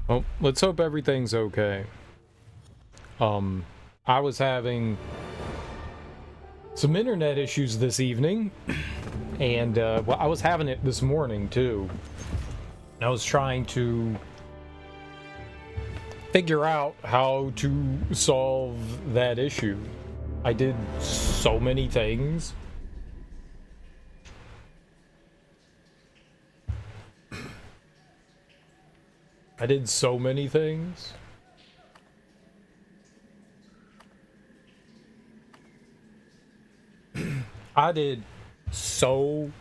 Well, let's hope everything's okay. I was having some internet issues this evening, and well, I was having it this morning too. I was trying to figure out how to solve that issue. I did so many things. I did so many things. I did so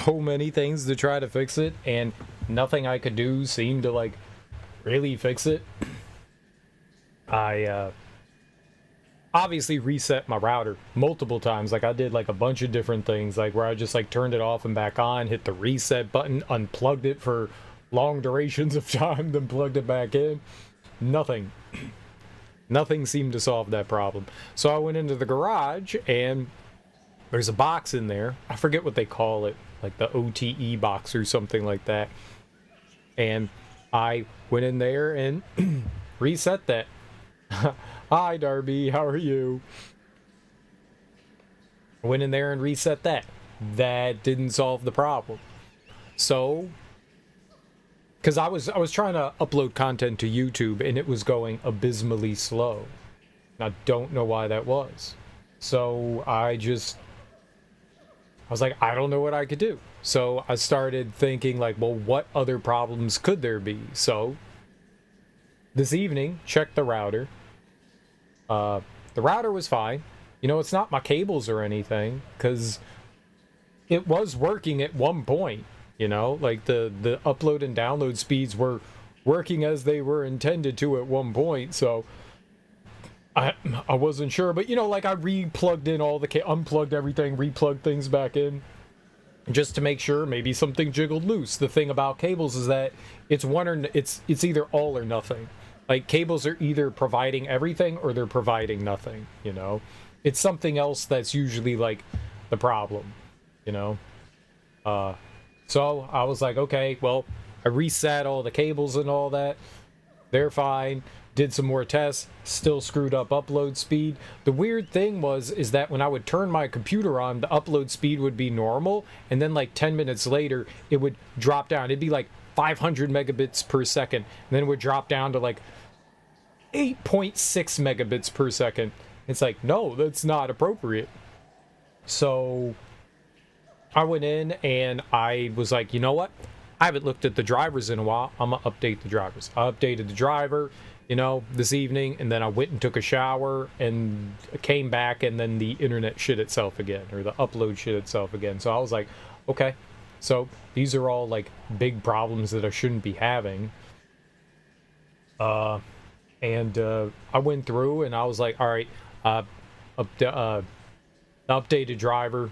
many things to try to fix it, and nothing I could do seemed to like really fix it. I obviously reset my router multiple times. Like I did like a bunch of different things, like where I just like turned it off and back on, hit the reset button, unplugged it for long durations of time, then plugged it back in. Nothing. Nothing seemed to solve that problem. So I went into the garage and there's a box in there. I forget what they call it, like the OTE box or something like that. And I went in there and reset that. Hi, Darby, how are you? I went in there and reset that. That didn't solve the problem. So, because I was trying to upload content to YouTube and it was going abysmally slow. And I don't know why that was. So I was like, I don't know what I could do. So I started thinking like, well, what other problems could there be? So this evening, checked the router. The router was fine. You know, it's not my cables or anything, because it was working at one point. You know, like the upload and download speeds were working as they were intended to at one point. So I wasn't sure, but you know, like I re-plugged in all the unplugged everything, replugged things back in, just to make sure maybe something jiggled loose. The thing about cables is that it's either all or nothing. Like cables are either providing everything or they're providing nothing, you know. It's something else that's usually like the problem, you know. So I was like, okay, well, I reset all the cables and all that. They're fine. Did some more tests, still screwed up upload speed. The weird thing is that when I would turn my computer on, the upload speed would be normal, and then like 10 minutes later, it would drop down. It'd be like 500 megabits per second, and then it would drop down to like 8.6 megabits per second. It's like, no, that's not appropriate. So I went in and I was like, you know what? I haven't looked at the drivers in a while. I'm gonna update the drivers. I updated the driver, you know, this evening, and then I went and took a shower and came back, and then the internet shit itself again, or the upload shit itself again. So I was like, okay, so these are all like big problems that I shouldn't be having. And I went through and I was like, all right, the updated driver,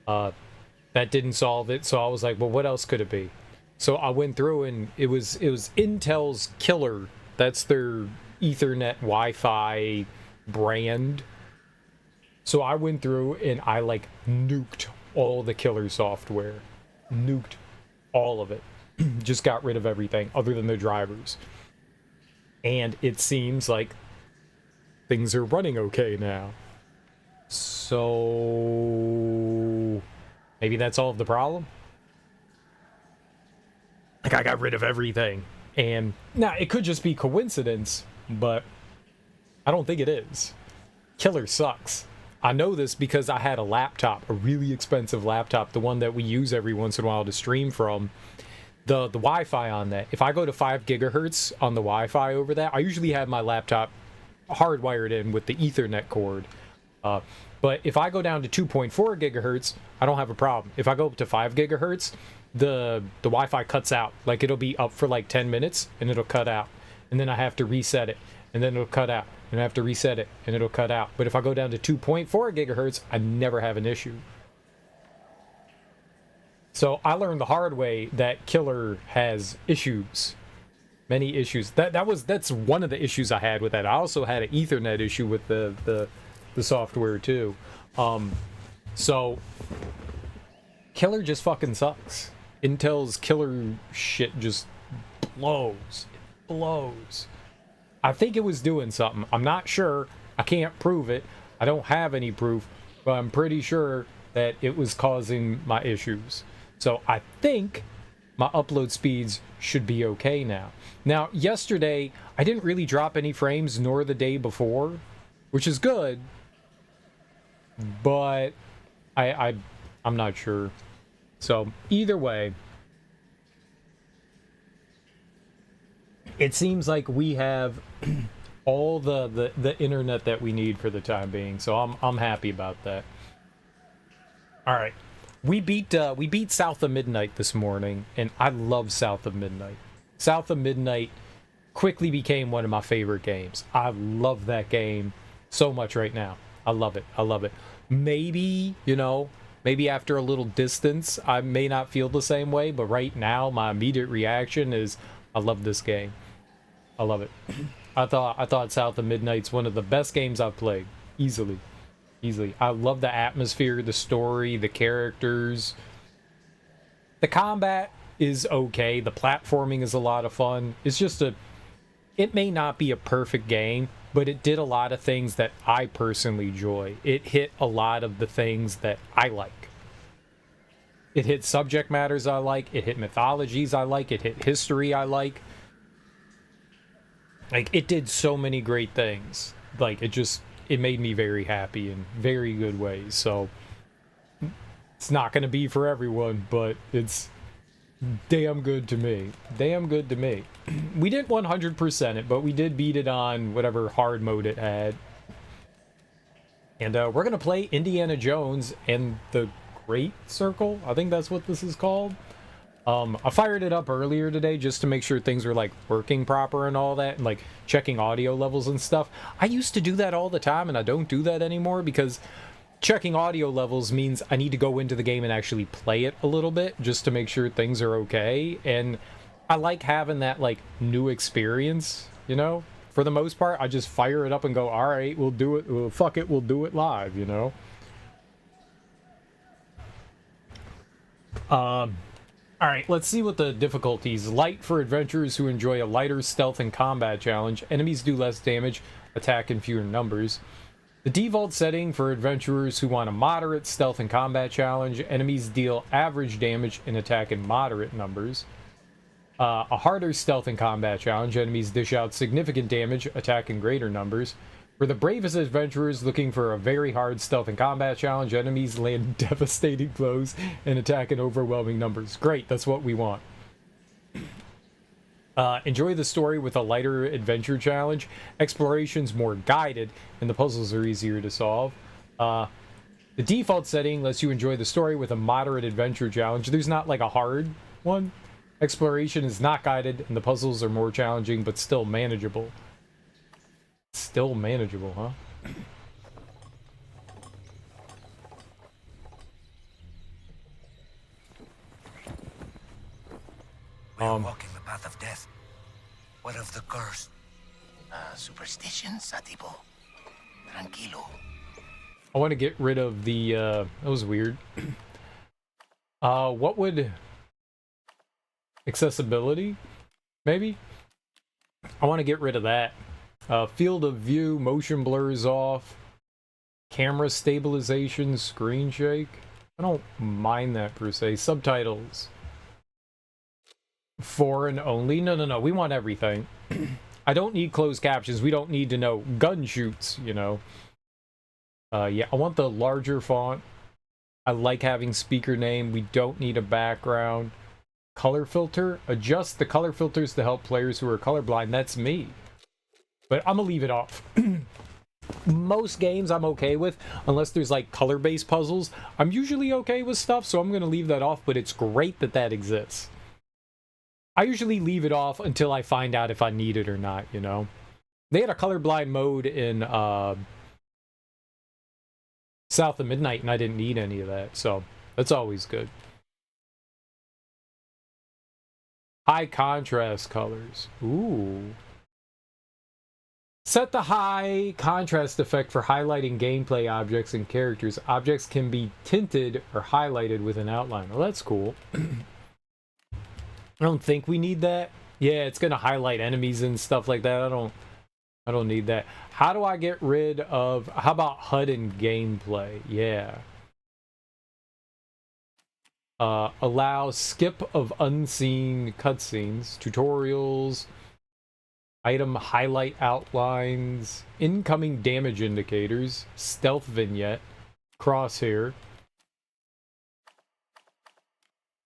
that didn't solve it. So I was like, well, what else could it be? So I went through and it was Intel's Killer. That's their Ethernet Wi-Fi brand. So I went through and I like nuked all the Killer software. Nuked all of it. Just got rid of everything other than the drivers. And it seems like things are running okay now. So maybe that solved the problem. Like I got rid of everything. And now it could just be coincidence, but I don't think it is. Killer sucks. I know this because I had a laptop, a really expensive laptop, the one that we use every once in a while to stream from. The Wi-Fi on that, if I go to 5 gigahertz on the Wi-Fi over that, I usually have my laptop hardwired in with the Ethernet cord. But if I go down to 2.4 gigahertz, I don't have a problem. If I go up to 5 gigahertz, the Wi-Fi cuts out. Like it'll be up for like 10 minutes and it'll cut out. And then I have to reset it. And then it'll cut out. And I have to reset it and it'll cut out. But if I go down to 2.4 gigahertz, I never have an issue. So I learned the hard way that Killer has issues. Many issues. That's one of the issues I had with that. I also had an Ethernet issue with the software too. So Killer just fucking sucks. Intel's Killer shit just blows. blows. I think it was doing something. I'm not sure. I can't prove it. I don't have any proof, but I'm pretty sure that it was causing my issues. So I think my upload speeds should be okay now. Now, yesterday, I didn't really drop any frames, nor the day before, which is good, but I'm not sure. So either way, it seems like we have all the internet that we need for the time being. So I'm happy about that. All right, we beat South of Midnight this morning, and I love South of Midnight. South of Midnight quickly became one of my favorite games. I love that game so much right now. I love it. I love it. Maybe, you know, maybe after a little distance, I may not feel the same way, but right now, my immediate reaction is, I love this game. I love it. I thought South of Midnight's one of the best games I've played. Easily. I love the atmosphere, the story, the characters. The combat is okay. The platforming is a lot of fun. It's just it may not be a perfect game, but it did a lot of things that I personally enjoy. It hit a lot of the things that I like. It hit subject matters I like. It hit mythologies I like. It hit history I like. Like, it did so many great things. Like, it made me very happy in very good ways. So, it's not going to be for everyone, but it's damn good to me. Damn good to me. We didn't 100% it, but we did beat it on whatever hard mode it had. And we're going to play Indiana Jones and the Great Circle. I think that's what this is called. I fired it up earlier today just to make sure things were like working proper and all that, and like checking audio levels and stuff. I used to do that all the time, and I don't do that anymore because checking audio levels means I need to go into the game and actually play it a little bit just to make sure things are okay. And I like having that like new experience, you know? For the most part, I just fire it up and go, all right, we'll do it. Well, fuck it, we'll do it live, you know? All right, let's see what the difficulties. Light for adventurers who enjoy a lighter stealth and combat challenge. Enemies do less damage, attack in fewer numbers. The default setting for adventurers who want a moderate stealth and combat challenge. Enemies deal average damage and attack in moderate numbers. A harder stealth and combat challenge. Enemies dish out significant damage, attack in greater numbers. For the bravest adventurers looking for a very hard stealth and combat challenge, enemies land devastating blows and attack in overwhelming numbers. Great, that's what we want. Enjoy the story with a lighter adventure challenge. Exploration's more guided, and the puzzles are easier to solve. The default setting lets you enjoy the story with a moderate adventure challenge. There's not like a hard one. Exploration is not guided, and the puzzles are more challenging, but still manageable. Still manageable, huh? We are walking the path of death. What of the curse? Superstitions, Satipo. Tranquilo. I want to get rid of the, that was weird. What would... Accessibility? Maybe? I want to get rid of that. Field of view, motion blurs off. Camera stabilization, screen shake. I don't mind that per se. Subtitles. Foreign only? No. We want everything. I don't need closed captions. We don't need to know gun shoots, you know. Yeah, I want the larger font. I like having speaker name. We don't need a background. Color filter. Adjust the color filters to help players who are colorblind. That's me. But I'm gonna leave it off. Most games I'm okay with, unless there's like color-based puzzles. I'm usually okay with stuff, so I'm gonna leave that off, but it's great that that exists. I usually leave it off until I find out if I need it or not, you know? They had a colorblind mode in South of Midnight, and I didn't need any of that, so that's always good. High contrast colors. Ooh. Set the high contrast effect for highlighting gameplay objects and characters. Objects can be tinted or highlighted with an outline. Well, that's cool. I don't think we need that. Yeah, it's gonna highlight enemies and stuff like that. I don't need that. How do I get rid of, how about HUD and gameplay? Yeah. Allow skip of unseen cutscenes, tutorials, item highlight outlines, incoming damage indicators, stealth vignette, crosshair.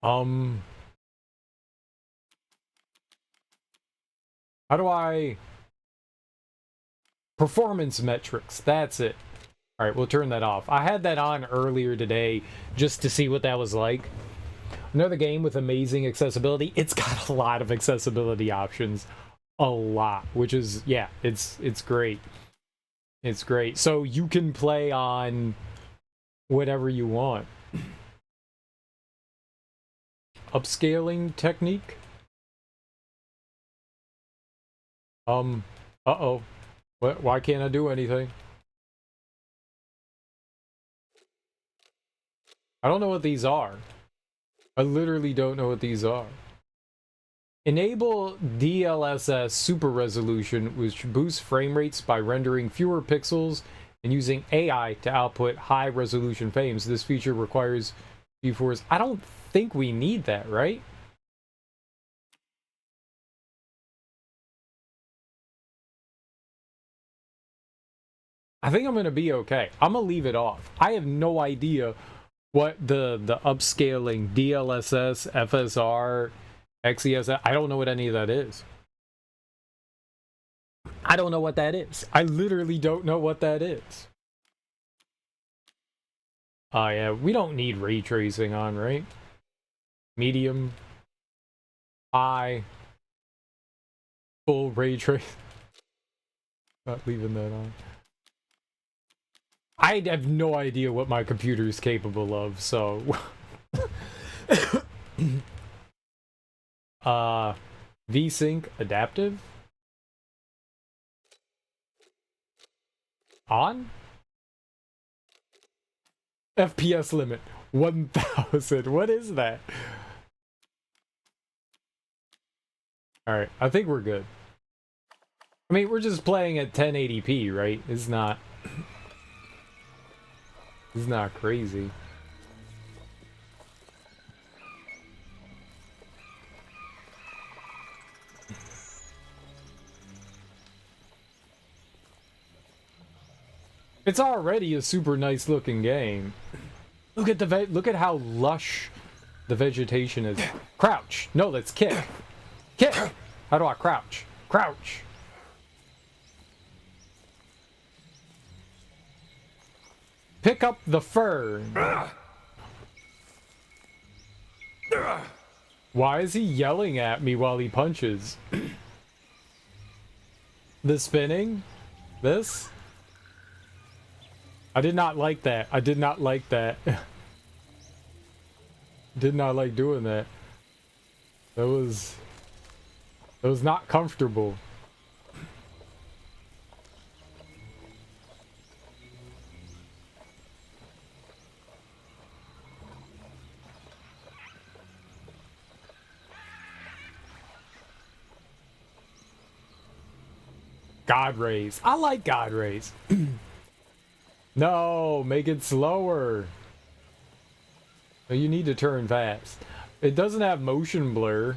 How do I... Performance metrics, that's it. Alright, we'll turn that off. I had that on earlier today just to see what that was like. Another game with amazing accessibility. It's got a lot of accessibility options. A lot, which is, yeah, it's great. It's great. So you can play on whatever you want. Upscaling technique? Uh-oh. What? Why can't I do anything? I don't know what these are. I literally don't know what these are. Enable DLSS Super Resolution, which boosts frame rates by rendering fewer pixels and using AI to output high-resolution frames. This feature requires GeForce. I don't think we need that, right? I think I'm going to be okay. I'm going to leave it off. I have no idea what the upscaling, DLSS, FSR, XESS, I don't know what any of that is. I don't know what that is. I literally don't know what that is. Oh yeah, we don't need ray tracing on, right? Medium, high, full ray trace. Not leaving that on. I have no idea what my computer is capable of, so... VSync adaptive? On? FPS limit 1000. What is that? Alright, I think we're good. I mean, we're just playing at 1080p, right? It's not crazy. It's already a super nice looking game. Look at look at how lush the vegetation is. Crouch. No, let's kick. Kick. How do I crouch? Crouch. Pick up the fern. Why is he yelling at me while he punches? The spinning? This? I did not like that. I did not like that. Did not like doing that. That was not comfortable. God rays. I like God rays. No, make it slower. You need to turn fast. It doesn't have motion blur.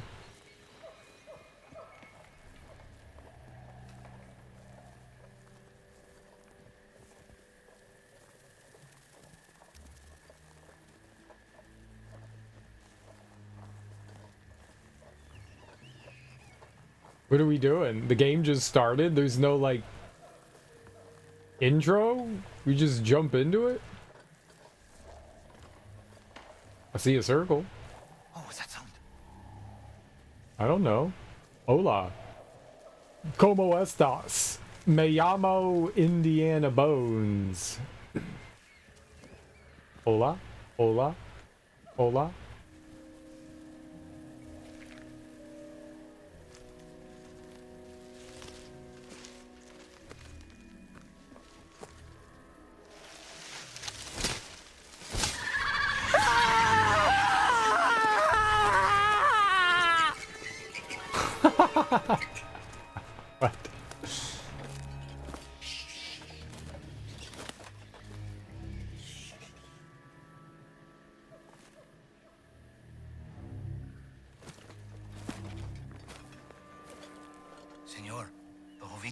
What are we doing? The game just started? There's no, like, intro? We just jump into it? I see a circle. What was that sound? I don't know. Hola. Como estas? Me llamo Indiana Bones. Hola? Hola? Hola?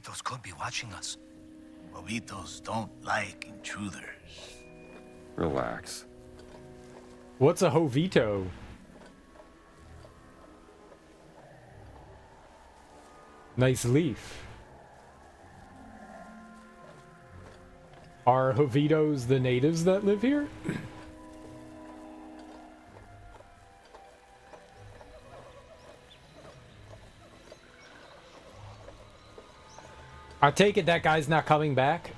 Jovitos could be watching us. Bovitos don't like intruders. Relax. What's a Jovito? Nice leaf. Are Jovitos the natives that live here? I take it that guy's not coming back.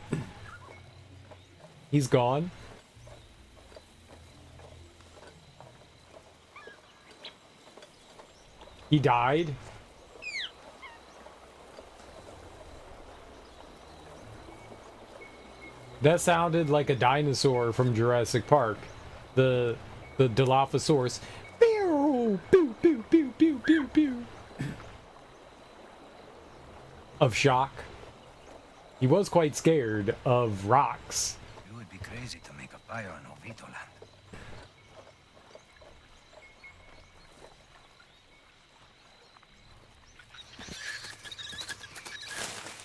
He's gone. He died. That sounded like a dinosaur from Jurassic Park. The Dilophosaurus. Pew, pew, pew, pew, pew, pew, pew. Of shock. He was quite scared of rocks. You would be crazy to make a fire on Jovito land.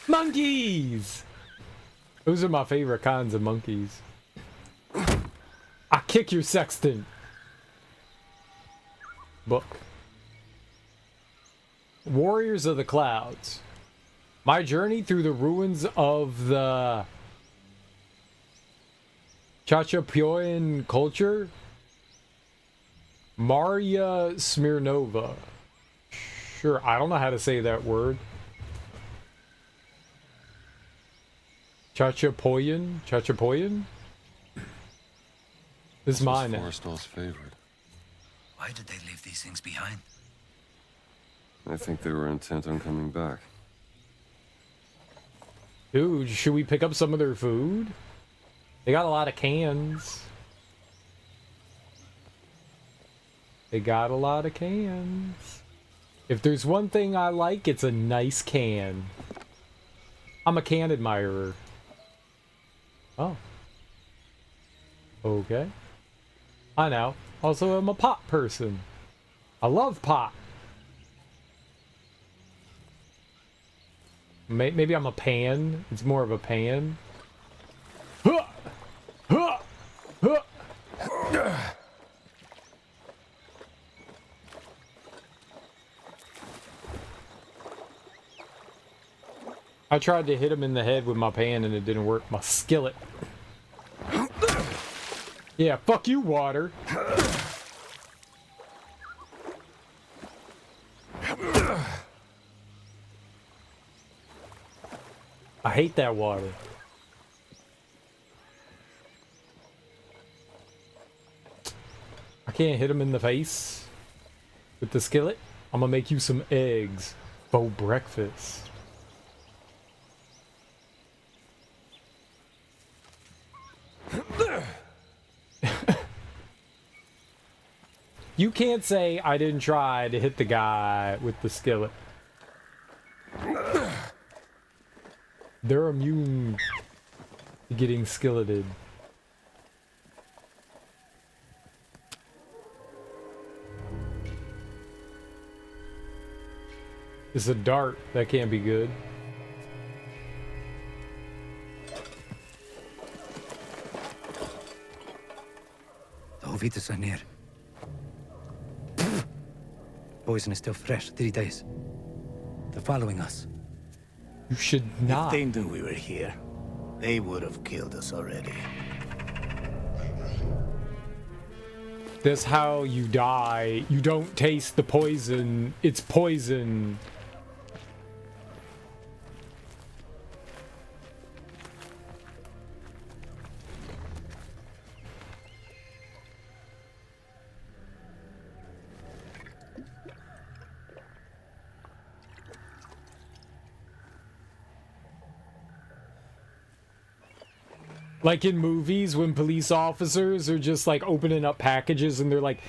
Monkeys! Those are my favorite kinds of monkeys. I kick your sexton. Book. Warriors of the Clouds. My journey through the ruins of the Chachapoyan culture. Maria Smirnova. Sure, I don't know how to say that word. Chachapoyan? Chachapoyan? This is mine now. Forrestal's favorite. Why did they leave these things behind? I think they were intent on coming back. Dude, should we pick up some of their food? They got a lot of cans. They got a lot of cans. If there's one thing I like, it's a nice can. I'm a can admirer. Oh. Okay. I know. Also, I'm a pot person. I love pot. Maybe I'm a pan. It's more of a pan. Huh! Huh! Huh! I tried to hit him in the head with my pan and it didn't work. My skillet. Yeah, fuck you, water. I hate that water. I can't hit him in the face with the skillet. I'm gonna make you some eggs for breakfast. You can't say I didn't try to hit the guy with the skillet. They're immune to getting skilleted. It's a dart. That can't be good. The Jovitos are near. Poison is still fresh, 3 days. They're following us. You should not. If they knew we were here, they would have killed us already. That's how you die. You don't taste the poison. It's poison. Like in movies when police officers are just like opening up packages and they're like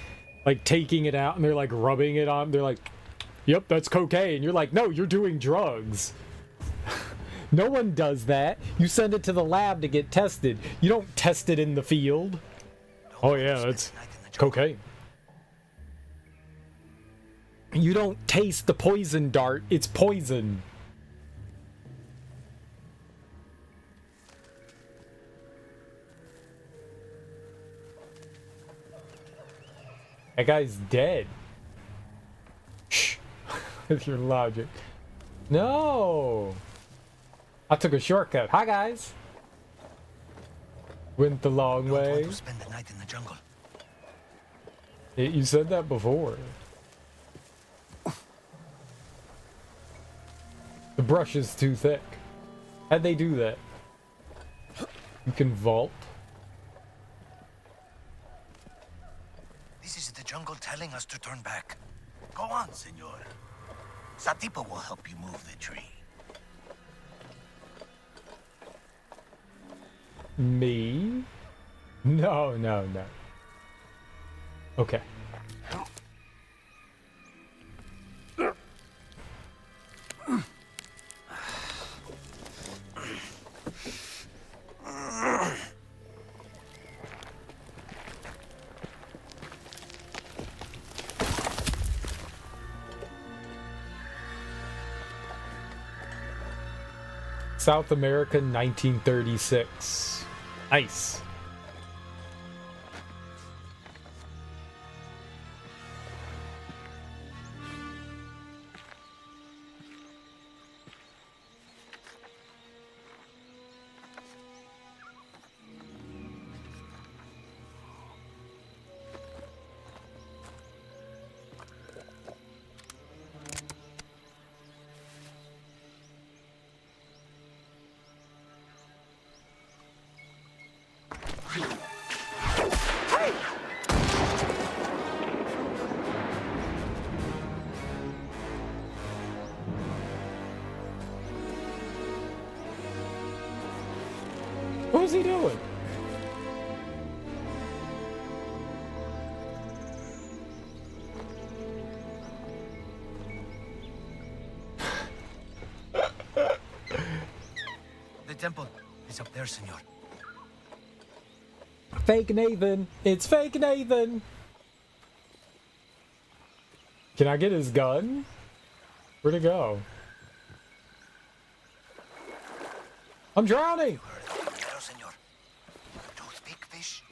taking it out and they're like rubbing it on. They're like, yep, that's cocaine. You're like, no, you're doing drugs. No one does that. You send it to the lab to get tested. You don't test it in the field. Oh yeah, it's cocaine. You don't taste the poison dart. It's poison. That guy's dead. Shh. With your logic. No! I took a shortcut. Hi, guys. Went the long Don't way. want to spend the night in the jungle. You said that before. The brush is too thick. How'd they do that? You can vault. This is the jungle telling us to turn back. Go on, senor. Satipo will help you move the tree. Me? No, no, no. Okay. South America, 1936. Nice. What was he doing? The temple is up there, senor. Fake Nathan. It's fake Nathan. Can I get his gun? Where'd it go? I'm drowning. Primero, senor. Toothpick fish?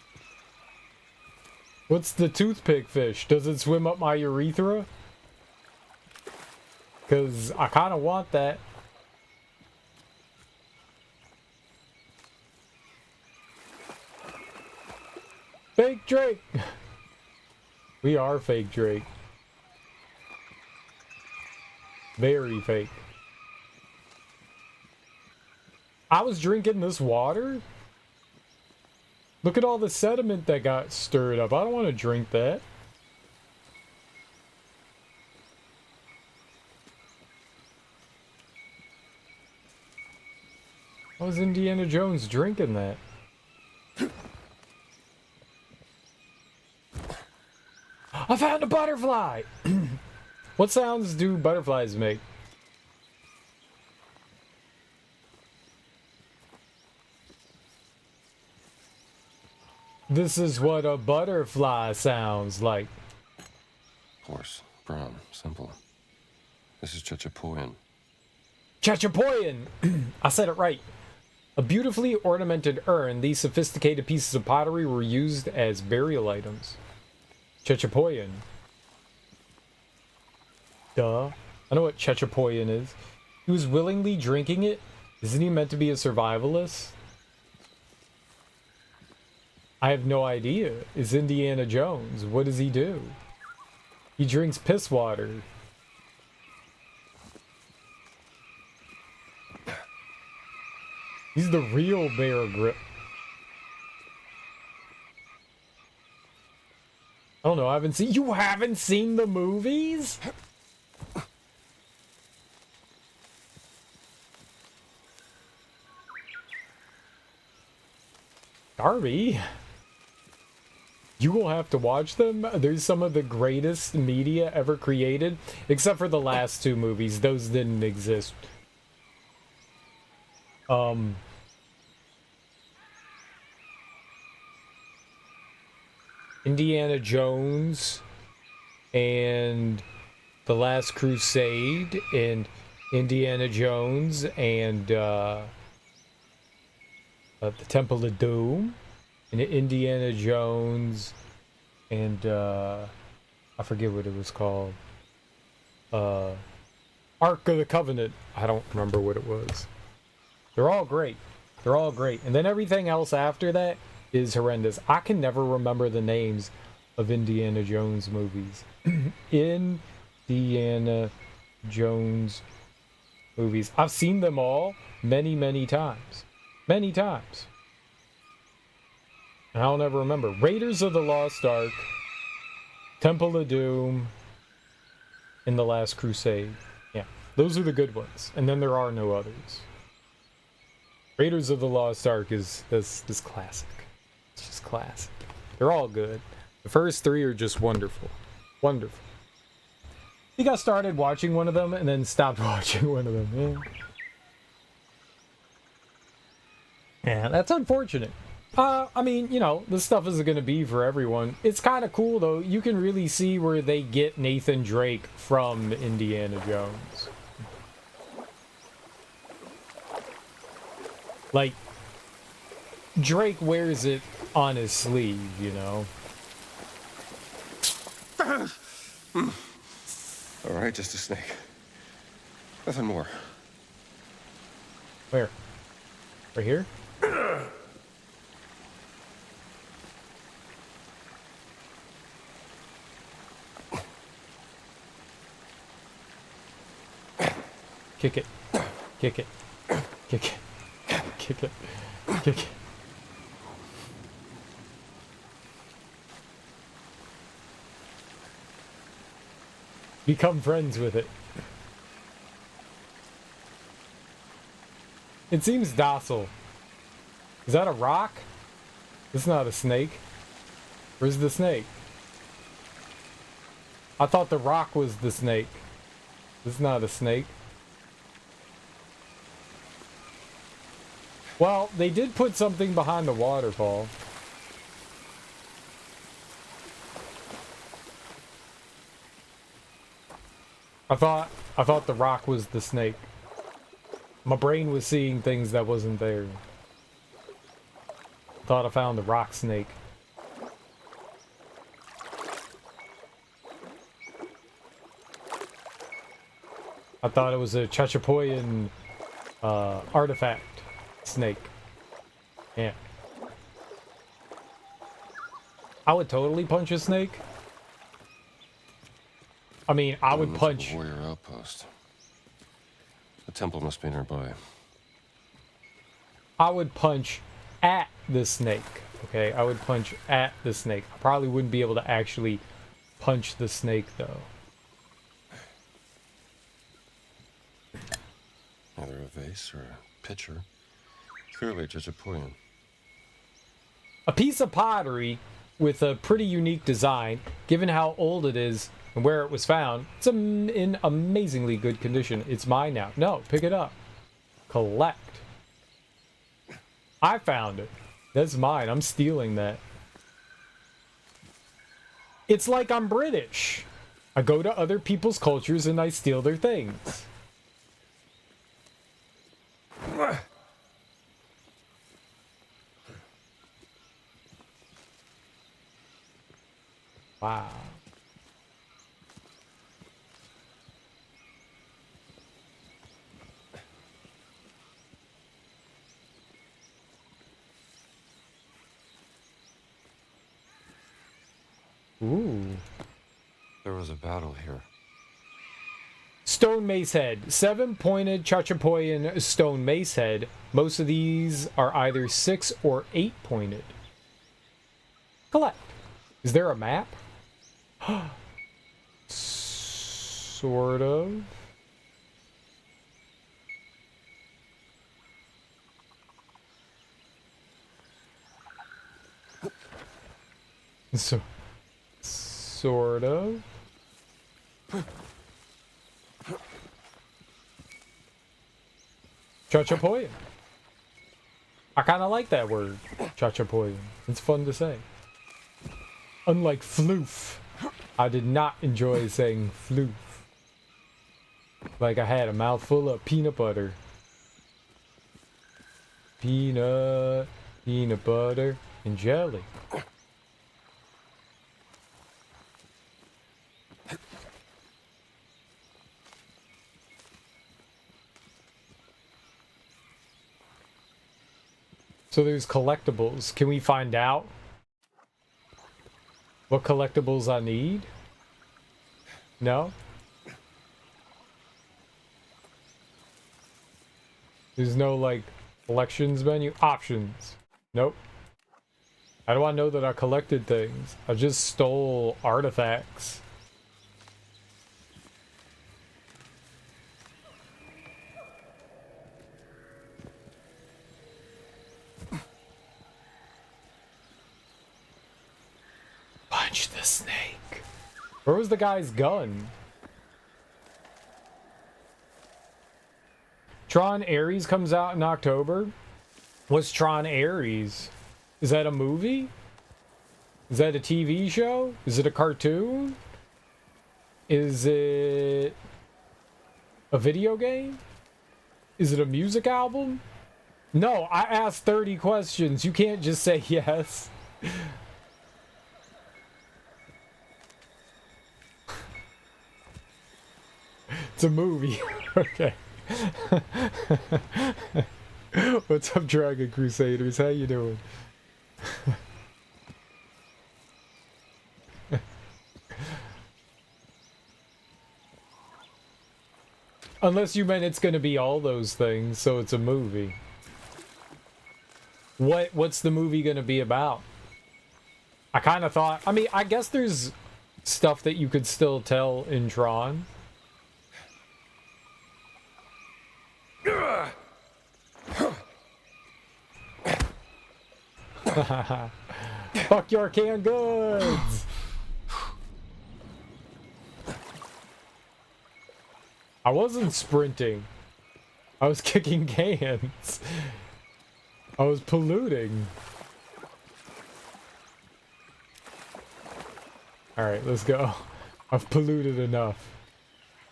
What's the toothpick fish? Does it swim up my urethra? Because I kind of want that. Fake Drake. We are fake Drake. Very fake. I was drinking this water? Look at all the sediment that got stirred up. I don't want to drink that. How was Indiana Jones drinking that? I found a butterfly! What sounds do butterflies make? This is what a butterfly sounds like. Horse, brown, simple. This is Chachapoyan. Chachapoyan! I said it right. A beautifully ornamented urn, these sophisticated pieces of pottery were used as burial items. Chachapoyan. Duh. I know what Chachapoyan is. He was willingly drinking it? Isn't he meant to be a survivalist? I have no idea. It's Indiana Jones. What does he do? He drinks piss water. He's the real Bear Grylls. I don't know. I haven't seen. You haven't seen the movies? Darby, you will have to watch them. There's some of the greatest media ever created, except for the last two movies. Those didn't exist. Indiana Jones and The Last Crusade and Indiana Jones and the Temple of Doom and Indiana Jones and I forget what it was called. Ark of the Covenant. I don't remember what it was. They're all great. They're all great. And then everything else after that is horrendous. I can never remember the names of Indiana Jones movies. Indiana Jones movies. I've seen them all many, many times. Many times. And I'll never remember. Raiders of the Lost Ark, Temple of Doom, and The Last Crusade. Yeah, those are the good ones. And then there are no others. Raiders of the Lost Ark is this classic. It's just classic. They're all good. The first three are just wonderful. Wonderful. I think I started watching one of them and then stopped watching one of them. Yeah, that's unfortunate. I mean, you know, this stuff isn't going to be for everyone. It's kind of cool, though. You can really see where they get Nathan Drake from Indiana Jones. Like, Drake wears it on his sleeve, you know? All right, just a snake. Nothing more. Where? Right here? Kick it. Kick it. Kick it. Kick it. Kick it. Become friends with it. It seems docile. Is that a rock? It's not a snake. Where's the snake? I thought the rock was the snake. This is not a snake. Well, they did put something behind the waterfall. I thought the rock was the snake. My brain was seeing things that wasn't there. Thought I found the rock snake. I thought it was a Chachapoyan artifact snake. Yeah. I would totally punch a snake. I mean, I would punch. Warrior outpost. The temple must be nearby. I would punch at the snake. Okay, I would punch at the snake. I probably wouldn't be able to actually punch the snake though. Either a vase or a pitcher. Clearly Chachapoyan. A piece of pottery with a pretty unique design, given how old it is and where it was found. It's in amazingly good condition. It's mine now. No, pick it up. Collect. I found it. That's mine. I'm stealing that. It's like I'm British. I go to other people's cultures and I steal their things. Wow. Ooh. There was a battle here. Stone mace head. 7-pointed Chachapoyan stone mace head. Most of these are either 6 or 8-pointed. Collect. Is there a map? Sort of. Sort of. Chachapoyan. I kind of like that word, Chachapoyan. It's fun to say. Unlike floof, I did not enjoy saying floof. Like I had a mouthful of peanut butter. Peanut butter, and jelly. So there's collectibles. Can we find out what collectibles I need? No? There's no, like, collections menu? Options. Nope. How do I know that I collected things? I just stole artifacts. Punch the snake. Where was the guy's gun? Tron Ares comes out in October. What's Tron Ares? Is that a movie? Is that a TV show? Is it a cartoon? Is it a video game? Is it a music album? No, I asked 30 questions. You can't just say yes. It's a movie. Okay. What's up, Dragon Crusaders? How you doing? Unless you meant it's gonna be all those things, so it's a movie. What's the movie gonna be about? I kind of thought... I mean, I guess there's stuff that you could still tell in Tron. Fuck your canned goods! I wasn't sprinting. I was kicking cans. I was polluting. Alright, let's go. I've polluted enough.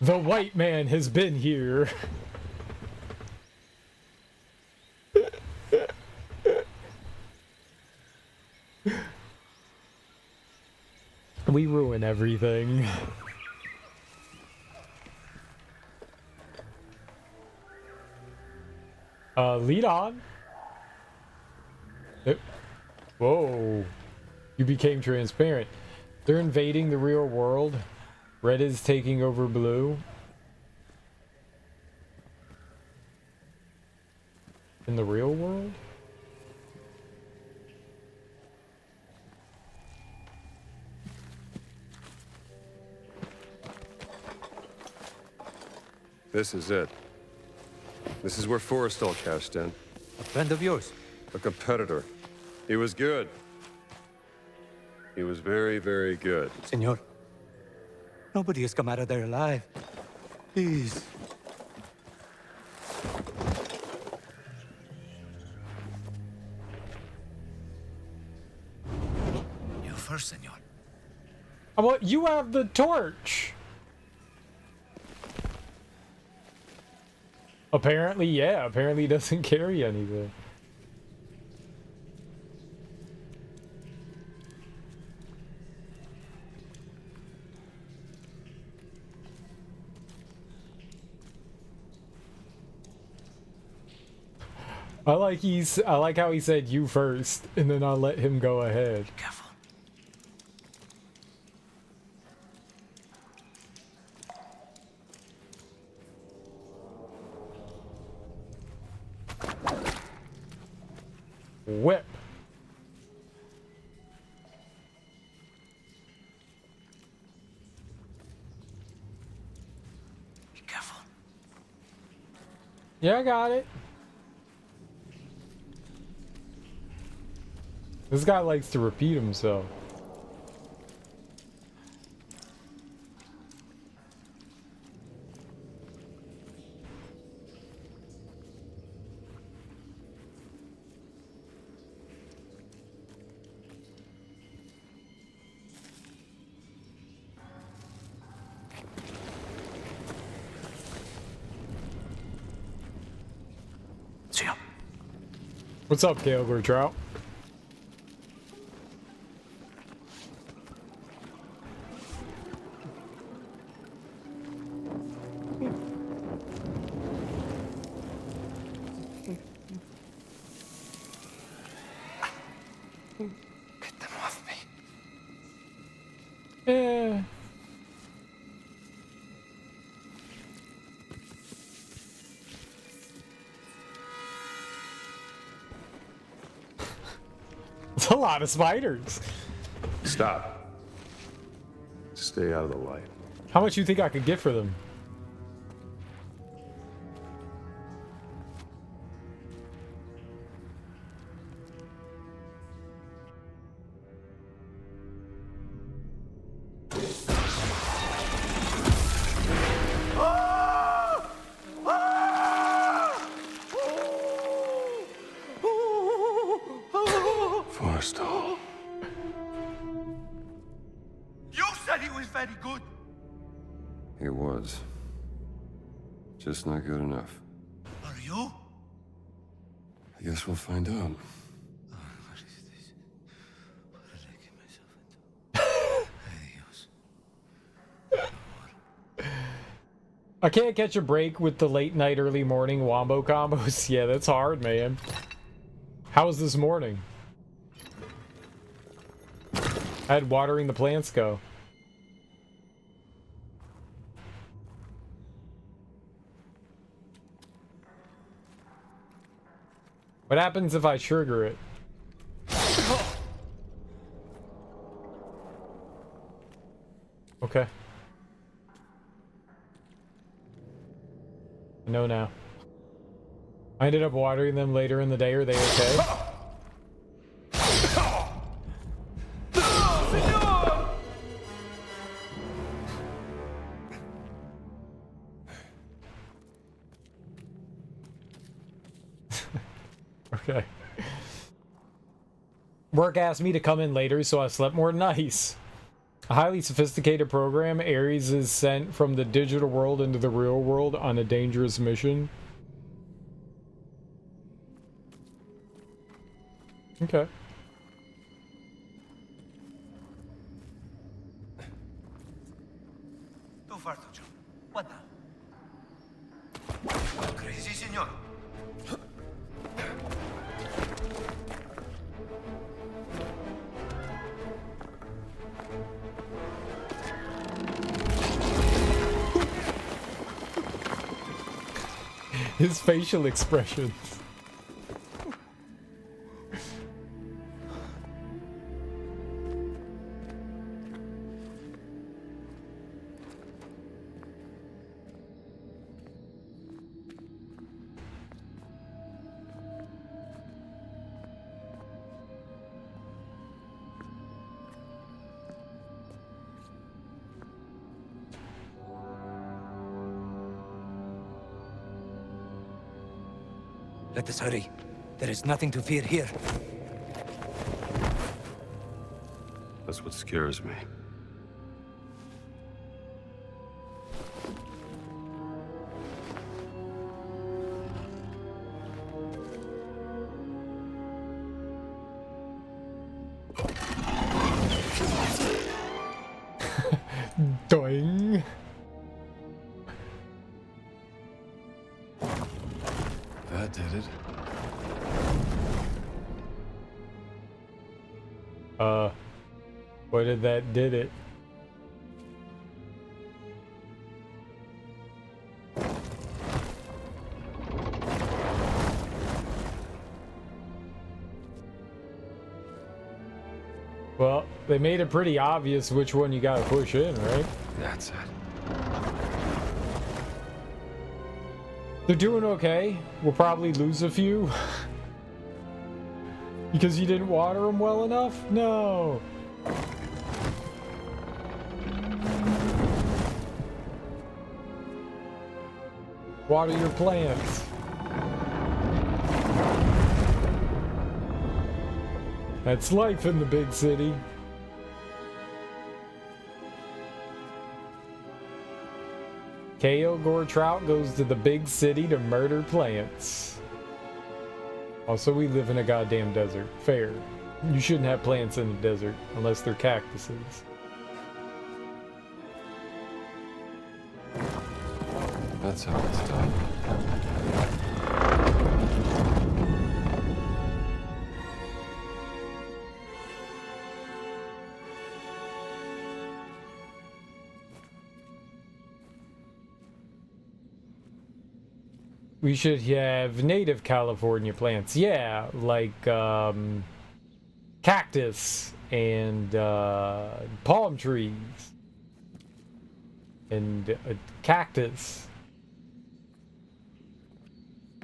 The white man has been here. We ruin everything. Lead on. Whoa. You became transparent. They're invading the real world. Red is taking over blue. In the real world? This is it. This is where Forrestal cashed in. A friend of yours. A competitor. He was good. He was very, very good. Senor, nobody has come out of there alive. Please. You first, senor. Well, you have the torch. Apparently, yeah. Apparently, he doesn't carry anything. I like how he said you first, and then I'll let him go ahead. Careful. Whip. Be careful. Yeah, I got it. This guy likes to repeat himself. See ya. What's up, Calgary Trout? Get them off me. Eh. It's a lot of spiders. Stop. Stay out of the light. How much you think I could get for them? Forrestal. You said he was very good. He was. Just not good enough. Are you? I guess we'll find out. What is this? What did I get myself into? Adios. I can't catch a break with the late night, early morning wombo combos. Yeah, that's hard, man. How was this morning? How'd watering the plants go? What happens if I trigger it? Okay. I know now. I ended up watering them later in the day. Are they okay? Okay. Work asked me to come in later, so I slept more. Nice. A highly sophisticated program, Ares is sent from the digital world into the real world on a dangerous mission. Okay. Too far to jump. What now? Crazy, senor. His facial expressions. Let us hurry. There is nothing to fear here. That's what scares me. Doing. That did it. What did it? Well, they made it pretty obvious which one you gotta push in, right? That's it. They're doing okay. We'll probably lose a few. Because you didn't water them well enough? No. Water your plants. That's life in the big city. K.O. Goretrout goes to the big city to murder plants. Also, we live in a goddamn desert. Fair. You shouldn't have plants in the desert unless they're cactuses. That's how it's done. We should have native California plants. Yeah, like cactus and palm trees and cactus.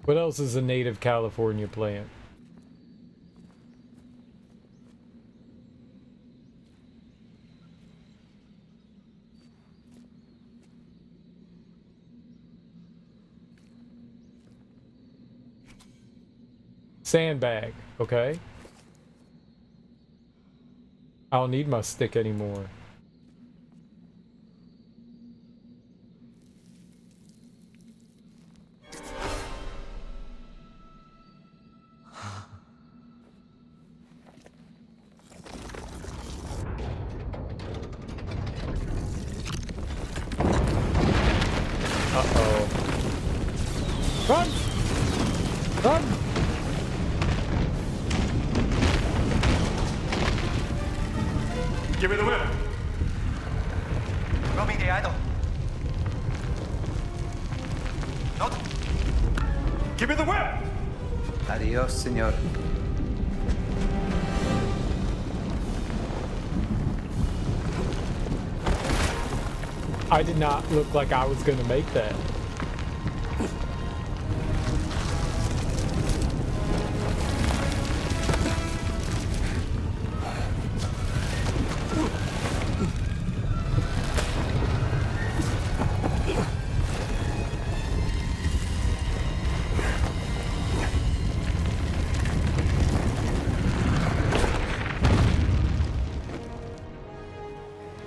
What else is a native California plant? Sandbag, okay. I don't need my stick anymore. Uh-oh. Run! Run! Give me the whip. Throw me the idol. Not. Give me the whip. Adios, senor. I did not look like I was gonna make that.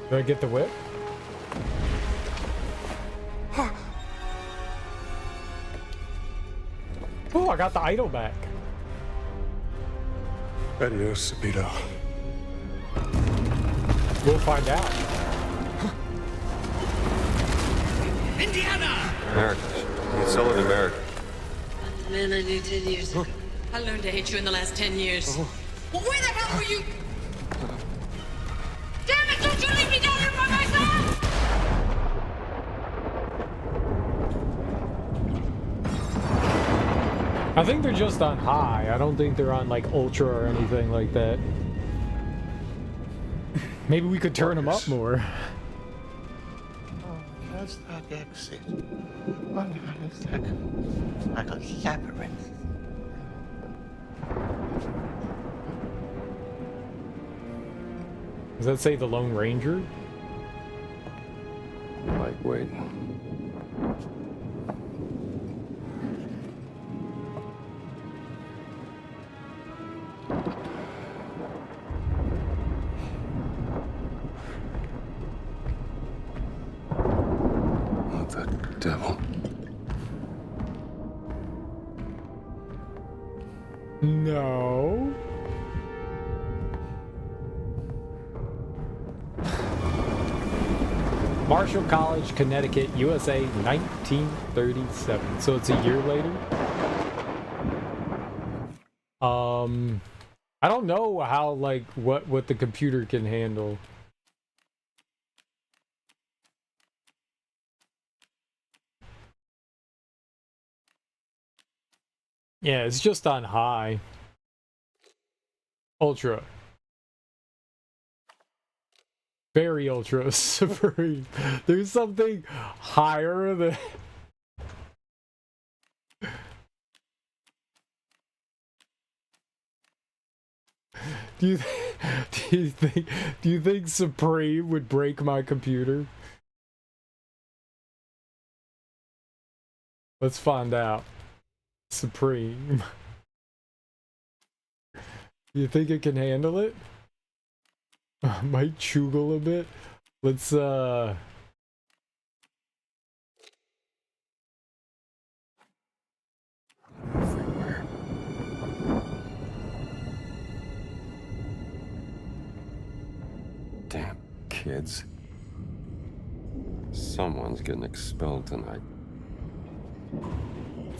Did I get the whip? Oh, I got the idol back. Adios, Sabito. We'll find out. Indiana! America. You sell it in America. The man I knew 10 years ago. I learned to hate you in the last 10 years. Well, where the hell were you? Damn it, don't you leave me down here by myself! I think they're just on high. I don't think they're on like ultra or anything like that. Maybe we could turn them up more. Oh, that's that exit. Well, it's like a labyrinth. Does that say the Lone Ranger? Lightweight. What the devil? No. Marshall College, Connecticut, USA, 1937. So it's a year later. I don't know how, like, what the computer can handle. Yeah, it's just on high. Ultra. Very ultra supreme. There's something higher than... Do you think Supreme would break my computer? Let's find out. Supreme. Do you think it can handle it? Might chuggle a bit. Let's Everywhere. Damn kids. Someone's getting expelled tonight.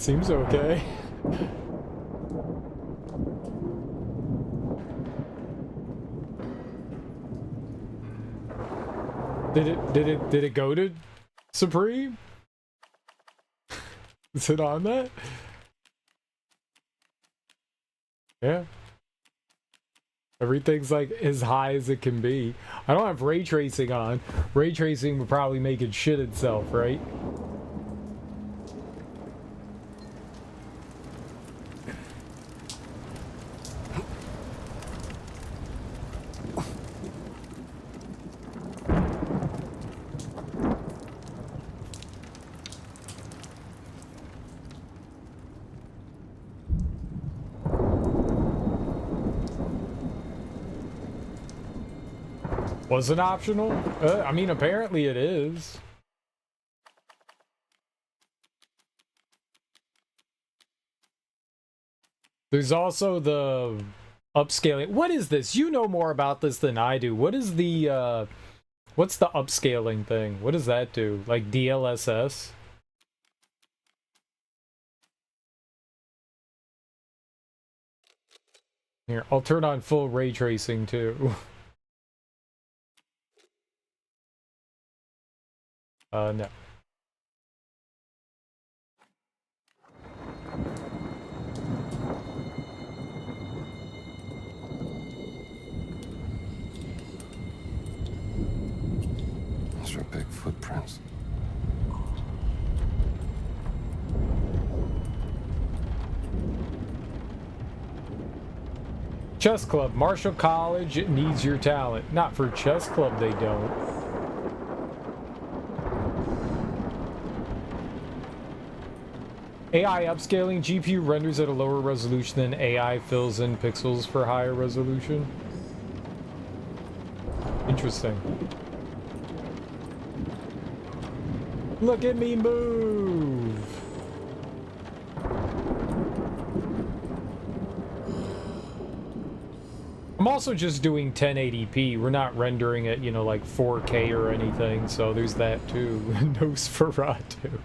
seems okay. Did it go to Supreme? Is it on that? Yeah. Everything's like as high as it can be. I don't have ray tracing on. Ray tracing would probably make it shit itself, right? Was it optional? I mean, apparently it is. There's also the upscaling. What is this? You know more about this than I do. What is the, what's the upscaling thing? What does that do? Like DLSS? Here, I'll turn on full ray tracing too. No. Those are big footprints. Chess Club. Marshall College needs your talent. Not for Chess Club, they don't. AI upscaling. GPU renders at a lower resolution than AI fills in pixels for higher resolution. Interesting. Look at me move! I'm also just doing 1080p. We're not rendering it, you know, like 4K or anything, so there's that too. Nosferatu.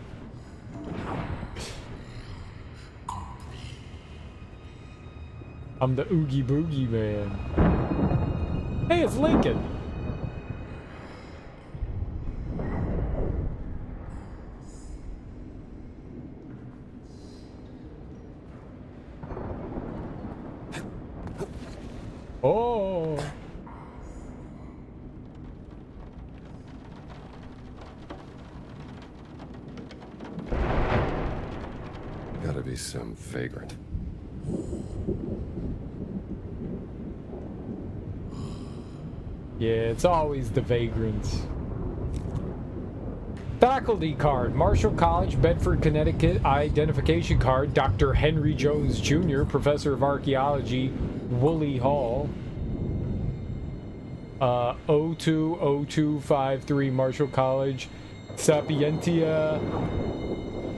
I'm the Oogie Boogie Man. Hey, it's Lincoln. Oh. Gotta be some vagrant. Yeah, it's always the vagrants. Faculty card. Marshall College, Bedford, Connecticut. Identification card. Dr. Henry Jones Jr., Professor of Archaeology, Woolley Hall. 020253 Marshall College. Sapientia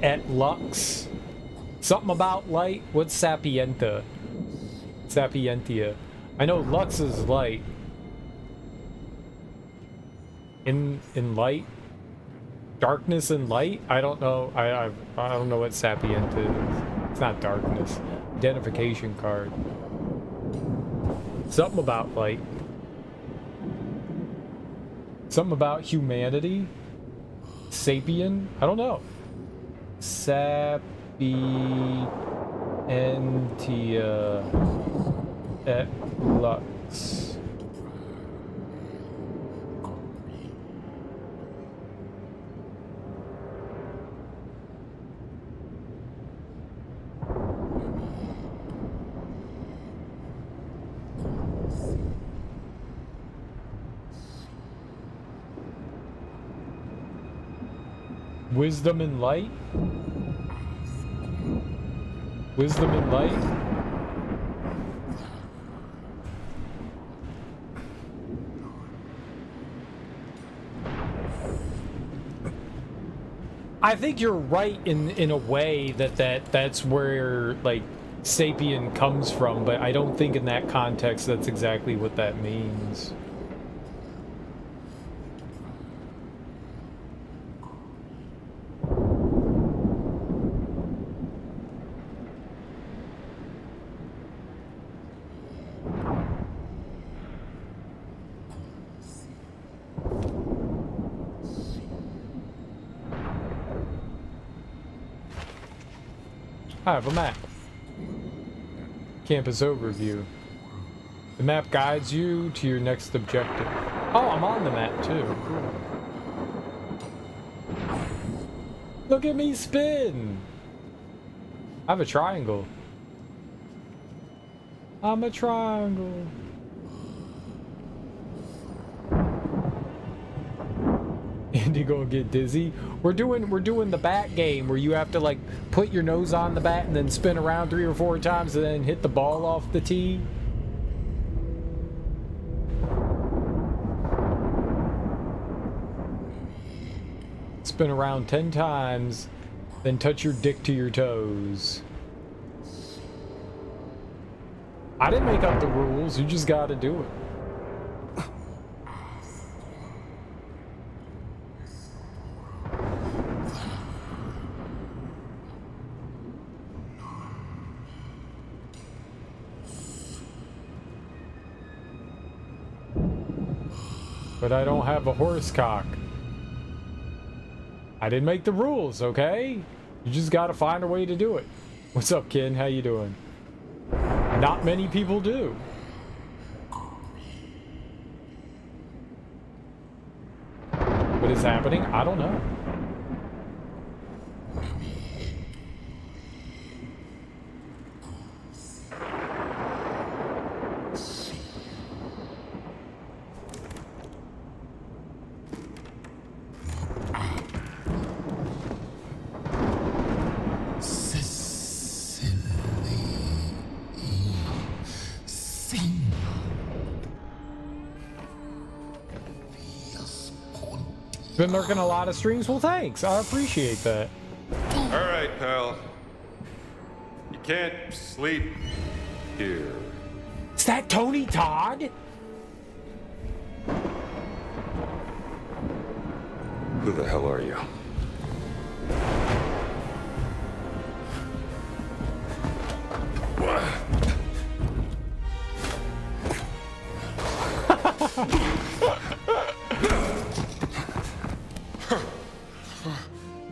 et Lux. Something about light. What's Sapienta? Sapientia. I know Lux is light. In light? Darkness and light? I don't know. I don't know what Sapient is. It's not darkness. Identification card. Something about light. Something about humanity? Sapien? I don't know. Sapientia et Lux. Wisdom and light? Wisdom and light? I think you're right in a way that's where like sapien comes from, but I don't think in that context that's exactly what that means. I have a map. Campus overview. The map guides you to your next objective. Oh, I'm on the map too. Cool. Look at me spin! I have a triangle. I'm a triangle. Andy gonna get dizzy. We're doing the bat game where you have to like put your nose on the bat and then spin around 3 or 4 times and then hit the ball off the tee. Spin around 10 times, then touch your dick to your toes. I didn't make up the rules, you just gotta do it. But I don't have a horse cock. I didn't make the rules, okay? You just gotta find a way to do it. What's up, Ken? How you doing? Not many people do. What is happening? I don't know. Been lurking a lot of streams. Well, thanks. I appreciate that. All right, pal. You can't sleep here. Is that Tony Todd? Who the hell are you?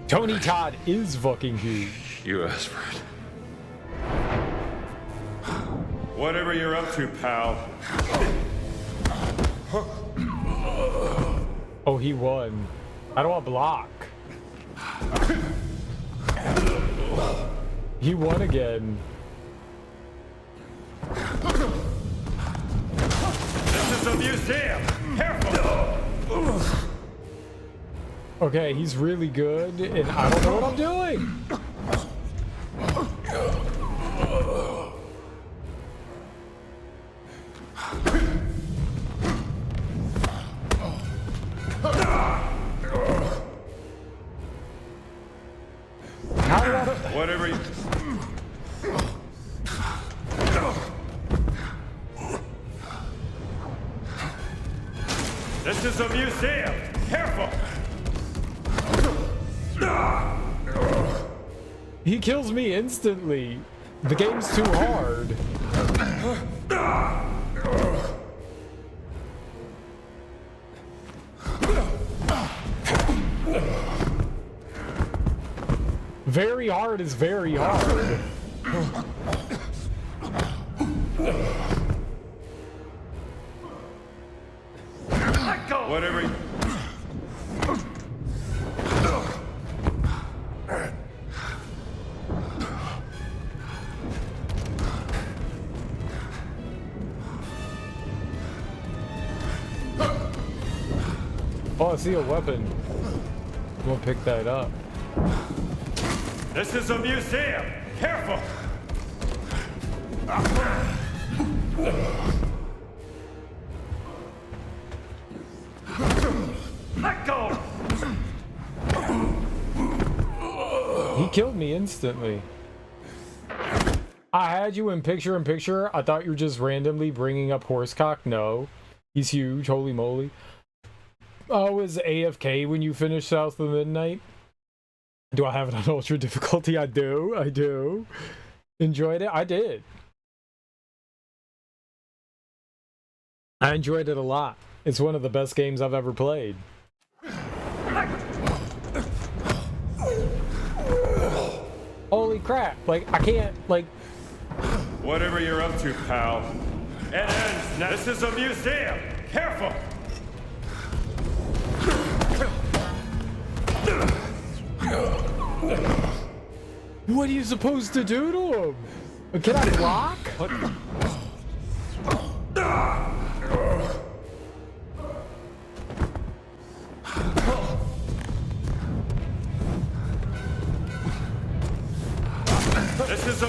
Tony Todd is fucking huge. You asked for it. Whatever you're up to, pal. Oh, he won. How do I block? He won again. This is a museum. Careful. Okay, he's really good, and I don't know what I'm doing. How do I... Whatever you... This is a museum. Careful. He kills me instantly. The game's too hard. Very hard is very hard. Let go. Whatever you... Oh, I see a weapon. I'm gonna pick that up. This is a museum. Careful. Let go. He killed me instantly. I had you in picture. I thought you were just randomly bringing up Horsecock. No. He's huge. Holy moly. Oh, is AFK when you finish South of Midnight? Do I have it on ultra difficulty? I do. Enjoyed it? I did. I enjoyed it a lot. It's one of the best games I've ever played. Holy holy crap. Like, I can't, like... Whatever you're up to, pal. It ends now. This is a museum. Careful. What are you supposed to do to him? Can I block? What? This is a...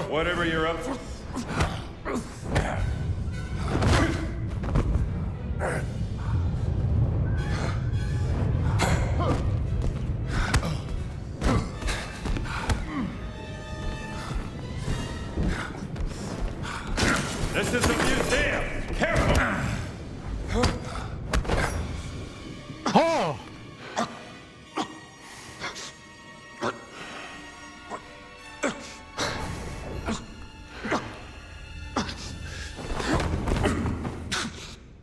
Whatever you're up to. This is a museum. Careful. Oh!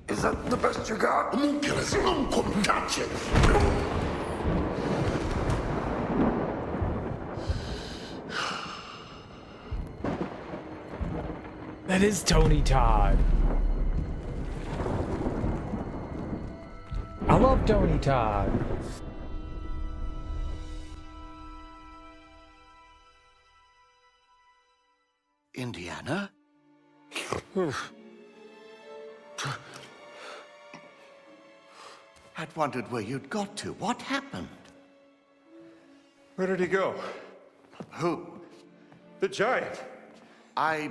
Is that the best you got? Homunculus, non come touch it. That is Tony Todd. I love Tony Todd. Indiana? I'd wondered where you'd got to. What happened? Where did he go? Who? The giant. I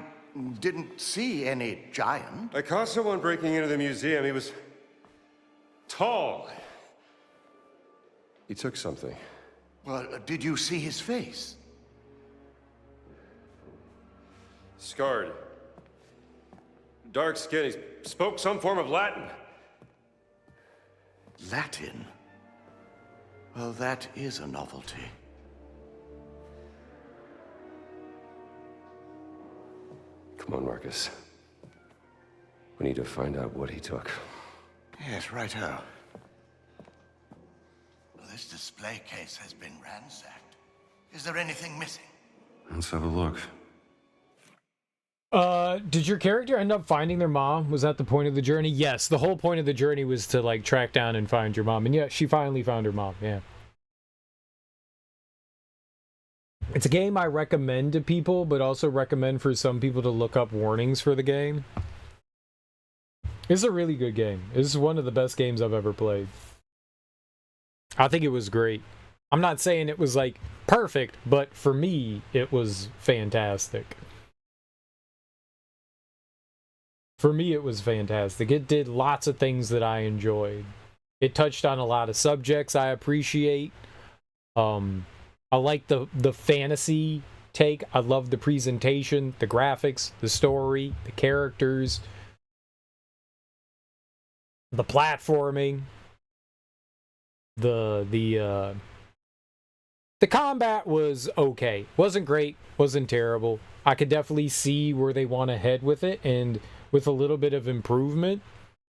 didn't see any giant. I caught someone breaking into the museum. He was tall. He took something. Well, did you see his face? Scarred. Dark skin. He spoke some form of Latin. Latin? Well, that is a novelty. Come on, Marcus. We need to find out what he took. Yes, righto. Well, this display case has been ransacked. Is there anything missing? Let's have a look. Did your character end up finding their mom? Was that the point of the journey? Yes, the whole point of the journey was to, like, track down and find your mom. And yeah, she finally found her mom, yeah. It's a game I recommend to people, but also recommend for some people to look up warnings for the game. It's a really good game. This is one of the best games I've ever played. I think it was great. I'm not saying it was, like, perfect, but for me, it was fantastic. For me, it was fantastic. It did lots of things that I enjoyed. It touched on a lot of subjects I appreciate. I like the fantasy take. I love the presentation, the graphics, the story, the characters, the platforming, the combat was okay. Wasn't great, wasn't terrible. I could definitely see where they want to head with it, and with a little bit of improvement,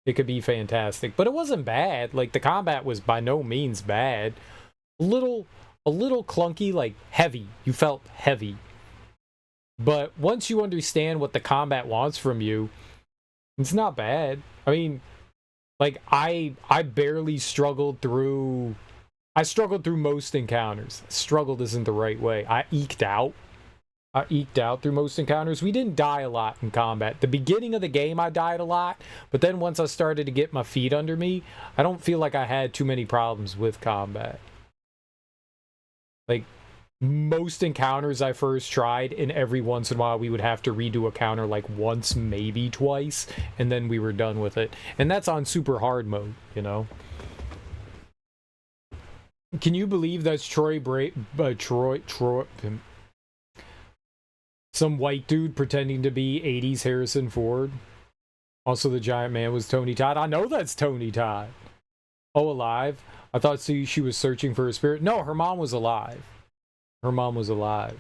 it could be fantastic. But it wasn't bad. Like, the combat was by no means bad. A little clunky, like heavy. You felt heavy. But once you understand what the combat wants from you, it's not bad. I mean, like, I barely struggled through... I struggled through most encounters. Struggled isn't the right way. I eked out through most encounters. We didn't die a lot in combat. The beginning of the game, I died a lot, but then once I started to get my feet under me, I don't feel like I had too many problems with combat. Like, most encounters I first tried, and every once in a while we would have to redo a counter like once, maybe twice, and then we were done with it. And that's on super hard mode, you know? Can you believe that's some white dude pretending to be 80s Harrison Ford? Also, the giant man was Tony Todd. I know that's Tony Todd. Oh, alive? I thought she was searching for her spirit. No, her mom was alive. Her mom was alive.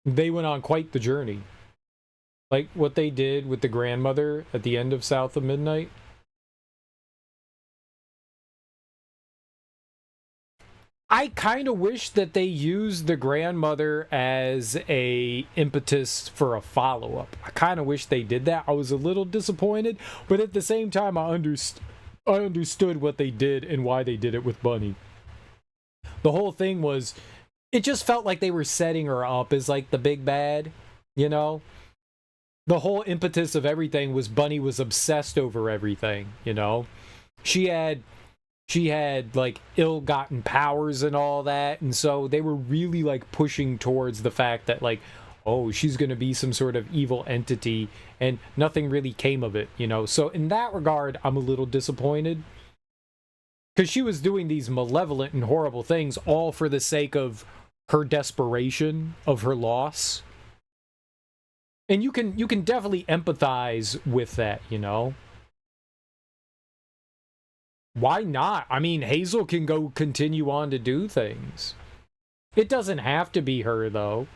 They went on quite the journey. Like what they did with the grandmother at the end of South of Midnight. I kind of wish that they used the grandmother as a impetus for a follow-up. I kind of wish they did that. I was a little disappointed, but at the same time, I understood what they did and why they did it with Bunny. The whole thing was, it just felt like they were setting her up as like the big bad, you know? The whole impetus of everything was Bunny was obsessed over everything, you know? She had like ill-gotten powers and all that, and so they were really like pushing towards the fact that like, oh, she's gonna be some sort of evil entity, and nothing really came of it, you know? So in that regard, I'm a little disappointed, because she was doing these malevolent and horrible things all for the sake of her desperation of her loss. And you can definitely empathize with that, you know? Why not? I mean, Hazel can go continue on to do things. It doesn't have to be her, though.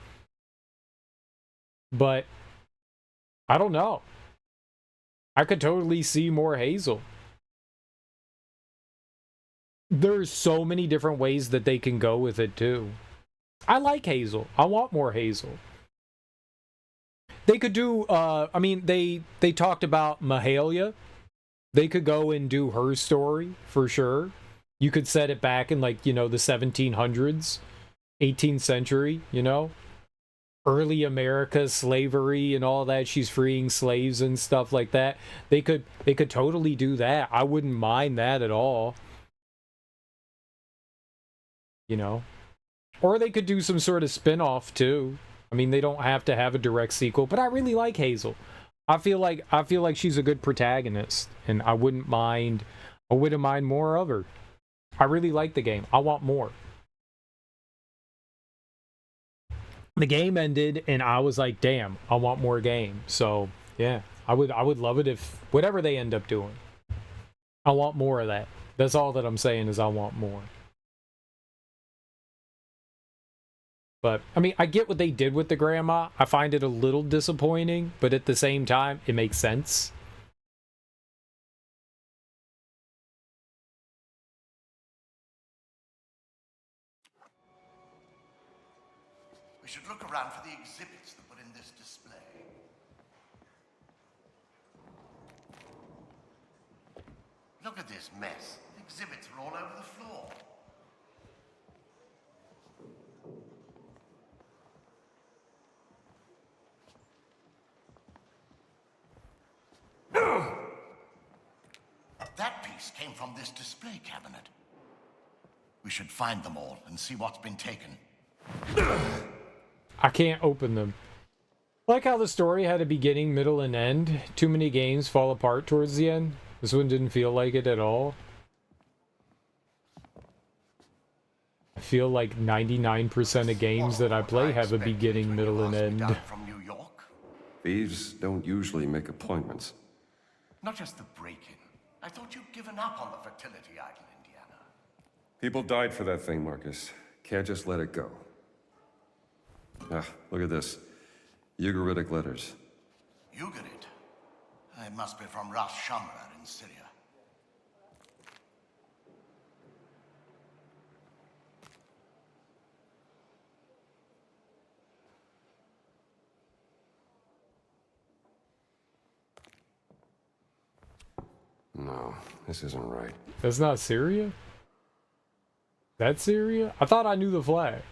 But, I don't know. I could totally see more Hazel. There's so many different ways that they can go with it, too. I like Hazel. I want more Hazel. They could do, I mean, they talked about Mahalia. They could go and do her story, for sure. You could set it back in, like, you know, the 1700s, 18th century, you know? Early America, slavery and all that. She's freeing slaves and stuff like that. They could totally do that. I wouldn't mind that at all. You know? Or they could do some sort of spin-off, too. I mean, they don't have to have a direct sequel, but I really like Hazel. I feel like she's a good protagonist, and I wouldn't mind more of her. I really like the game. I want more. The game ended, and I was like, damn, I want more game. So yeah, I would love it if whatever they end up doing, I want more of that. That's all that I'm saying is I want more. But, I mean, I get what they did with the grandma. I find it a little disappointing, but at the same time, it makes sense. We should look around for the exhibits that were in this display. Look at this mess. The exhibits are all over the floor. That piece came from this display cabinet. We should find them all and see what's been taken. I can't open them. Like how the story had a beginning, middle, and end. Too many games fall apart towards the end. This one didn't feel like it at all. I feel like 99% of games that I play have a beginning, middle, and end. From New York? Thieves don't usually make appointments. Not just the break-in. I thought you'd given up on the fertility idol, Indiana. People died for that thing, Marcus. Can't just let it go. Ah, look at this. Ugaritic letters. Ugarit? It must be from Ras Shamra in Syria. No, this isn't right. That's not Syria? That's Syria? I thought I knew the flag.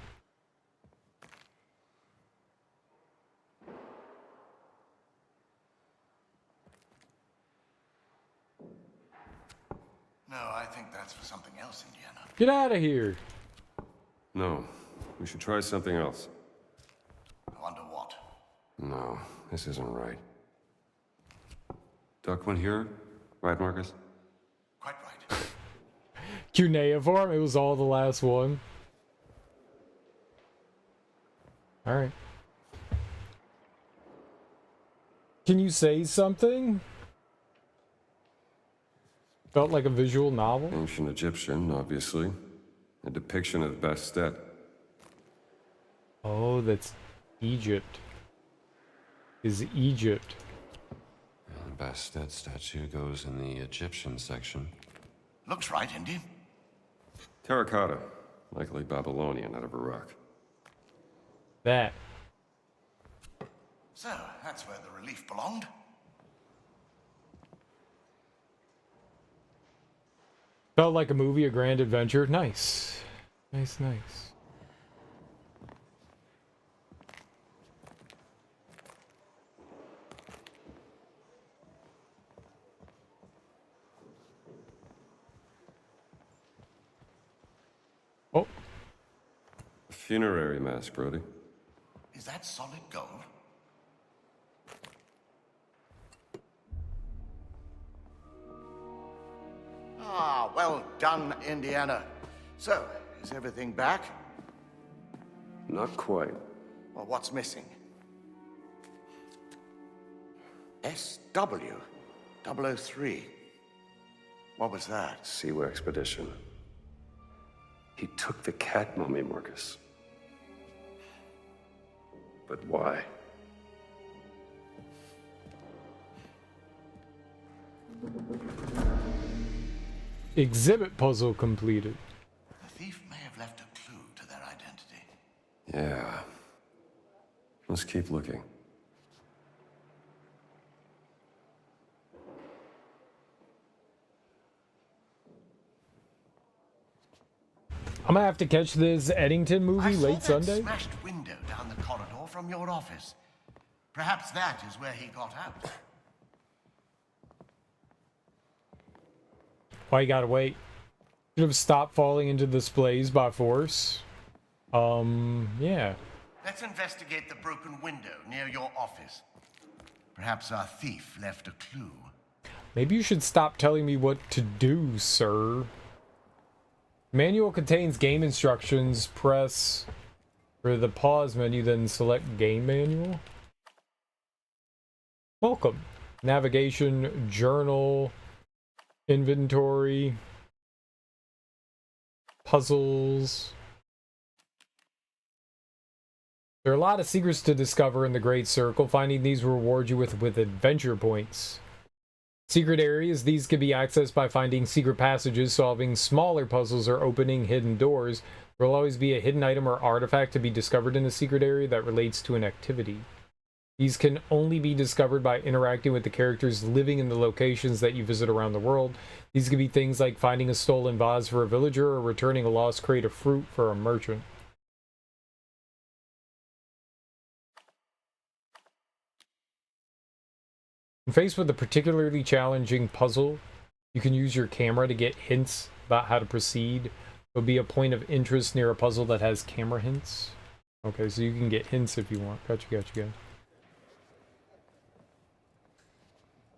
No, I think that's for something else, Indiana. Get out of here. No, we should try something else. I wonder what. No, this isn't right. Cuneiform, right, Marcus? Quite right. Cuneiform, it was all the last one. Alright. Can you say something? Felt like a visual novel. Ancient Egyptian, obviously. A depiction of Bastet. Oh, that's Egypt. Is Egypt. Well, the Bastet statue goes in the Egyptian section. Looks right, Indy. Terracotta. Likely Babylonian out of Iraq. That. So, that's where the relief belonged. Felt like a movie, a grand adventure. Nice. Nice, nice. Oh, Funerary mask, Brody. Is that solid gold? Ah, well done, Indiana. So, is everything back? Not quite. Well, what's missing? SW 003. What was that? Siwa expedition. He took the cat mummy, Marcus. But why? exhibit puzzle completed. The thief may have left a clue to their identity. Yeah. Let's keep looking. I'm gonna have to catch this Eddington movie I saw late that Sunday. smashed window down the corridor from your office. Perhaps that is where he got out. Why you gotta wait? Should have stopped falling into displays by force. Yeah. Let's investigate the broken window near your office. Perhaps our thief left a clue. Maybe you should stop telling me what to do, sir. Manual contains game instructions. Press for the pause menu, then select game manual. Welcome. Navigation, journal, inventory, puzzles. There are a lot of secrets to discover in the Great Circle. Finding these will reward you with adventure points. Secret areas, these can be accessed by finding secret passages, solving smaller puzzles, or opening hidden doors. There will always be a hidden item or artifact to be discovered in a secret area that relates to an activity. These can only be discovered by interacting with the characters living in the locations that you visit around the world. These could be things like finding a stolen vase for a villager or returning a lost crate of fruit for a merchant. When faced with a particularly challenging puzzle, you can use your camera to get hints about how to proceed. There'll be a point of interest near a puzzle that has camera hints. Okay, so you can get hints if you want. Gotcha, guys.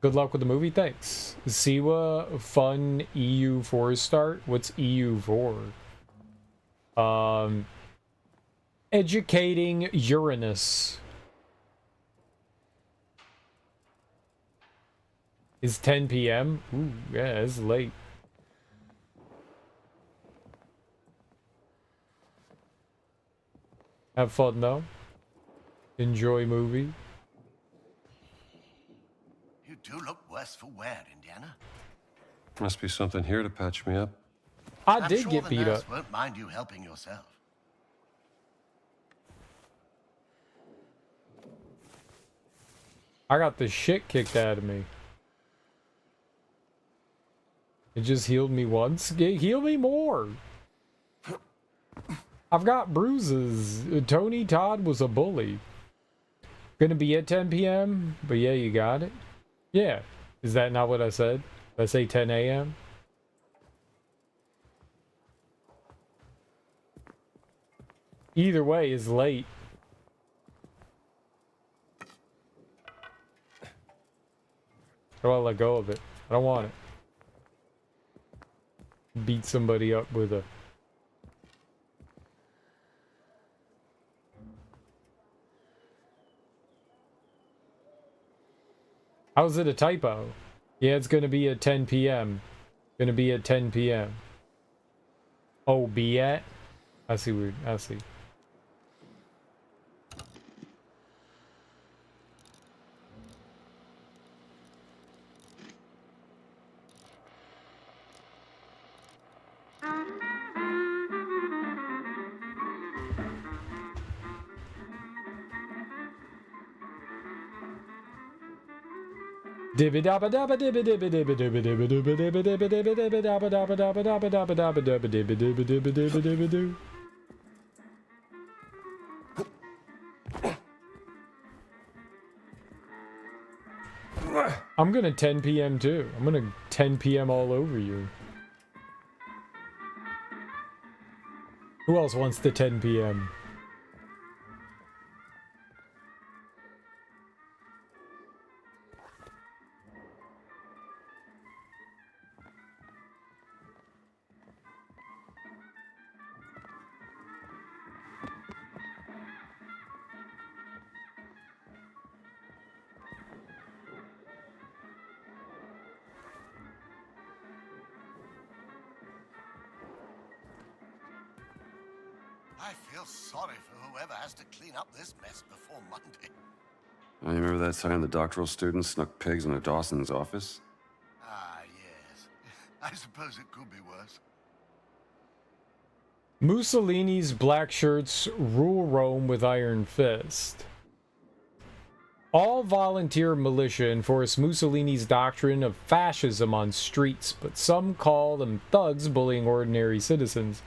Good luck with the movie, thanks. Siwa, fun, EU4 start. What's EU4? Educating Uranus. It's 10 p.m. Ooh, yeah, it's late. Have fun though. Enjoy movie. You do look worse for wear, Indiana. Must be something here to patch me up. I I'm did sure get the beat nurse up. won't mind you helping yourself. I got the shit kicked out of me. It just healed me once. Heal me more. I've got bruises. Tony Todd was a bully. Gonna be at 10 p.m. But yeah, you got it. Yeah. Is that not what I said? Did I say 10 a.m.? Either way is late. How do I let go of it? I don't want it. Beat somebody up with a... How's it a typo? Yeah, it's gonna be at 10 p.m. Gonna be at 10 p.m. Oh, be at? I see weird. I see. Dibby dabba dabba dibby dibby dibby dibby dibby dibby dibby dibby dibby dibby dabba dabba dabba dabba dabba dabba dabba dibby dibby dibby dibby dibby doo. I'm gonna 10 p.m. too. I'm gonna 10 p.m. all over you. Who else wants the 10 p.m.? I feel sorry for whoever has to clean up this mess before Monday. Oh, you remember that time the doctoral student snuck pigs into Dawson's office? Ah, yes. I suppose it could be worse. Mussolini's black shirts rule Rome with iron fist. All volunteer militia enforce Mussolini's doctrine of fascism on streets, but some call them thugs bullying ordinary citizens.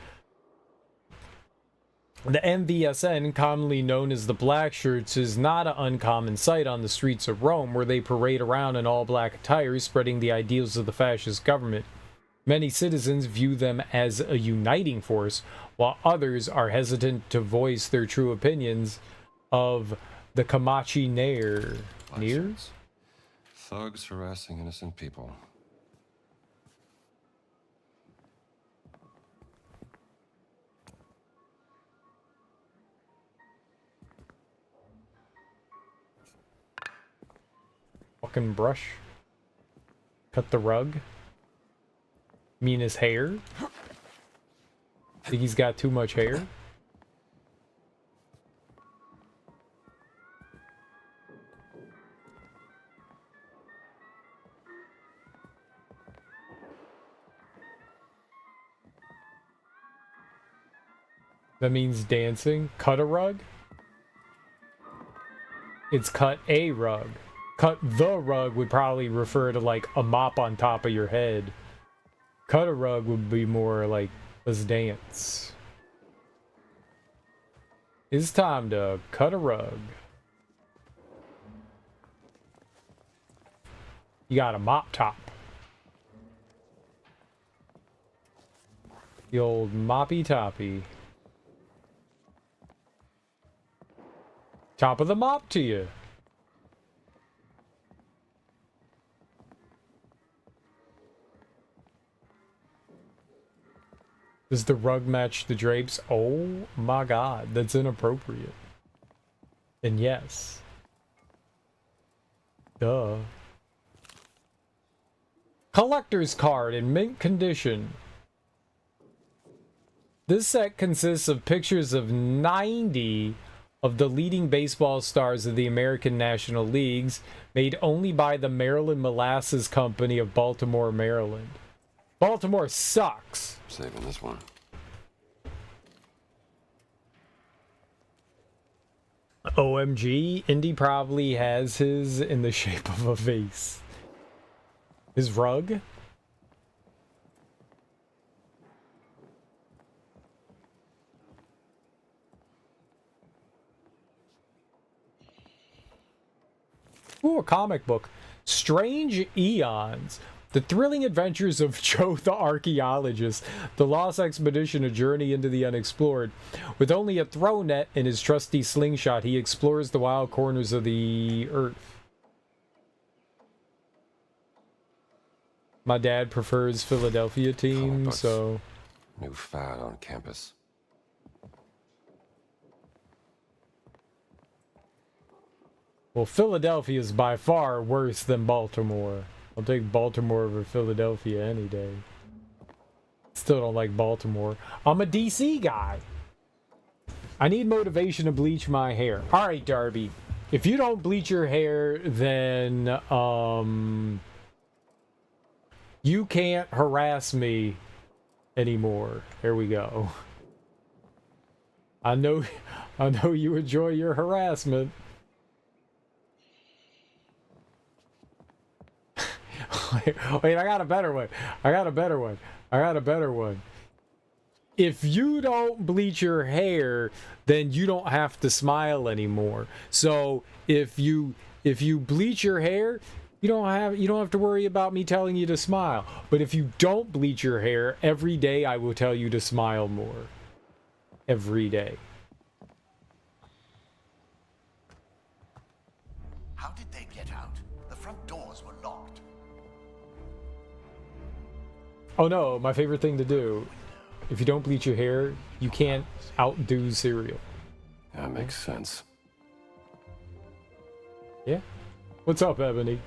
The MVSN, commonly known as the Black Shirts, is not an uncommon sight on the streets of Rome, where they parade around in all-black attire, spreading the ideals of the fascist government. Many citizens view them as a uniting force, while others are hesitant to voice their true opinions of the Camachi Nears? Thugs harassing innocent people. Fucking brush. Cut the rug. Mean his hair? Think he's got too much hair? That means dancing. Cut a rug? It's cut a rug. Cut the rug would probably refer to like a mop on top of your head. Cut a rug would be more like, let's dance. It's time to cut a rug. You got a mop top. The old moppy toppy. Top of the mop to you. Does the rug match the drapes? Oh my god, that's inappropriate. And yes. Duh. Collector's card in mint condition. This set consists of pictures of 90 of the leading baseball stars of the American National Leagues, made only by the Maryland Molasses Company of Baltimore, Maryland. Baltimore sucks. Saving this one. OMG, Indy probably has his in the shape of a vase. His rug? Ooh, a comic book. Strange Eons. The thrilling adventures of Joe the Archaeologist, the lost expedition, a journey into the unexplored. With only a throw net and his trusty slingshot, he explores the wild corners of the earth. My dad prefers Philadelphia team, so... New fad on campus. Well, Philadelphia is by far worse than Baltimore. I'll take Baltimore over Philadelphia any day. Still don't like Baltimore. I'm a DC guy. I need motivation to bleach my hair. Alright, Darby. If you don't bleach your hair, then, you can't harass me anymore. There we go. I know you enjoy your harassment. Wait, I got a better one. I got a better one. I got a better one. If you don't bleach your hair, then you don't have to smile anymore. So if you bleach your hair, you don't have to worry about me telling you to smile. But if you don't bleach your hair, every day I will tell you to smile more. Every day. How did they get out? The front doors were locked. Oh no, my favorite thing to do. If you don't bleach your hair, you can't outdo cereal. That makes sense. Yeah. What's up, Ebony?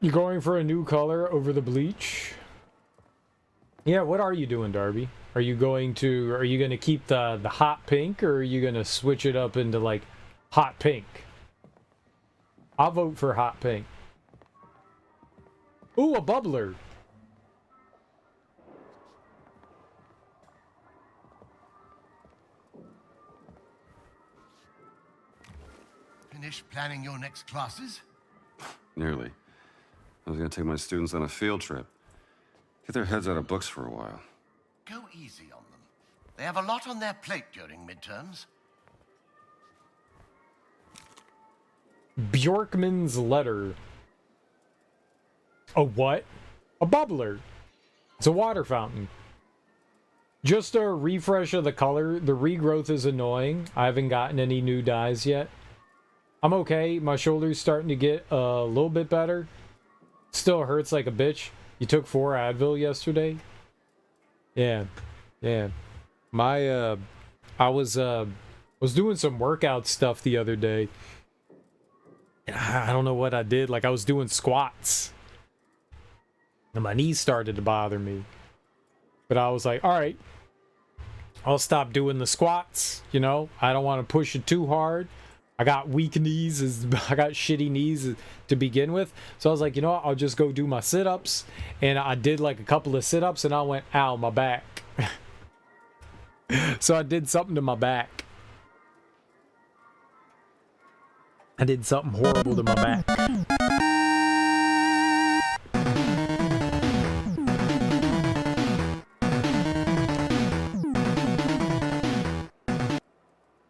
You going for a new color over the bleach? Yeah, what are you doing, Darby? Are you gonna keep the hot pink, or are you gonna switch it up into like hot pink? I'll vote for hot pink. Ooh, a bubbler. Finished planning your next classes? Nearly. I was gonna take my students on a field trip. Get their heads out of books for a while. Go easy on them. They have a lot on their plate during midterms. Bjorkman's letter. A what? A bubbler. It's a water fountain. Just a refresh of the color. The regrowth is annoying. I haven't gotten any new dyes yet. I'm okay. My shoulder's starting to get a little bit better. Still hurts like a bitch. You took 4 Advil yesterday? Yeah. Yeah. I was doing some workout stuff the other day. And I don't know what I did. Like, I was doing squats. And my knees started to bother me. But I was like, all right, I'll stop doing the squats. You know, I don't want to push it too hard. I got weak knees. I got shitty knees to begin with. So I was like, you know what? I'll just go do my sit-ups. And I did like a couple of sit-ups and I went, ow, my back. So I did something to my back. I did something horrible to my back.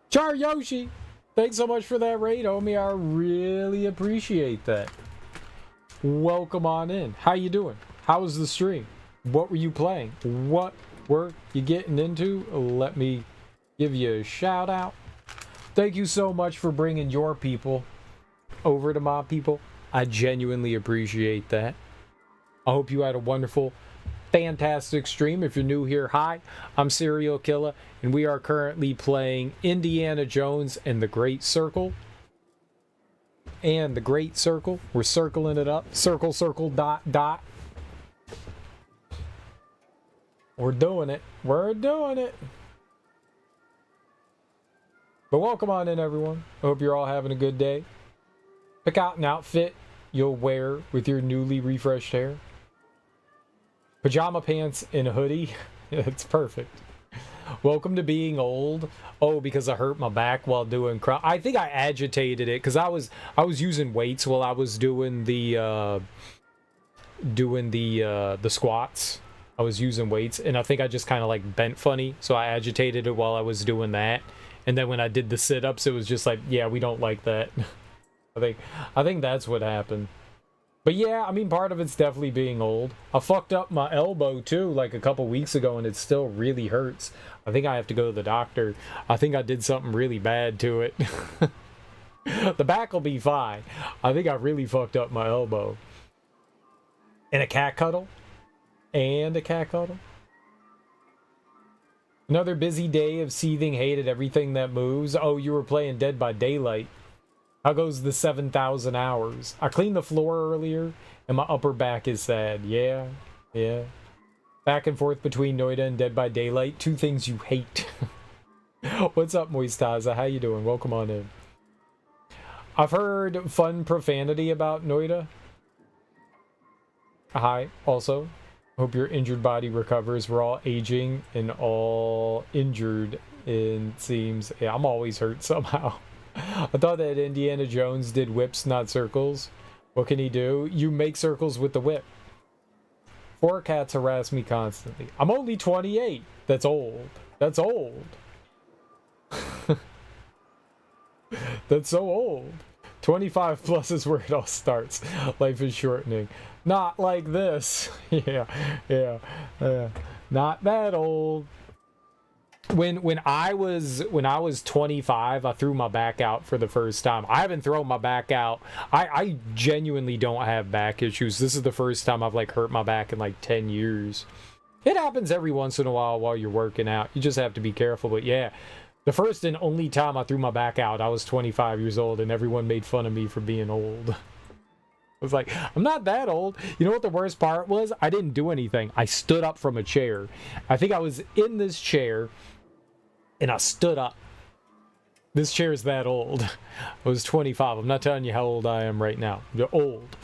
Char Yoshi, thanks so much for that raid, homie. I really appreciate that. Welcome on in. How you doing? How was the stream? What were you playing? What were you getting into? Let me give you a shout out. Thank you so much for bringing your people over to my people. I genuinely appreciate that. I hope you had a wonderful, fantastic stream. If you're new here, hi, I'm Serial Killer, and we are currently playing Indiana Jones and the Great Circle. And the Great Circle, we're circling it up. Circle, circle, dot, dot. We're doing it. We're doing it. But welcome on in, everyone. I hope you're all having a good day. Pick out an outfit you'll wear with your newly refreshed hair. Pajama pants and a hoodie. It's perfect. Welcome to being old. Oh, because I hurt my back while doing I think I agitated it because I was using weights while I was doing the squats. I was using weights, and I think I just kind of like bent funny, so I agitated it while I was doing that. And then when I did the sit-ups, it was just like, yeah, we don't like that. I think that's what happened. But yeah, I mean, part of it's definitely being old. I fucked up my elbow too, like a couple weeks ago, and it still really hurts. I think I have to go to the doctor. I think I did something really bad to it. The back will be fine. I think I really fucked up my elbow. And a cat cuddle. And a cat cuddle. Another busy day of seething hate at everything that moves. Oh, you were playing Dead by Daylight. How goes the 7,000 hours? I cleaned the floor earlier, and my upper back is sad. Yeah. Back and forth between Noida and Dead by Daylight. Two things you hate. What's up, Moistaza? How you doing? Welcome on in. I've heard fun profanity about Noida. Hi, also. Hope your injured body recovers. We're all aging and all injured, it seems. Yeah, I'm always hurt somehow. I thought that Indiana Jones did whips, not circles. What can he do? You make circles with the whip. 4 cats harass me constantly. I'm only 28. That's old. That's old. That's so old. 25 plus is where it all starts. Life is shortening. Not like this. Yeah. Not that old. When I was 25, I threw my back out for the first time. I haven't thrown my back out. I genuinely don't have back issues. This is the first time I've like hurt my back in like 10 years. It happens every once in a while you're working out. You just have to be careful. But yeah, the first and only time I threw my back out, I was 25 years old, and everyone made fun of me for being old. I was like, I'm not that old. You know what the worst part was? I didn't do anything. I stood up from a chair. I think I was in this chair, and I stood up. This chair is that old. I was 25. I'm not telling you how old I am right now. You're old.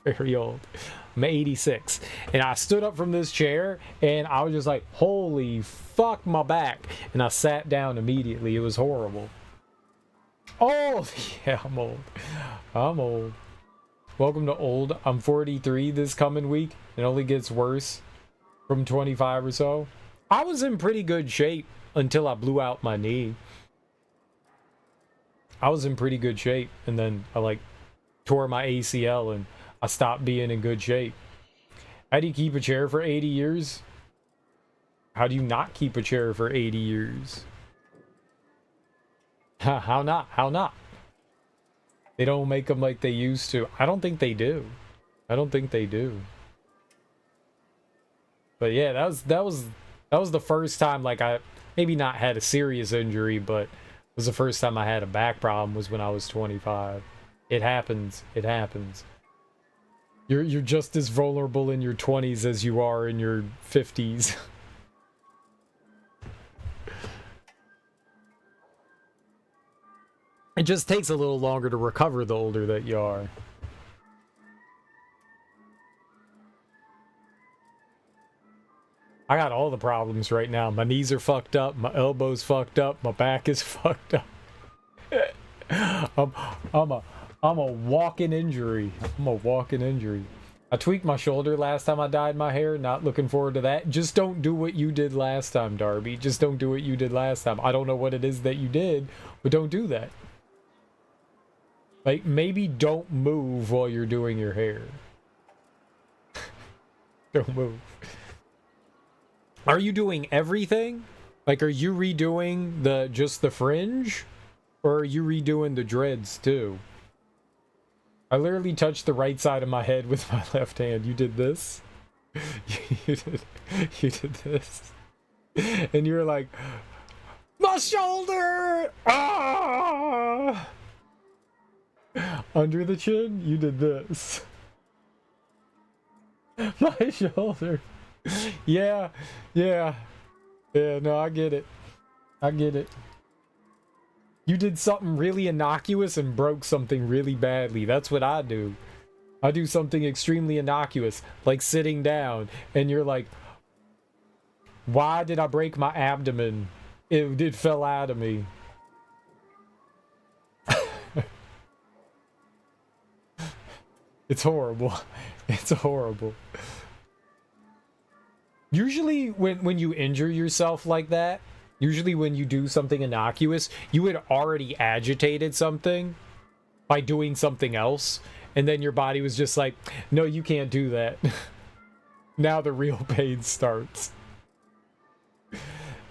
Very old. I'm 86. And I stood up from this chair, and I was just like, holy fuck my back. And I sat down immediately. It was horrible. Oh, yeah, I'm old. I'm old. Welcome to old. I'm 43 this coming week. It only gets worse from 25 or so. I was in pretty good shape until I blew out my knee. I was in pretty good shape, and then I like tore my ACL and I stopped being in good shape. How do you keep a chair for 80 years? How do you not keep a chair for 80 years? How not? How not? They don't make them like they used to. I don't think they do. I don't think they do. But yeah, that was the first time like I maybe not had a serious injury, but it was the first time I had a back problem was when I was 25. It happens. It happens. You're just as vulnerable in your 20s as you are in your 50s. It just takes a little longer to recover the older that you are. I got all the problems right now. My knees are fucked up, my elbow's fucked up, my back is fucked up. I'm a walking injury. I'm a walking injury. I tweaked my shoulder last time I dyed my hair. Not looking forward to that. Just don't do what you did last time, Darby. Just don't do what you did last time. I don't know what it is that you did, but don't do that. Like, maybe don't move while you're doing your hair. Don't move. Are you doing everything? Like, are you redoing just the fringe? Or are you redoing the dreads too? I literally touched the right side of my head with my left hand. You did this? you did this? And you were like, my shoulder! Ah! Under the chin, you did this. My shoulder. Yeah, no, I get it. I get it. You did something really innocuous and broke something really badly. That's what I do. I do something extremely innocuous, like sitting down, and you're like, why did I break my abdomen? It fell out of me. It's horrible. It's horrible. Usually when you injure yourself like that, usually when you do something innocuous, you had already agitated something by doing something else, and then your body was just like, no, you can't do that. Now the real pain starts.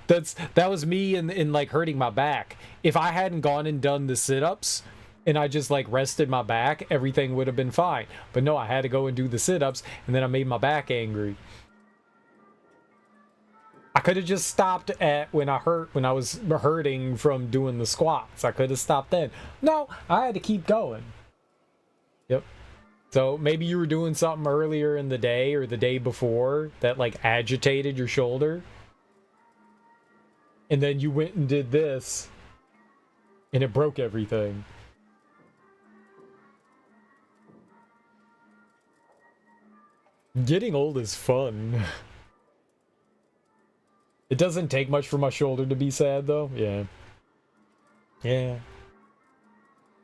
That was me in like hurting my back. If I hadn't gone and done the sit-ups and I just like rested my back, everything would have been fine. But no, I had to go and do the sit-ups, and then I made my back angry. I could have just stopped at when I was hurting from doing the squats. I could have stopped then. No, I had to keep going. Yep. So maybe you were doing something earlier in the day or the day before that like agitated your shoulder. And then you went and did this, and it broke everything. Getting old is fun. It doesn't take much for my shoulder to be sad, though. Yeah. Yeah.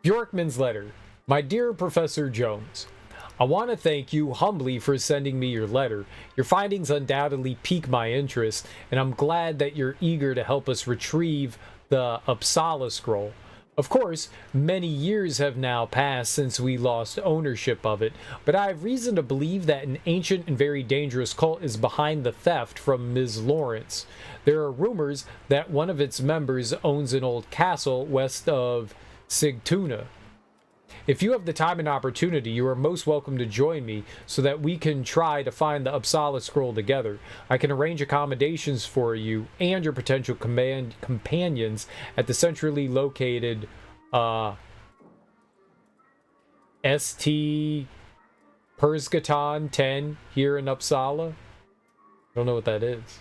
Bjorkman's letter. My dear Professor Jones, I want to thank you humbly for sending me your letter. Your findings undoubtedly pique my interest, and I'm glad that you're eager to help us retrieve the Uppsala Scroll. Of course, many years have now passed since we lost ownership of it, but I have reason to believe that an ancient and very dangerous cult is behind the theft from Ms. Lawrence. There are rumors that one of its members owns an old castle west of Sigtuna. If you have the time and opportunity, you are most welcome to join me so that we can try to find the Uppsala Scroll together. I can arrange accommodations for you and your potential companions at the centrally located St. Persgatan 10 here in Uppsala. I don't know what that is.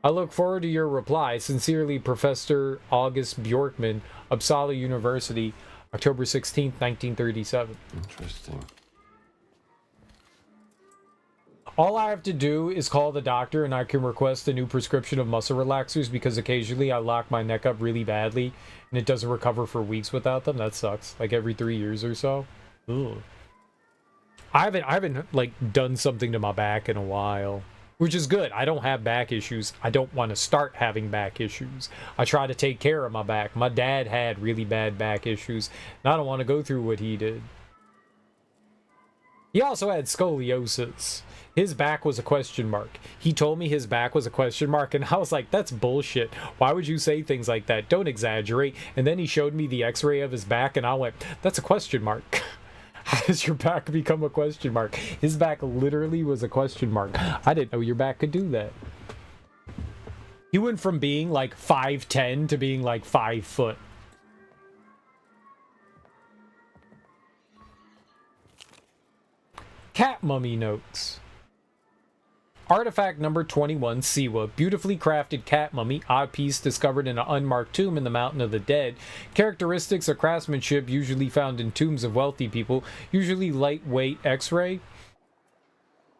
I look forward to your reply. Sincerely, Professor August Bjorkman, Uppsala University, October 16th, 1937. Interesting. All I have to do is call the doctor and I can request a new prescription of muscle relaxers because occasionally I lock my neck up really badly and it doesn't recover for weeks without them. That sucks. Like every 3 years or so. Ugh. I haven't like done something to my back in a while. Which is good. I don't have back issues. I don't want to start having back issues. I try to take care of my back. My dad had really bad back issues, and I don't want to go through what he did. He also had scoliosis. His back was a question mark. He told me his back was a question mark, and I was like, that's bullshit. Why would you say things like that? Don't exaggerate. And then he showed me the x-ray of his back, and I went, that's a question mark. How does your back become a question mark? His back literally was a question mark. I didn't know your back could do that. He went from being like 5'10" to being like 5 foot. Cat mummy notes. Artifact number 21, Siwa. Beautifully crafted cat mummy. Odd piece discovered in an unmarked tomb in the Mountain of the Dead. Characteristics of craftsmanship usually found in tombs of wealthy people. Usually lightweight x-ray.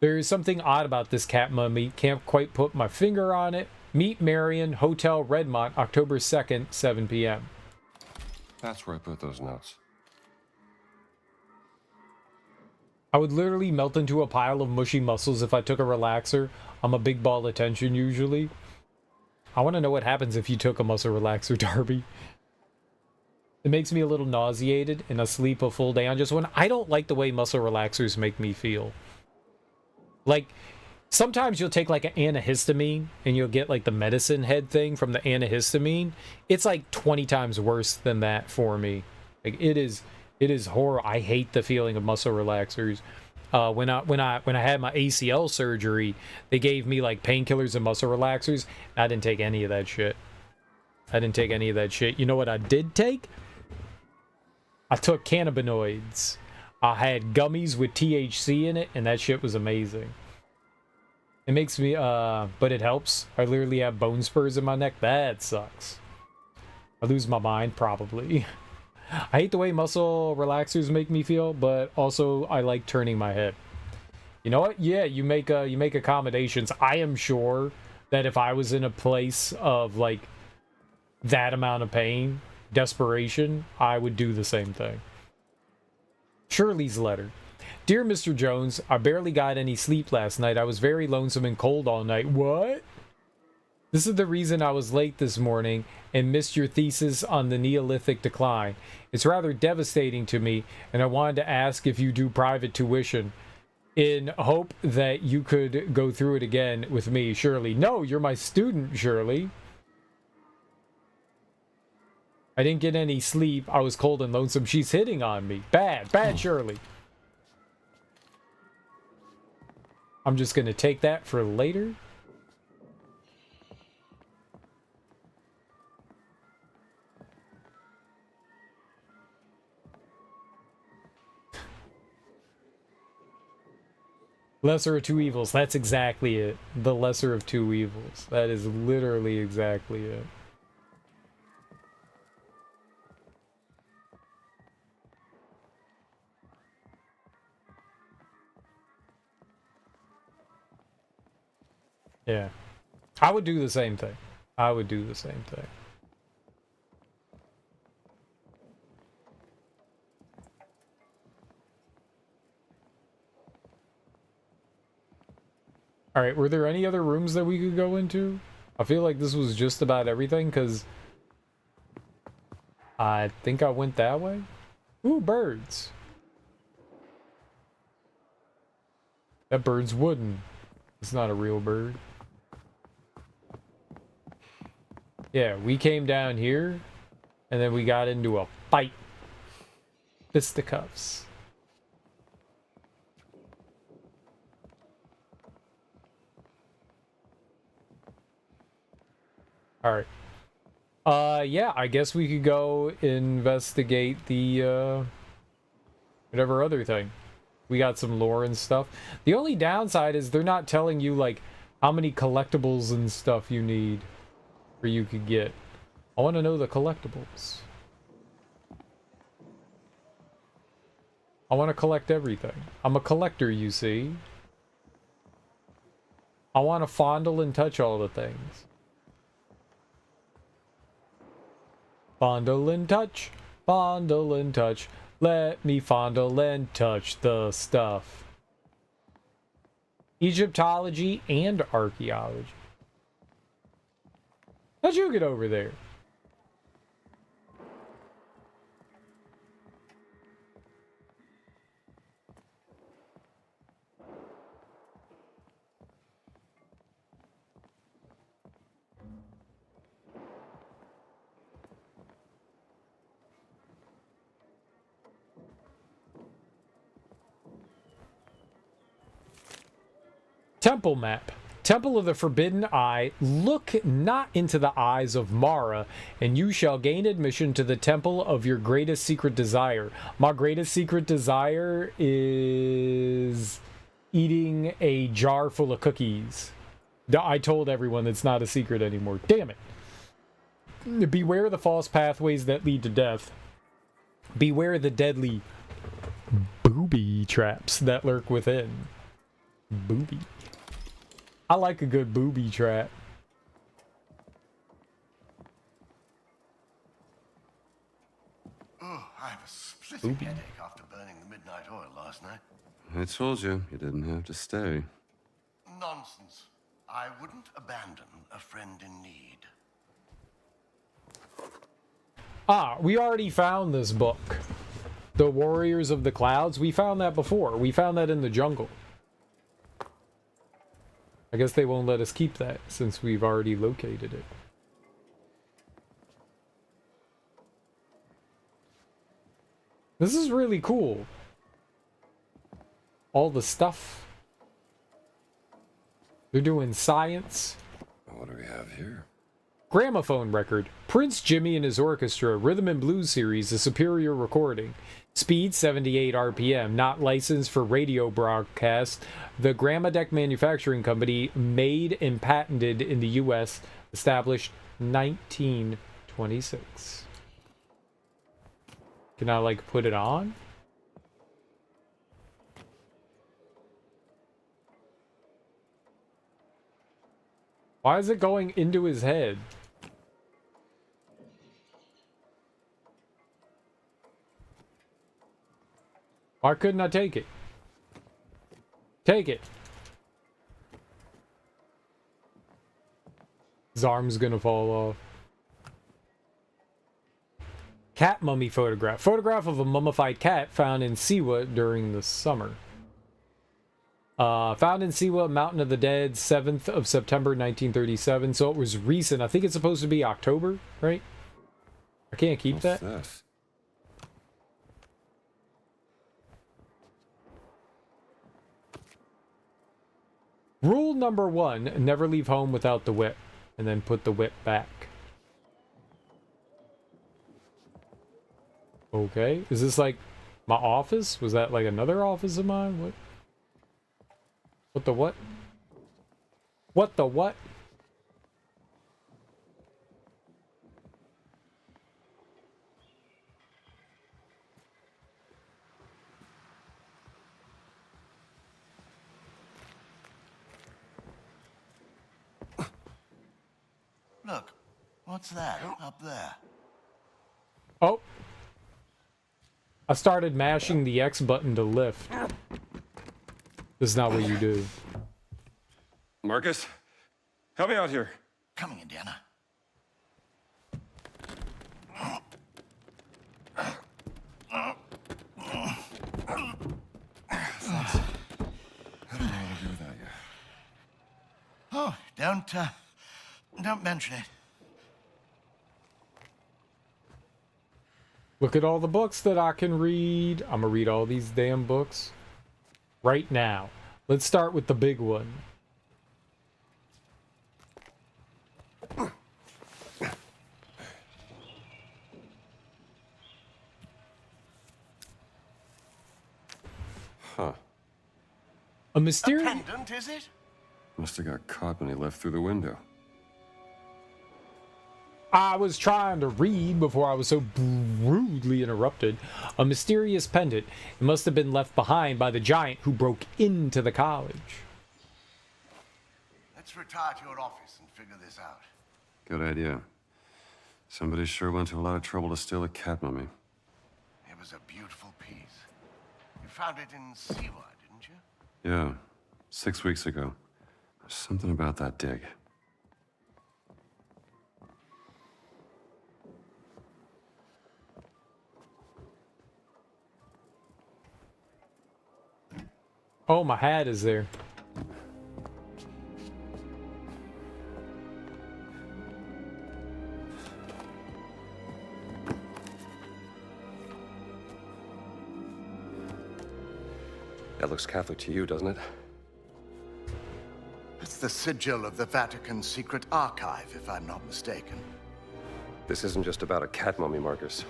There is something odd about this cat mummy. Can't quite put my finger on it. Meet Marion, Hotel Redmont, October 2nd, 7 p.m. That's where I put those notes. I would literally melt into a pile of mushy muscles if I took a relaxer. I'm a big ball of tension usually. I want to know what happens if you took a muscle relaxer, Darby. It makes me a little nauseated and I sleep a full day on just one. I don't like the way muscle relaxers make me feel. Like, sometimes you'll take like an antihistamine and you'll get like the medicine head thing from the antihistamine. It's like 20 times worse than that for me. Like, it is horrible. I hate the feeling of muscle relaxers. When I had my ACL surgery, they gave me like painkillers and muscle relaxers. I didn't take any of that shit. You know what I did take? I took cannabinoids. I had gummies with THC in it, and that shit was amazing. It makes me, but it helps. I literally have bone spurs in my neck. That sucks. I lose my mind, probably. I hate the way muscle relaxers make me feel, but also I like turning my head. You know what? Yeah, you make accommodations. I am sure that if I was in a place of like that amount of pain, desperation, I would do the same thing. Shirley's letter. Dear Mr. Jones, I barely got any sleep last night. I was very lonesome and cold all night. What? This is the reason I was late this morning and missed your thesis on the Neolithic decline. It's rather devastating to me, and I wanted to ask if you do private tuition in hope that you could go through it again with me, Shirley. No, you're my student, Shirley. I didn't get any sleep. I was cold and lonesome. She's hitting on me. Bad, Shirley. I'm just going to take that for later. Lesser of two evils. That's exactly it. The lesser of two evils. That is literally exactly it. Yeah. I would do the same thing. I would do the same thing. Alright, were there any other rooms that we could go into? I feel like this was just about everything, because I think I went that way. Ooh, birds. That bird's wooden. It's not a real bird. Yeah, we came down here, and then we got into a fight. Fisticuffs. Alright. Yeah, I guess we could go investigate the, whatever other thing. We got some lore and stuff. The only downside is they're not telling you, like, how many collectibles and stuff you need or you could get. I want to know the collectibles. I want to collect everything. I'm a collector, you see. I want to fondle and touch all the things. Fondle and touch, fondle and touch. Let me fondle and touch the stuff. Egyptology and archaeology. How'd you get over there? Temple map. Temple of the Forbidden Eye. Look not into the eyes of Mara, and you shall gain admission to the temple of your greatest secret desire. My greatest secret desire is eating a jar full of cookies. I told everyone it's not a secret anymore. Damn it. Beware the false pathways that lead to death. Beware the deadly booby traps that lurk within. Booby. I like a good booby trap. Oh, I have a splitting headache after burning the midnight oil last night. I told you, you didn't have to stay. Nonsense. I wouldn't abandon a friend in need. Ah, we already found this book. The Warriors of the Clouds. We found that before. We found that in the jungle. I guess they won't let us keep that since we've already located it. This is really cool. All the stuff. They're doing science. What do we have here? Gramophone record. Prince Jimmy and his orchestra. Rhythm and Blues series. A superior recording. Speed 78 RPM. Not licensed for radio broadcast. The Gramodeck Manufacturing Company. Made and patented in the U.S. Established 1926. Can I, like, put it on? Why is it going into his head? Why couldn't I take it? Take it. His arm's gonna fall off. Cat mummy photograph. Photograph of a mummified cat found in Siwa during the summer. Found in Siwa, Mountain of the Dead, 7th of September, 1937. So it was recent. I think it's supposed to be October, right? I can't keep that. This? Rule number 1, never leave home without the whip. And then put the whip back. Okay. Is this like my office? Was that like another office of mine? What? the what? What the what? Look, what's that up there? Oh. I started mashing the X button to lift. This is not what you do. Marcus, help me out here. Coming, Indiana. I don't know what to do without you. Oh, don't mention it. Look at all the books that I can read. I'm gonna read all these damn books right now. Let's start with the big one. Huh. A mysterious... Pendant, is it? Must have got caught when he left through the window. I was trying to read before I was so rudely interrupted. A mysterious pendant. It must have been left behind by the giant who broke into the college. Let's retire to your office and figure this out. Good idea. Somebody sure went to a lot of trouble to steal a cat mummy. It was a beautiful piece. You found it in Siwa, didn't you? Yeah, 6 weeks ago. There's something about that dig. Oh, my hat is there. That looks Catholic to you, doesn't it? It's the sigil of the Vatican Secret Archive, if I'm not mistaken. This isn't just about a cat mummy, Marcus.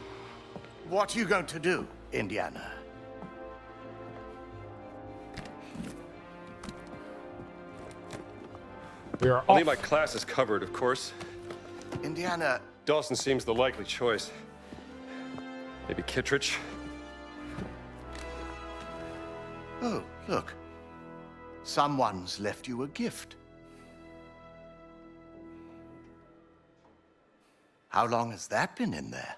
What are you going to do, Indiana? We are I'll off. leave my classes covered, of course. Indiana, Dawson seems the likely choice. Maybe Kittredge? oh, look. Someone's left you a gift. How long has that been in there?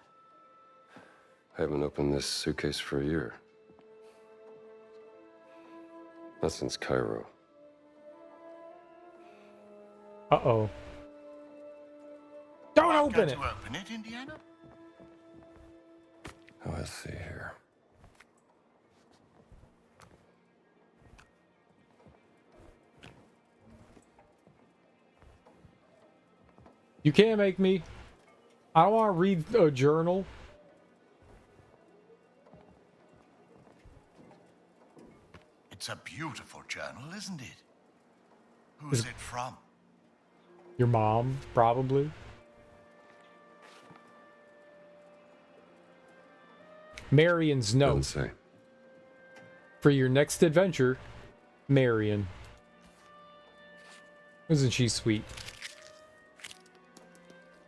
I haven't opened this suitcase for a year. Not since Cairo. Uh-oh. Don't Not open going it! to open it, Indiana? Oh, let's see here. You can't make me. I don't want to read a journal. It's a beautiful journal, isn't it? Who's it from? Your mom, probably. Marion's Doesn't note. say. For your next adventure, Marion. Isn't she sweet?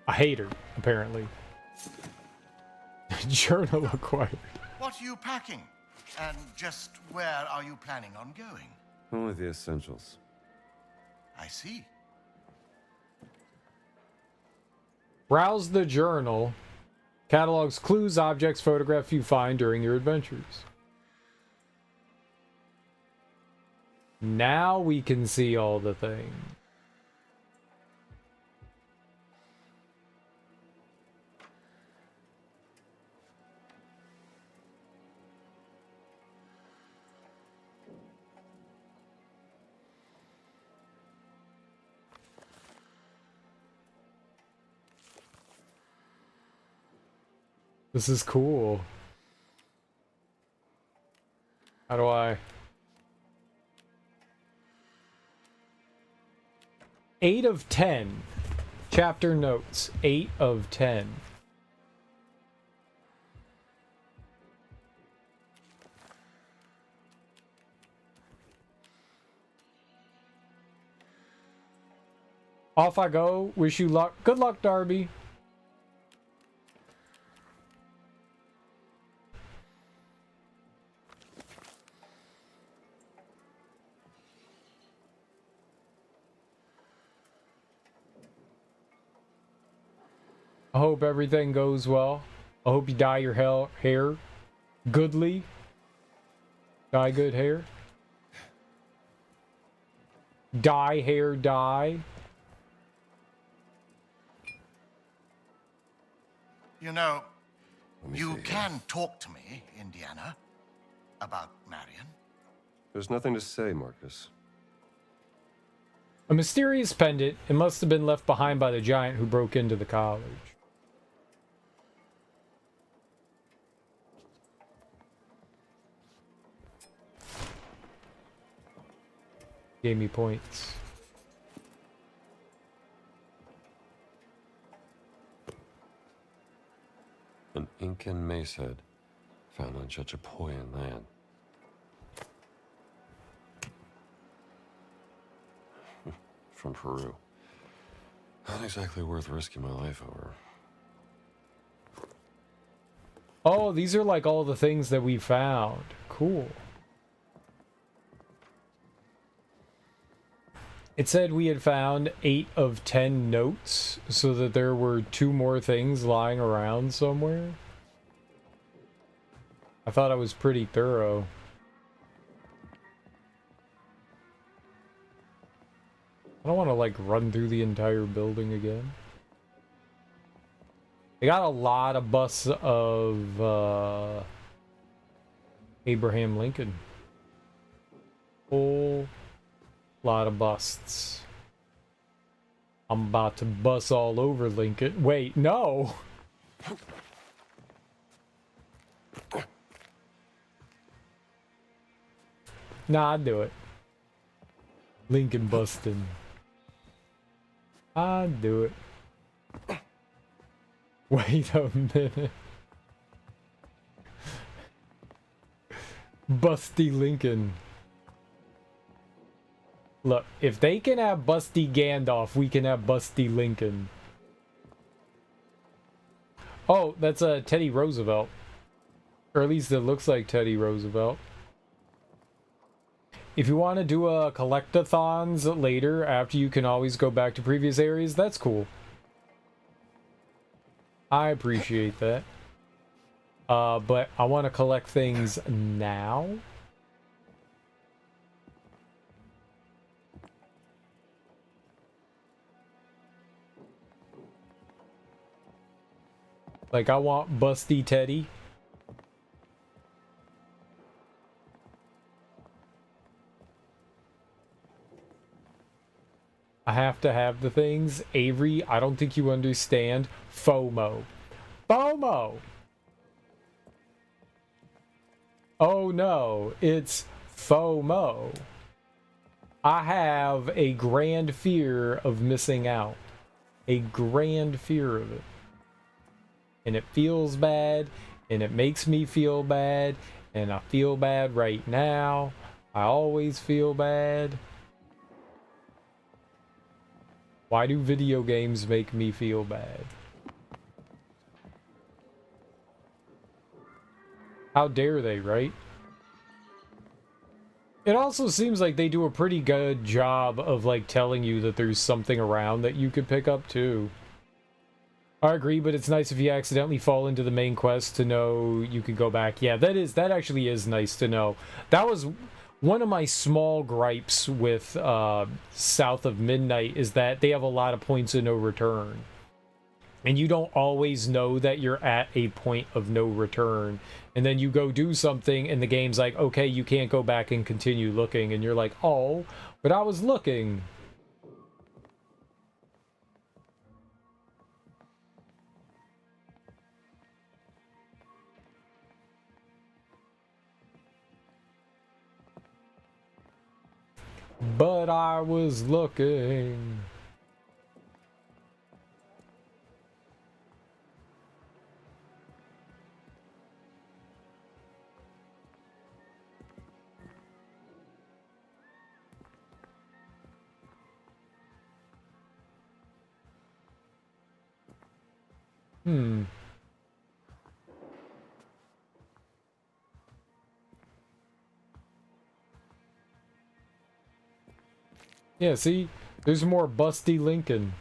I hate her, apparently. Journal acquired. What are you packing? And just where are you planning on going? Only the essentials. I see. Browse the journal. Catalogs clues, objects, photographs you find during your adventures. Now we can see all the things. This is cool. How do I... 8 of 10. Chapter notes. 8 of 10. Off I go. Wish you luck. Good luck, Darby. I hope everything goes well. I hope you dye your hair goodly. Dye good hair. Dye hair dye. You know, Let me you see. can talk to me, Indiana, about Marion. There's nothing to say, Marcus. A mysterious pendant. It must have been left behind by the giant who broke into the college. Gave me points. An Incan mace head found on Chachapoyan land. From Peru. Not exactly worth risking my life over. Oh, these are like all the things that we found. Cool. It said we had found 8 of 10 notes, so that there were 2 more things lying around somewhere. I thought I was pretty thorough. I don't want to like run through the entire building again. They got a lot of busts of Abraham Lincoln. Whole lot of busts. I'm about to bust all over Lincoln. Wait, no! Nah, I'd do it. Lincoln busting. I'd do it. Wait a minute. Busty Lincoln. Look, if they can have Busty Gandalf, we can have Busty Lincoln. Oh, that's Teddy Roosevelt. Or at least it looks like Teddy Roosevelt. If you want to do a collectathons later, after you can always go back to previous areas, that's cool. I appreciate that. But I want to collect things now. Like, I want Busty Teddy. I have to have the things. Avery, I don't think you understand. FOMO. FOMO! Oh no, it's FOMO. I have a grand fear of missing out. A grand fear of it. And it feels bad, and it makes me feel bad, and I feel bad right now. I always feel bad. Why do video games make me feel bad? How dare they, right? It also seems like they do a pretty good job of like telling you that there's something around that you could pick up too. I agree, but it's nice if you accidentally fall into the main quest to know you can go back. Yeah, that actually is nice to know. That was one of my small gripes with South of Midnight, is that they have a lot of points of no return. And you don't always know that you're at a point of no return. And then you go do something and the game's like, okay, you can't go back and continue looking. And you're like, oh, but I was looking. But I was looking. Hmm. Yeah, see? There's more Busty Lincoln.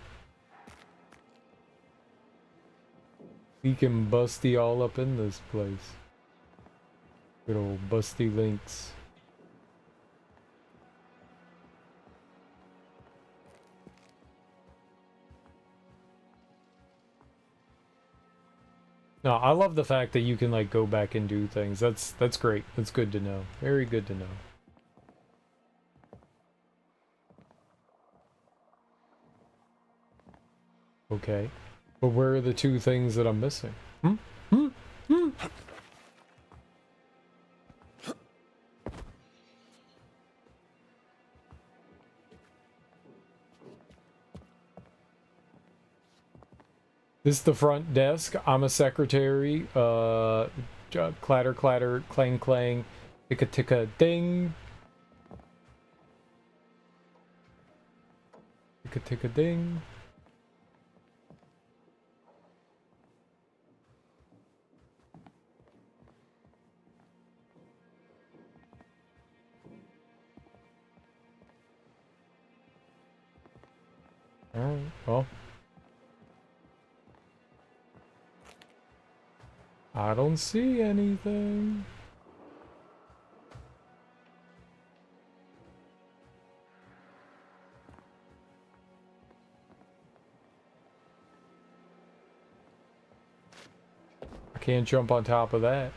We can busty all up in this place. Good old Busty Links. No, I love the fact that you can like go back and do things. That's great. That's good to know. Very good to know. Okay. But where are the two things that I'm missing? Hmm? Hmm? Hmm? This is the front desk. I'm a secretary. Clatter, clatter, clang, clang. Ticka, ticka, ding. Ticka, ticka, ding. Alright, well. I don't see anything. I can't jump on top of that.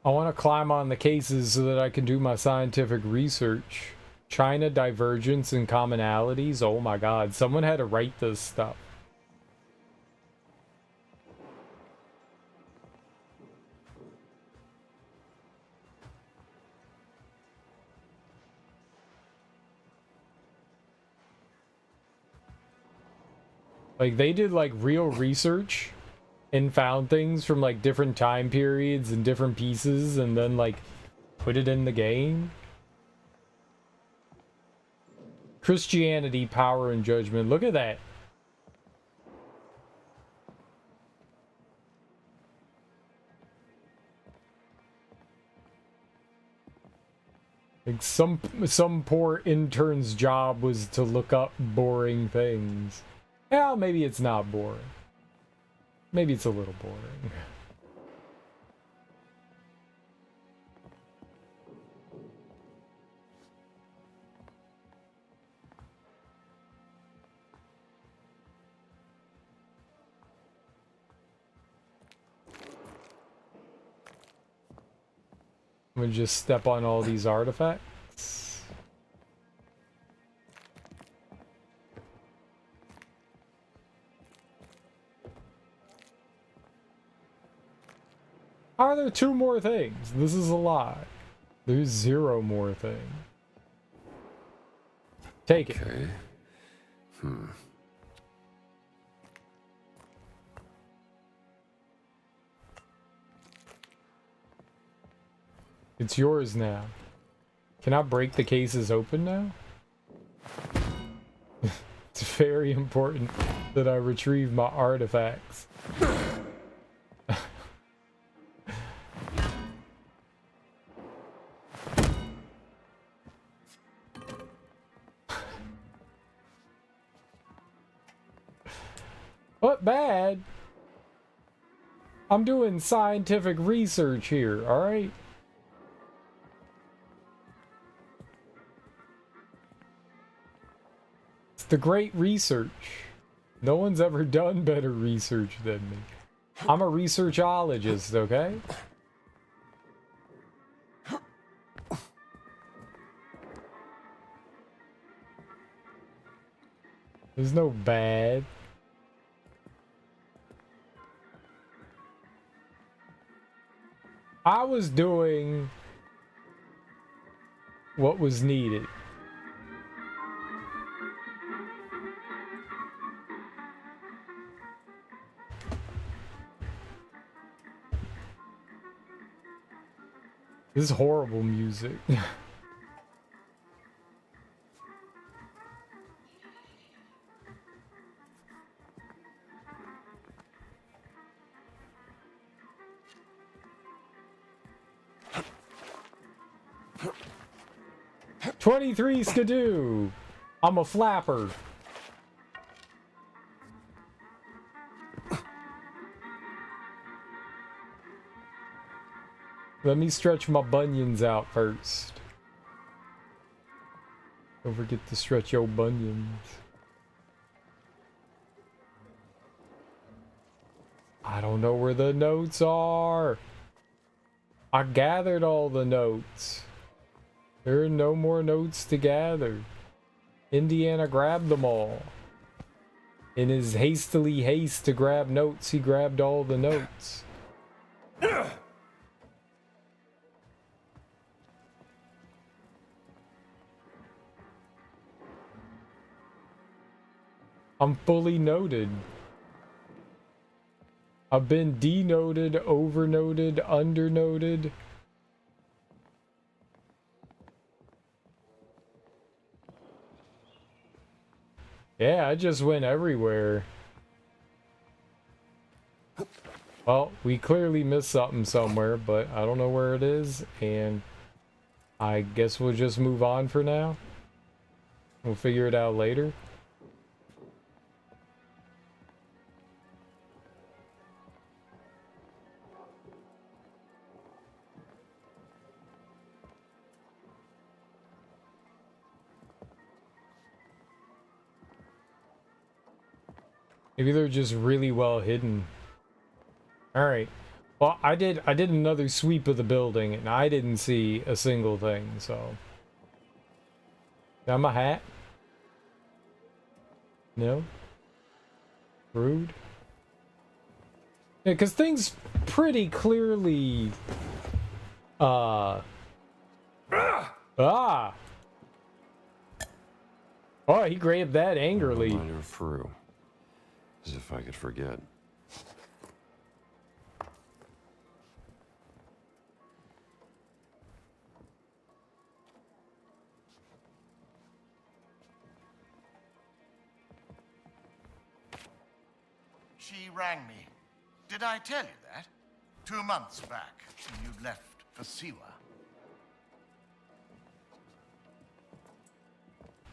I want to climb on the cases so that I can do my scientific research. China divergence and commonalities. Oh my god, someone had to write this stuff. Like, they did, like, real research and found things from, like, different time periods and different pieces and then, like, put it in the game. Christianity, Power, and Judgment. Look at that. Like, some poor intern's job was to look up boring things. Well, maybe it's not boring. Maybe it's a little boring. I'm gonna just step on all these artifacts. Are there 2 more things? This is a lie. There's 0 more things. Take it. Okay. It's yours now. Can I break the cases open now? It's very important that I retrieve my artifacts. What bad? I'm doing scientific research here, alright? It's the great research. No one's ever done better research than me. I'm a researchologist, okay? There's no bad. I was doing what was needed. This is horrible music. 23 skidoo. I'm a flapper. Let me stretch my bunions out first. Don't forget to stretch your bunions. I don't know where the notes are. I gathered all the notes. There are no more notes to gather. Indiana grabbed them all. In his hastily haste to grab notes, he grabbed all the notes. I'm fully noted. I've been denoted, overnoted, undernoted. Yeah, I just went everywhere. Well, we clearly missed something somewhere, but I don't know where it is, and I guess we'll just move on for now. We'll figure it out later. Maybe they're just really well hidden. Alright. Well, I did another sweep of the building and I didn't see a single thing, so. Got my hat? No? Rude? Yeah, because things pretty clearly Oh, he grabbed that angrily. Reminder of Faru. As if I could forget. She rang me. Did I tell you that? 2 months back, when you'd left for Siwa.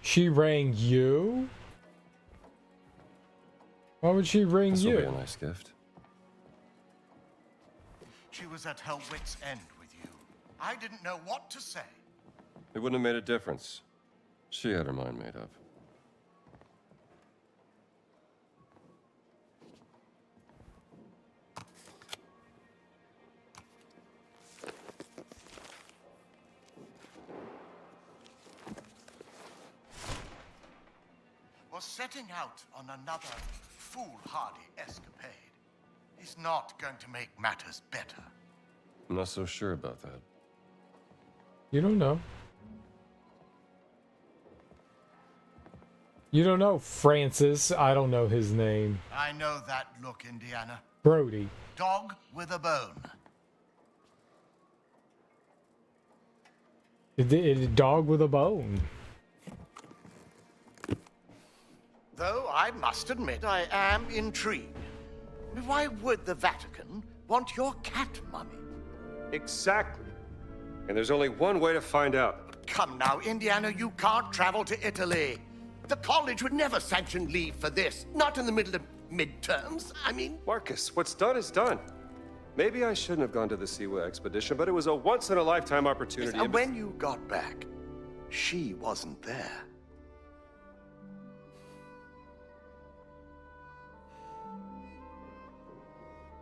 She rang you? Why would she ring This'll you? be a nice gift. She was at her wit's end with you. I didn't know what to say. It wouldn't have made a difference. She had her mind made up. Well, setting out on another foolhardy escapade is not going to make matters better. I'm not so sure about that. You don't know. You don't know Francis. I don't know his name. I know that look, Indiana. Brody. Dog with a bone. A dog with a bone. Though I must admit I am intrigued. Why would the Vatican want your cat mummy? Exactly. And there's only one way to find out. Come now, Indiana, you can't travel to Italy. The college would never sanction leave for this. Not in the middle of midterms. I mean... Marcus, what's done is done. Maybe I shouldn't have gone to the Siwa expedition, but it was a once-in-a-lifetime opportunity. And when you got back, she wasn't there.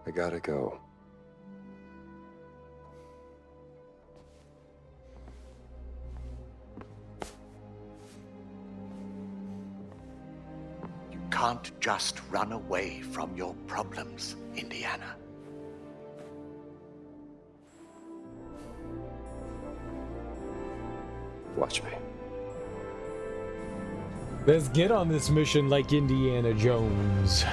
I gotta go. You can't just run away from your problems, Indiana. Watch me. Let's get on this mission like Indiana Jones.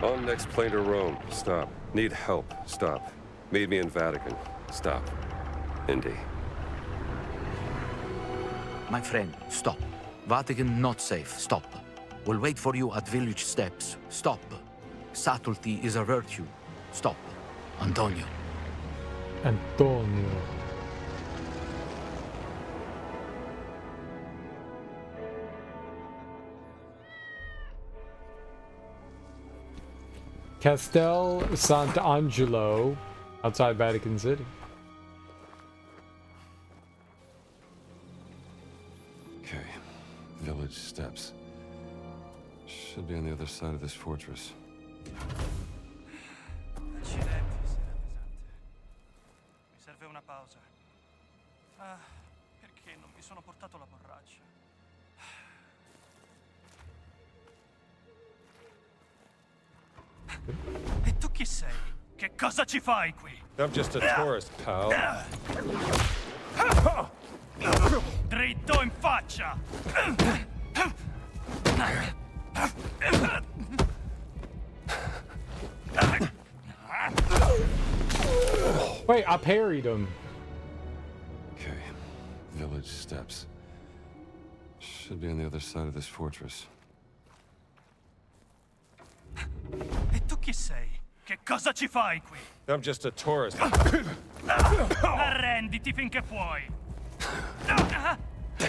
On next plane to Rome. Stop. Need help. Stop. Meet me in Vatican. Stop. Indy. My friend, stop. Vatican not safe. Stop. will wait for you at village steps. Stop. Subtlety is a virtue. Stop. Antonio. Antonio. Castel Sant'Angelo, outside Vatican City. Okay, village steps. Should be on the other side of this fortress. Accidenti, sera pesante. Mi serve una pausa. Ah, perché non mi sono portato la borraccia? E tu chi sei? Che cosa ci fai qui? I'm just a tourist, pal. Dritto in faccia! Wait, I parried him. Okay, village steps. Should be on the other side of this fortress. E tu chi sei? Che cosa ci fai qui? I'm just a tourist. Arrenditi finché puoi!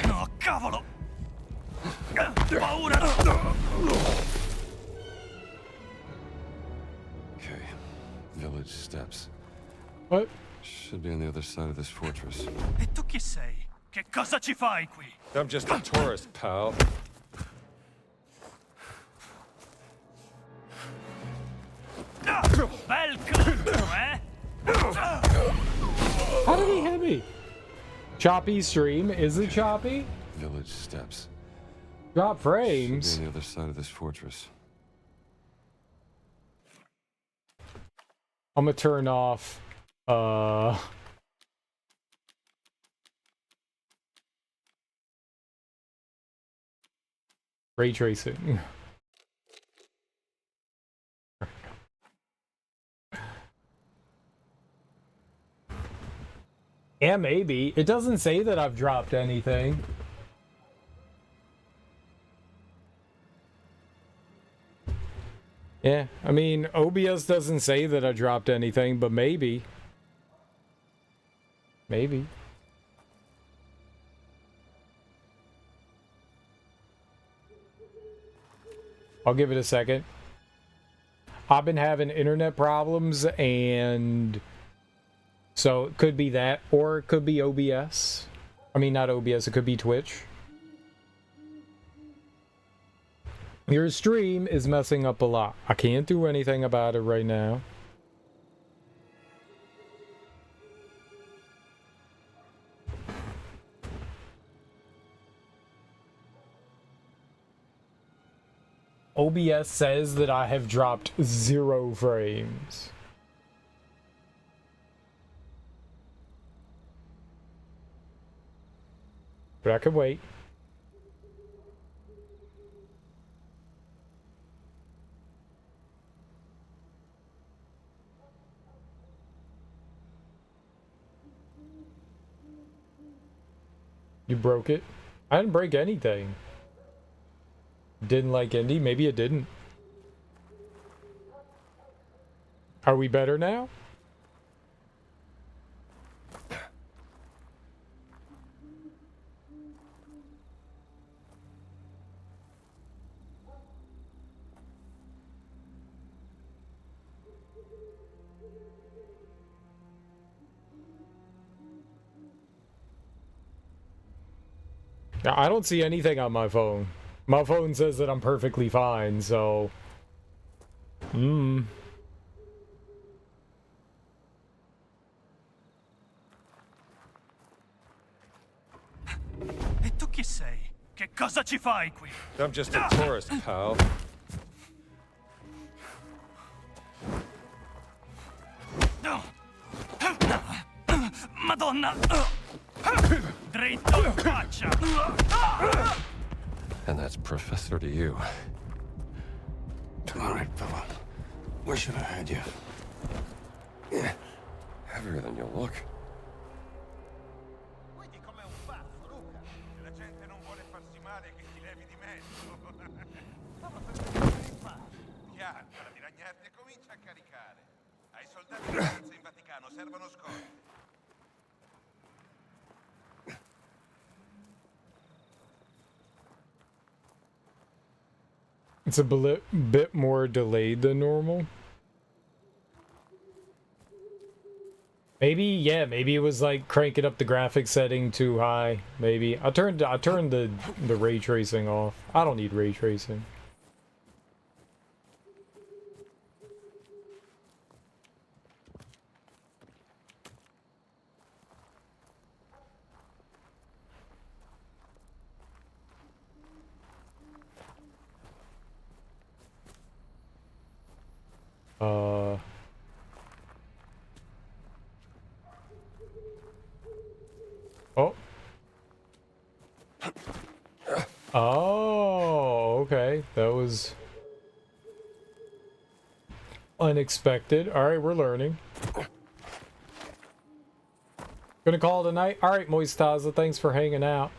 No, cavolo! Paura! Okay, village steps. What? Should be on the other side of this fortress. E tu chi sei? Che cosa ci fai qui? I'm just a tourist, pal. Bel colpo, eh? How did he hit me? Choppy stream? Is it choppy? Village steps. Drop Should frames. be on the other side of this fortress. I'm gonna turn off ray tracing. Yeah, maybe. It doesn't say that I've dropped anything. Yeah, I mean, OBS doesn't say that I dropped anything, but maybe. Maybe. I'll give it a second. I've been having internet problems, and so it could be that, or it could be OBS. I mean, not OBS, it could be Twitch. Your stream is messing up a lot. I can't do anything about it right now. OBS says that I have dropped 0 frames. But I could wait. You broke it? I didn't break anything. Didn't like Indy? Maybe it didn't. Are we better now? I don't see anything on my phone. My phone says that I'm perfectly fine, so... E tu chi sei? Che cosa ci fai qui? I'm just a tourist, pal. Madonna! Dritto in faccia! And that's Professor to you. All right, fella. Where should I hide you? Yeah, heavier than you look. Vedi com'è un pazzo, Luca? Se la gente non vuole farsi male, che ti levi di mezzo. soldati in vacanza in Vaticano servono scorte. It's a bit more delayed than normal. Maybe, yeah, maybe it was like cranking up the graphics setting too high. Maybe I turned the ray tracing off. I don't need ray tracing. Oh. Oh, okay. That was unexpected. All right, we're learning. Gonna call it a night. All right, Moistaza, thanks for hanging out.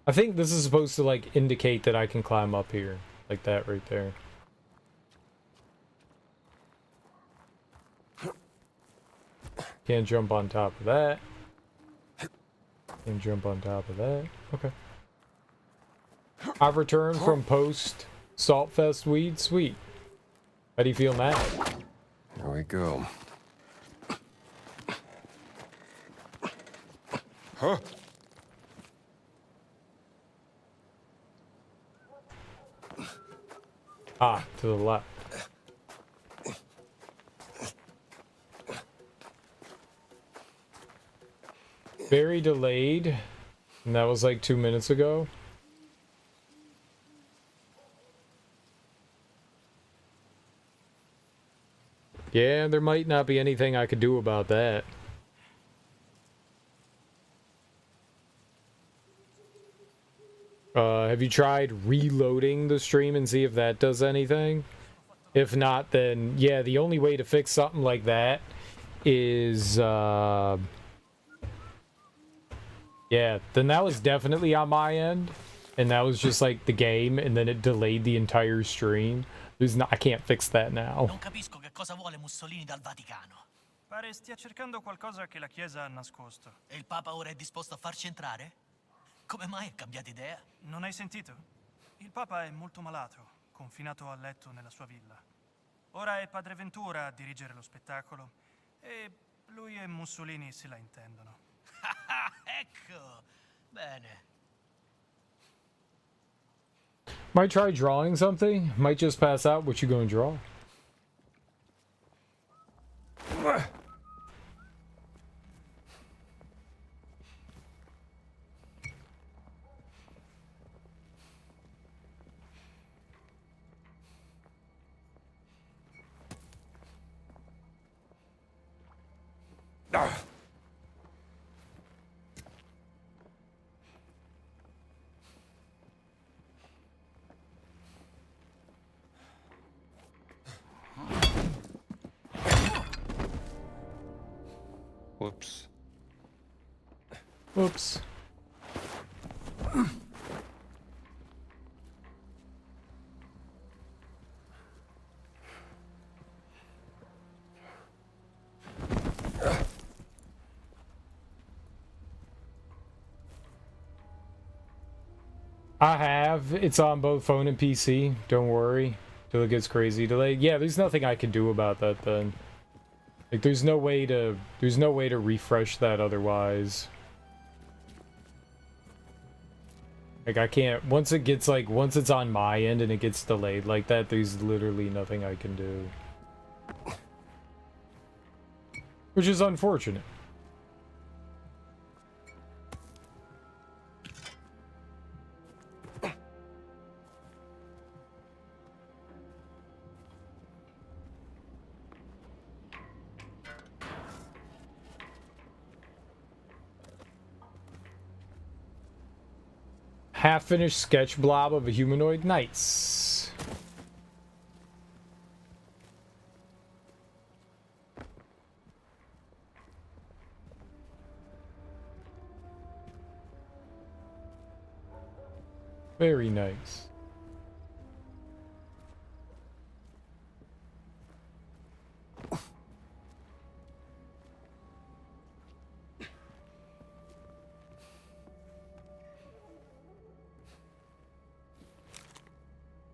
I think this is supposed to like indicate that I can climb up here, like that right there. Can't jump on top of that. Can't jump on top of that. Okay. I've returned from post Saltfest weed. Sweet. How do you feel now? There we go. Huh? Ah, to the left. Very delayed. And that was like 2 minutes ago. Yeah, there might not be anything I could do about that. Have you tried reloading the stream and see if that does anything? If not, then yeah, the only way to fix something like that is yeah, then that was definitely on my end, and that was just like the game, and then it delayed the entire stream. There's not, I can't fix that now. Non capisco che cosa vuole Mussolini dal Vaticano. Pare stia cercando qualcosa che la Chiesa ha nascosto. E il Papa ora è disposto a farci entrare? Come mai ha cambiato idea? Non hai sentito? Il Papa è molto malato, confinato a letto nella sua villa. Ora è Padre Ventura a dirigere lo spettacolo e lui e Mussolini se la intendono. Ecco, bene. Might try drawing something. Might just pass out. What you gonna draw? Whoops. Whoops. I have. It's on both phone and PC. Don't worry. Till it gets crazy delayed. Yeah, there's nothing I can do about that then. Like there's no way to refresh that otherwise. Like I can't, once it's on my end and it gets delayed like that, there's literally nothing I can do. Which is unfortunate. Half-finished sketch blob of a humanoid. Nice. Very nice.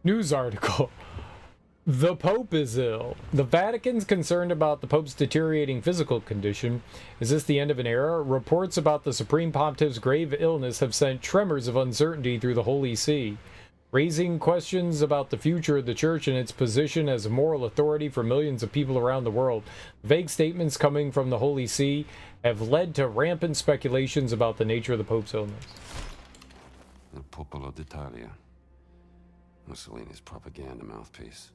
News article. The Pope is ill. The Vatican's concerned about the Pope's deteriorating physical condition. Is this the end of an era? Reports about the Supreme Pontiff's grave illness have sent tremors of uncertainty through the Holy See, raising questions about the future of the Church and its position as a moral authority for millions of people around the world. Vague statements coming from the Holy See have led to rampant speculations about the nature of the Pope's illness. The Popolo d'Italia. Mussolini's propaganda mouthpiece.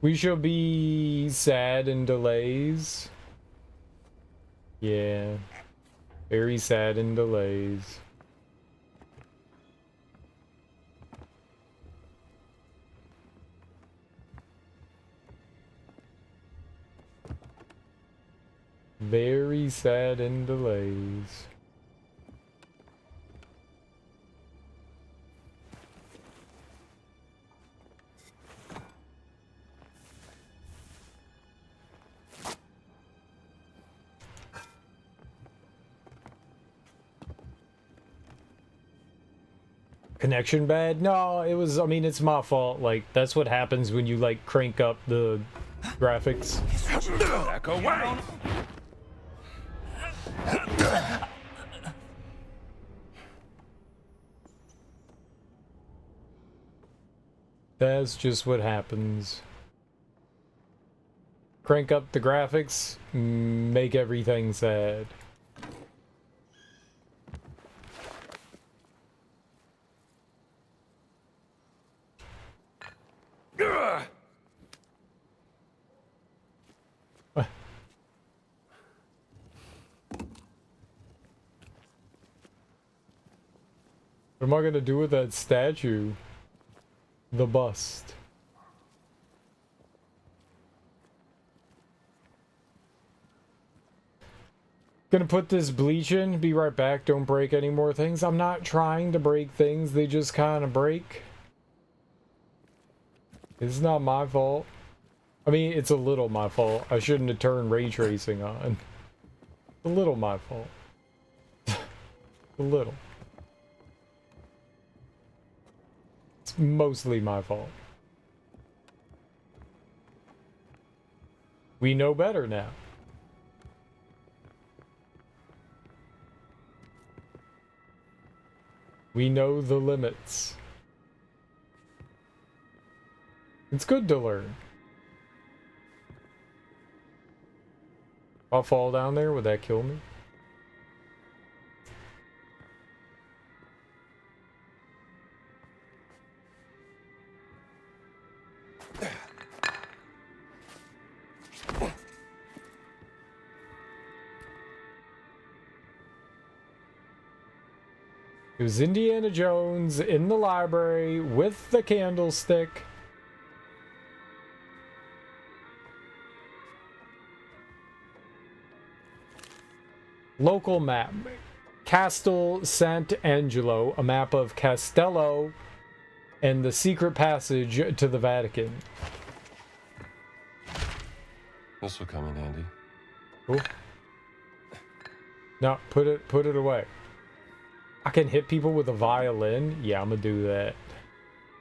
We shall be sad in delays. Yeah. Very sad in delays. Very sad in delays. Connection bad? No, it was, I mean, it's my fault. Like, that's what happens when you, like, crank up the graphics. Back away! That's just what happens. Crank up the graphics, make everything sad. What am I gonna do with that statue? The bust. Gonna put this bleach in, be right back, don't break any more things. I'm not trying to break things, they just kind of break. It's not my fault. I mean, it's a little my fault. I shouldn't have turned ray tracing on. A little my fault. A little. It's mostly my fault. We know better now. We know the limits. It's good to learn. If I fall down there, would that kill me? It was Indiana Jones in the library with the candlestick. Local map. Castel Sant'Angelo, a map of Castello and the secret passage to the Vatican. This will come in handy. Cool. No, put it away. I can hit people with a violin? Yeah, I'm gonna do that.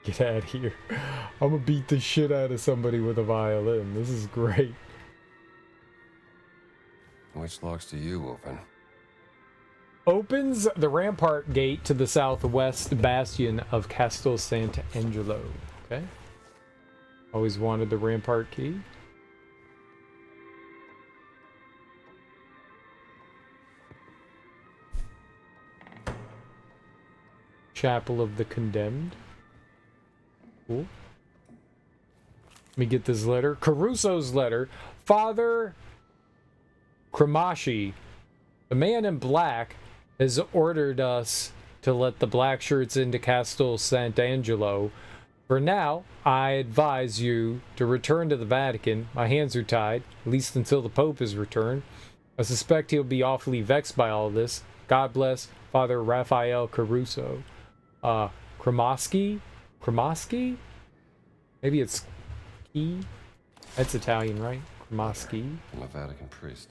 Get out of here. I'm gonna beat the shit out of somebody with a violin. This is great. Which locks do you open? Opens the rampart gate to the southwest bastion of Castel Sant'Angelo. Okay. Always wanted the rampart key. Chapel of the Condemned. Cool. Let me get this letter. Caruso's letter. Father Cramashi, the man in black, has ordered us to let the black shirts into Castel Sant'Angelo. For now, I advise you to return to the Vatican. My hands are tied, at least until the Pope is returned. I suspect he'll be awfully vexed by all this. God bless Father Raphael Caruso. Cremaschi? Cremaschi? Maybe it's Key? That's Italian, right? Cremaschi? I'm a Vatican priest.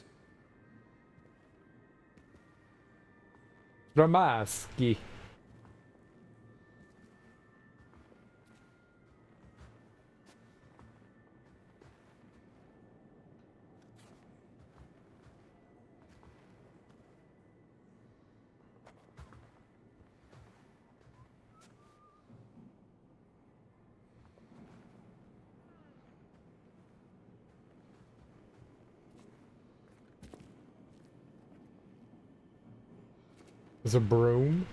Ramasky. There's a broom.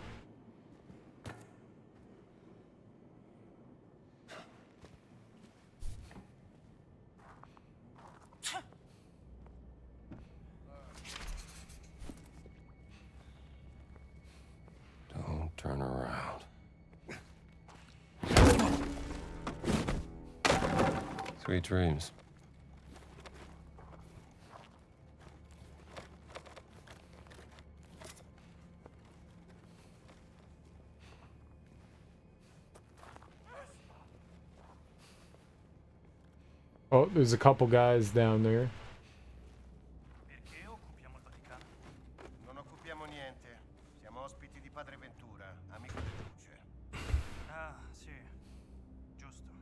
Don't turn around. Sweet dreams. Oh, there's a couple guys down there. Perché occupiamo il Vaticano? Non occupiamo niente. Siamo ospiti di Padre Ventura, amico di Luce. Ah, sì. Giusto.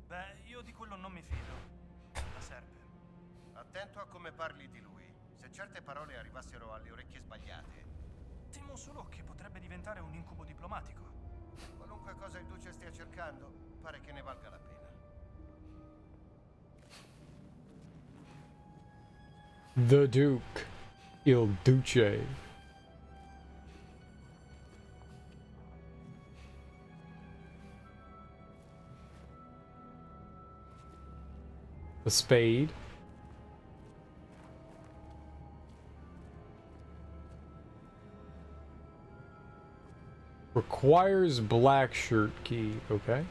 Beh, io di quello non mi fido. La serpe. Attento a come parli di lui. Se certe parole arrivassero alle orecchie sbagliate. Temo solo che potrebbe diventare un incubo diplomatico. Qualunque cosa il Duce stia cercando, pare che ne valga la pena. The Duke. Il Duce. A spade. Requires black shirt key. Okay.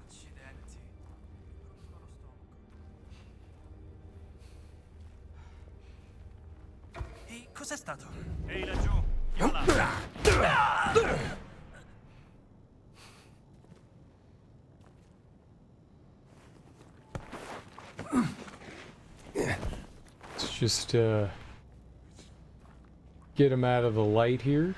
Accidenti. Brutto allo stomaco. Ehi, cos'è stato? Ehi, laggiù. Io là. Let's just get him out of the light here.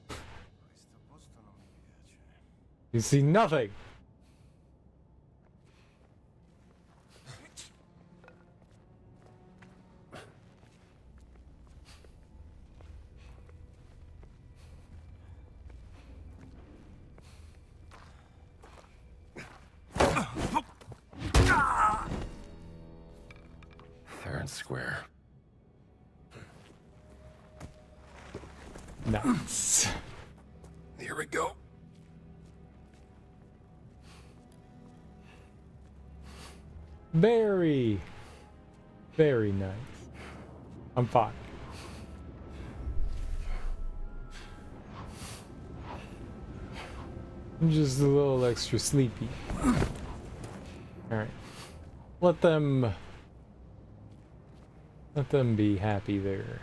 Questo posto non mi piace. You see nothing. Fair and square. Nice. Here we go. Very, very nice. I'm fine. I'm just a little extra sleepy. Alright. Let them be happy there.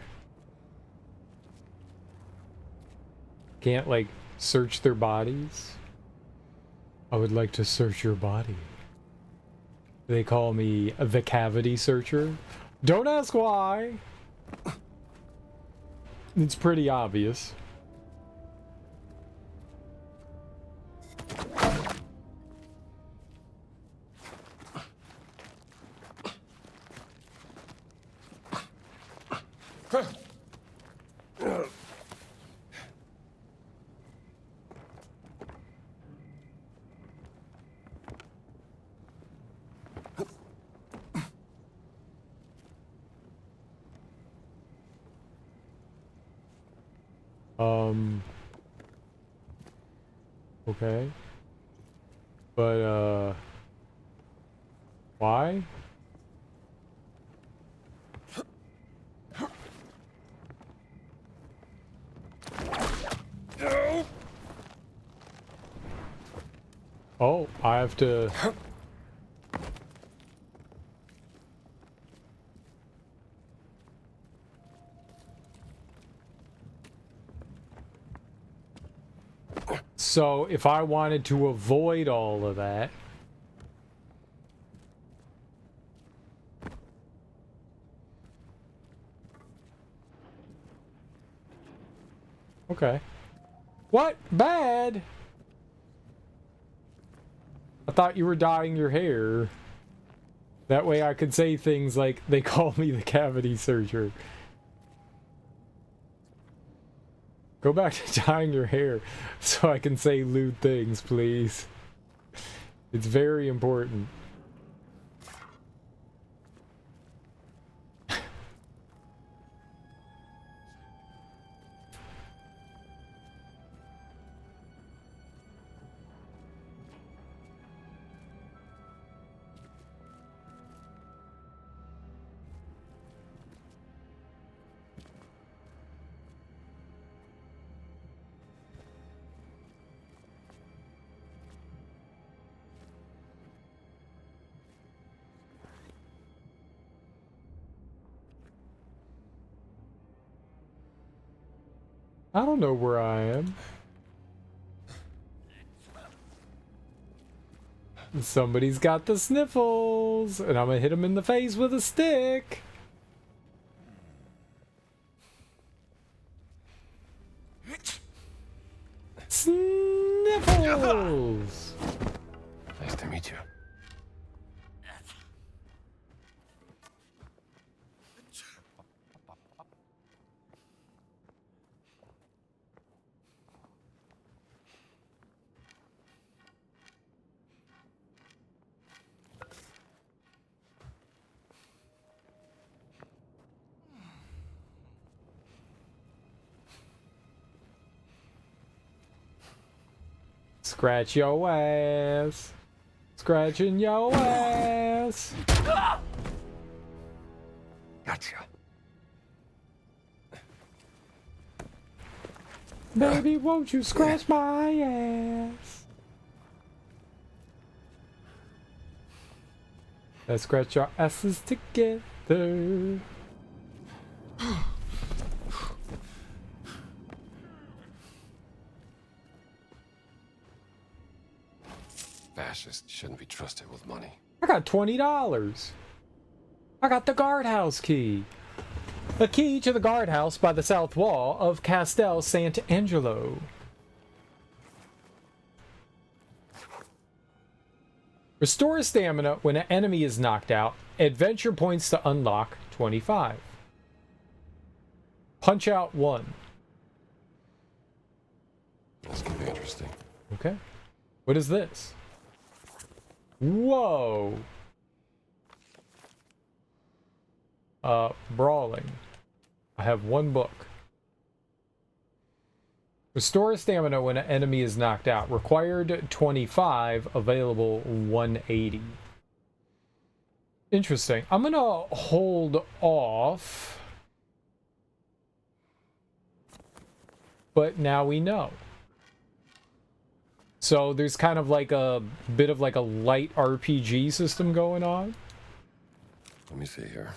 Can't, like, search their bodies? I would like to search your body. They call me the cavity searcher. Don't ask why. It's pretty obvious. Okay. But, why? Oh, I have to... So, if I wanted to avoid all of that... Okay. What? Bad? I thought you were dyeing your hair. That way I could say things like, they call me the cavity searcher. Go back to dyeing your hair so I can say lewd things, please. It's very important. I don't know where I am. Somebody's got the sniffles, and I'm gonna hit him in the face with a stick. Sniffles! Nice to meet you. Scratch your ass. Scratching your ass. Gotcha. Baby, won't you scratch my ass? Let's scratch our asses together. Fascists shouldn't be trusted with money. I got $20. I got the guardhouse key. A key to the guardhouse by the south wall of Castel Sant'Angelo. Restore stamina when an enemy is knocked out. Adventure points to unlock 25. Punch out 1. This could be interesting. Okay. What is this? Whoa. Brawling. I have 1 book. Restore stamina when an enemy is knocked out. Required 25, available 180. Interesting. I'm gonna hold off. But now we know. So there's kind of like a bit of like a light RPG system going on. Let me see here.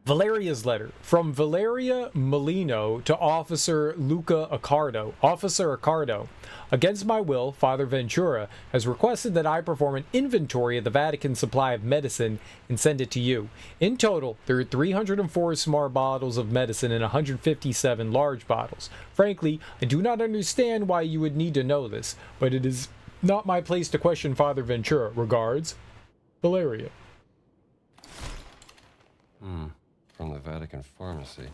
Valeria's letter. From Valeria Molino to Officer Luca Accardo. Officer Accardo, against my will, Father Ventura has requested that I perform an inventory of the Vatican supply of medicine and send it to you. In total, there are 304 small bottles of medicine and 157 large bottles. Frankly, I do not understand why you would need to know this, but it is not my place to question Father Ventura. Regards, Valeria. From the Vatican Pharmacy.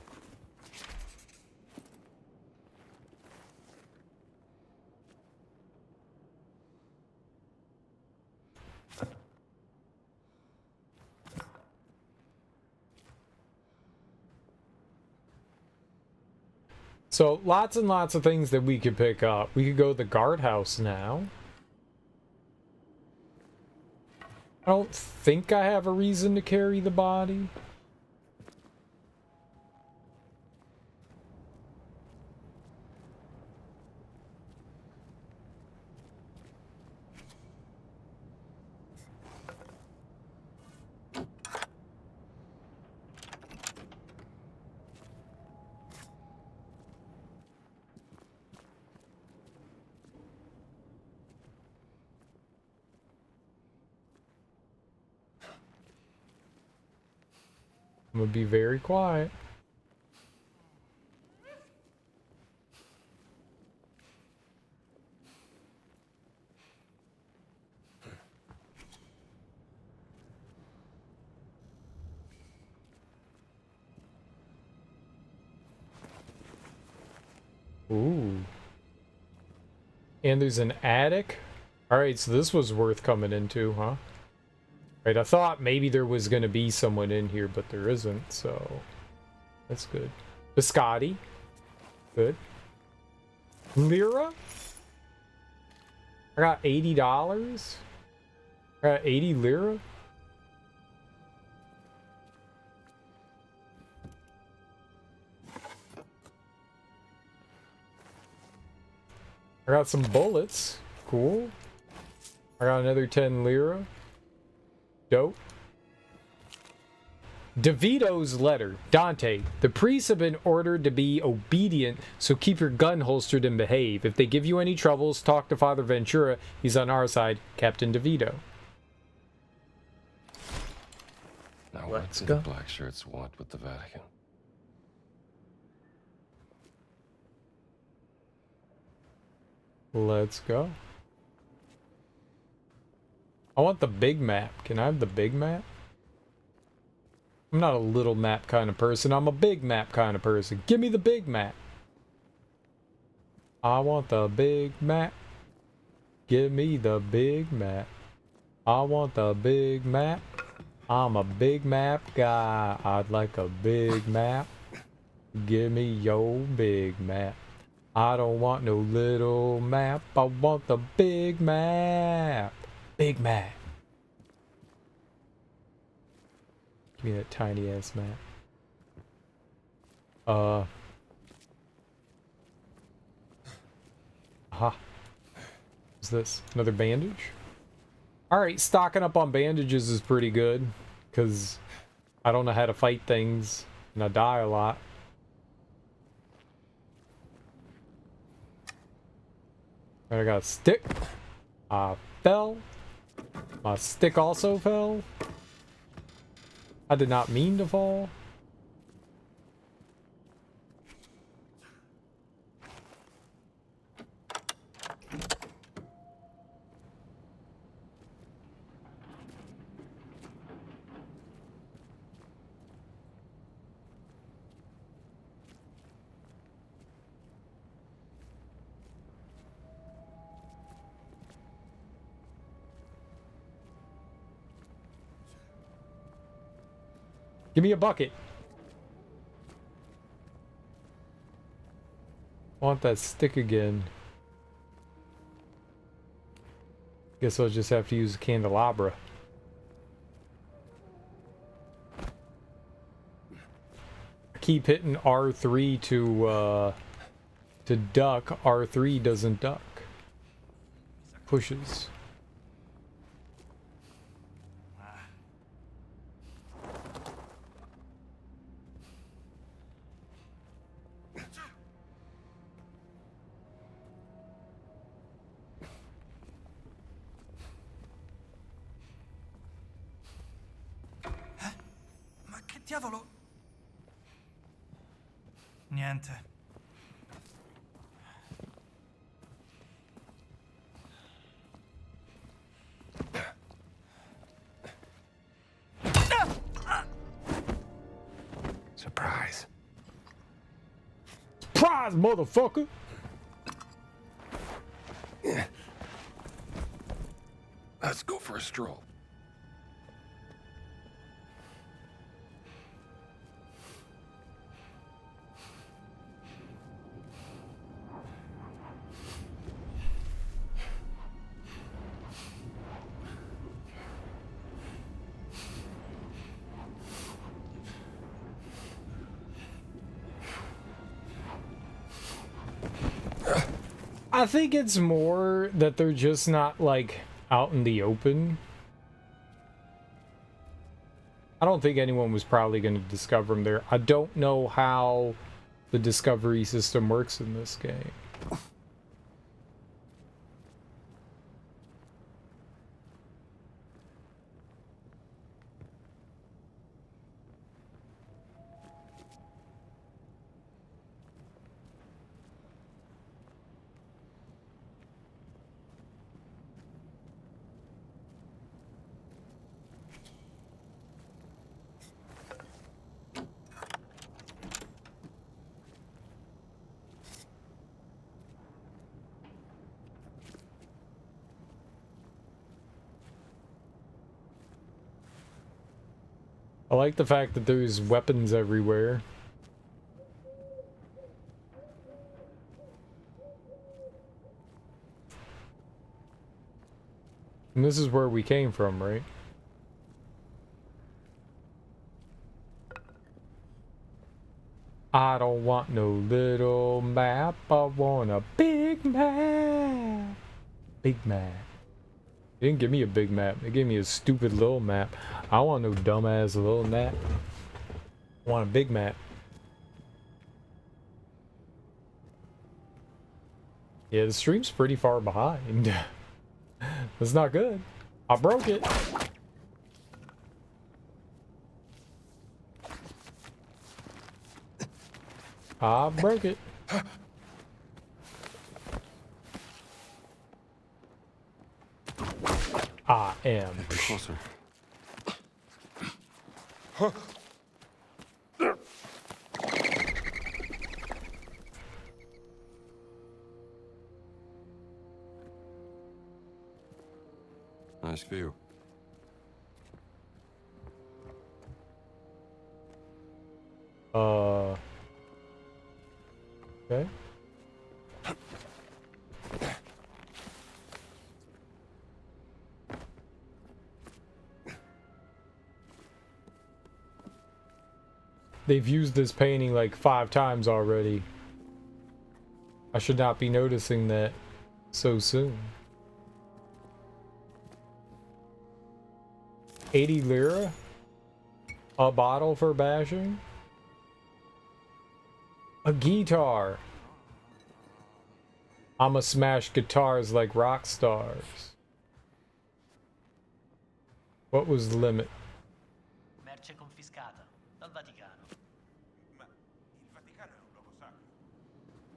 So lots and lots of things that we could pick up. We could go to the guardhouse now. I don't think I have a reason to carry the body. I'm gonna be very quiet. Ooh. And there's an attic? Alright, so this was worth coming into, huh? Right, I thought maybe there was gonna be someone in here, but there isn't, so that's good. Biscotti. Good. Lira? I got $80? I got 80 lira? I got some bullets. Cool. I got another 10 lira. Dope. DeVito's letter. Dante, the priests have been ordered to be obedient, so keep your gun holstered and behave. If they give you any troubles, talk to Father Ventura. He's on our side. Captain DeVito. Now what do the black shirts want with the Vatican? Let's go. I want the big map. Can I have the big map? I'm not a little map kind of person. I'm a big map kind of person. Give me the big map. I want the big map. Give me the big map. I want the big map. I'm a big map guy. I'd like a big map. Give me your big map. I don't want no little map. I want the big map. Big map. Give me that tiny ass map. Aha. What's this? Another bandage? Alright, stocking up on bandages is pretty good. Because I don't know how to fight things. And I die a lot. I got a stick. I fell. My stick also fell. I did not mean to fall. Give me a bucket. I want that stick again. Guess I'll just have to use a candelabra. I keep hitting R3 to duck. R3 doesn't duck. Pushes. Diavolo! Niente. Surprise. Surprise, motherfucker! Let's go for a stroll. I think it's more that they're just not, like, out in the open. I don't think anyone was probably going to discover them there. I don't know how the discovery system works in this game. I like the fact that there's weapons everywhere. And this is where we came from, right? I don't want no little map, I want a big map. Big map. They didn't give me a big map, they gave me a stupid little map. I want no dumbass little map. I want a big map. Yeah, the stream's pretty far behind. That's not good. I broke it. I broke it. I am. Closer. Nice view. Okay. They've used this painting like 5 times already. I should not be noticing that so soon. 80 lira? A bottle for bashing? A guitar. I'ma smash guitars like rock stars. What was the limit? Merce confiscata dal Vaticano. Ma il Vaticano è un luogo sacro.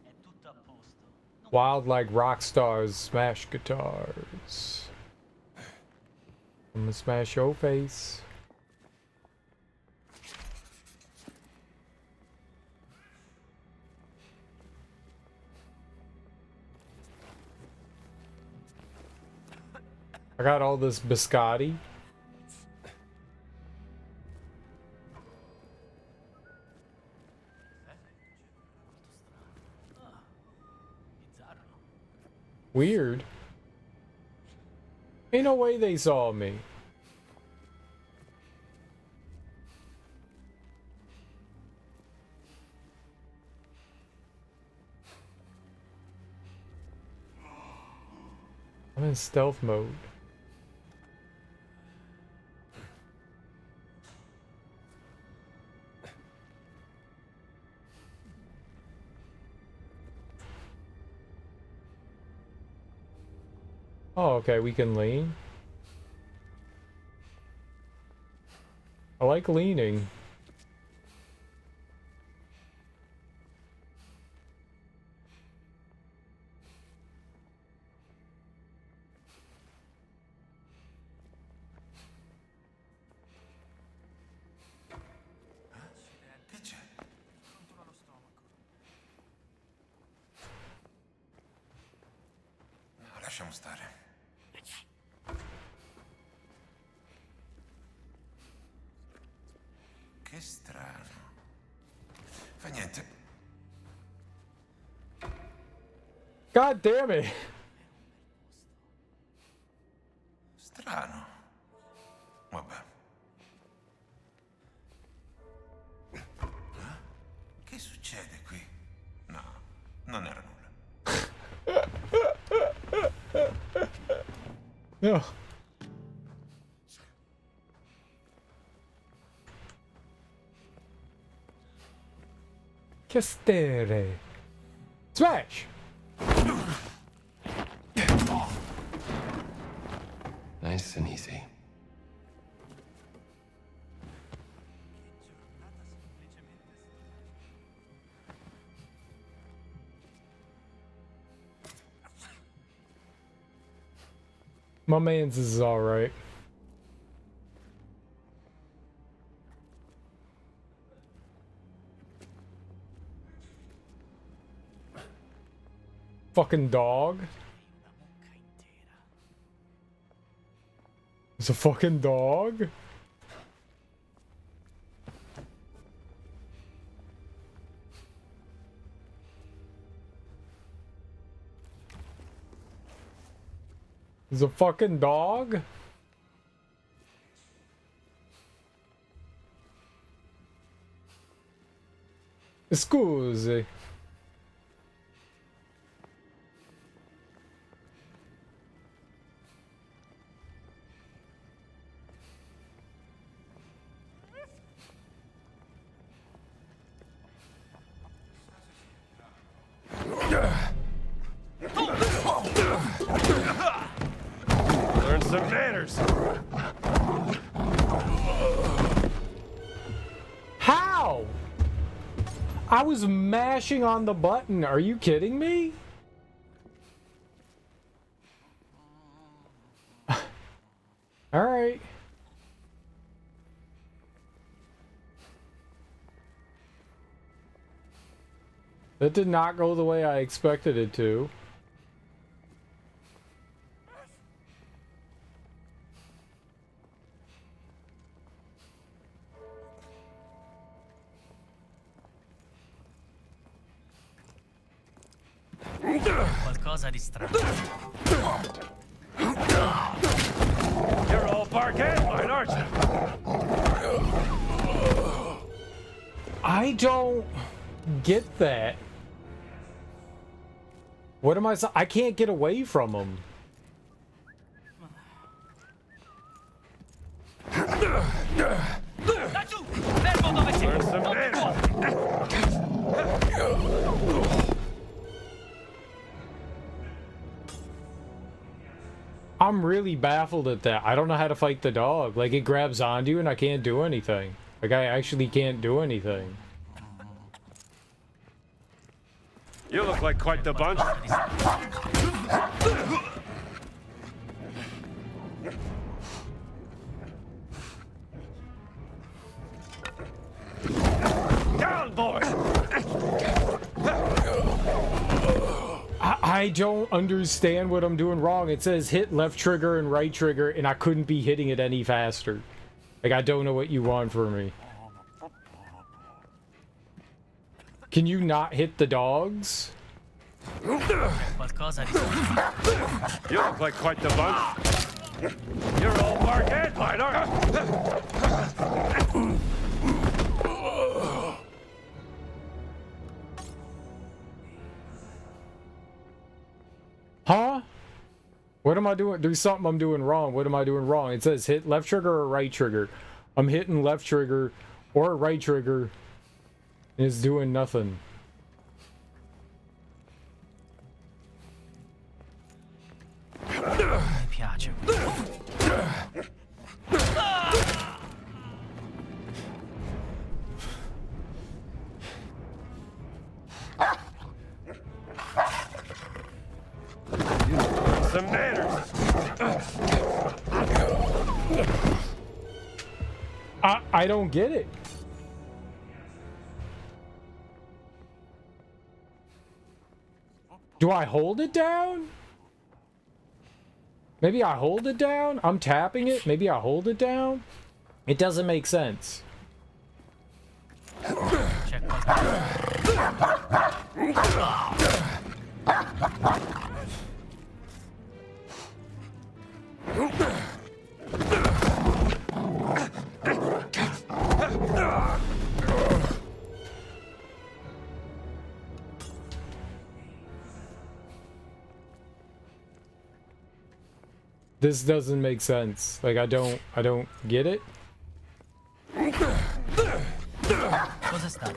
È tutto a posto. Wild like rock stars, smash guitars. I'm gonna smash your face. I got all this biscotti. Weird. Ain't no way they saw me. I'm in stealth mode. Oh, okay, we can lean. I like leaning. Che c'è? Rottura allo stomaco. No, lasciamo stare. Che strano. Fa niente. God damn it. Strano. Vabbè. Che succede qui? No, non era nulla. Yeah. Castere. Smash! Nice and easy. My man's is alright. Fucking dog. It's a fucking dog. It's a fucking dog. Scusi. Learn some manners. How? I was mashing on the button. Are you kidding me? All right. That did not go the way I expected it to. Qualcosa di strano. You're all Bargaian, aren't you? I don't get that. What am I? I can't get away from him. Learn some manners. I'm really baffled at that. I don't know how to fight the dog. Like, it grabs onto you and I can't do anything. Like, I actually can't do anything. You look like quite the bunch. Down, boy! I don't understand what I'm doing wrong. It says hit left trigger and right trigger, and I couldn't be hitting it any faster. Like, I don't know what you want from me. Can you not hit the dogs? Qualcosa di strano. You look like quite the bunch. You're all Bargaian, aren't you? Huh? What am I doing? There's something I'm doing wrong. What am I doing wrong? It says hit left trigger or right trigger. I'm hitting left trigger or right trigger, and it's doing nothing. Mi piace. Some manners. I don't get it. Do I hold it down? Maybe I hold it down? I'm tapping it. Maybe I hold it down? It doesn't make sense. C'è qualcosa. This doesn't make sense. Like, I don't get it. Cos'è stato?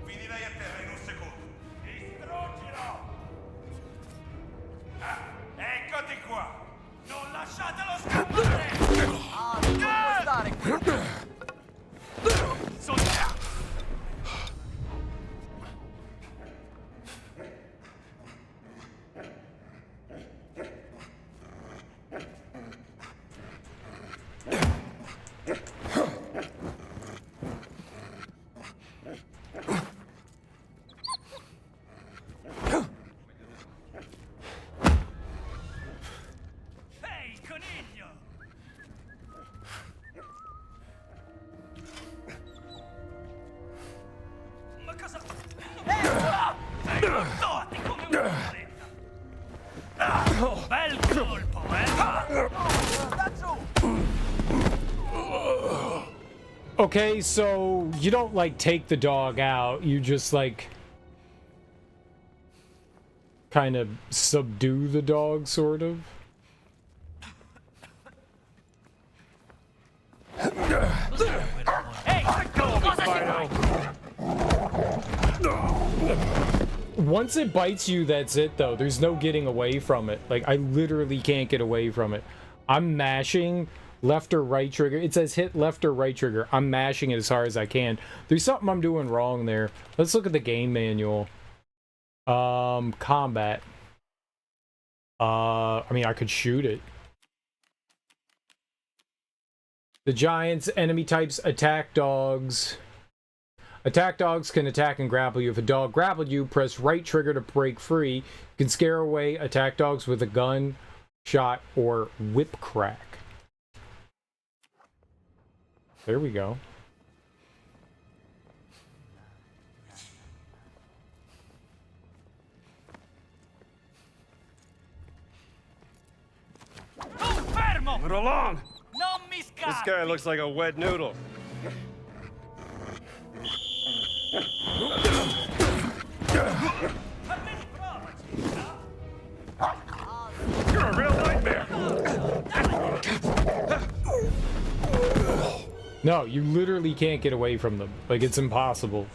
Finirei a terra in un secondo. Distruggilo! Eccoti qua! Non lasciatelo scappare! Non può stare qui. Ehi, coniglio! Ma cosa... Sei morto come una boletta! Bel colpo, Okay, so you don't like take the dog out, you just like kind of subdue the dog, sort of. Once it bites you, that's it though. There's no getting away from it. Like, I literally can't get away from it. I'm mashing left or right trigger. It says hit left or right trigger. I'm mashing it as hard as I can. There's something I'm doing wrong there. Let's look at the game manual. Combat. I mean, I could shoot it. The giants, enemy types, attack dogs. Attack dogs can attack and grapple you. If a dog grappled you, press right trigger to break free. You can scare away attack dogs with a gun, shot, or whip crack. There we go. Move along! Non mi scappi! This guy looks like a wet noodle. You're a real nightmare! No, you literally can't get away from them. Like, it's impossible.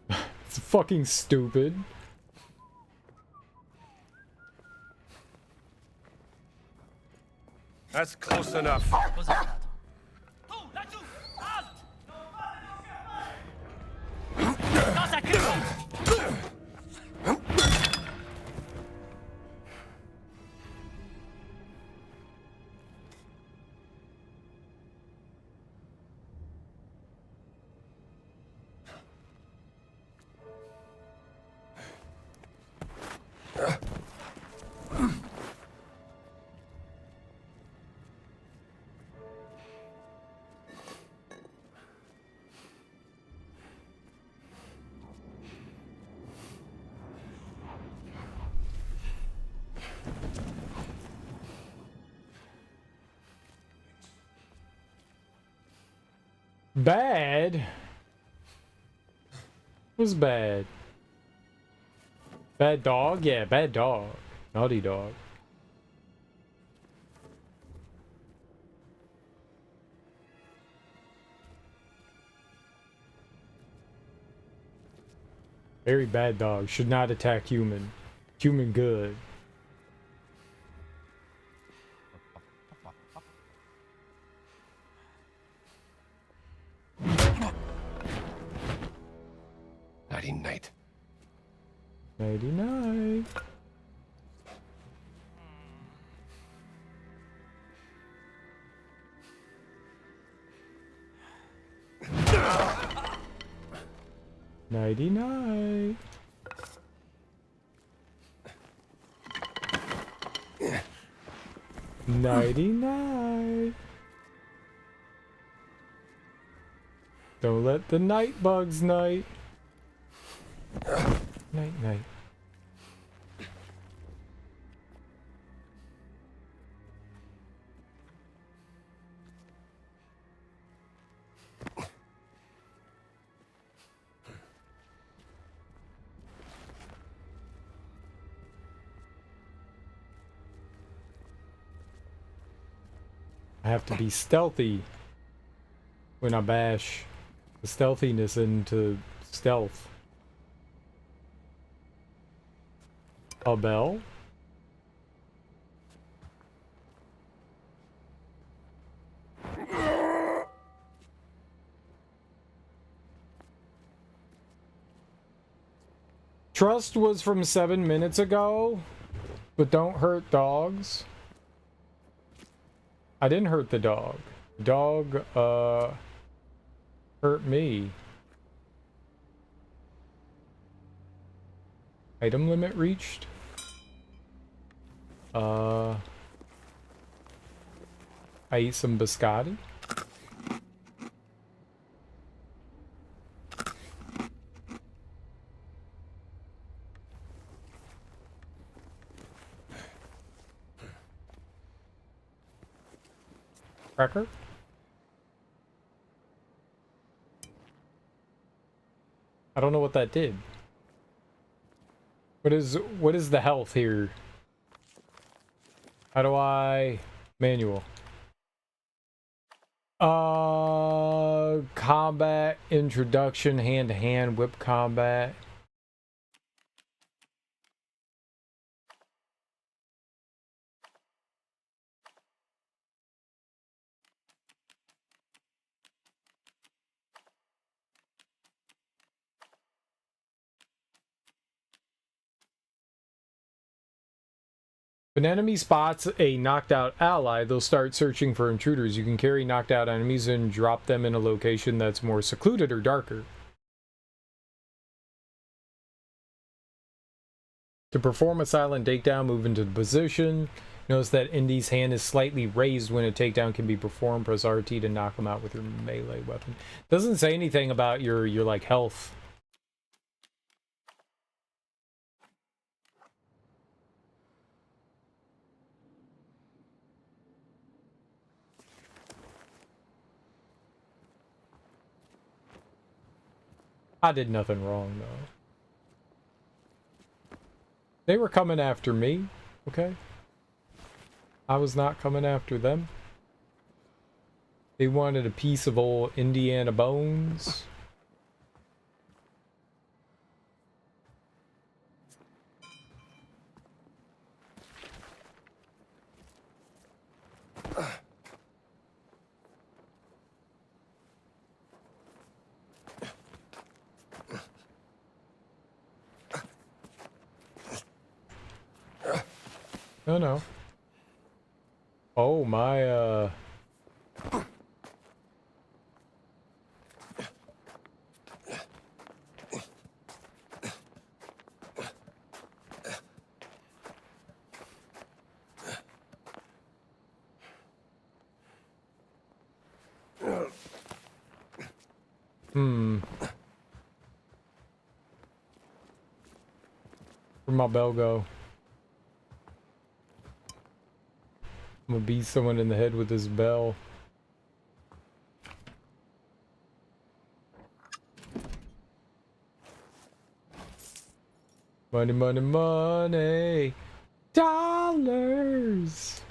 It's fucking stupid. That's close enough. Cos'è stato? Tu, laggiù! Alt! Cosa che... Bad? What's bad? Bad dog? Yeah, bad dog. Naughty dog. Very bad dog. Should not attack human. Human good. Nighty night. Nighty night. Nighty night. Nighty night. Don't let the night bugs night. Night night. I have to be stealthy when I bash the stealthiness into stealth. A bell? Trust was from 7 minutes ago, but don't hurt dogs. I didn't hurt the dog. Dog, hurt me. Item limit reached. I ate some biscotti. Cracker? I don't know what that did. What is the health here? How do I manual? Combat introduction, hand-to-hand whip combat. If an enemy spots a knocked out ally, they'll start searching for intruders. You can carry knocked out enemies and drop them in a location that's more secluded or darker. To perform a silent takedown, move into the position. Notice that Indy's hand is slightly raised when a takedown can be performed. Press RT to knock them out with your melee weapon. Doesn't say anything about your like health. I did nothing wrong, though. They were coming after me, okay? I was not coming after them. They wanted a piece of old Indiana bones. No, no. Oh, my, Where'd my bell go? I'm gonna beat someone in the head with this bell. Money, money, money. Dollars.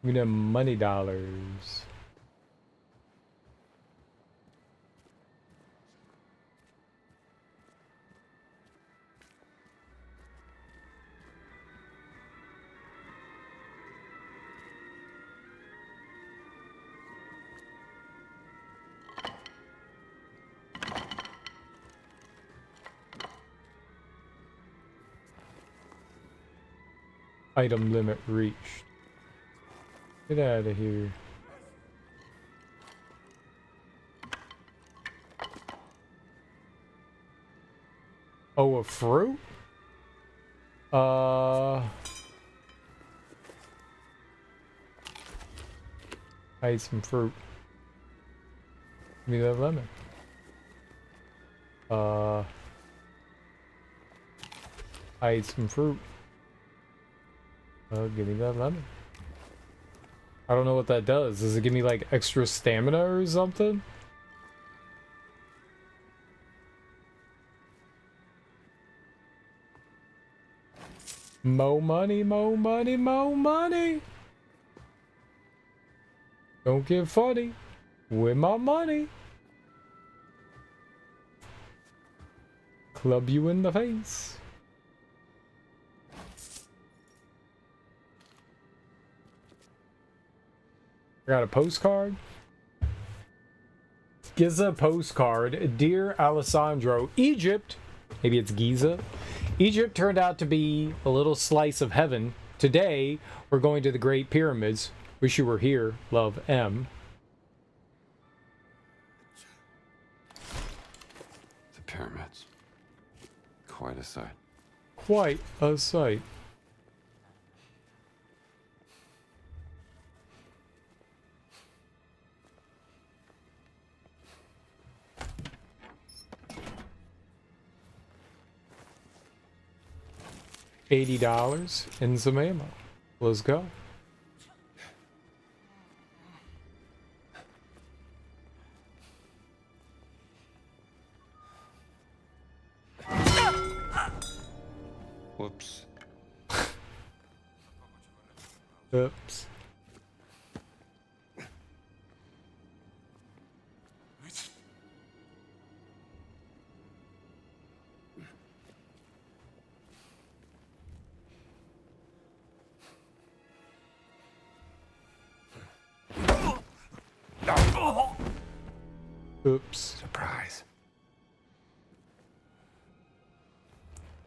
Give me them money dollars. Item limit reached. Get out of here. Oh, a fruit? I ate some fruit. Give me that lemon. I ate some fruit. Give me that lemon. I don't know what that does. Does it give me like extra stamina or something? Mo money, mo money, mo money. Don't get funny with my money. Club you in the face. I got a postcard. Giza postcard. Dear Alessandro, Egypt, maybe it's Giza. Egypt turned out to be a little slice of heaven. Today, we're going to the Great Pyramids. Wish you were here. Love, M. The pyramids. Quite a sight. Quite a sight. $80 in some ammo. Let's go. Whoops. Oops. Oops. Surprise.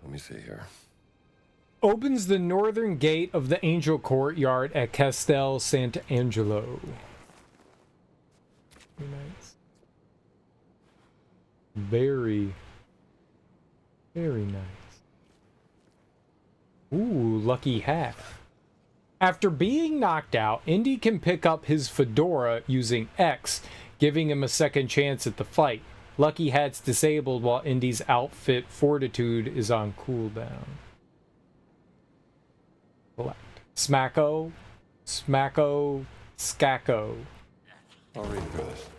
Let me see here. Opens the northern gate of the Angel Courtyard at Castel Sant'Angelo. Very nice. Very, very nice. Ooh, lucky hat. After being knocked out, Indy can pick up his fedora using X, giving him a second chance at the fight. Lucky Hat's disabled while Indy's outfit Fortitude is on cooldown. Select. Smacko, Smacko, Skacko. I'll read through this.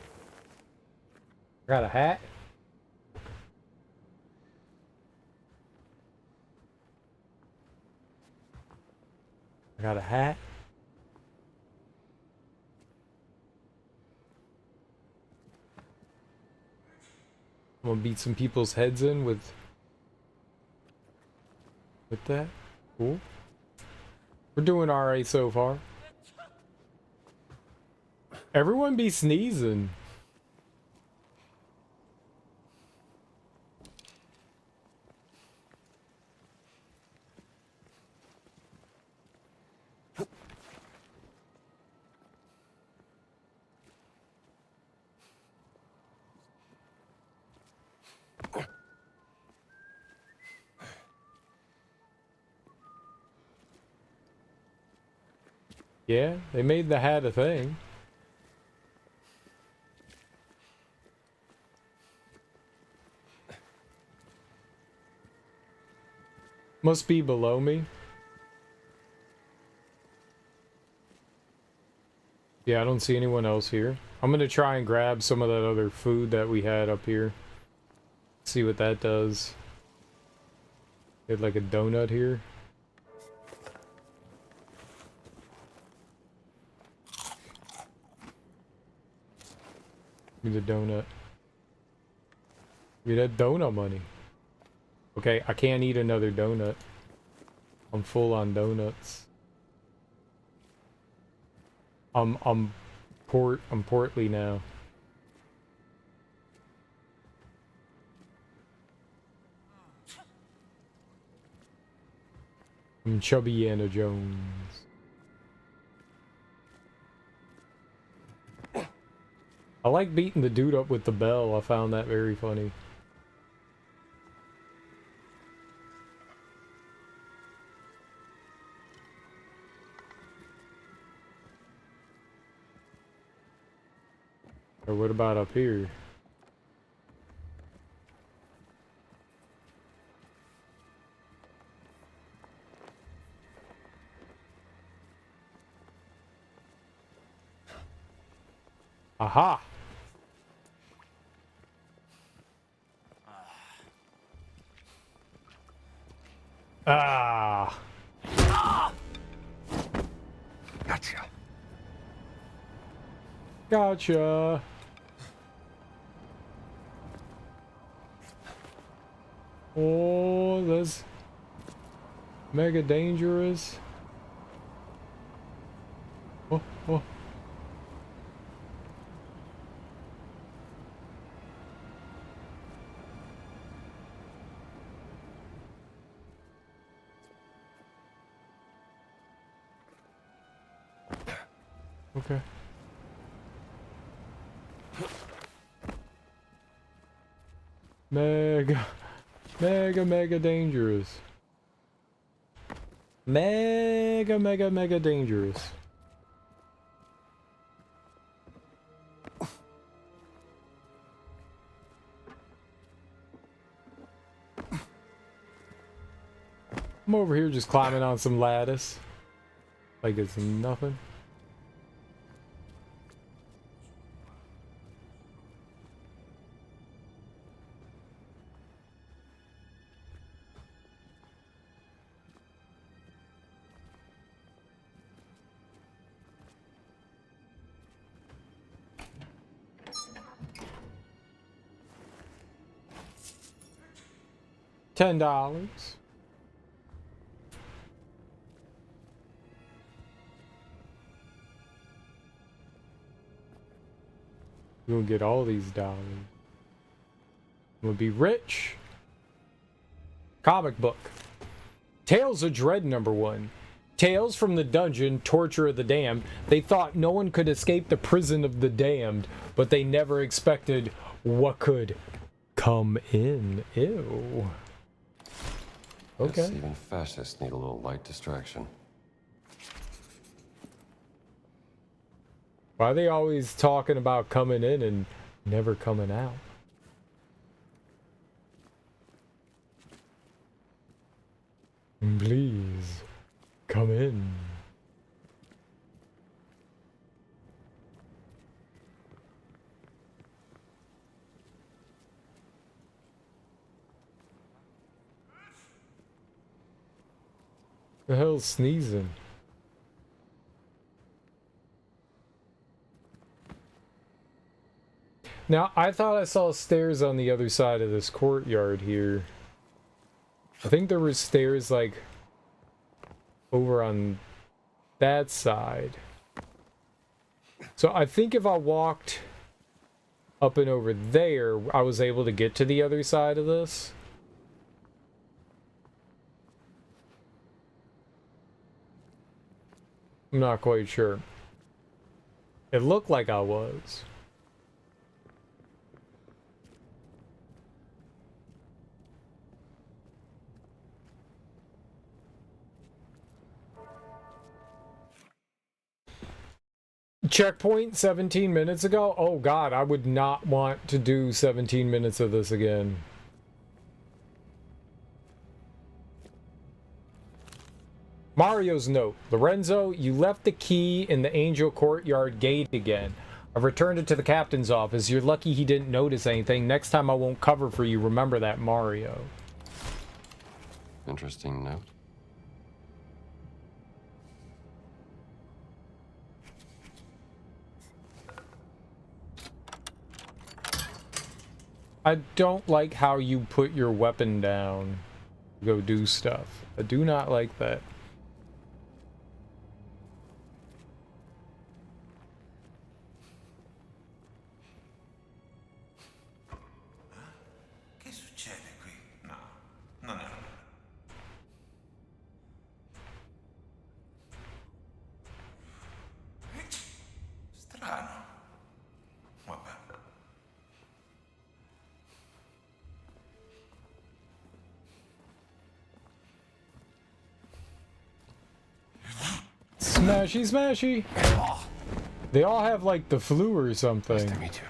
Got a hat? I got a hat. I'm gonna beat some people's heads in with that. Cool. We're doing alright so far. Everyone be sneezing. Yeah, they made the hat a thing. Must be below me. Yeah, I don't see anyone else here. I'm gonna try and grab some of that other food that we had up here. See what that does. Get like a donut here. Give me the donut. Give me that donut money. Okay, I can't eat another donut. I'm full on donuts. I'm portly now. I'm chubby Anna Jones. I like beating the dude up with the bell. I found that very funny. Or what about up here? Aha! Ah! Gotcha. Gotcha. Oh, that's mega dangerous. Oh, oh. Okay. Mega dangerous. Mega dangerous. I'm over here just climbing on some lattice. Like it's nothing. $10. We'll get all these dollars. We'll be rich. Comic book. Tales of Dread #1. Tales from the Dungeon, Torture of the Damned. They thought no one could escape the prison of the damned, but they never expected what could come in. Ew. Okay. Yes, even fascists need a little light distraction. Why are they always talking about coming in and never coming out? Please, come in. The hell's sneezing? Now, I thought I saw stairs on the other side of this courtyard here. I think there were stairs, like, over on that side. So I think if I walked up and over there, I was able to get to the other side of this. I'm not quite sure. It looked like I was. Checkpoint 17 minutes ago? Oh god, I would not want to do 17 minutes of this again. Mario's note. Lorenzo, you left the key in the Angel Courtyard gate again. I've returned it to the captain's office. You're lucky he didn't notice anything. Next time I won't cover for you. Remember that, Mario. Interesting note. I don't like how you put your weapon down to go do stuff. I do not like that. Che succede qui? No, non è nulla. Strano. Vabbè. Smashy, smashy. They all have like the flu or something. Nice to meet you.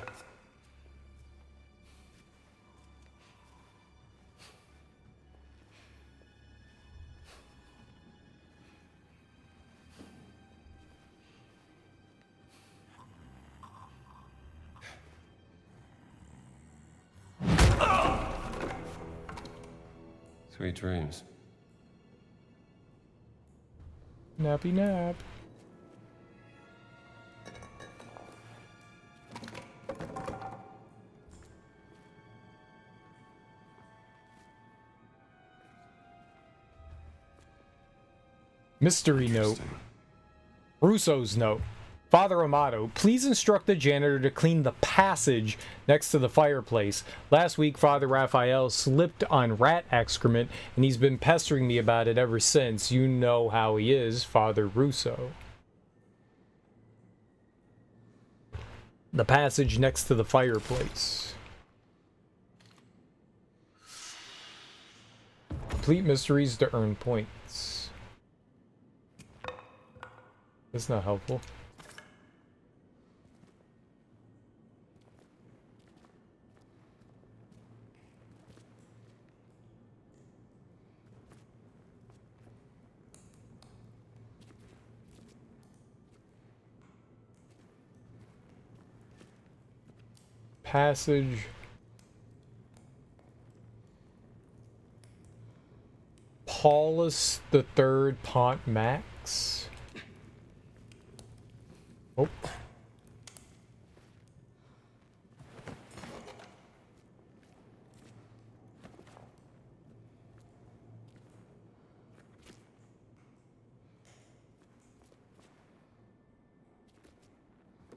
Sweet dreams. Nappy nap. Mystery note. Russo's note. Father Amato, please instruct the janitor to clean the passage next to the fireplace. Last week, Father Raphael slipped on rat excrement, and he's been pestering me about it ever since. You know how he is, Father Russo. The passage next to the fireplace. Complete mysteries to earn points. That's not helpful. Passage. Paulus the Third Pont Max. Oh.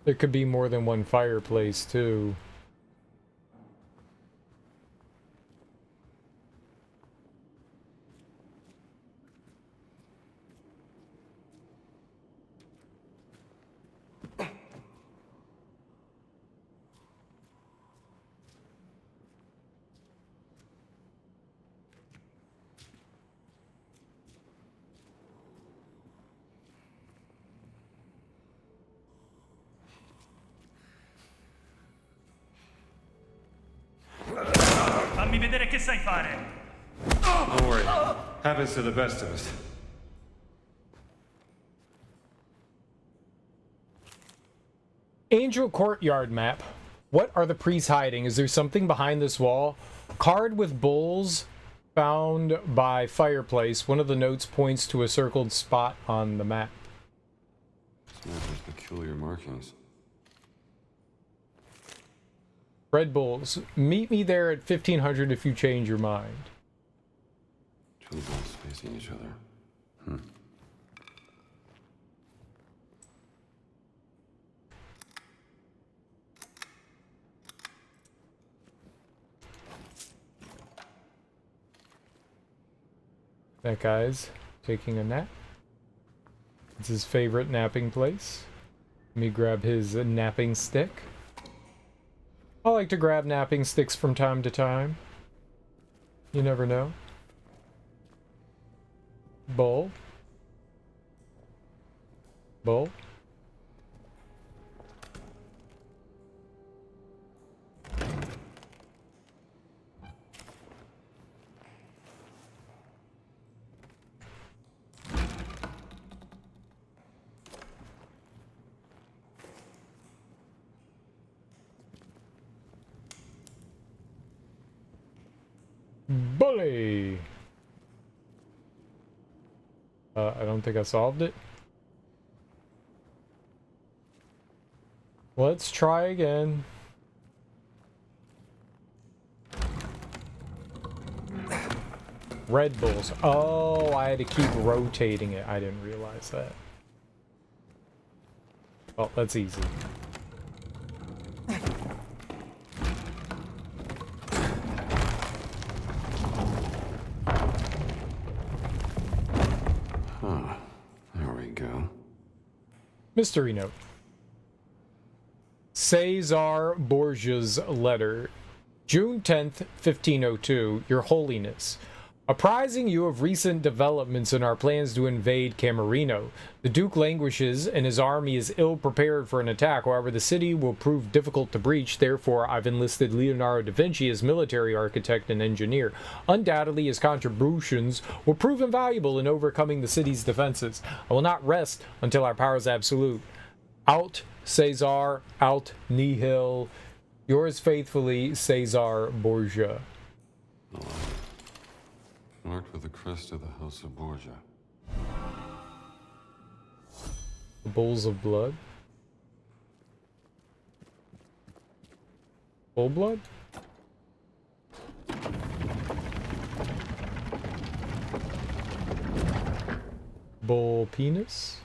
There could be more than one fireplace, too. Fammi vedere che sai fare. Don't worry. Happens to the best of us. Angel Courtyard map. What are the priests hiding? Is there something behind this wall? Card with bulls found by fireplace. One of the notes points to a circled spot on the map. This map has peculiar markings. Red Bulls. Meet me there at 1500 if you change your mind. Two bulls facing each other. That guy's taking a nap. It's his favorite napping place. Let me grab his napping stick. I like to grab napping sticks from time to time. You never know. Bull. Bull. Bully! I don't think I solved it. Let's try again. Red Bulls. Oh, I had to keep rotating it. I didn't realize that. Oh, that's easy. There we go. Mystery note. Cesar Borgia's letter. June 10th, 1502. Your Holiness. Apprising you of recent developments in our plans to invade Camarino. The Duke languishes and his army is ill prepared for an attack. However, the city will prove difficult to breach. Therefore, I've enlisted Leonardo da Vinci as military architect and engineer. Undoubtedly, his contributions will prove invaluable in overcoming the city's defenses. I will not rest until our power is absolute. Out, Cesar, out, nihil. Yours faithfully, Cesar Borgia. Marked with the crest of the House of Borgia. The Bulls of Blood. Bull blood? Bull penis.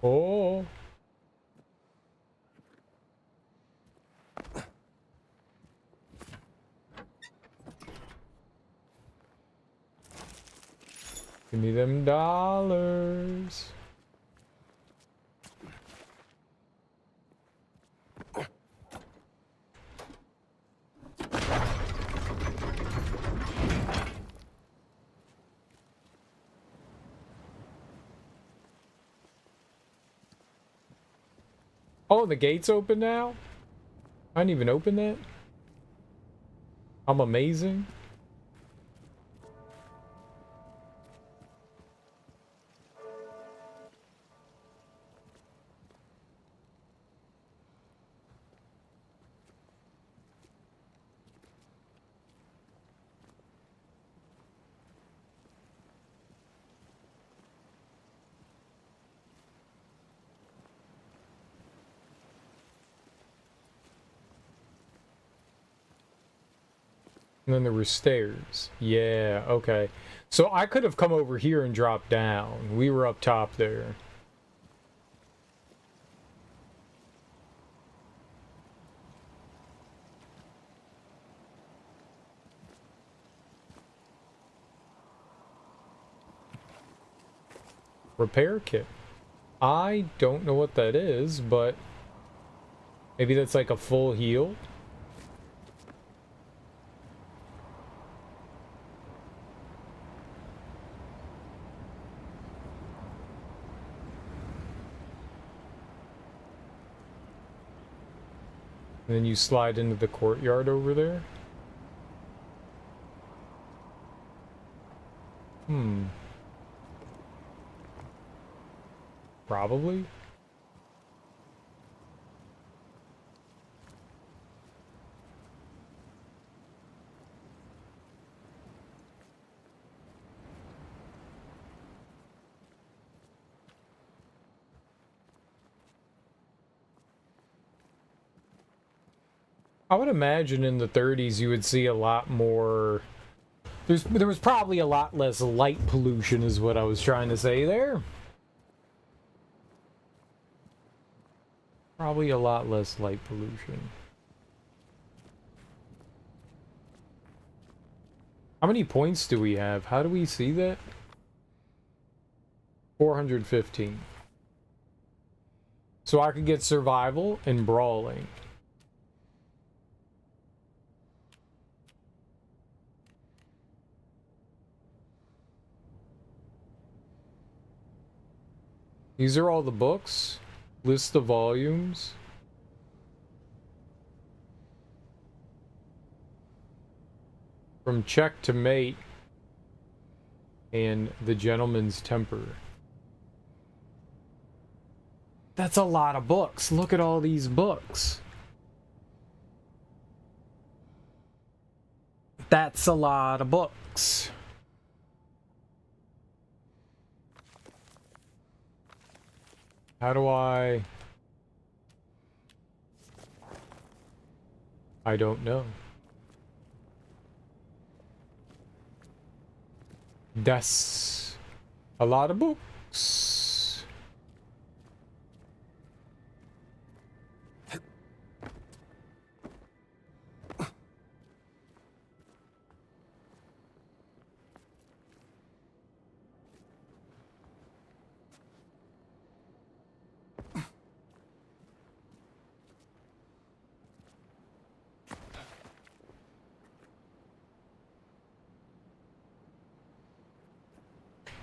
Oh. Give me them dollars. Oh, the gate's open now? I didn't even open that? I'm amazing. And then there were stairs. Yeah, okay. So I could have come over here and dropped down. We were up top there. Repair kit. I don't know what that is, but maybe that's like a full heal. And then you slide into the courtyard over there. Probably. I would imagine in the 30s you would see a lot more. There was probably a lot less light pollution, is what I was trying to say there. Probably a lot less light pollution. How many points do we have? How do we see that? 415. So I could get survival and brawling. These are all the books. List the volumes. From Check to Mate and The Gentleman's Temper. That's a lot of books. Look at all these books. That's a lot of books. How do I don't know. That's a lot of books.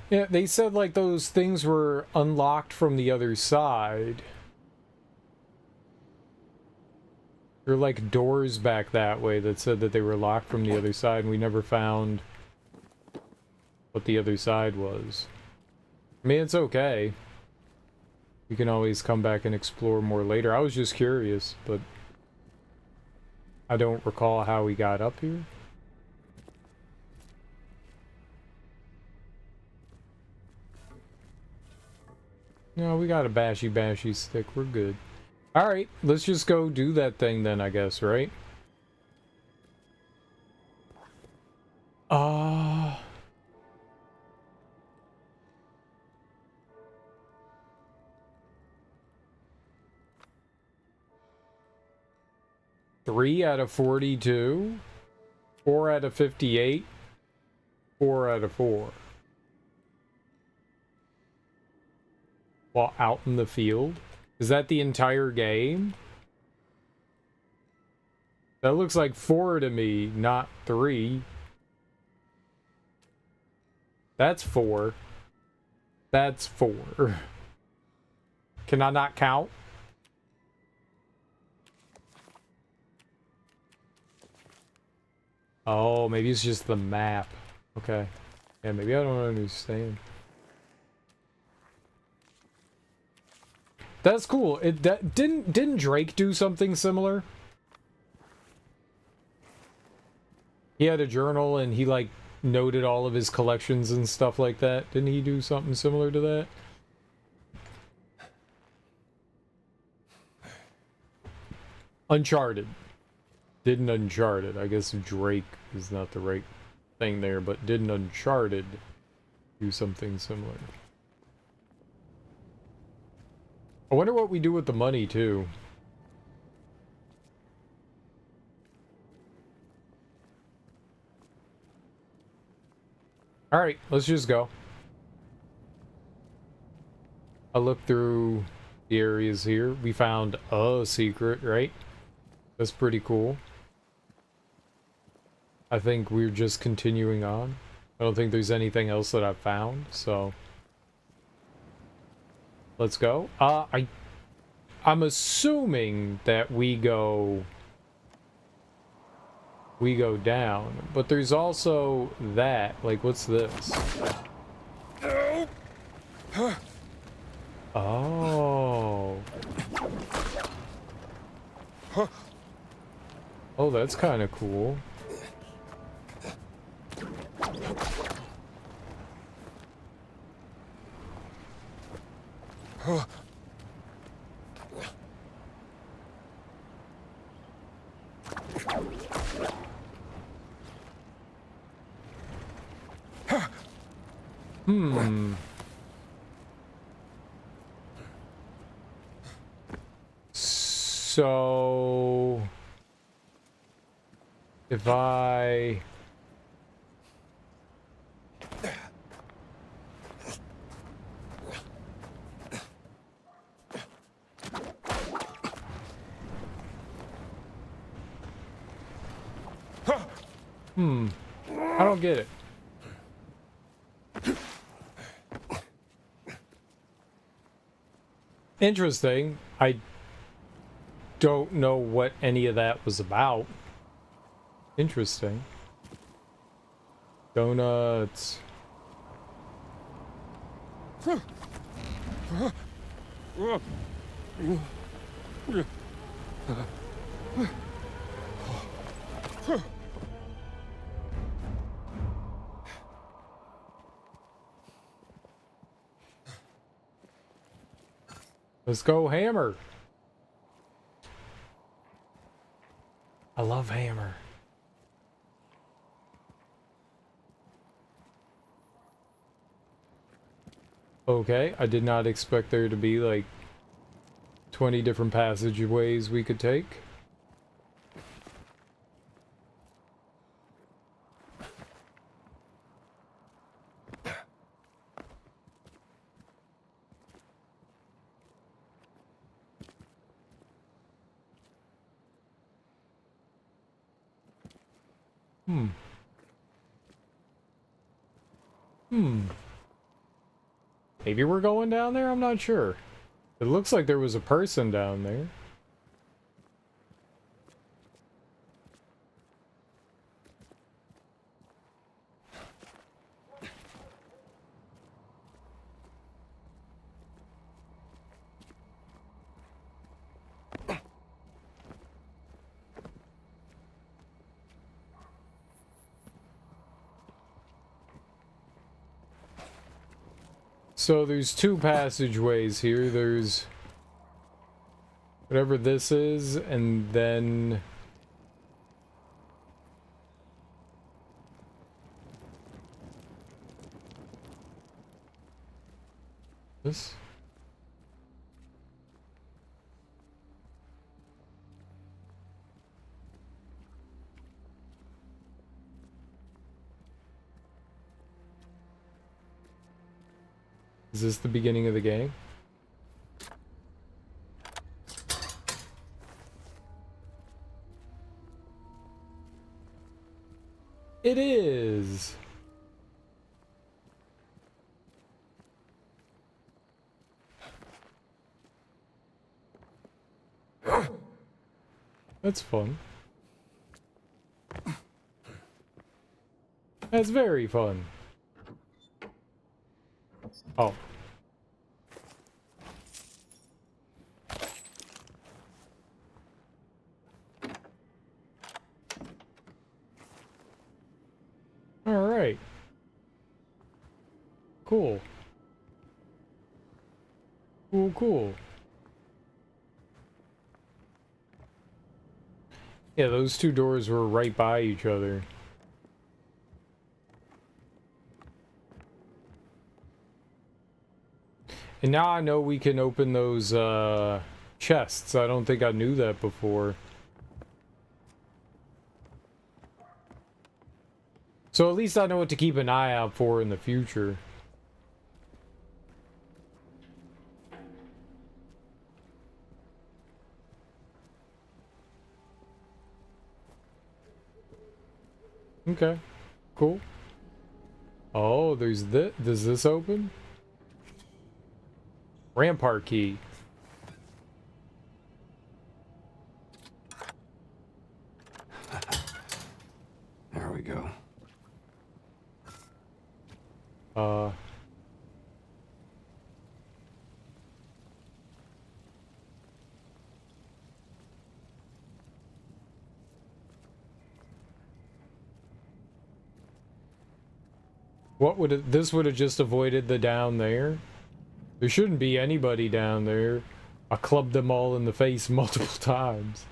Yeah, they said like those things were unlocked from the other side. There were like doors back that way that said that they were locked from the other side, and we never found what the other side was. I mean, it's okay. We can always come back and explore more later. I was just curious, but I don't recall how we got up here. No, we got a bashy stick. We're good. Alright, let's just go do that thing then, I guess, right? Uh... 3 out of 42, 4 out of 58, 4 out of 4. While out in the field? Is that the entire game? That looks like 4 to me, not 3. That's 4. That's 4. Can I not count? Oh, maybe it's just the map. Okay. Yeah, maybe I don't understand. That's cool. Didn't Drake do something similar? He had a journal and he like noted all of his collections and stuff like that. Didn't he do something similar to that? Uncharted. Didn't Uncharted. I guess Drake is not the right thing there, but didn't Uncharted do something similar? I wonder what we do with the money, too. Alright, let's just go. I looked through the areas here. We found a secret, right? That's pretty cool. I think we're just continuing on. I don't think there's anything else that I've found, so... Let's go. I'm assuming that we go down, but there's also that. Like, what's this? Oh. Oh, that's kind of cool. So if I I don't get it. Interesting. I don't know what any of that was about. Interesting. Donuts. Let's go, Hammer. I love Hammer. Okay, I did not expect there to be like 20 different passageways we could take. Maybe we're going down there? I'm not sure. It looks like there was a person down there. So there's two passageways here. There's whatever this is, and then this. Is this the beginning of the game? It is. That's fun. That's very fun. Oh. All right. Cool. Cool. Yeah, those two doors were right by each other. And now I know we can open those chests. I don't think I knew that before. So at least I know what to keep an eye out for in the future. Okay, cool. Oh, there's this. Does this open? Rampart key. There we go. What would it, this would have just avoided the down there? There shouldn't be anybody down there. I clubbed them all in the face multiple times.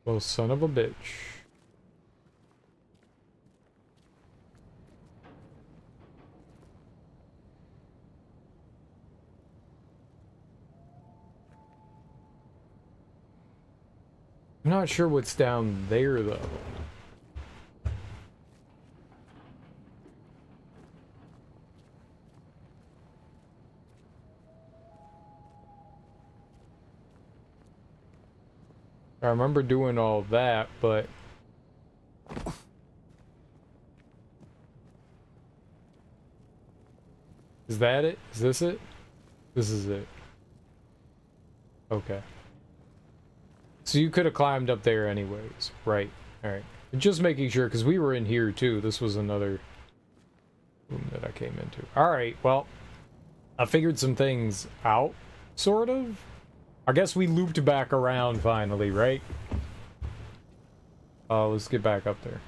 Well, son of a bitch. I'm not sure what's down there, though. I remember doing all that, but... Is that it? Is this it? This is it. Okay. So you could have climbed up there anyways. Right. Alright. Just making sure, because we were in here too. This was another room that I came into. Alright, well, I figured some things out, sort of. I guess we looped back around finally, right? Let's get back up there.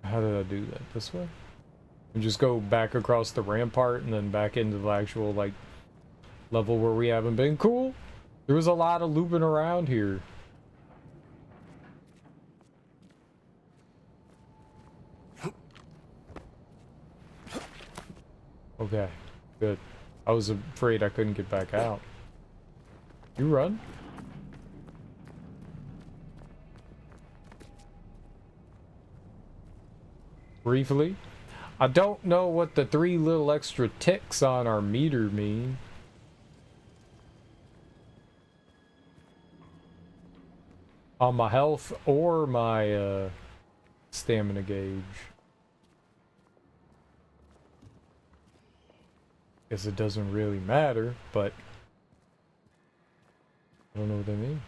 How did I do that? This way? And just go back across the rampart and then back into the actual, like, level where we haven't been. Cool! There was a lot of looping around here. Okay, good. I was afraid I couldn't get back out. You run? Briefly. I don't know what the 3 little extra ticks on our meter mean. On my health or my stamina gauge. Guess it doesn't really matter, but I don't know what they mean.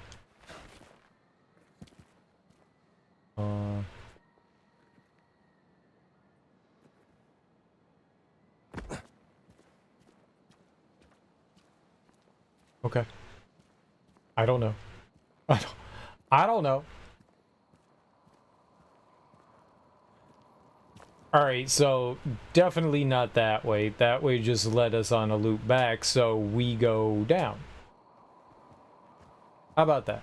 Okay. I don't know. I don't know. Alright, so definitely not that way. That way just led us on a loop back, so we go down. How about that?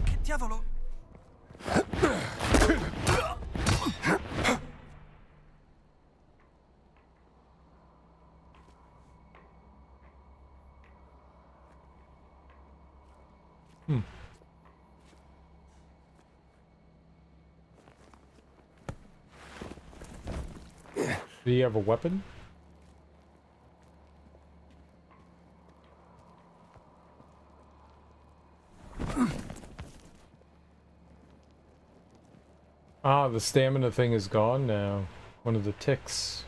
Che diavolo? Do you have a weapon? Ah, the stamina thing is gone now. One of the ticks.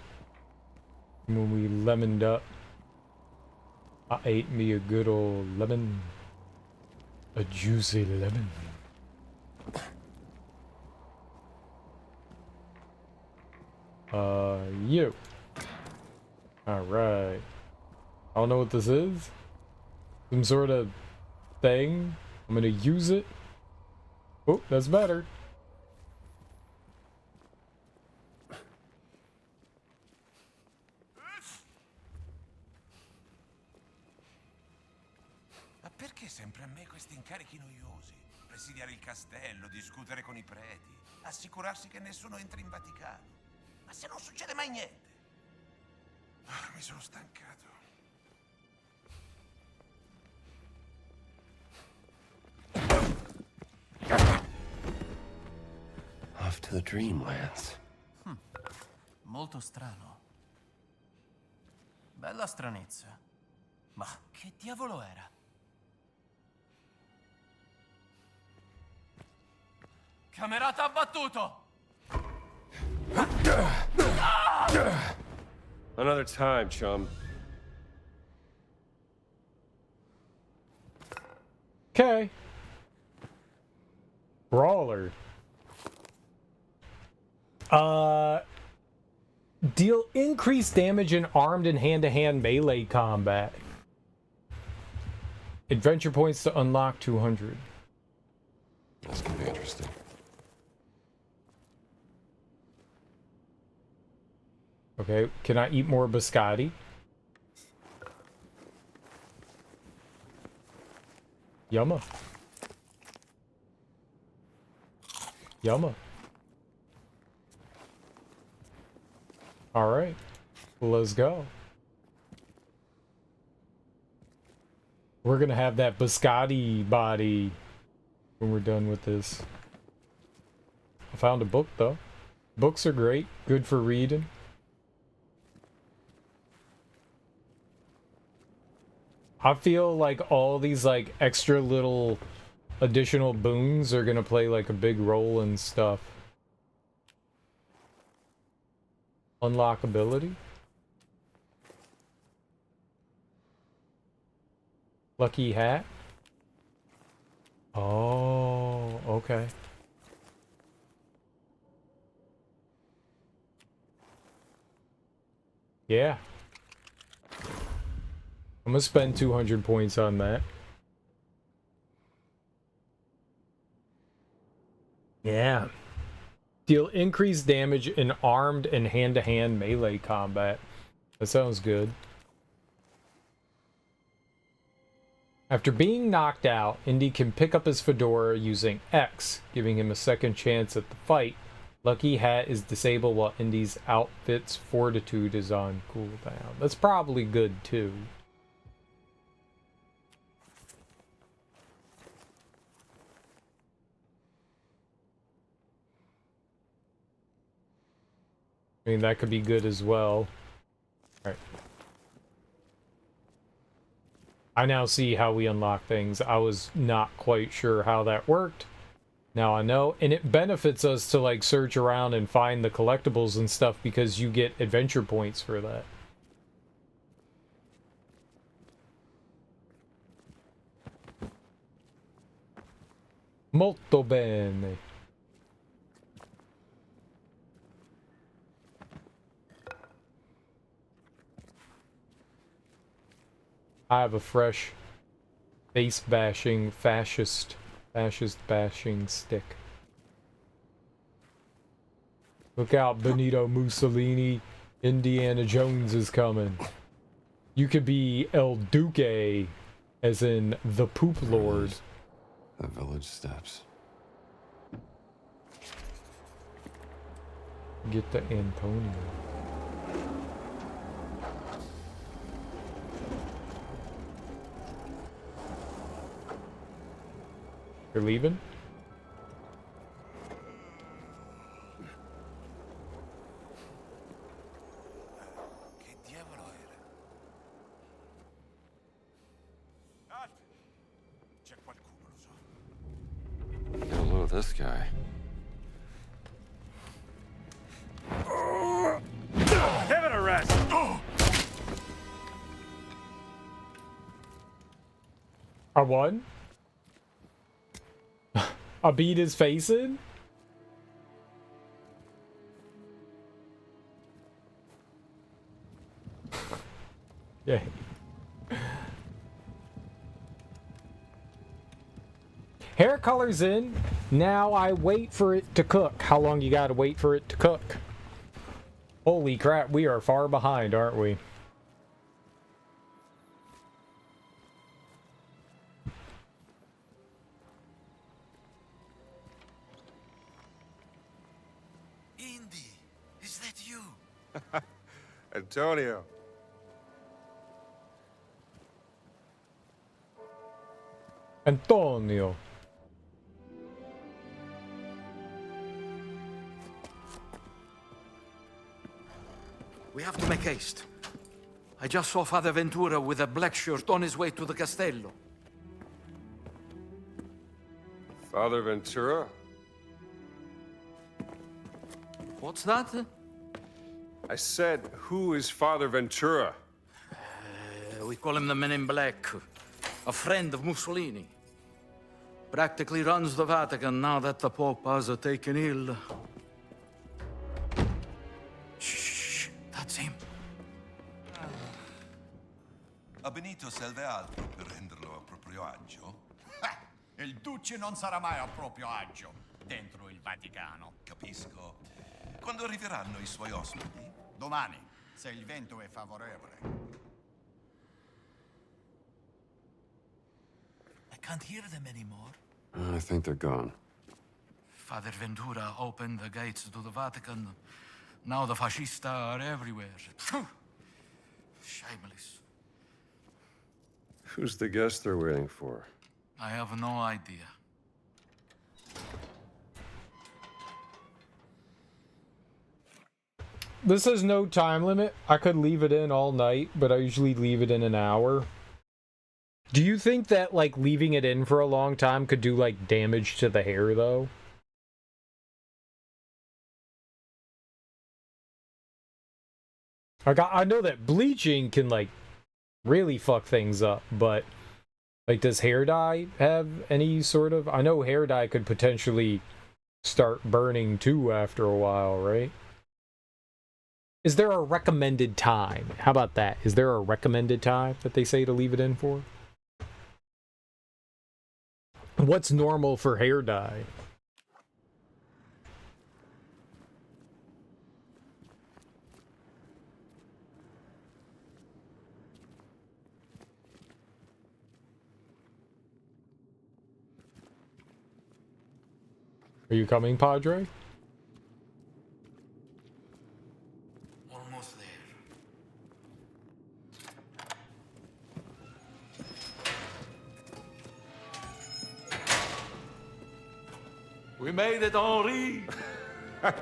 When we lemoned up. I ate me a good old lemon. A juicy lemon. You. Alright. I don't know what this is. Some sort of thing. I'm gonna use it. Oh, that's better. Ma perché sempre a me questi incarichi noiosi? Presidiare il castello, discutere con i preti, assicurarsi che nessuno entri in Vaticano. Ma se non succede mai niente. Mi sono stancato. Off to the Dreamlands. Molto strano. Bella stranezza. Ma che diavolo era? Camerata abbattuto! Another time, chum. Okay. Brawler. Deal increased damage in armed and hand-to-hand melee combat. Adventure points to unlock 200. That's gonna be interesting. Okay, can I eat more biscotti? Yumma. Yumma. Alright. Let's go. We're gonna have that biscotti body when we're done with this. I found a book though. Books are great. Good for reading. I feel like all these like extra little additional boons are gonna play like a big role in stuff. Unlockability. Lucky hat. Oh, okay. Yeah. I'm gonna spend 200 points on that. Yeah. Deal increased damage in armed and hand-to-hand melee combat. That sounds good. After being knocked out, Indy can pick up his fedora using X, giving him a second chance at the fight. Lucky Hat is disabled while Indy's outfit's fortitude is on cooldown. That's probably good too. I mean, that could be good as well. Alright. I now see how we unlock things. I was not quite sure how that worked. Now I know. And it benefits us to, like, search around and find the collectibles and stuff because you get adventure points for that. Molto bene. I have a fresh face bashing fascist bashing stick. Look out, Benito Mussolini. Indiana Jones is coming. You could be El Duque, as in the Poop Lord. The village steps. Get to Antonio. You're leaving? Che diavolo era? Halt! C'è qualcuno, lo so. Get a load of this guy. Give it a rest! I won? I beat his face in? Yeah. Hair color's in. Now I wait for it to cook. How long you gotta wait for it to cook? Holy crap, we are far behind, aren't we? Indy, is that you? Antonio. Antonio. We have to make haste. I just saw Father Ventura with a black shirt on his way to the Castello. Father Ventura? What's that? I said, who is Father Ventura? We call him the Men in Black. A friend of Mussolini. Practically runs the Vatican now that the Pope has taken ill. Shh, that's him. A Benito serve altro per renderlo a proprio agio? Il Duce non sarà mai a proprio agio dentro il Vaticano. Capisco. Quando arriveranno i suoi ospiti? Domani, se il vento è favorevole. I can't hear them anymore. I think they're gone. Father Ventura opened the gates to the Vatican. Now the fascista are everywhere. Phew. Shameless. Who's the guest they're waiting for? I have no idea. This has no time limit. I could leave it in all night, but I usually leave it in an hour. Do you think that, like, leaving it in for a long time could do, like, damage to the hair, though? I know that bleaching can, like, really fuck things up, but, like, does hair dye have any sort of... I know hair dye could potentially start burning, too, after a while, right? Is there a recommended time? How about that? Is there a recommended time that they say to leave it in for? What's normal for hair dye? Are you coming, Padre? Almost there. We made it, Henri! I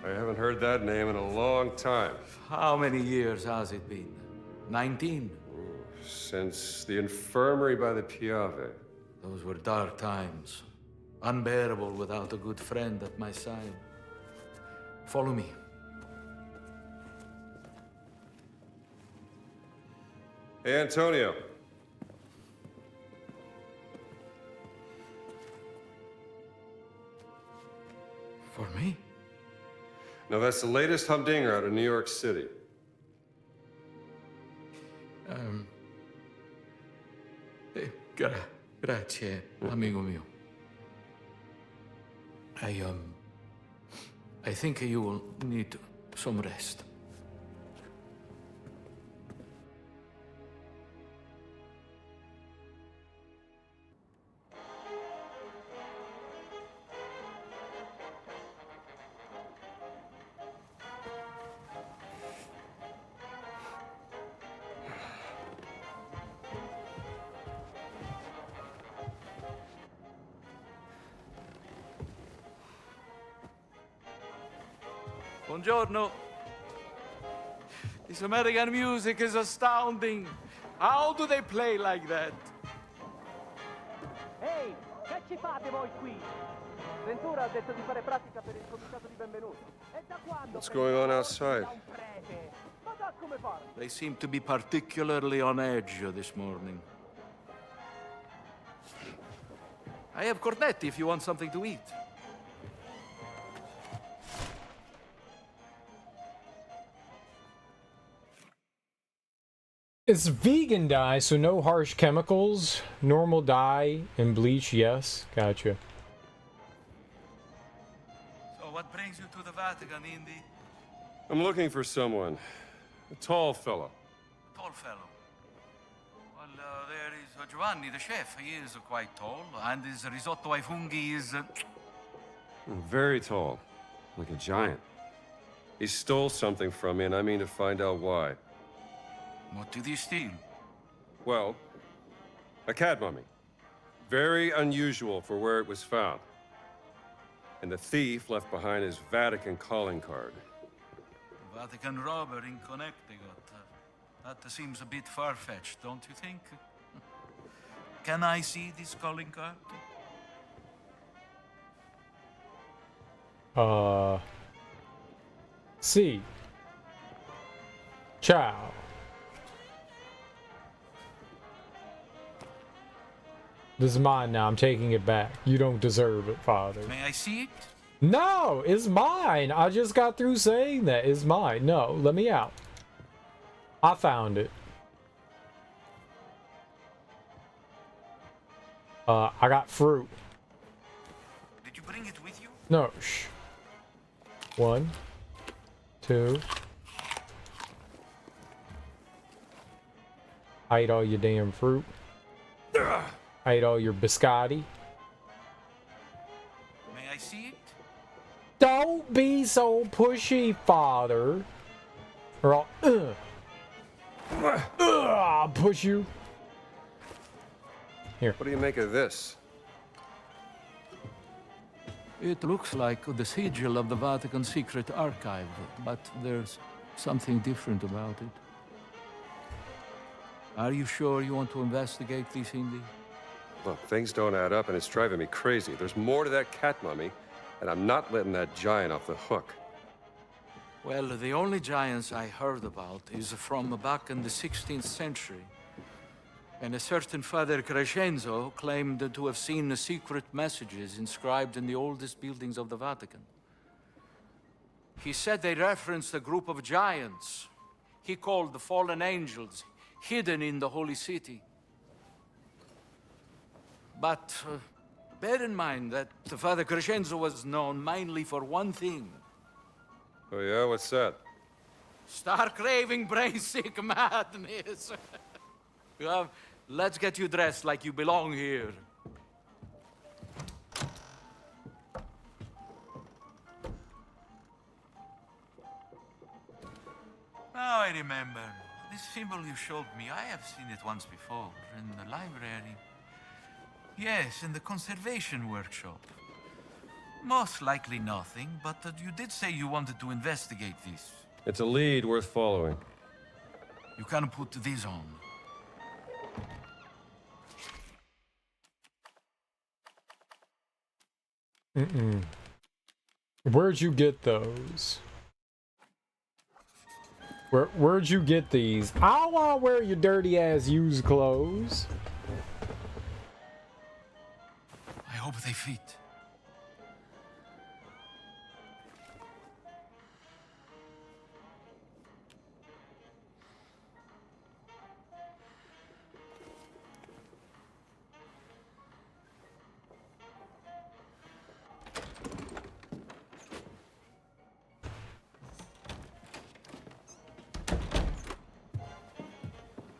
haven't heard that name in a long time. How many years has it been? 19? Since the infirmary by the Piave. Those were dark times. Unbearable without a good friend at my side. Follow me. Hey, Antonio. For me? No, that's the latest humdinger out of New York City. Grazie, amigo mio. I think you will need some rest. Buongiorno. This American music is astounding. How do they play like that? Ehi, che ci fate voi qui? Ventura ha detto di fare pratica per il comitato di benvenuto. E da quando? What's going on outside? Ma da come fare? They seem to be particularly on edge this morning. I have cornetti if you want something to eat. It's vegan dye, so no harsh chemicals. Normal dye and bleach, yes. Gotcha. So what brings you to the Vatican, Indy? I'm looking for someone. A tall fellow. Tall fellow. Well, there is Giovanni, the chef. He is quite tall, and his risotto ai funghi is... Very tall. Like a giant. He stole something from me, and I mean to find out why. What did he steal? Well, a cat mummy. Very unusual for where it was found. And the thief left behind his Vatican calling card. Vatican robber in Connecticut. That seems a bit far-fetched, don't you think? Can I see this calling card? See. Ciao. This is mine now. I'm taking it back. You don't deserve it, Father. May I see it? No, it's mine. I just got through saying that. It's mine. No, let me out. I found it. I got fruit. Did you bring it with you? No, shh. 1, 2. I ate all your damn fruit. I ate all your biscotti. May I see it? Don't be so pushy, Father. Or I'll push you. Here. What do you make of this? It looks like the sigil of the Vatican Secret Archive, but there's something different about it. Are you sure you want to investigate this, Indy? Look, things don't add up, and it's driving me crazy. There's more to that cat mummy, and I'm not letting that giant off the hook. Well, the only giants I heard about is from back in the 16th century. And a certain Father Crescenzo claimed to have seen secret messages inscribed in the oldest buildings of the Vatican. He said they referenced a group of giants he called the fallen angels, hidden in the holy city. But bear in mind that Father Crescenzo was known mainly for one thing. Oh yeah, what's that? Star-craving, brain-sick madness. Well, let's get you dressed like you belong here. Now I remember. This symbol you showed me, I have seen it once before, in the library. Yes, in the conservation workshop. Most likely nothing, but you did say you wanted to investigate this. It's a lead worth following. You can put these on. Where'd you get those? Where'd you get these? I don't want to wear your dirty ass used clothes. I hope they fit.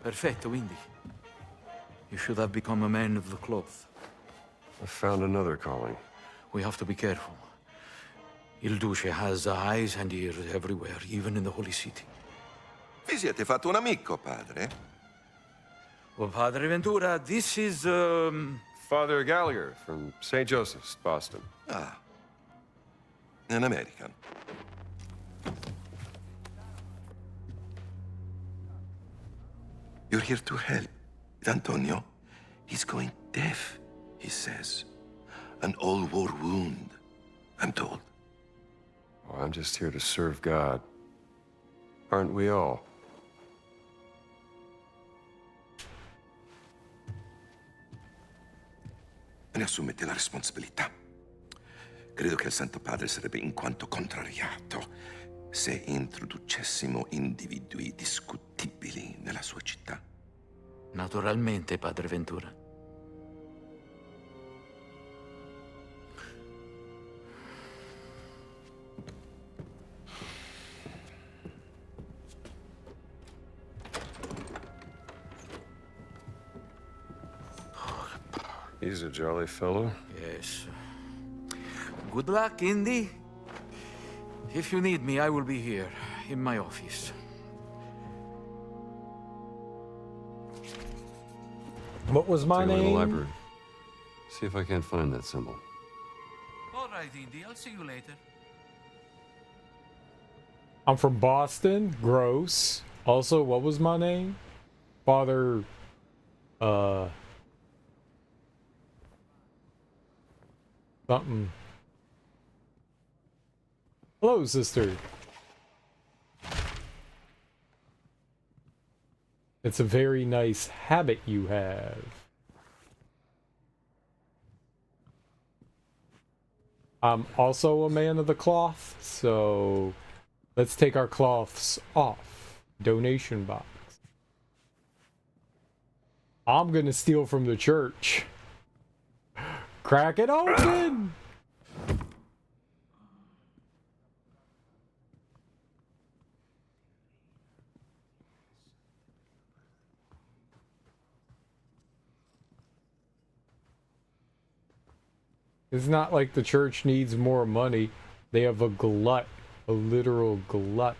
Perfetto, Indy. You should have become a man of the cloth. I found another calling. We have to be careful. Il Duce has eyes and ears everywhere, even in the Holy City. Vi siete fatto un amico, padre? Well, Padre Ventura, this is, Father Gallagher from St. Joseph's, Boston. Ah. An American. You're here to help. Antonio, he's going deaf, he says. An old war wound, I'm told. Oh, I'm just here to serve God. Aren't we all? Ne assumete la responsabilità. Credo che il Santo Padre sarebbe in quanto contrariato se introducessimo individui discutibili nella sua città. Naturalmente, Padre Ventura. He's a jolly fellow. Yes. Good luck, Indy. If you need me, I will be here, in my office. What was my Take a look at the name? library. See if I can't find that symbol. All right, Indy. I'll see you later. I'm from Boston. Gross. Also, what was my name? Father, something. Hello, sister. It's a very nice habit you have. I'm also a man of the cloth, so let's take our cloths off. Donation box. I'm gonna steal from the church. Crack it open! It's not like the church needs more money. They have a glut. A literal glut.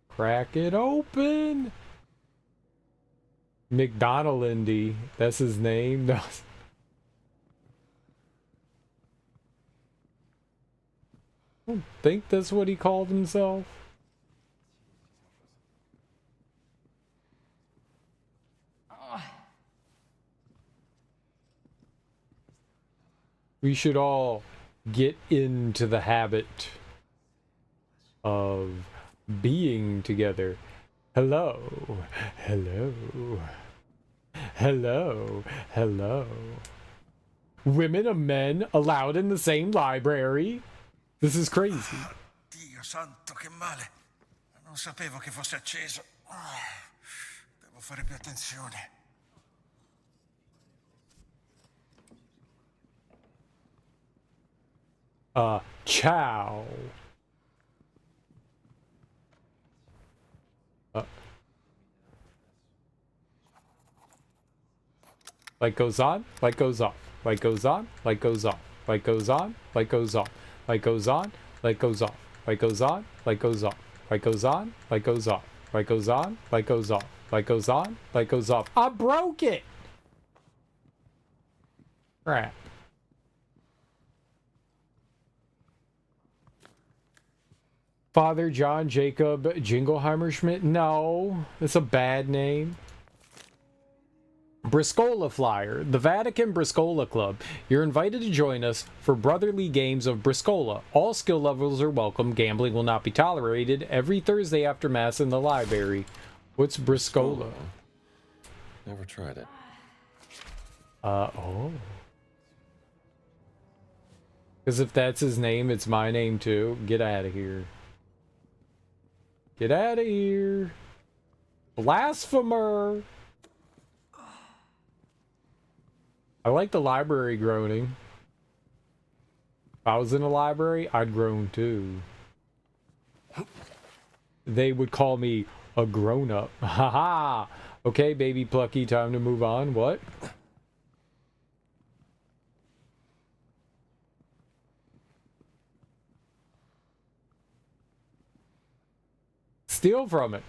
Crack it open! McDonald-Indy. That's his name? No. I don't think that's what he called himself. We should all get into the habit of being together. Hello. Hello. Hello. Hello. Women and men allowed in the same library? This is crazy. Dio santo, che male. Non sapevo che fosse acceso. Devo fare più attenzione. Ciao. Light goes on, light goes off, light goes on, light goes off, light goes on, light goes off, light goes on, light goes off, light goes on, light goes off, light goes on, light goes off, light goes on, light goes off, light goes on, light goes off. I broke it! Crap. Father John Jacob Jingleheimer Schmidt? No, it's a bad name. Briscola Flyer, the Vatican Briscola Club. You're invited to join us for brotherly games of Briscola. All skill levels are welcome. Gambling will not be tolerated. Every Thursday after Mass in the library. What's Briscola? Never tried it. Oh. Because if that's his name, it's my name too. Get out of here. Get out of here. Blasphemer. I like the library groaning. If I was in a library, I'd groan too. They would call me a grown-up. Haha. Okay, baby Plucky, time to move on. What? Steal from it.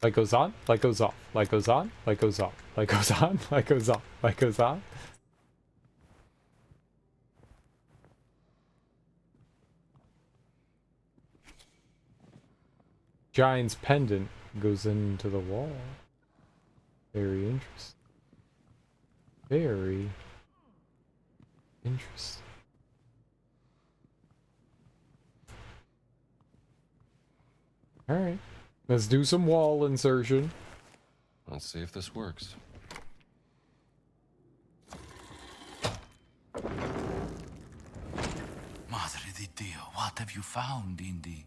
Light goes on, light goes off, light goes on, light goes off, light goes on, light goes off, light goes on. Giant's pendant goes into the wall. Very interesting. Very interesting. Alright. Let's do some wall insertion. Let's see if this works. Madre di Dio, what have you found, Indy?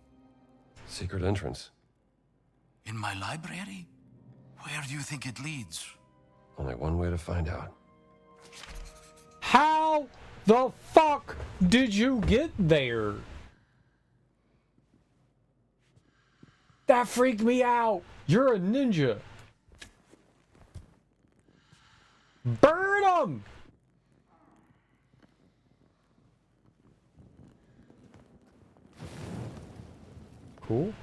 Secret entrance. In my library? Where do you think it leads? Only one way to find out. How the fuck did you get there? That freaked me out. You're a ninja. Burn him! Cool.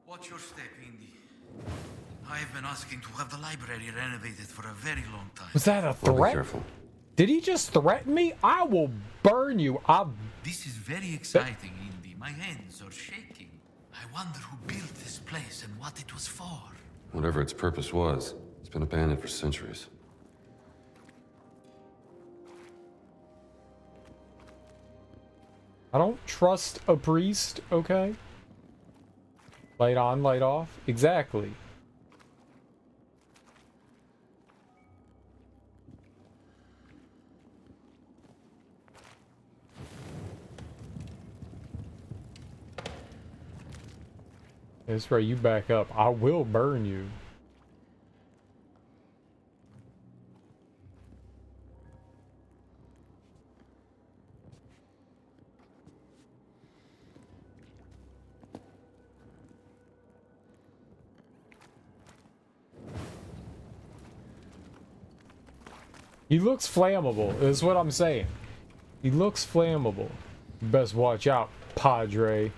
Watch your step, Indy. I've been asking to have the library renovated for a very long time. Was that a Well, be threat? careful. Did he just threaten me? I will burn you. This is very exciting, Indy. My hands are shaking. I wonder who built this place and what it was for. Whatever its purpose was, it's been abandoned for centuries. I don't trust a priest, okay? Light on, light off. Exactly. That's right, you back up. I will burn you. He looks flammable, is what I'm saying. He looks flammable. You best watch out, Padre.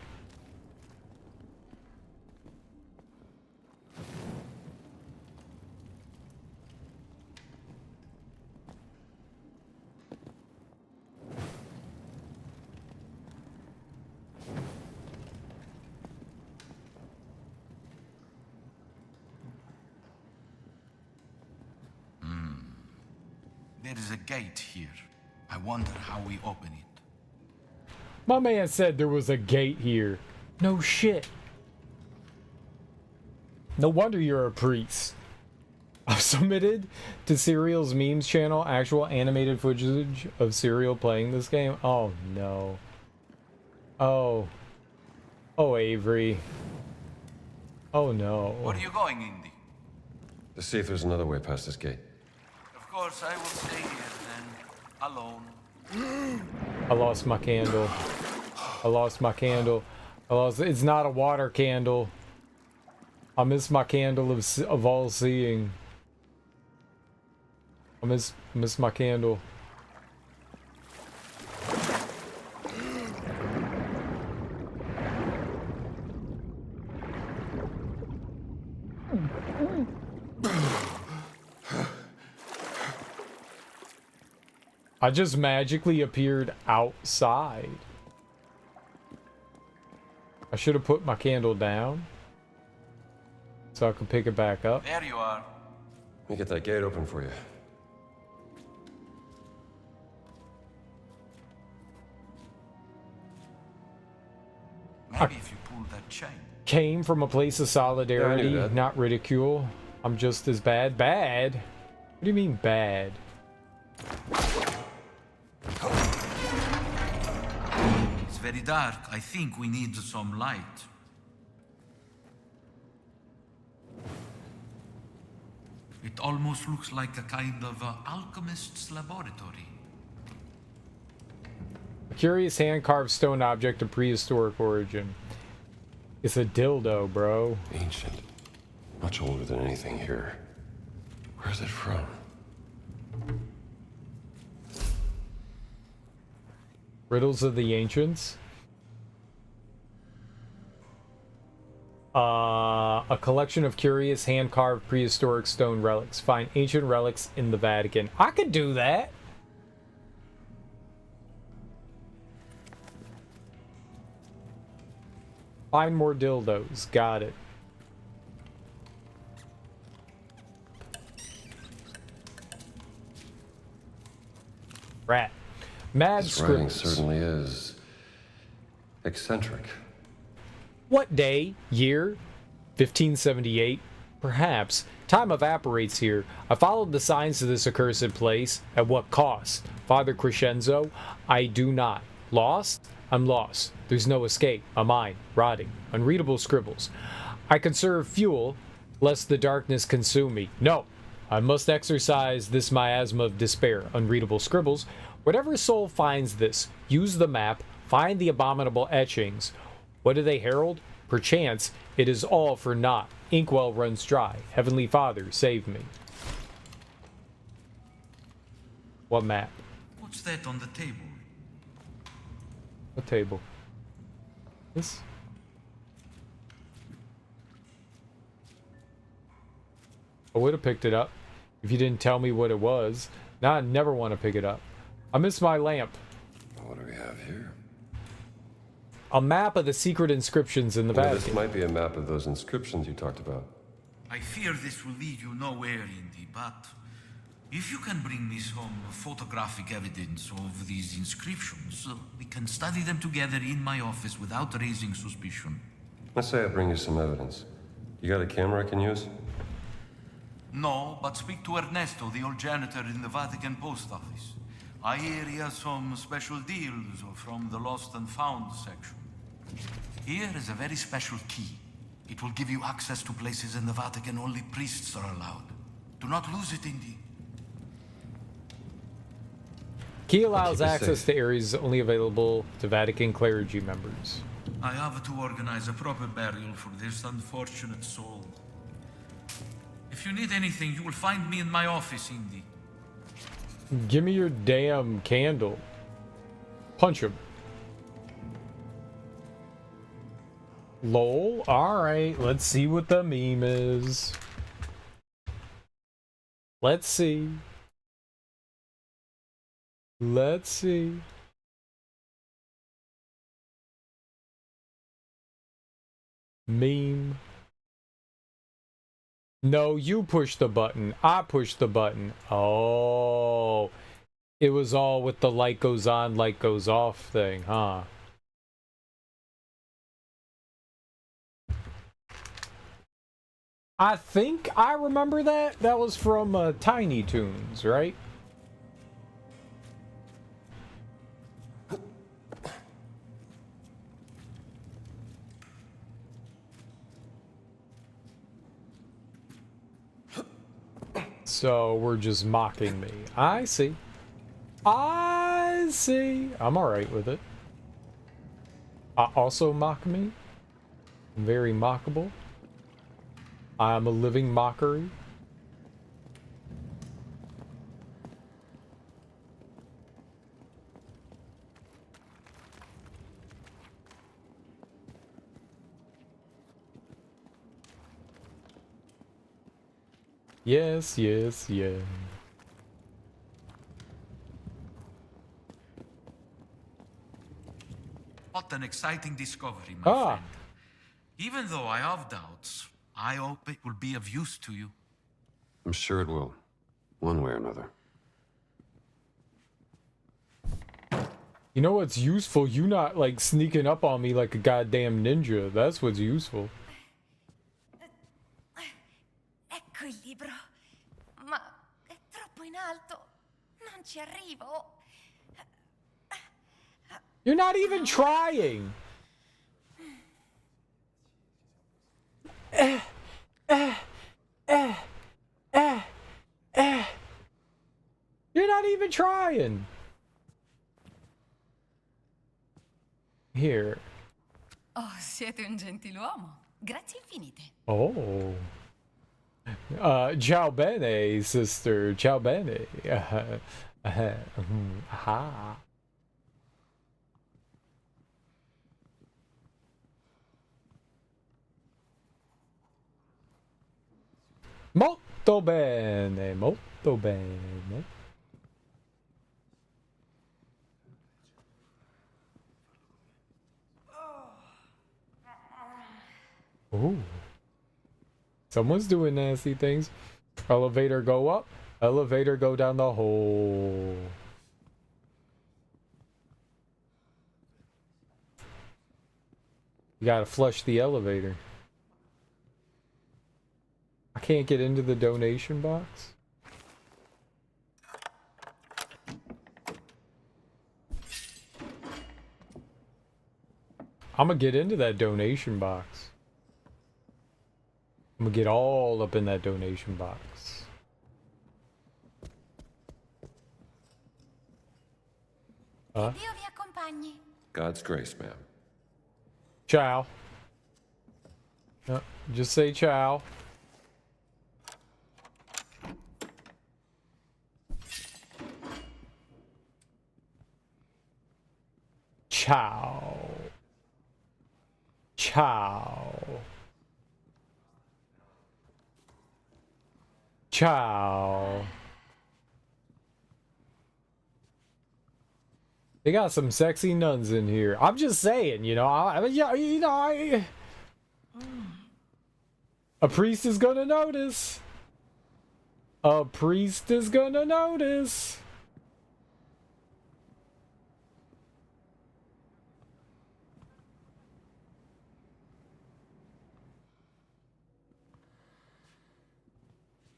There is a gate here. I wonder how we open it. My man said there was a gate here. No shit. No wonder you're a priest. I've submitted to Serial's memes channel actual animated footage of Serial playing this game. Oh no. Oh. Oh, Avery. Oh no. Where are you going, Indy? To see if there's another way past this gate. Of course, I will stay here then, alone. I lost my candle. I lost my candle. I lost. It's not a water candle. I miss my candle of all seeing. I miss my candle. I just magically appeared outside. I should have put my candle down so I could pick it back up. There you are. Let me get that gate open for you. Maybe if you pull that chain. Came from a place of solidarity, Yeah, I knew that. not ridicule. I'm just as bad. Bad? do you mean bad? It's very dark. I think we need some light. It almost looks like a kind of alchemist's laboratory. A curious hand-carved stone object of prehistoric origin. It's a dildo, bro. Ancient. Much older than anything here. Where's it from? Riddles of the Ancients. A collection of curious hand-carved prehistoric stone relics. Find ancient relics in the Vatican. I could do that. Find more dildos. Got it. Rat. Mad This writing scribbles. certainly is eccentric. What day? Year? 1578? Perhaps. Time evaporates here. I followed the signs to this accursed place. At what cost? Father Crescenzo? I do not. Lost? I'm lost. There's no escape. A mind. Rotting. Unreadable scribbles. I conserve fuel, lest the darkness consume me. No. I must exercise this miasma of despair. Unreadable scribbles. Whatever soul finds this, use the map, find the abominable etchings. What do they herald? Perchance, it is all for naught. Inkwell runs dry. Heavenly Father, save me. What map? What's that on the table? What table? This? I would have picked it up if you didn't tell me what it was. Now I never want to pick it up. I miss my lamp. What do we have here? A map of the secret inscriptions in the Well, Vatican. this might be a map of those inscriptions you talked about. I fear this will lead you nowhere, Indy, but if you can bring me some photographic evidence of these inscriptions, we can study them together in my office without raising suspicion. Let's say I bring you some evidence. You got a camera I can use? No, but speak to Ernesto, the old janitor in the Vatican post office. I hear he has some special deals from the lost and found section. Here is a very special key. It will give you access to places in the Vatican only priests are allowed. Do not lose it, Indy. Key allows keep it access safe. to areas only available to Vatican clergy members. I have to organize a proper burial for this unfortunate soul. If you need anything, you will find me in my office, Indy. Give me your damn candle. Punch him. Lol. Alright, let's see what the meme is. Let's see. Let's see. Meme. No, you push the button. I push the button. Oh. It was all with the light goes on, light goes off thing, huh? I think I remember that. That was from Tiny Toons, right? So we're just mocking me. I see. I see. I'm alright with it. Also mock me. I'm very mockable. I'm a living mockery. Yes, yes, yeah. What an exciting discovery, my friend. Even though I have doubts, I hope it will be of use to you. I'm sure it will. One way or another. You know what's useful? You not like sneaking up on me like a goddamn ninja. That's what's useful. Ecco il libro. Ma è troppo in alto. Non ci arrivo. You're not even trying. You're not even trying. Here. Oh, siete un gentiluomo. Grazie infinite. Oh. Ciao bene, sister. Ciao bene. Aha. Molto bene, molto bene. Ooh. Someone's doing nasty things. Elevator go up. Elevator go down the hole. You gotta flush the elevator. I can't get into the donation box. I'm gonna get into that donation box. I'm gonna get all up in that donation box. Dio vi accompagni. God's grace, ma'am. Ciao. No, just say ciao. Ciao. Ciao. Ciao. They got some sexy nuns in here. I'm just saying, you know, a priest is gonna notice. A priest is gonna notice.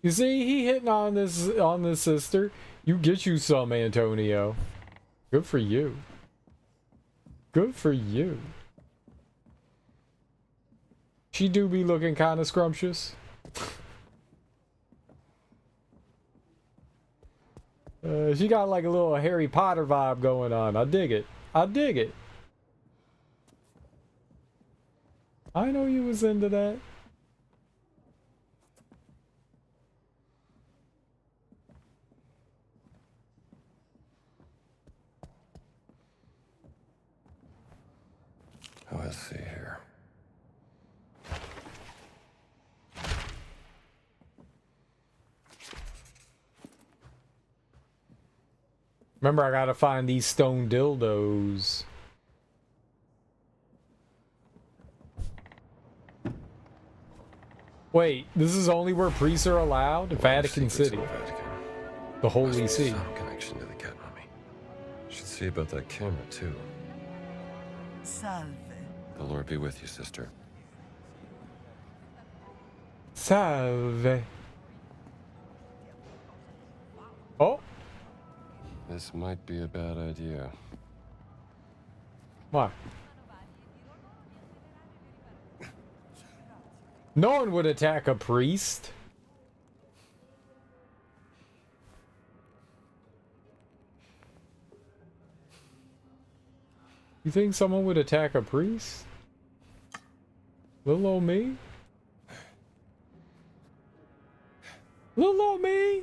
You see, he hitting on this sister. You get you some, Antonio. Good for you. Good for you. She do be looking kind of scrumptious. She got like a little Harry Potter vibe going on. I dig it. I dig it. I know you was into that. Let's see here. Remember, I gotta find these stone dildos. Wait, this is only where priests are allowed? Vatican City. The Holy See. Some connection to the cat mummy. Should see about that camera too. Salve. The Lord be with you, sister. Salve. Oh. This might be a bad idea. Why? No one would attack a priest. You think someone would attack a priest? Little old me? Little old me?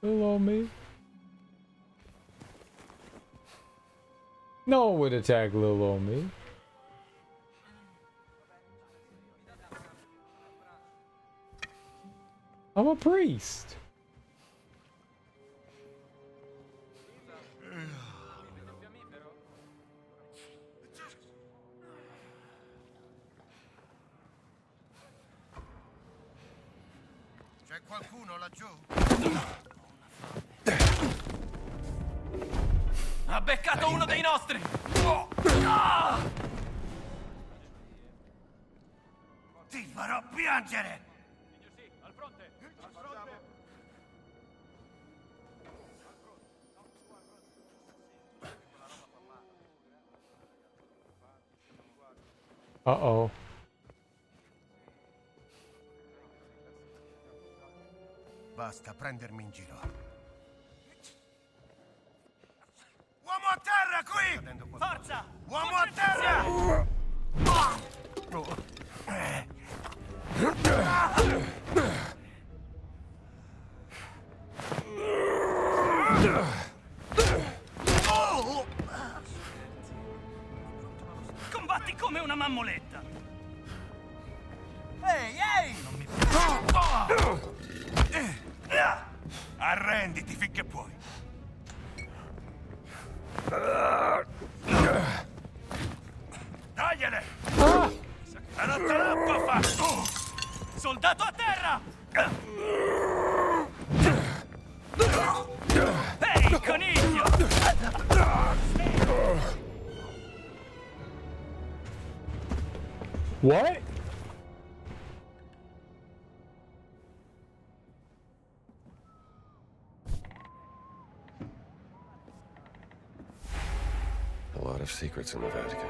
Little old me? No one would attack little old me. I'm a priest. C'è qualcuno laggiù? Ha beccato uno dei nostri! Ti farò piangere! Uh-oh. Basta prendermi in giro. Uomo a terra qui! Forza! Uomo a terra! Combatti come una mammoletta! Ehi, ehi! Non mi... Arrenditi finché puoi. Dagliene! La trappa fa! Soldato a terra! Ehi, coniglio! What? A lot of secrets in the Vatican.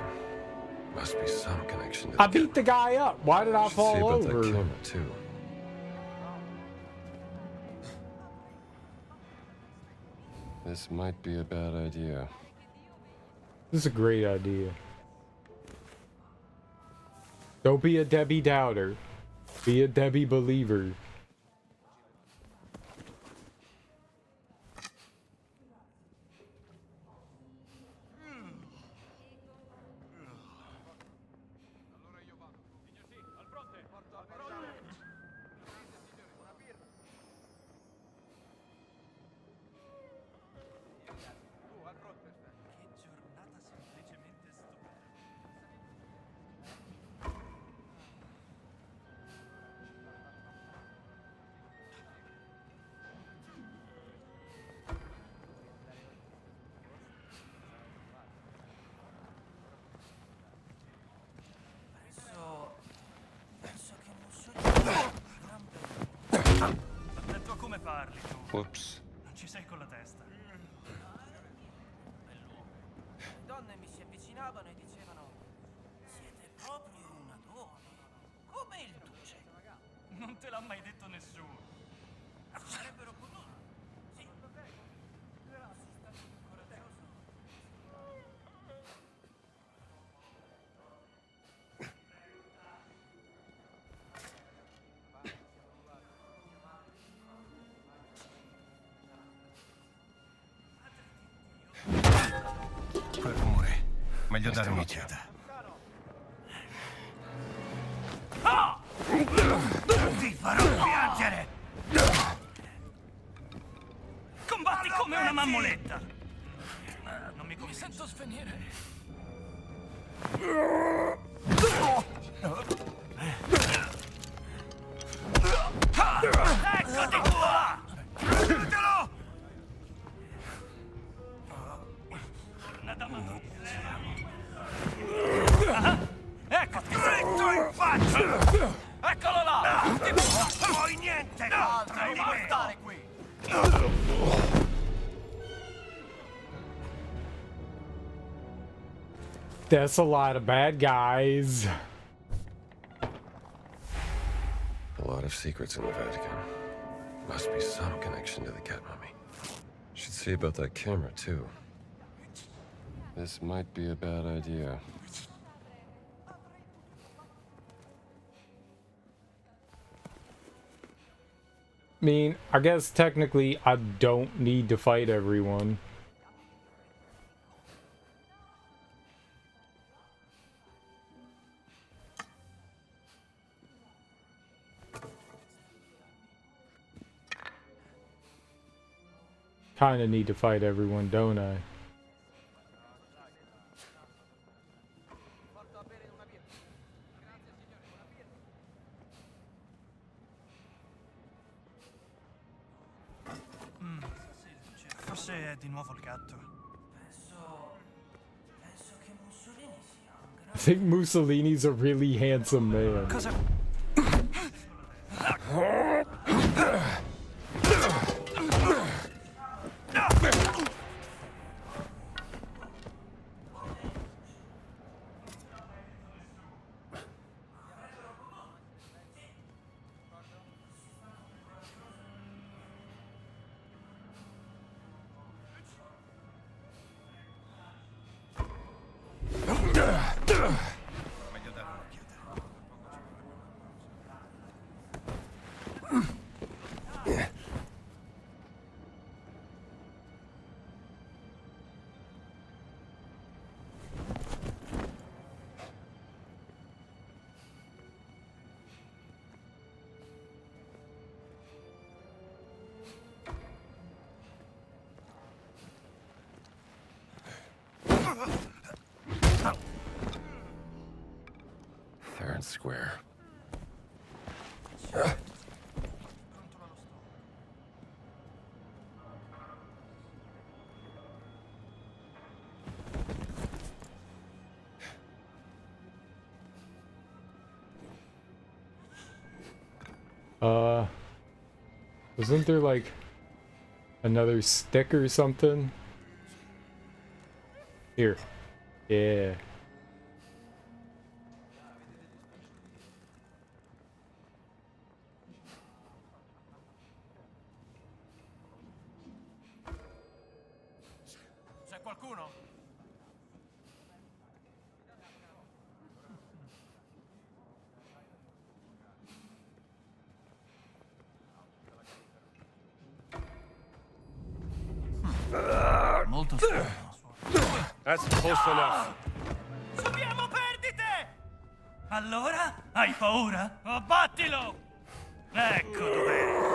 Must be some connection to I beat the guy up. Why did I Should see fall about that over? camera, too. This might be a bad idea. This is a great idea. Don't be a Debbie doubter. Be a Debbie believer. Attento a come parli tu. Whoops. Non ci sei con la testa. Le donne mi si avvicinavano e dicevano: siete proprio una donna, come il duce. Non te l'ha mai detto nessuno. Sarebbero potuti. Sì. Però sei stato più coraggioso. Quel rumore. Meglio dare un'occhiata. Ti farò piangere! Combatti come una mammoletta! Non mi Mi sento svenire. Eccoti qua! Prendetelo! Eccoti! Dritto in faccia! Eccolo là! Poi niente! Altro, Di devo me! stare qui. That's a lot of bad guys. A lot of secrets in the Vatican. Must be some connection to the cat mummy. Should see about that camera, too. This might be a bad idea. I mean, I guess technically I don't need to fight everyone. Kinda need to fight everyone, don't I? Forse è di nuovo il gatto. Penso think Mussolini's a really handsome man. Third square. Wasn't there like another stick or something? Here. Yeah. C'è qualcuno? Molto strano. That's close enough. Subiamo perdite! Allora? Hai paura? Abbattilo! Ecco dov'è.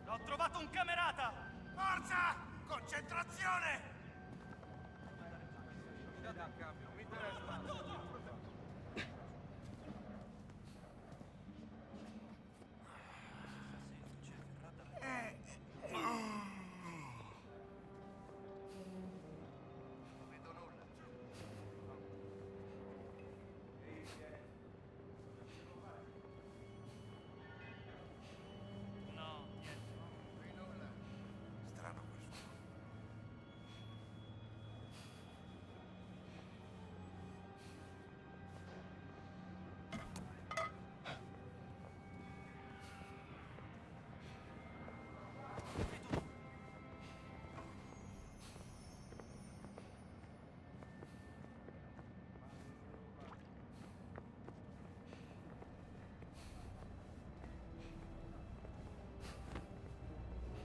Ho trovato un camerata! Forza! Concentrazione! Strano quel suono.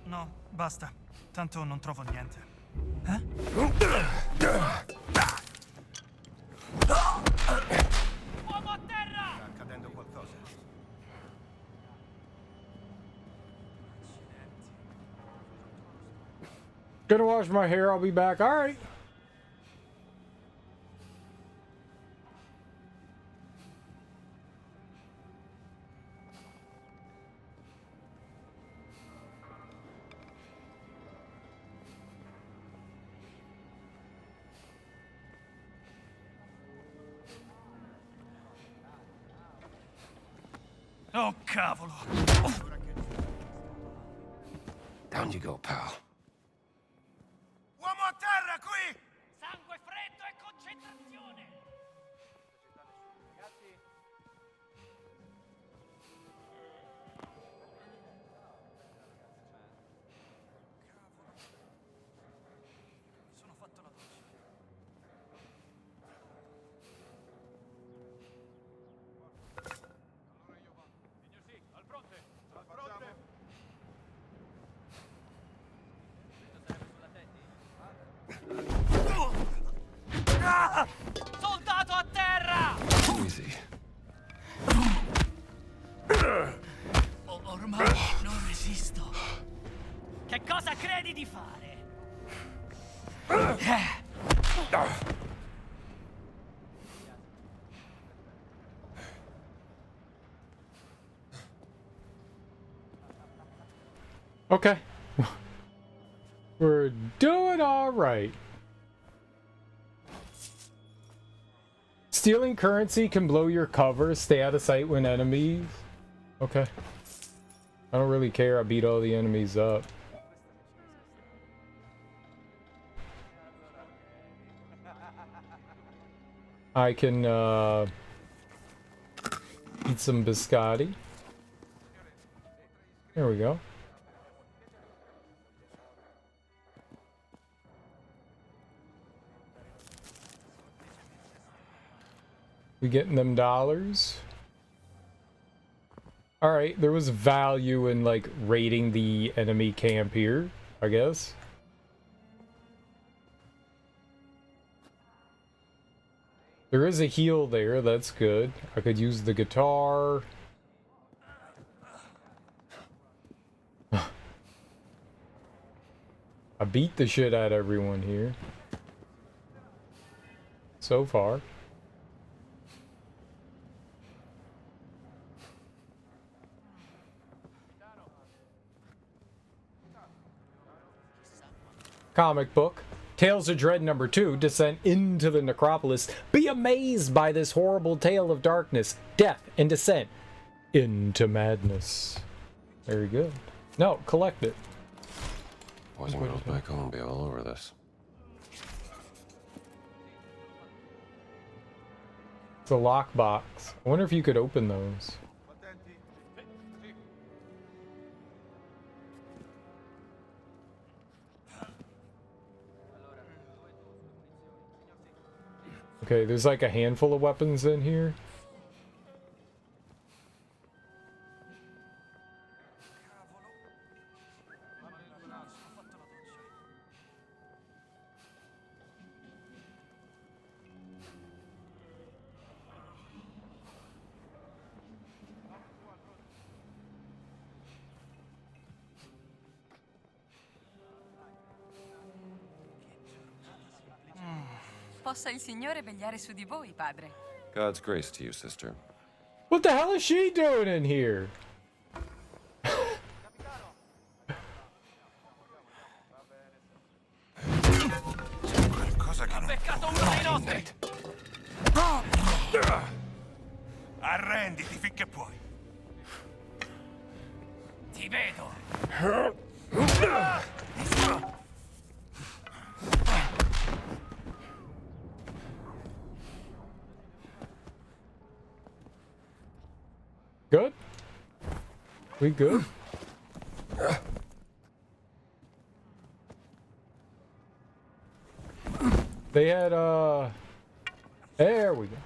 No, basta. Tanto non trovo niente. Uomo a terra! Sta accadendo qualcosa. Gonna wash my hair, I'll be back. Alright. Oh, cavolo! Down you go, pal. Uomo a terra, qui! Sangue freddo e concentrazione! Sono fatto la doccia. Soldato a terra! Easy. Ormai non resisto. Che cosa credi di fare? Okay. We're doing all right. Stealing currency can blow your cover. Stay out of sight when enemies. Okay. I don't really care. I beat all the enemies up. I can eat some biscotti. There we go. We getting them dollars? Alright, there was value in, like, raiding the enemy camp here, I guess. There is a heal there, that's good. I could use the guitar. I beat the shit out of everyone here. So far. Comic book. Tales of Dread #2, Descent into the Necropolis. Be amazed by this horrible tale of darkness, death, and descent into madness. Very good. No, collect it. Boys and girls back home will be all over this. It's a lockbox. I wonder if you could open those. Okay, there's like a handful of weapons in here. Possa il Signore vegliare su di voi, padre. God's grace to you, sister. What the hell is she doing in here? Qualcosa che non... Beccato uno dei nostri! Arrenditi finché puoi. Ti vedo! Good? We good? They had, there we go.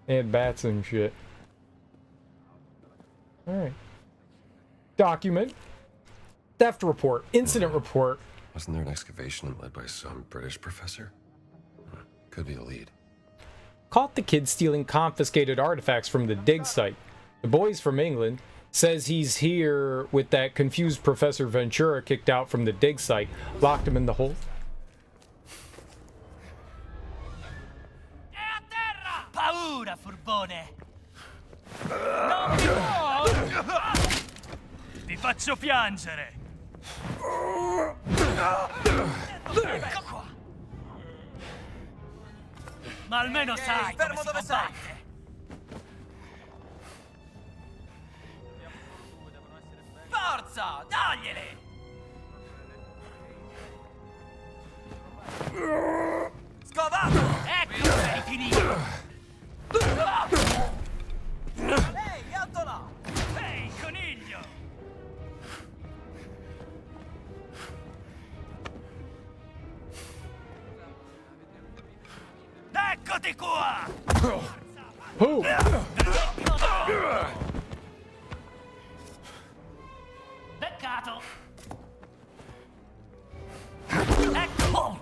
They had bats and shit. Alright. Document. Theft report. Incident report. Wasn't there an excavation led by some British professor? Could be a lead. Caught the kid stealing confiscated artifacts from the dig site. The boys from England says he's here with that confused Professor Ventura kicked out from the dig site. Locked him in the hole. È a terra! Paura, furbone! Non mi può! Vi faccio piangere! Ecco qua! Ma almeno sai fermo come dove si sei. combatte! Forza, dagliele! Scovato! Ecco sei finito! Ehi, alto là! Ehi, coniglio! Eccoti qua! Who? Beccato! Ecco!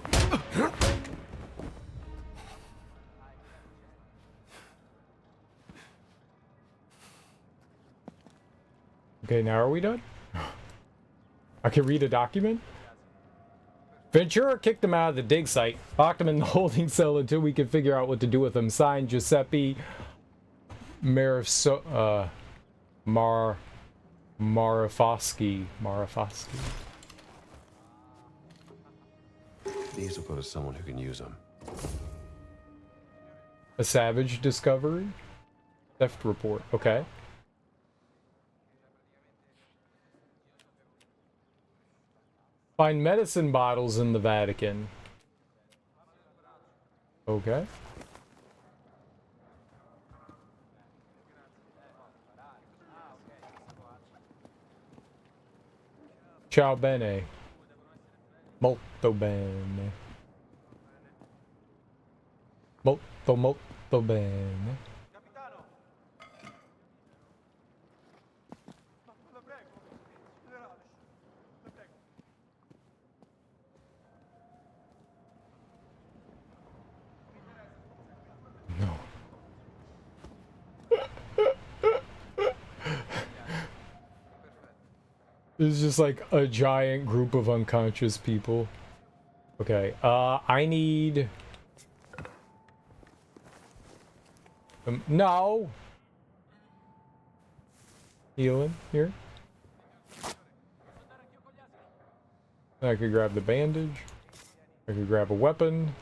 Okay, now are we done? I can read a document? Ventura kicked him out of the dig site, locked him in the holding cell until we could figure out what to do with him. Signed, Giuseppe Marafosky. These will go to someone who can use them. A savage discovery? Theft report. Okay. Find medicine bottles in the Vatican. Okay. Ciao bene. Molto bene. Molto bene. No. There's just like a giant group of unconscious people. Okay, I need... no! Healing here. I could grab the bandage. I could grab a weapon.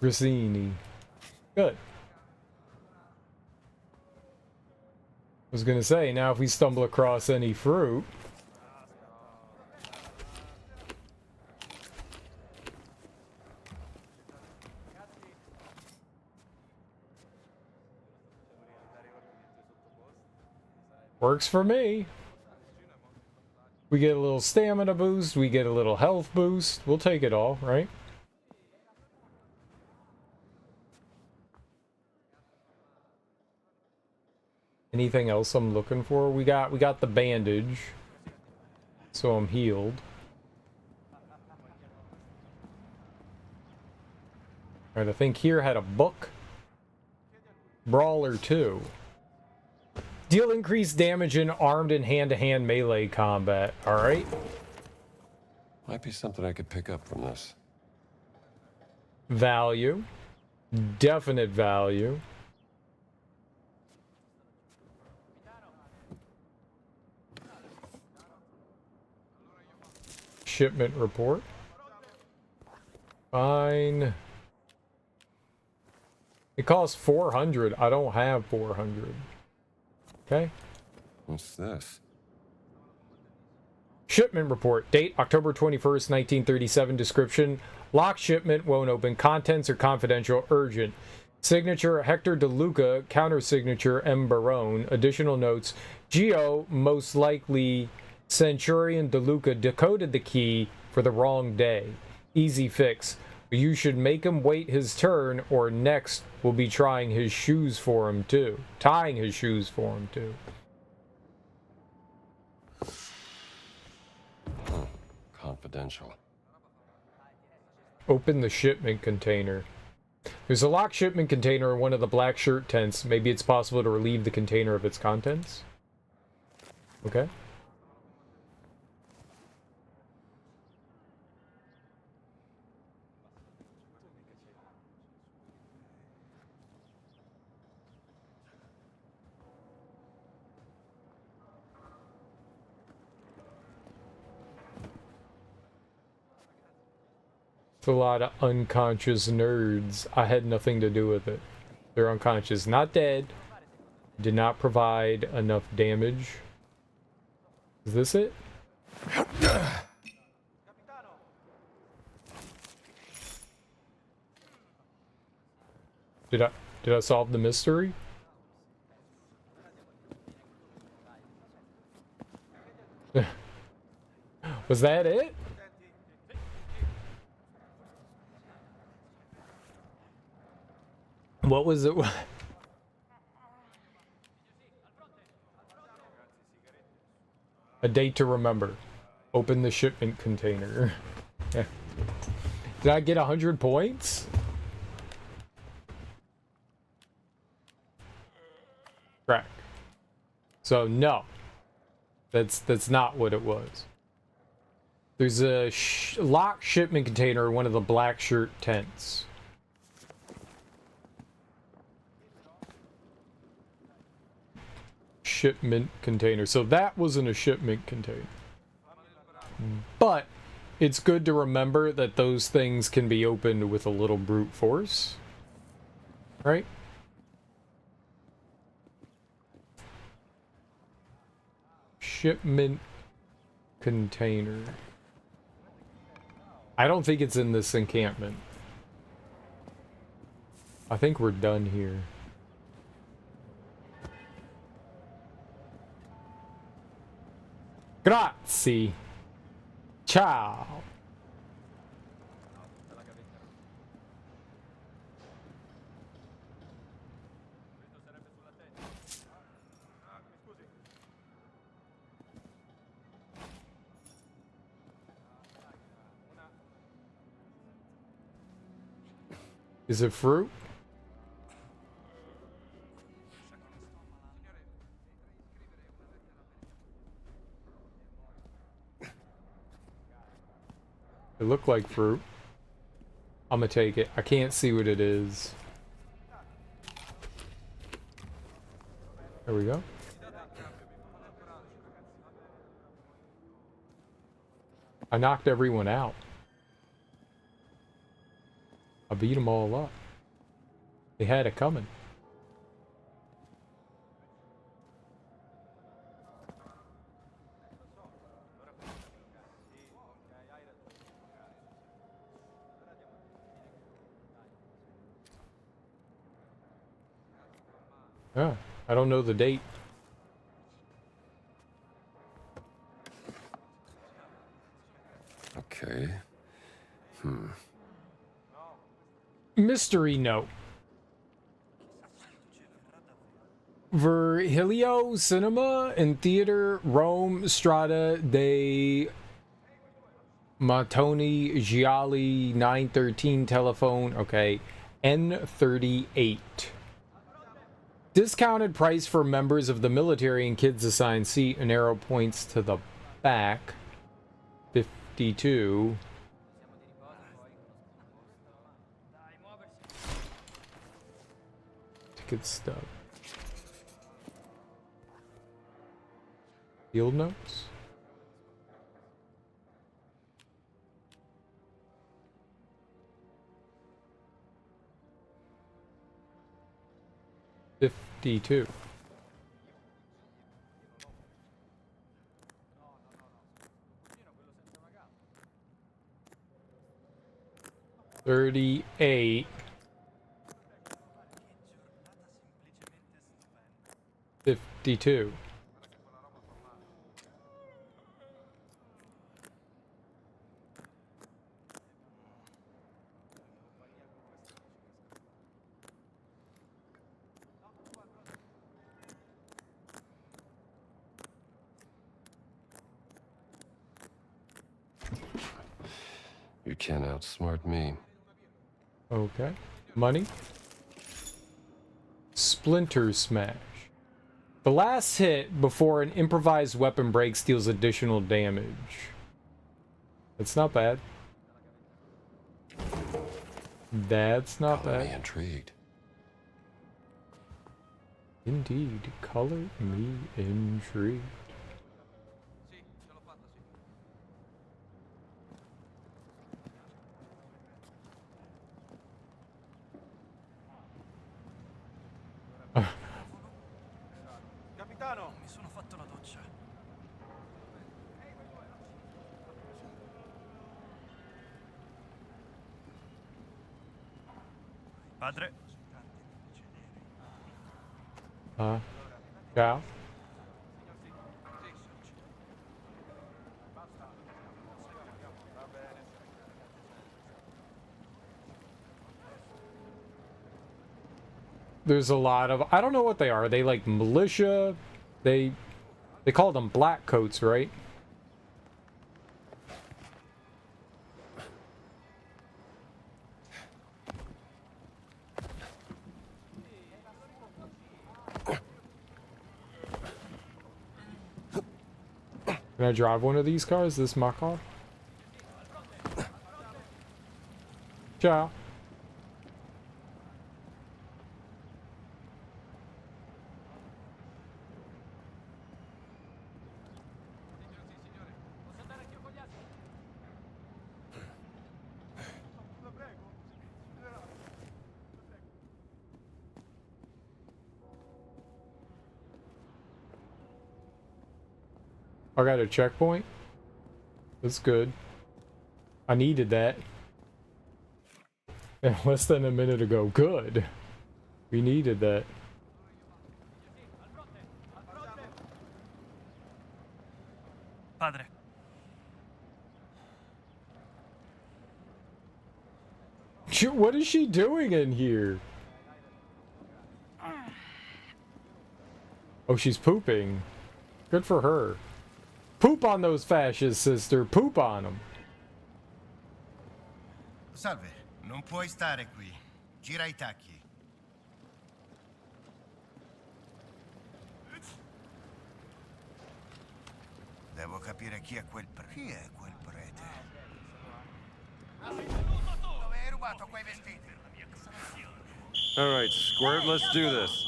Rossini. Good. I was gonna say, now if we stumble across any fruit... works for me. We get a little stamina boost, we get a little health boost. We'll take it all, right? Anything else I'm looking for? We got the bandage. So I'm healed. Alright, I think here had a book. Brawler 2. Deal increased damage in armed and hand-to-hand melee combat. Alright. Might be something I could pick up from this. Value. Definite value. Shipment report. Fine. It costs 400. I don't have 400. Okay. What's this? Shipment report. Date October 21st, 1937. Description. Locked shipment. Won't open. Contents are confidential. Urgent. Signature Hector De Luca. Counter signature M. Barone. Additional notes. Geo most likely Centurion De Luca decoded the key for the wrong day. Easy fix. You should make him wait his turn, or next we'll be trying his shoes for him too. Tying his shoes for him too. Confidential. Open the shipment container. There's a locked shipment container in one of the black shirt tents. Maybe it's possible to relieve the container of its contents. Okay. It's a lot of unconscious nerds. I had nothing to do with it. They're unconscious, not dead. Did not provide enough damage. Is this it? Did I solve the mystery? Was that it? What was it? A date to remember. Open the shipment container. Did I get 100 points? Crack. So no, that's not what it was. There's a locked shipment container in one of the black shirt tents. Shipment container. So that wasn't a shipment container. But it's good to remember that those things can be opened with a little brute force. Right? Shipment container. I don't think it's in this encampment. I think we're done here. Grazie. Ciao. Is it fruit? It looked like fruit. I'm gonna take it. I can't see what it is. There we go. I knocked everyone out. I beat them all up. They had it coming. Yeah, I don't know the date. Okay. Mystery note. Virgilio Cinema and Theater Rome Strada dei Mattoni Gialli 913 telephone. Okay. N38. Discounted price for members of the military and kids assigned seat, and arrow points to the back. 52. Ticket stub. Field notes. $52. $38. 52. You can't outsmart me. Okay. Money. Splinter Smash. The last hit before an improvised weapon breaks deals additional damage. That's not bad. That's not Color bad. me intrigued. Indeed. Color me intrigued. Capitano, mi sono fatto la doccia. Padre. Ciao. There's a lot of, I don't know what they are. They like militia. They call them black coats, right? Can I drive one of these cars? This is my car? Ciao. I got a checkpoint. That's good. I needed that. Less than a minute ago. Good. We needed that. Padre. What is she doing in here? Oh, she's pooping. Good for her. Poop on those fascists, sister. Poop on them. Salve, non puoi stare qui. Gira I tacchi. Devo capire chi è quel prete. Chi è quel prete? Dove hai rubato quei vestiti? All right, Squirt, let's do this.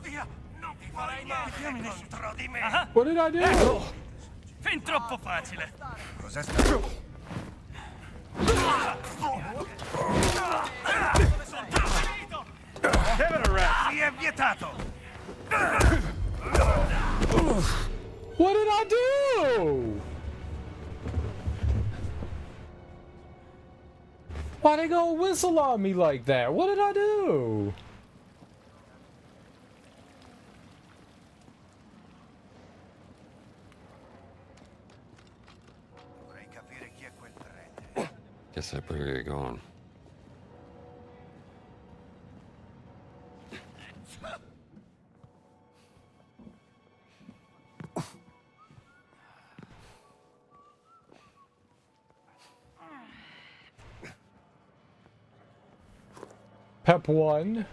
Via! Non ti farai niente contro di me! What did I do? Fin troppo facile. Cosa sta... Give it a rest. Mi è vietato! What did I do? Why they gonna whistle on me like that? What did I do? Vorrei capire chi è quel prete. Guess I better get going. Pep 1.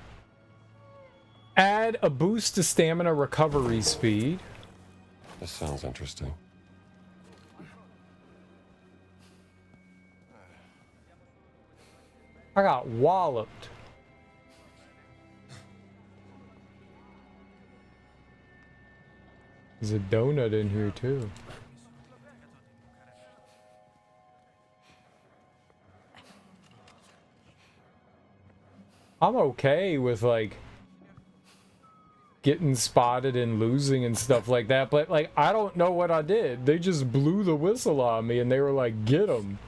Add a boost to stamina recovery speed. This sounds interesting. I got walloped. There's a donut in here too. I'm okay with like getting spotted and losing and stuff like that, but like I don't know what I did. They just blew the whistle on me and they were like, "Get him."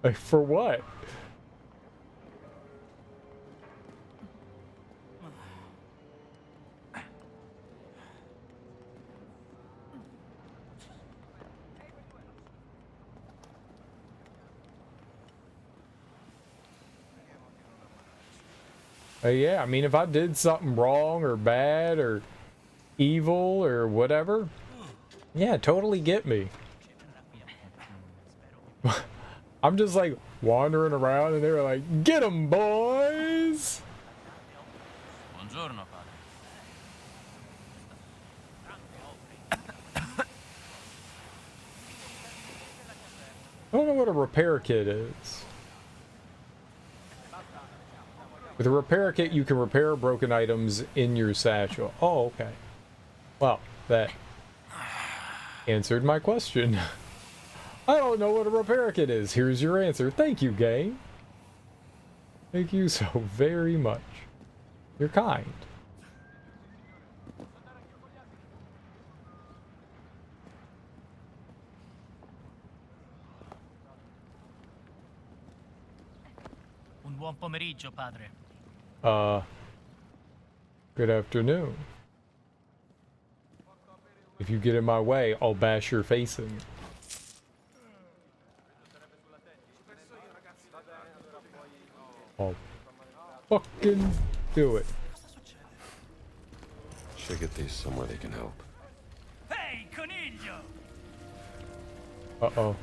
Like for what? Yeah, I mean, if I did something wrong or bad or evil or whatever, yeah, totally get me. I'm just like wandering around and they were like, "Get 'em, boys!" Buongiorno, padre. I don't know what a repair kit is. With a repair kit, you can repair broken items in your satchel. Oh, okay. Well, that answered my question. I don't know what a repair kit is. Here's your answer. Thank you, game. Thank you so very much. You're kind. Un buon pomeriggio, padre. Good afternoon. If you get in my way, I'll bash your face in. I'll fucking do it. Should get these somewhere they can help. Ehi, coniglio! Uh-oh.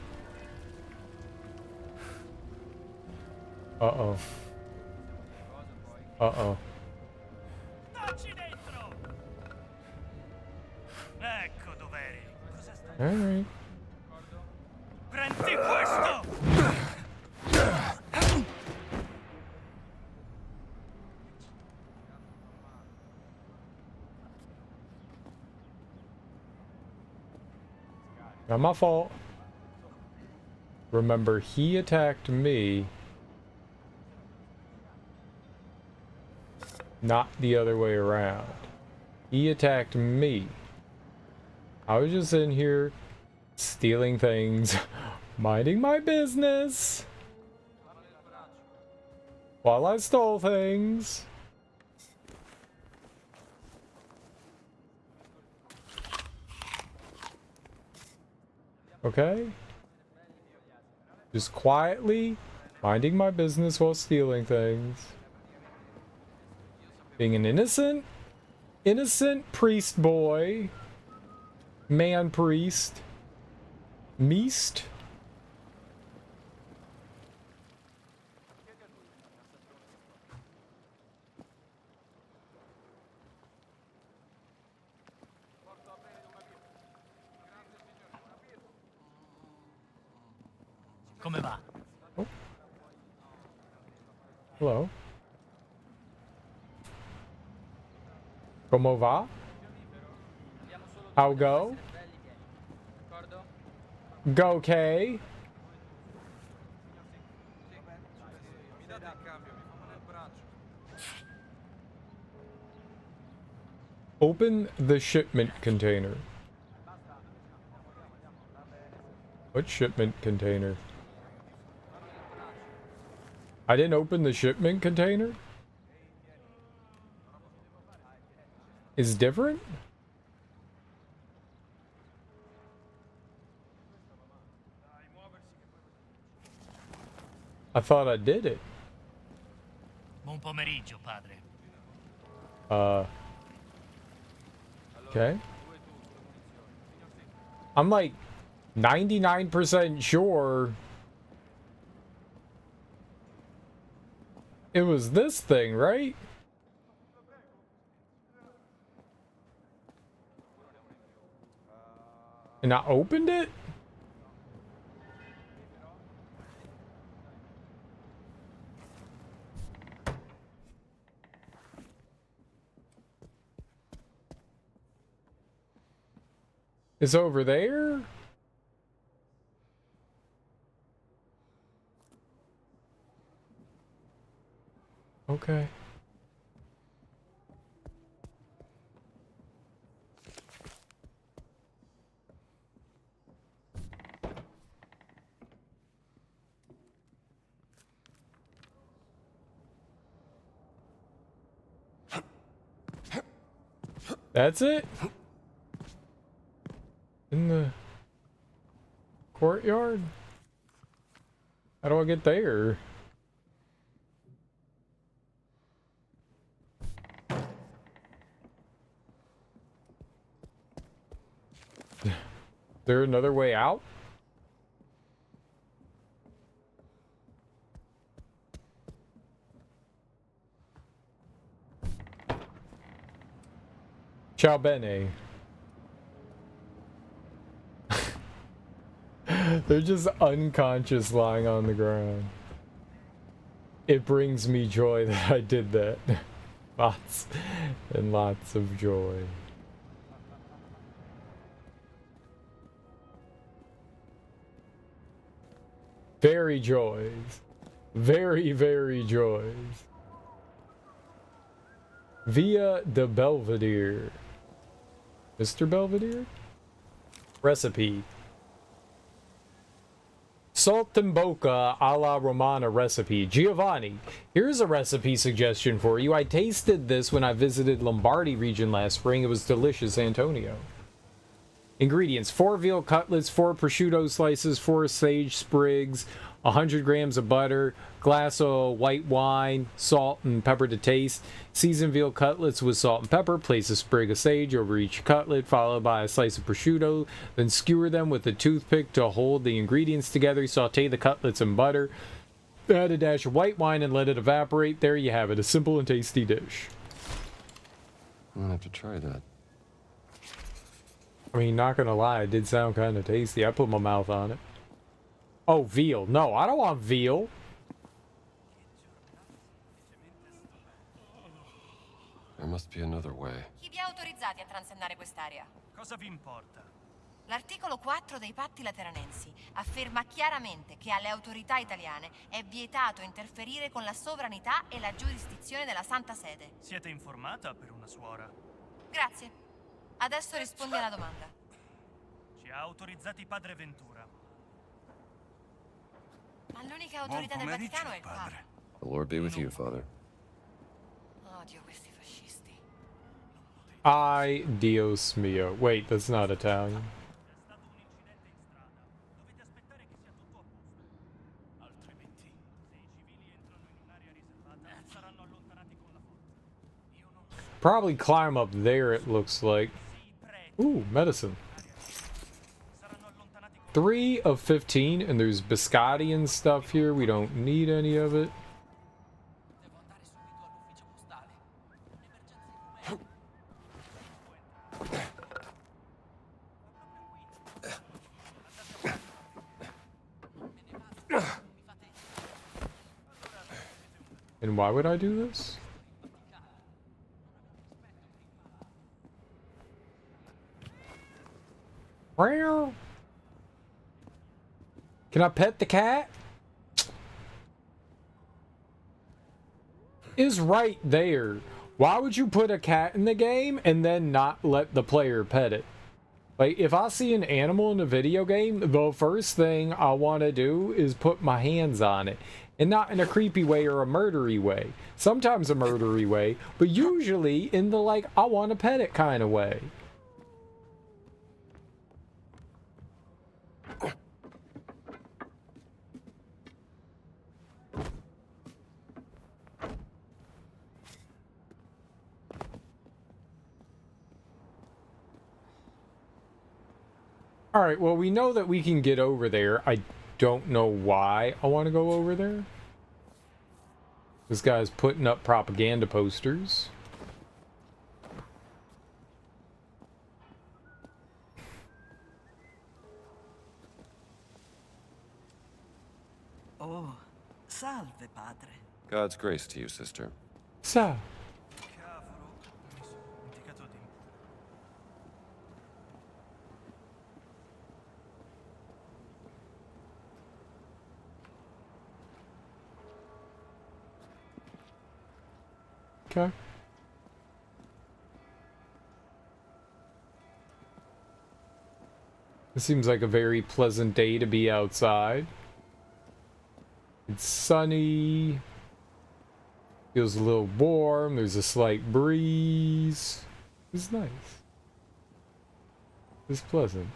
Uh-oh. Uh-oh. Dacci dentro! Alright. Prendi questo! Not my fault. Remember, he attacked me. Not the other way around. He attacked me. I was just in here stealing things, minding my business while I stole things. Okay? Just quietly minding my business while stealing things. Being an innocent priest boy. Man priest. Meest. Come va? Oh. Hello. Como va? How go? Go K. Open the shipment container. What shipment container? I didn't open the shipment container? Is different? I thought I did it. Buon pomeriggio, padre. Okay. I'm like 99% sure it was this thing, right? And I opened it? It's over there? Okay. That's it? In the courtyard? How do I get there? Is there another way out? Ciao bene. They're just unconscious lying on the ground. It brings me joy that I did that. Lots and lots of joy. Very joys. Very, very joys. Via de Belvedere. Mr. Belvedere? Recipe. Saltimbocca alla Romana recipe. Giovanni, here's a recipe suggestion for you. I tasted this when I visited Lombardy region last spring. It was delicious, Antonio. Ingredients: 4 veal cutlets, 4 prosciutto slices, 4 sage sprigs, 100 grams of butter, glass of white wine, salt and pepper to taste. Season veal cutlets with salt and pepper. Place a sprig of sage over each cutlet, followed by a slice of prosciutto. Then skewer them with a toothpick to hold the ingredients together. Saute the cutlets in butter. Add a dash of white wine and let it evaporate. There you have it, a simple and tasty dish. I'm gonna have to try that. I mean, not gonna lie, it did sound kind of tasty. I put my mouth on it. Oh, veal. No, I don't want veal. There must be another way. Chi vi ha autorizzati a transennare quest'area? Cosa vi importa? L'articolo 4 dei patti lateranensi afferma chiaramente che alle autorità italiane è vietato interferire con la sovranità e la giurisdizione della Santa Sede. Siete informata per una suora? Grazie. Adesso rispondi alla domanda. Ci ha autorizzati Padre Ventura. Ma l'unica autorità del Vaticano è il Papa. The Lord be with you, Father. Odio questi fascisti. Ay, Dios mio. Wait, that's not Italian. Probably climb up there, it looks like. Ooh, medicine. 3 of 15, and there's biscotti and stuff here. We don't need any of it. And why would I do this? Can I pet the cat? Is right there. Why would you put a cat in the game and then not let the player pet it? Like, if I see an animal in a video game, the first thing I want to do is put my hands on it. And not in a creepy way or a murdery way. Sometimes a murdery way, but usually in the, like, I want to pet it kind of way. Alright, well, we know that we can get over there. I don't know why I want to go over there. This guy's putting up propaganda posters. Oh, salve, padre. God's grace to you, sister. So. Okay. It seems like a very pleasant day to be outside. It's sunny. Feels a little warm. There's a slight breeze. It's nice. It's pleasant.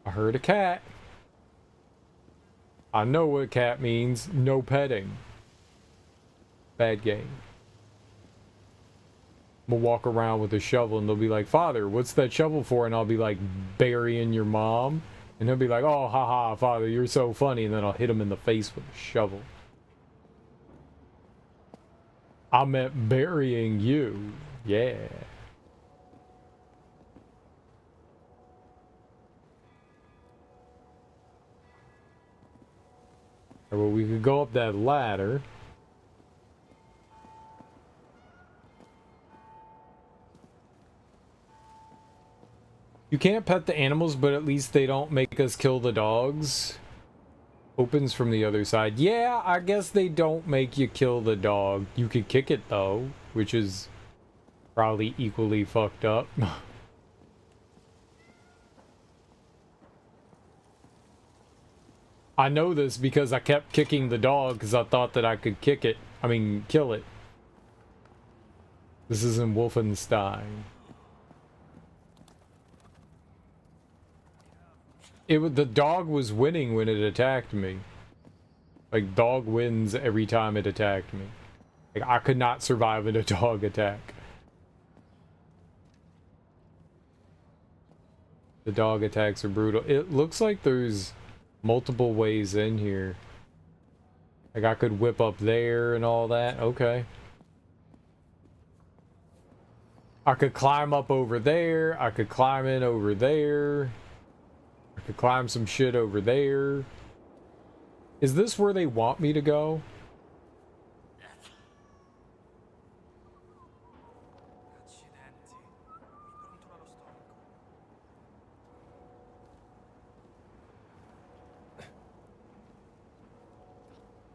I heard a cat. I know what cat means. No petting. Bad game. I'm gonna walk around with a shovel and they'll be like, Father, what's that shovel for? And I'll be like, burying your mom. And he'll be like, oh, haha, Father, you're so funny. And then I'll hit him in the face with a shovel. I meant burying you. Yeah. Well, we could go up that ladder. You can't pet the animals, but at least they don't make us kill the dogs. Opens from the other side. Yeah, I guess they don't make you kill the dog. You could kick it, though, which is probably equally fucked up. I know this because I kept kicking the dog because I thought that I could kill it. This is in Wolfenstein. The dog was winning when it attacked me. Like, dog wins every time it attacked me. Like, I could not survive in a dog attack. The dog attacks are brutal. It looks like there's multiple ways in here. Like I could whip up there and all that. Okay. I could climb up over there. I could climb in over there. I could climb some shit over there. Is this where they want me to go?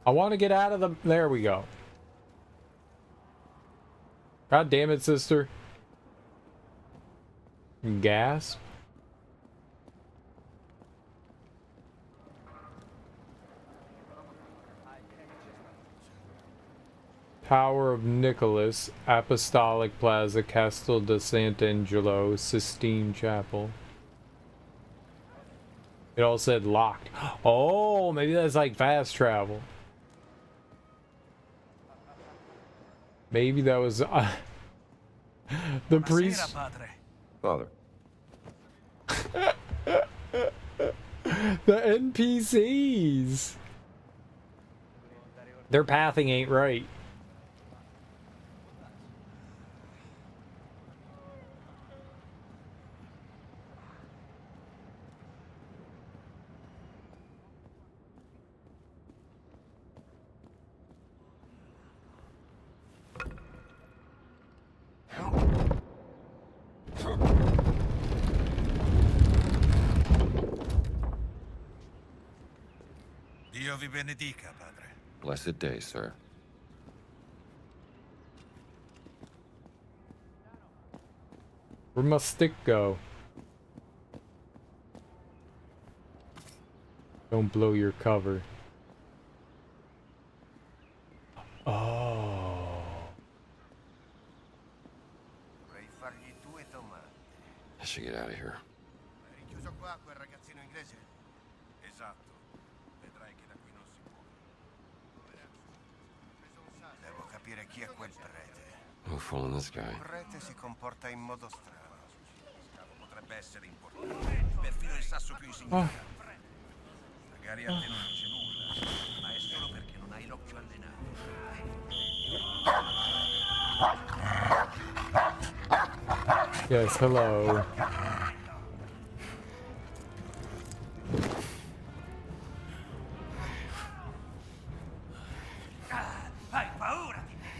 I want to get out of the... There we go. God damn it, sister. Gasp. Tower of Nicholas, Apostolic Plaza, Castel de Sant'Angelo, Sistine Chapel. It all said locked. Oh, maybe that's like fast travel. Maybe that was the priest. Father. The NPCs. Their pathing ain't right. Dio vi benedica, padre. Blessed day, sir. Where must stick go? Don't blow your cover. Oh. Vorrei fargli 2 tomate. I should get out of here. È rinchiuso qua quel ragazzino inglese? Esatto. Vedrai che da qui non si può. Devo capire chi è quel prete. No fooling this guy. Il prete si comporta in modo strano. Potrebbe essere importante. Perfino il sasso più insignificante. Magari a te non dice nulla, ma è solo perché non hai l'occhio allenato. Yes, hello. Hai paura di me?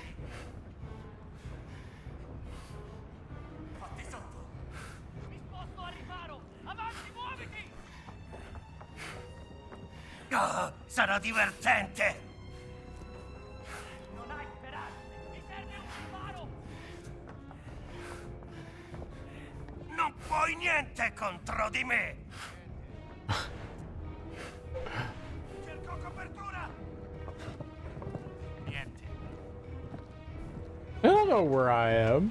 Fatti sotto! Mi sposto al riparo! Avanti, muoviti! Oh, sarà divertente! Non hai speranze! Mi serve un riparo! Non puoi niente contro di me! Cerco copertura! Niente. I don't know where I am.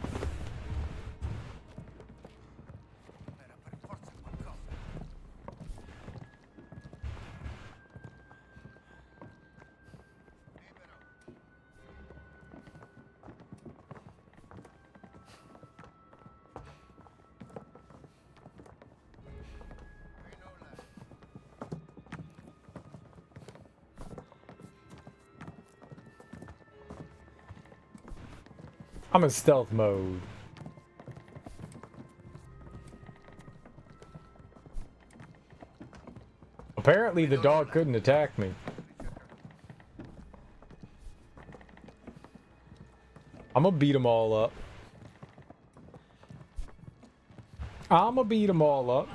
I'm in stealth mode. Apparently the dog couldn't attack me. I'm gonna beat them all up. I'm gonna beat them all up.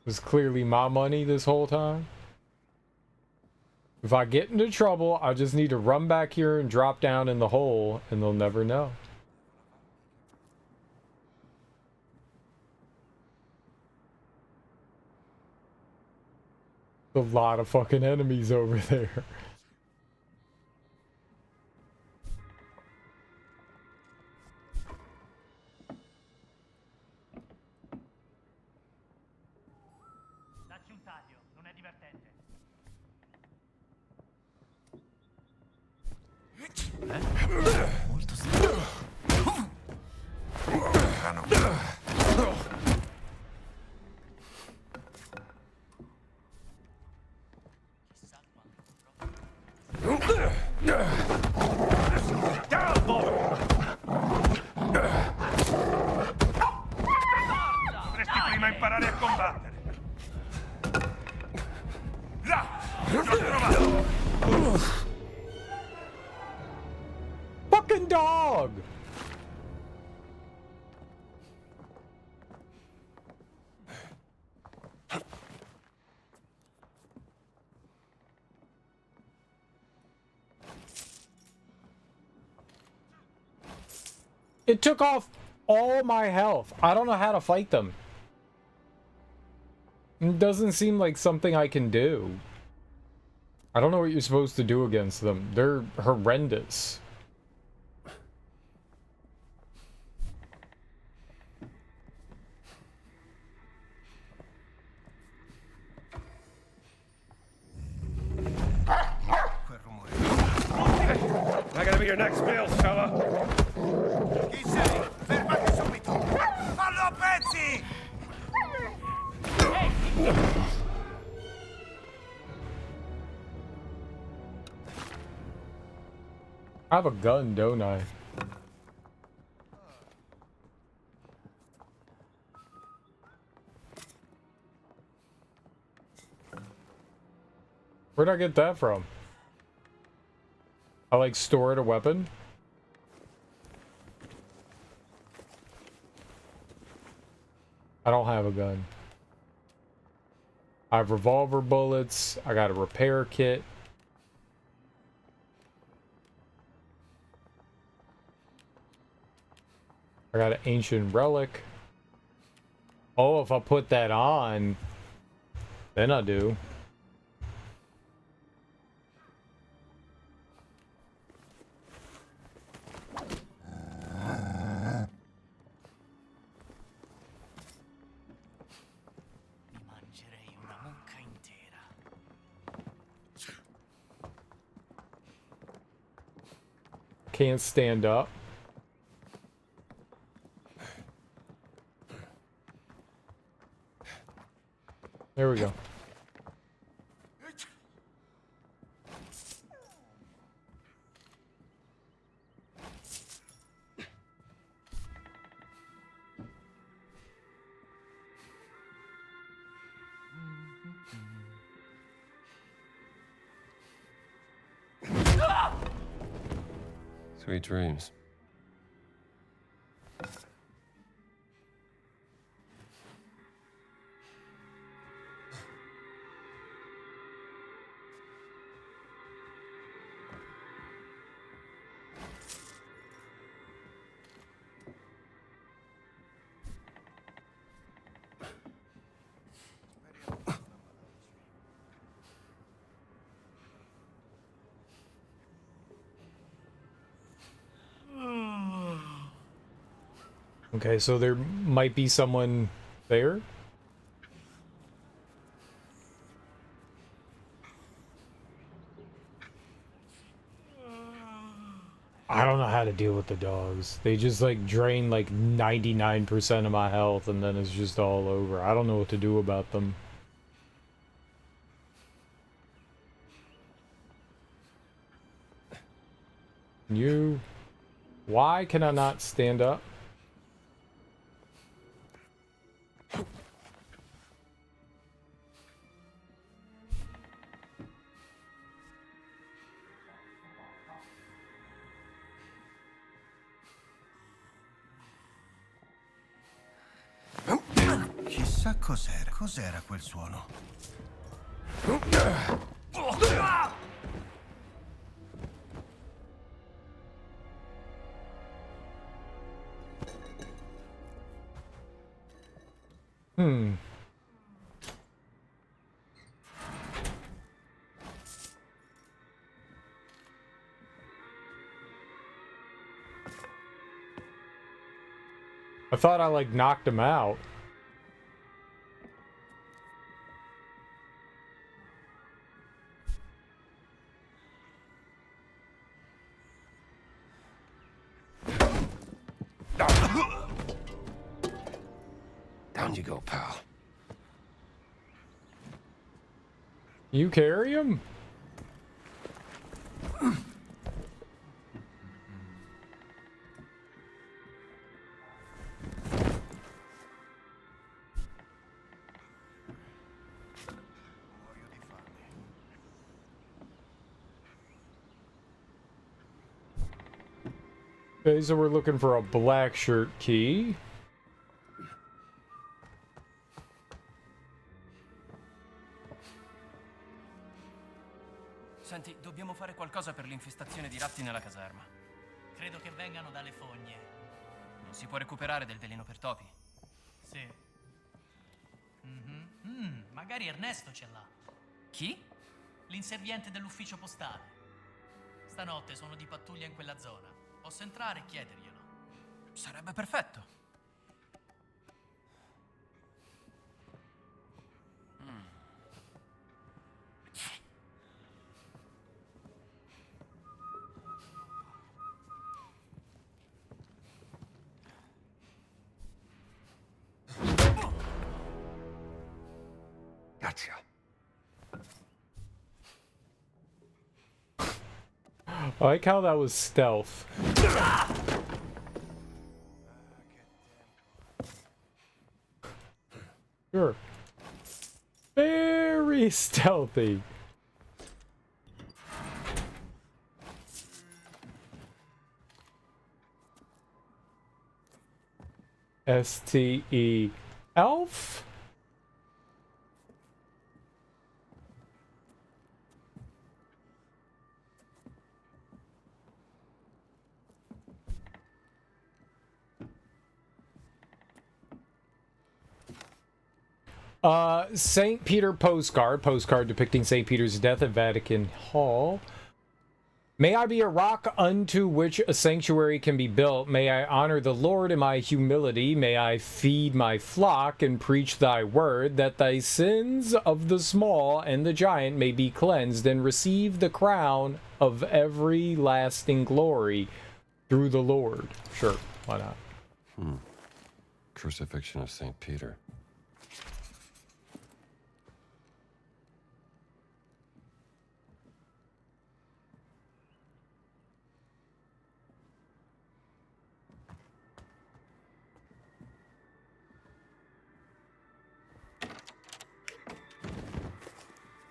It was clearly my money this whole time. If I get into trouble, I just need to run back here and drop down in the hole, and they'll never know. A lot of fucking enemies over there. Dacci un taglio, non è divertente. Molto strano. Down, boy! Dovresti prima imparare a combattere. Là! L'ho trovato! Fucking dog! It took off all my health. I don't know how to fight them. It doesn't seem like something I can do. I don't know what you're supposed to do against them. They're horrendous. I gotta be your next meal, fella. Chi sei? Fermati subito! Fallo a pezzi! I have a gun, don't I? Where'd I get that from? I like stored a weapon? I don't have a gun. I have revolver bullets. I got a repair kit. I got an ancient relic. Oh, if I put that on, then I do. Mi mangerei una mucca intera. Can't stand up. There we go. Sweet dreams. Okay, so there might be someone there. I don't know how to deal with the dogs. They just like drain like 99% of my health and then it's just all over. I don't know what to do about them. You... Why can I not stand up? Chissà cos'era. Cos'era quel suono? I thought I, like, knocked him out. Down you go, pal. You carry him? Okay, so we're looking for a black shirt key. Senti, dobbiamo fare qualcosa per l'infestazione di ratti nella caserma. Credo che vengano dalle fogne. Non si può recuperare del veleno per topi? Sì. Magari Ernesto ce l'ha. Chi? L'inserviente dell'ufficio postale. Stanotte sono di pattuglia in quella zona. Posso entrare e chiederglielo. Sarebbe perfetto. Gotcha. I like how that was stealth. Sure. Very stealthy. STE Elf? St. Peter postcard depicting St. Peter's death at Vatican Hall. May I be a rock unto which a sanctuary can be built. May I honor the Lord in my humility. May I feed my flock and preach thy word, that thy sins of the small and the giant may be cleansed, and receive the crown of everlasting glory through the Lord. Sure, why not? Crucifixion of St. Peter.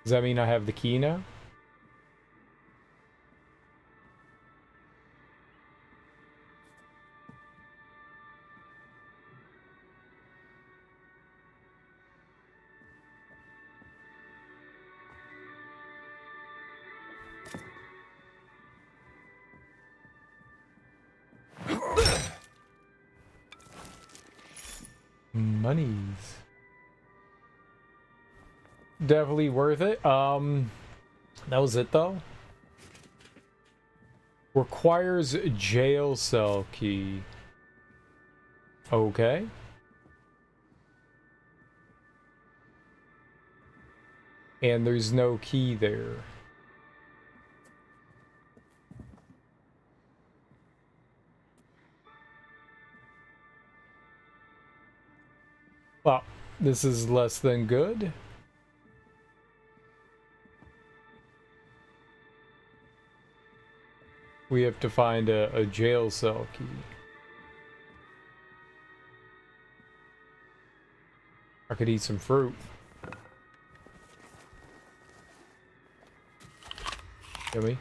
Does that mean I have the key now? Monies. Definitely worth it. That was it though. Requires jail cell key. Okay. And there's no key there. Well, this is less than good. We have to find a jail cell key. I could eat some fruit. Yummy.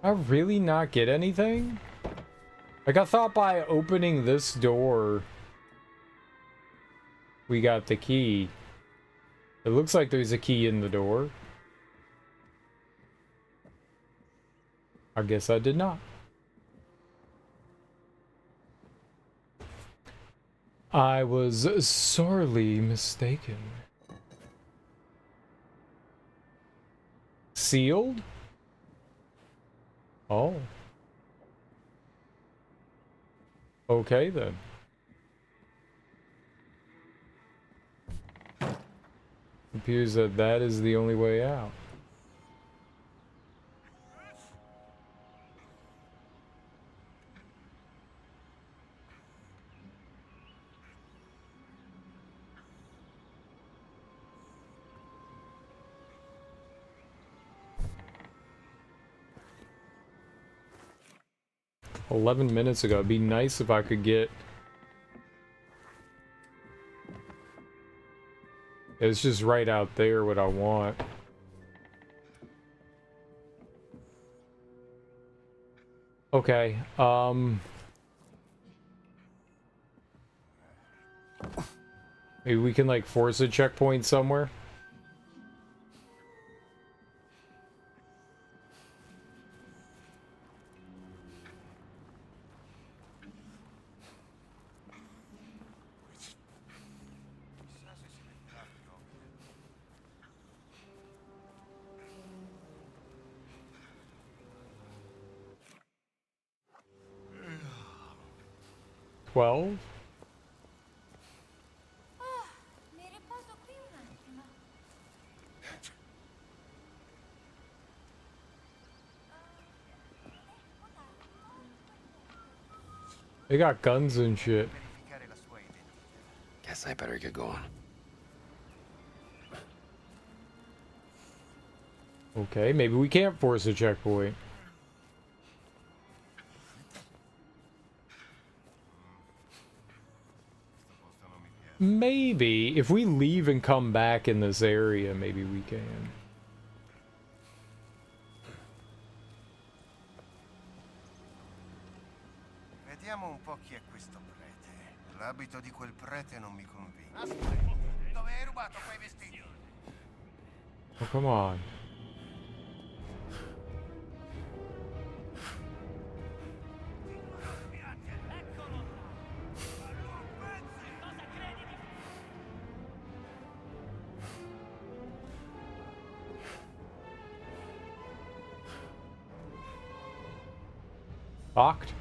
I really not get anything? Like, I thought by opening this door, we got the key. It looks like there's a key in the door. I guess I did not. I was sorely mistaken. Sealed? Oh. Okay then. It appears that that is the only way out. $11 minutes ago. It'd be nice if I could get... It's just right out there what I want. Okay, maybe we can like force a checkpoint somewhere. Mi riposo qui un attimo. They got guns and shit. Guess I better get going. Okay, maybe we can't force a checkpoint. Maybe if we leave and come back in this area, maybe we can. Vediamo un po' chi è questo prete. L'abito di quel prete non mi convince. Aspetta, dove hai rubato quei vestiti? Oh, come on. Locked.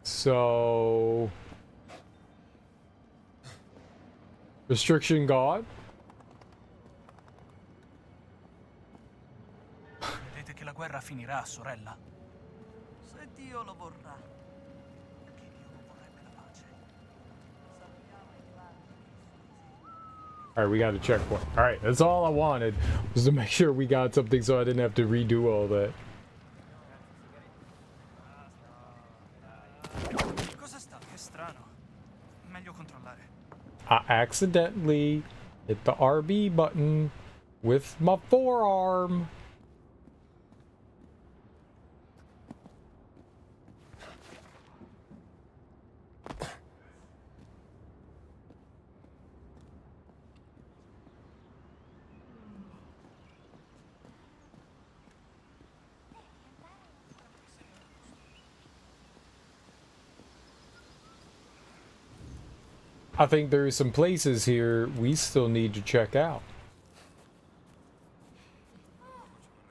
So restriction God. Vedete che la guerra finirà, sorella. Se Dio lo vorrà. Alright, we got a checkpoint. Alright, that's all I wanted, was to make sure we got something so I didn't have to redo all that. Cosa sta? Che strano. Meglio controllare. I accidentally hit the RB button with my forearm. I think there are some places here we still need to check out.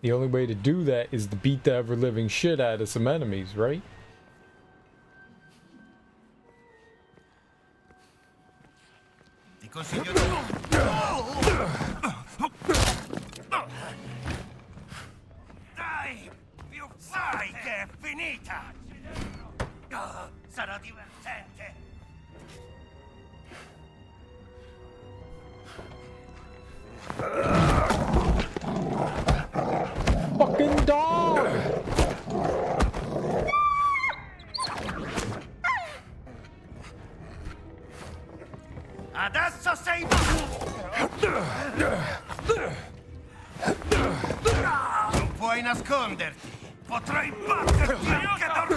The only way to do that is to beat the ever-living shit out of some enemies, right? Ti consiglio di... Dai! Più sai che è finita! Sarà divertente! Fucking dog! Adesso sei... Non puoi nasconderti! Potrai batterti anche da...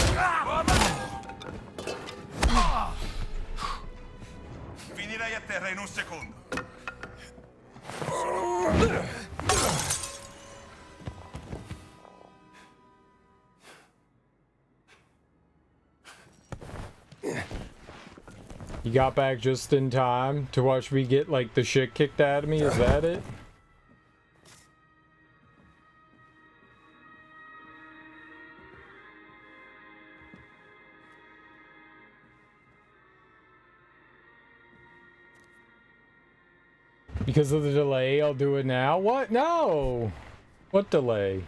Finirai a terra in un secondo. You got back just in time to watch me get, like, the shit kicked out of me? Is that it? Because of the delay, I'll do it now. What? No! What delay?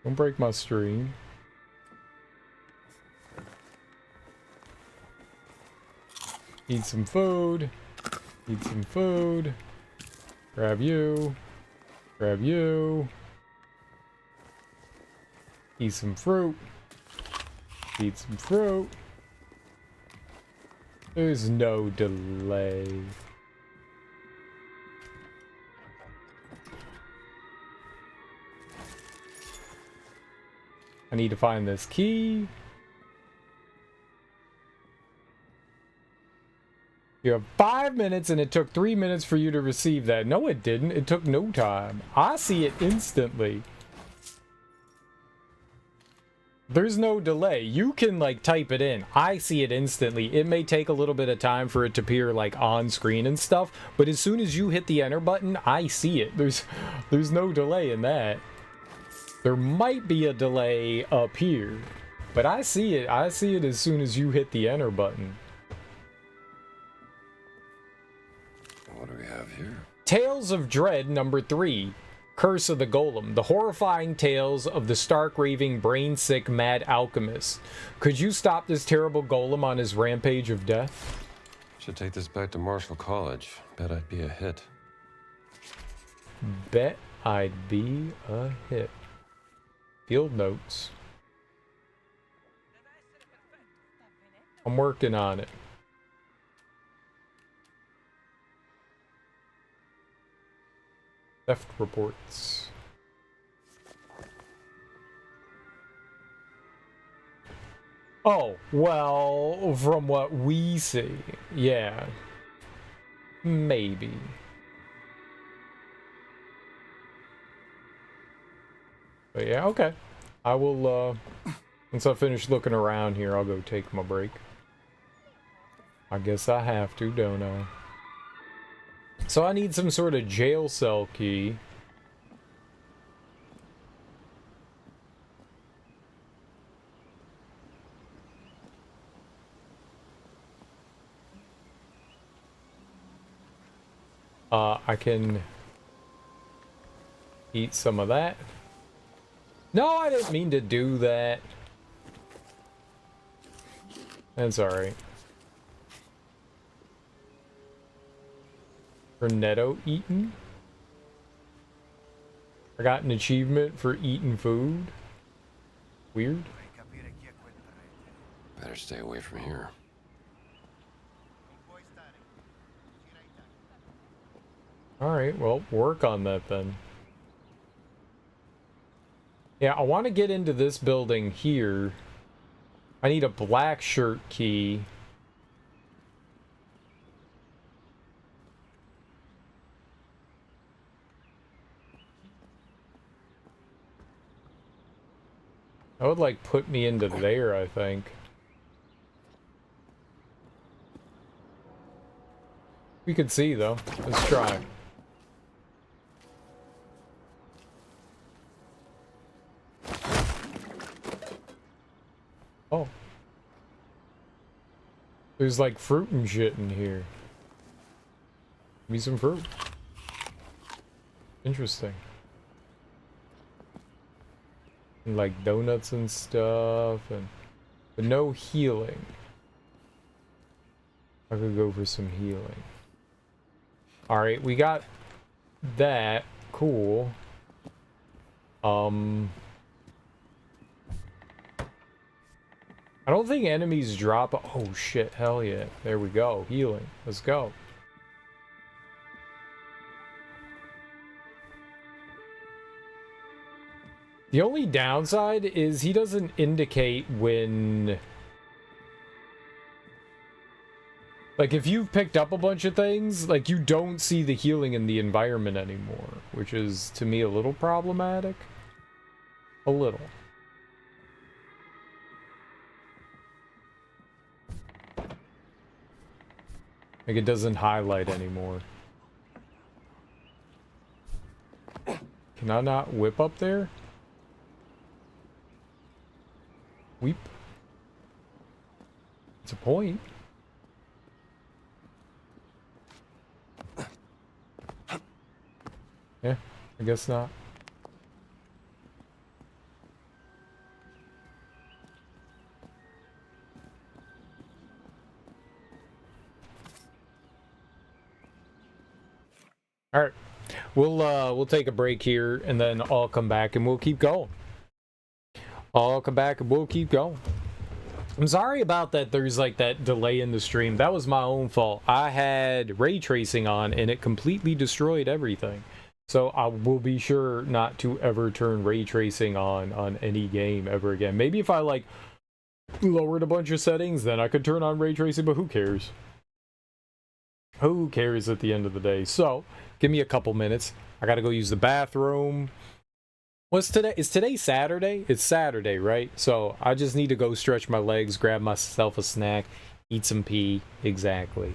Don't break my stream. Eat some food. Eat some food. Grab you. Grab you. Eat some fruit. Eat some fruit. There's no delay. I need to find this key. You have 5 minutes and it took 3 minutes for you to receive that. No, it didn't. It took no time. I see it instantly. There's no delay. You can, like, type it in. I see it instantly. It may take a little bit of time for it to appear, like, on screen and stuff, but as soon as you hit the enter button, I see it. There's no delay in that. There might be a delay up here, but I see it. I see it as soon as you hit the enter button. What do we have here? Tales of Dread number 3. Curse of the Golem. The horrifying tales of the stark raving brain-sick mad alchemist. Could you stop this terrible golem on his rampage of death? Should take this back to Marshall College. Bet I'd be a hit. Bet I'd be a hit. Field notes. I'm working on it. Theft reports. Oh, well, from what we see, yeah. Maybe. But yeah, okay. I will, once I finish looking around here, I'll go take my break. I guess I have to, don't I? So I need some sort of jail cell key. I can eat some of that. No, I didn't mean to do that. That's alright. Cornetto eaten? I got an achievement for eating food. Weird. Better stay away from here. Alright, well, work on that then. Yeah, I want to get into this building here. I need a black shirt key. That would, like, put me into there, I think. We could see, though. Let's try. Oh. There's, like, fruit and shit in here. Give me some fruit. Interesting. And, like, donuts and stuff, but no healing. I could go for some healing. Alright, we got that. Cool. I don't think enemies drop. Oh shit, hell yeah. There we go. Healing. Let's go. The only downside is he doesn't indicate when... Like, if you've picked up a bunch of things, like, you don't see the healing in the environment anymore, which is, to me, a little problematic. A little. Like, it doesn't highlight anymore. Can I not whip up there? Weep. It's a point. Yeah, I guess not. All right. We'll take a break here and then I'll come back and we'll keep going. I'll come back and we'll keep going. I'm sorry about that. There's like that delay in the stream. That was my own fault. I had ray tracing on and it completely destroyed everything. So I will be sure not to ever turn ray tracing on any game ever again. Maybe if I like lowered a bunch of settings, then I could turn on ray tracing, but who cares? Who cares at the end of the day? So give me a couple minutes. I gotta go use the bathroom. What's today? Is today Saturday? It's Saturday, right? So I just need to go stretch my legs, grab myself a snack, eat some pee. Exactly.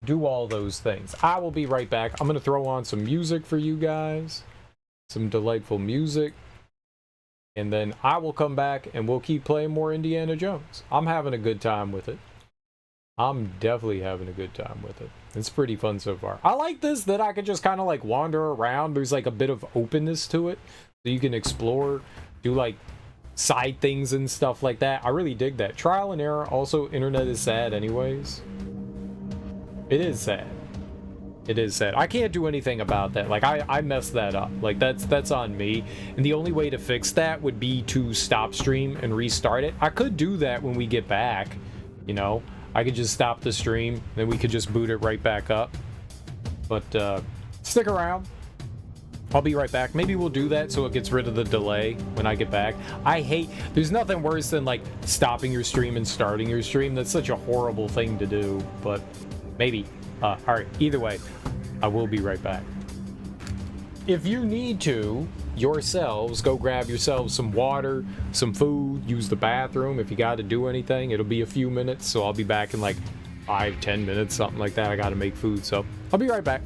Do all those things. I will be right back. I'm going to throw on some music for you guys. Some delightful music. And then I will come back and we'll keep playing more Indiana Jones. I'm having a good time with it. I'm definitely having a good time with it. It's pretty fun so far. I like this that I can just kind of like wander around. There's like a bit of openness to it. So you can explore, do like side things and stuff like that. I really dig that. Trial and error. Also, internet is sad anyways. It is sad. It is sad. I can't do anything about that. Like, I messed that up. Like, that's on me. And the only way to fix that would be to stop stream and restart it. I could do that when we get back, you know. I could just stop the stream, then we could just boot it right back up. But, stick around. I'll be right back. Maybe we'll do that so it gets rid of the delay when I get back. There's nothing worse than, like, stopping your stream and starting your stream. That's such a horrible thing to do, but... maybe. All right, either way, I will be right back. If you need to, yourselves, go grab yourselves some water, some food, use the bathroom. If you got to do anything, it'll be a few minutes, so I'll be back in like 5-10 minutes, something like that. I got to make food, so I'll be right back.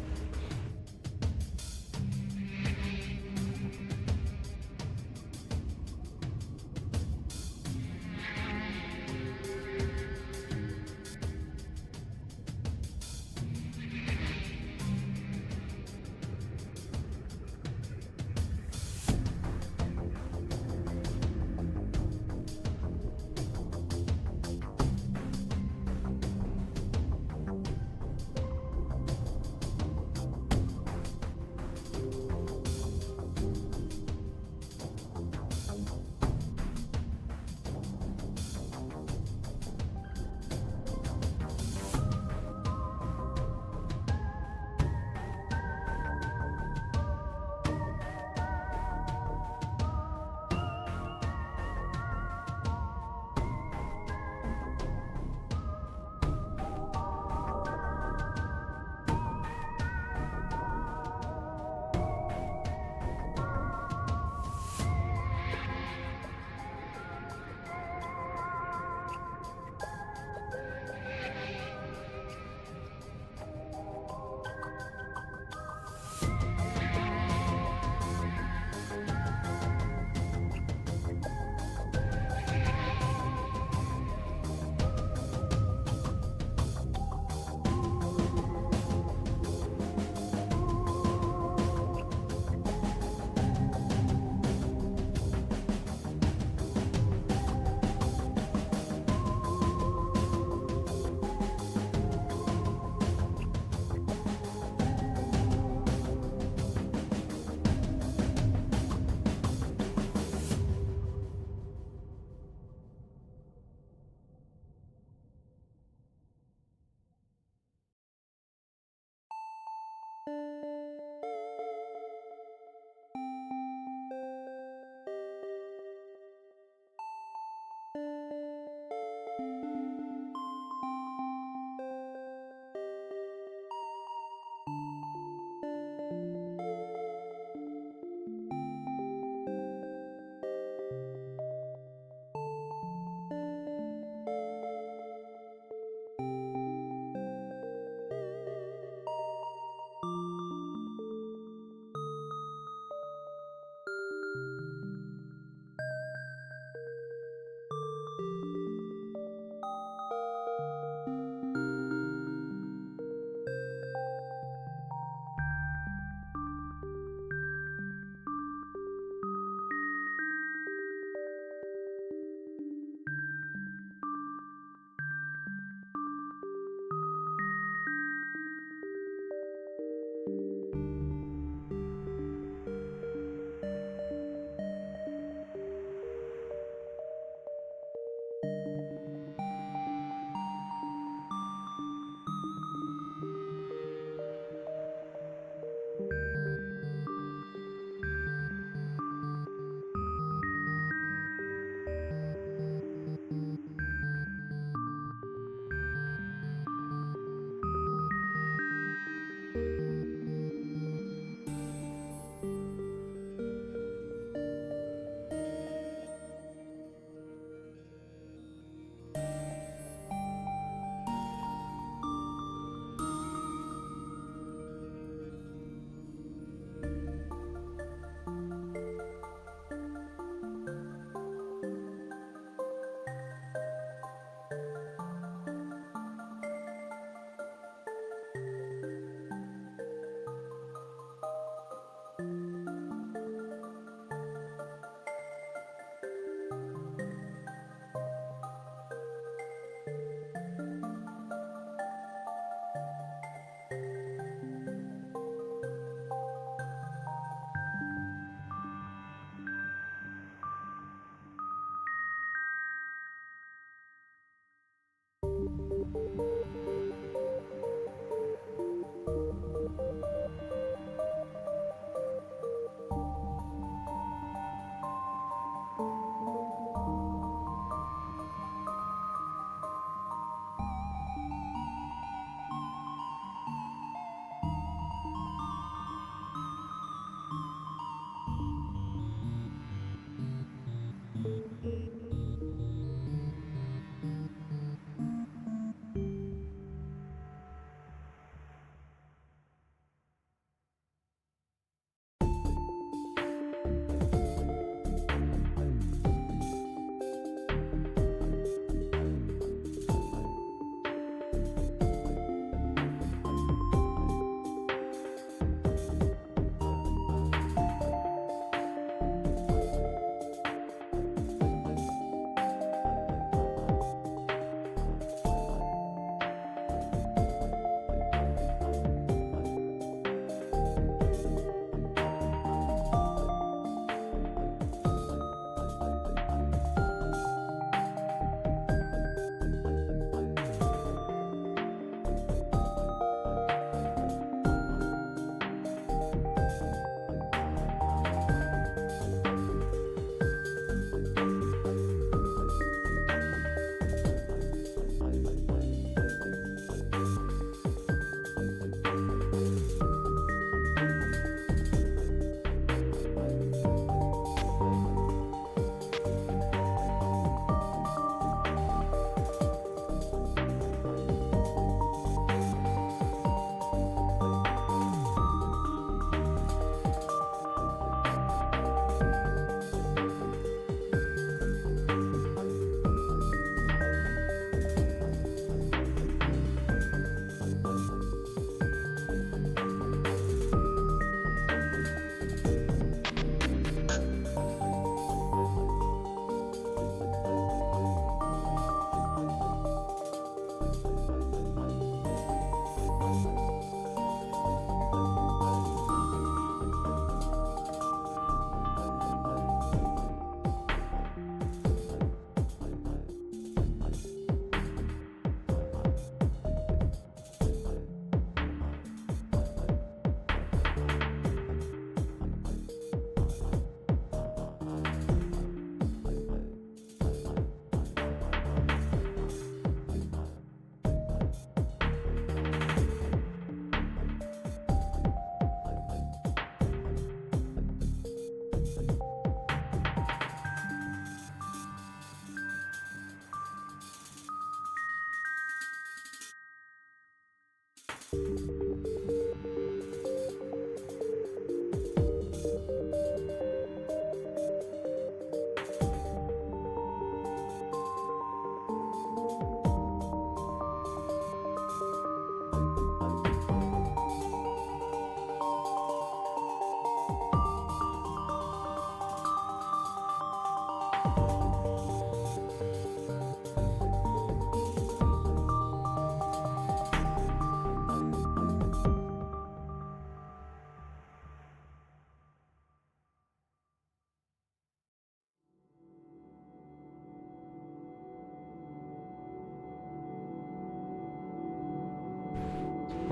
I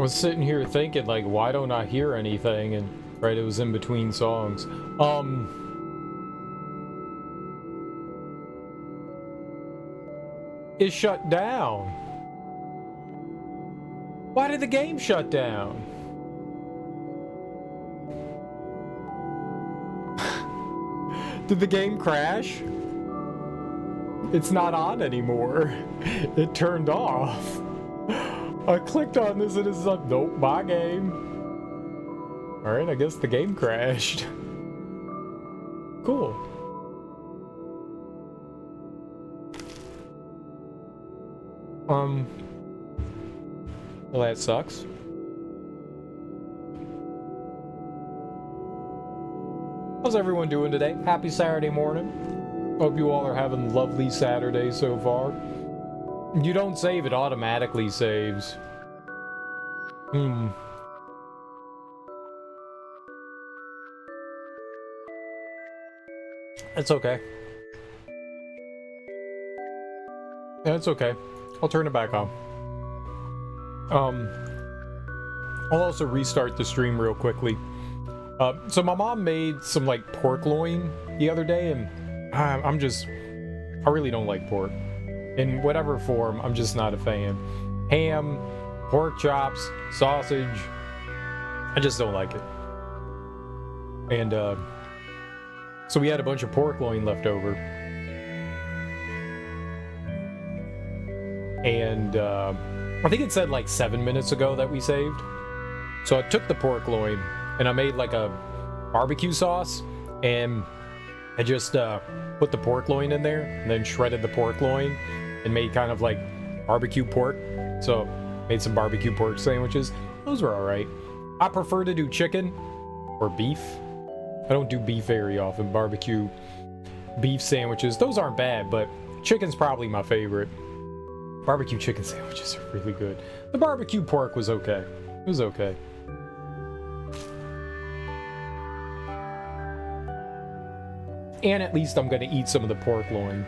was sitting here thinking, like, why don't I hear anything? And, right, it was in between songs. It shut down. Why did the game shut down? Did the game crash? It's not on anymore. It turned off. I clicked on this and it's like, nope, my game. Alright, I guess the game crashed. Cool. Well, that sucks. How's everyone doing today? Happy Saturday morning. Hope you all are having a lovely Saturday so far. You don't save, it automatically saves. It's okay. Yeah, it's okay. I'll turn it back on. I'll also restart the stream real quickly. So my mom made some like pork loin the other day, and I really don't like pork. In whatever form, I'm just not a fan. Ham, pork chops, sausage, I just don't like it. And so we had a bunch of pork loin left over. And I think it said like 7 minutes ago that we saved. So I took the pork loin and I made like a barbecue sauce, and I just put the pork loin in there and then shredded the pork loin and made kind of like barbecue pork. So made some barbecue pork sandwiches. Those were all right. I prefer to do chicken or beef. I don't do beef very often. Barbecue beef sandwiches, those aren't bad, but chicken's probably my favorite. Barbecue chicken sandwiches are really good. The barbecue pork was okay. It was okay. And at least I'm gonna eat some of the pork loin.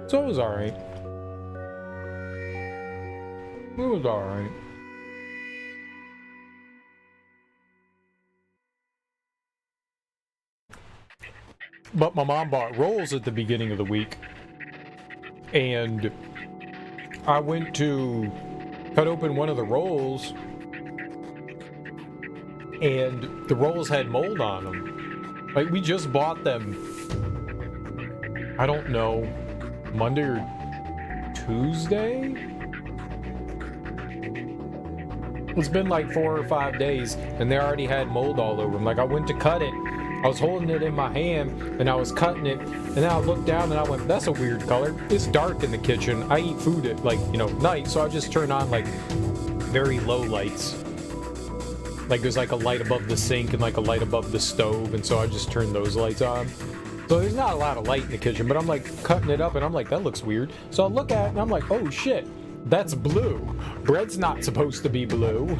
So it was alright. It was alright. But my mom bought rolls at the beginning of the week. And I went to cut open one of the rolls, and the rolls had mold on them. Like, we just bought them, I don't know, Monday or Tuesday? It's been like 4 or 5 days, and they already had mold all over them. Like, I went to cut it, I was holding it in my hand, and I was cutting it, and then I looked down and I went, that's a weird color. It's dark in the kitchen. I eat food at, like, you know, night, so I just turn on, like, very low lights. Like, there's, like, a light above the sink and, like, a light above the stove, and so I just turn those lights on. So there's not a lot of light in the kitchen, but I'm, like, cutting it up, and I'm like, that looks weird. So I look at it, and I'm like, oh, shit, that's blue. Bread's not supposed to be blue.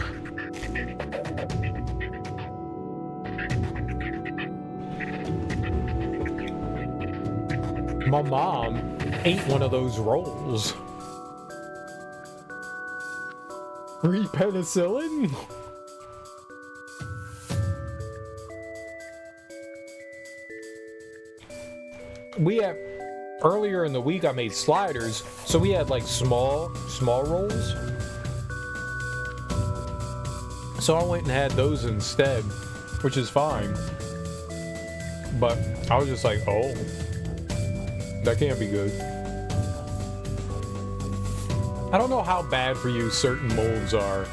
My mom ate one of those rolls. Free penicillin? We had, earlier in the week I made sliders, so we had like small rolls. So I went and had those instead, which is fine. But I was just like, oh, that can't be good. I don't know how bad for you certain molds are.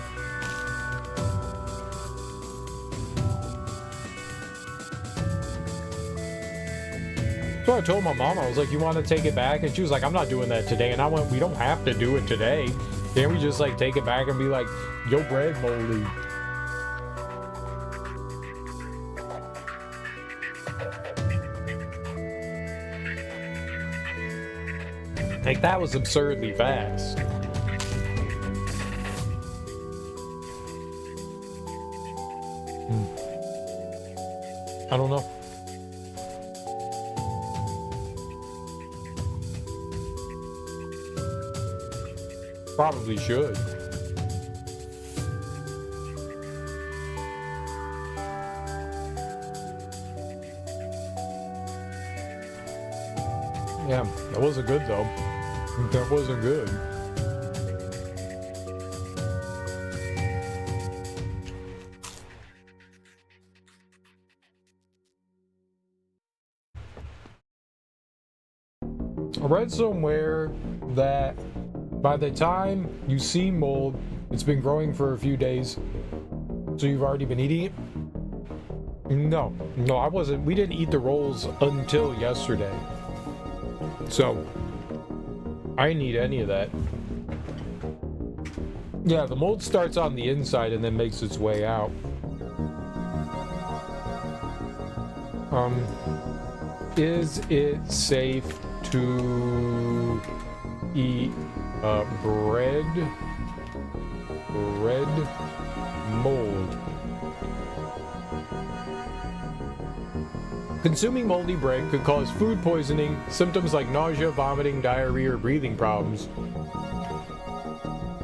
So I told my mom, I was like, you want to take it back? And she was like, I'm not doing that today. And I went, we don't have to do it today. Can't we just like take it back and be like, yo, bread moldy? Like, that was absurdly fast. I don't know. Probably should. Yeah, that wasn't good though. That wasn't good. I read somewhere that by the time you see mold, it's been growing for a few days. So you've already been eating it? No, I wasn't. We didn't eat the rolls until yesterday. So I didn't eat any of that. Yeah, the mold starts on the inside and then makes its way out. Is it safe to eat bread mold? Consuming moldy bread could cause food poisoning, symptoms like nausea, vomiting, diarrhea, or breathing problems.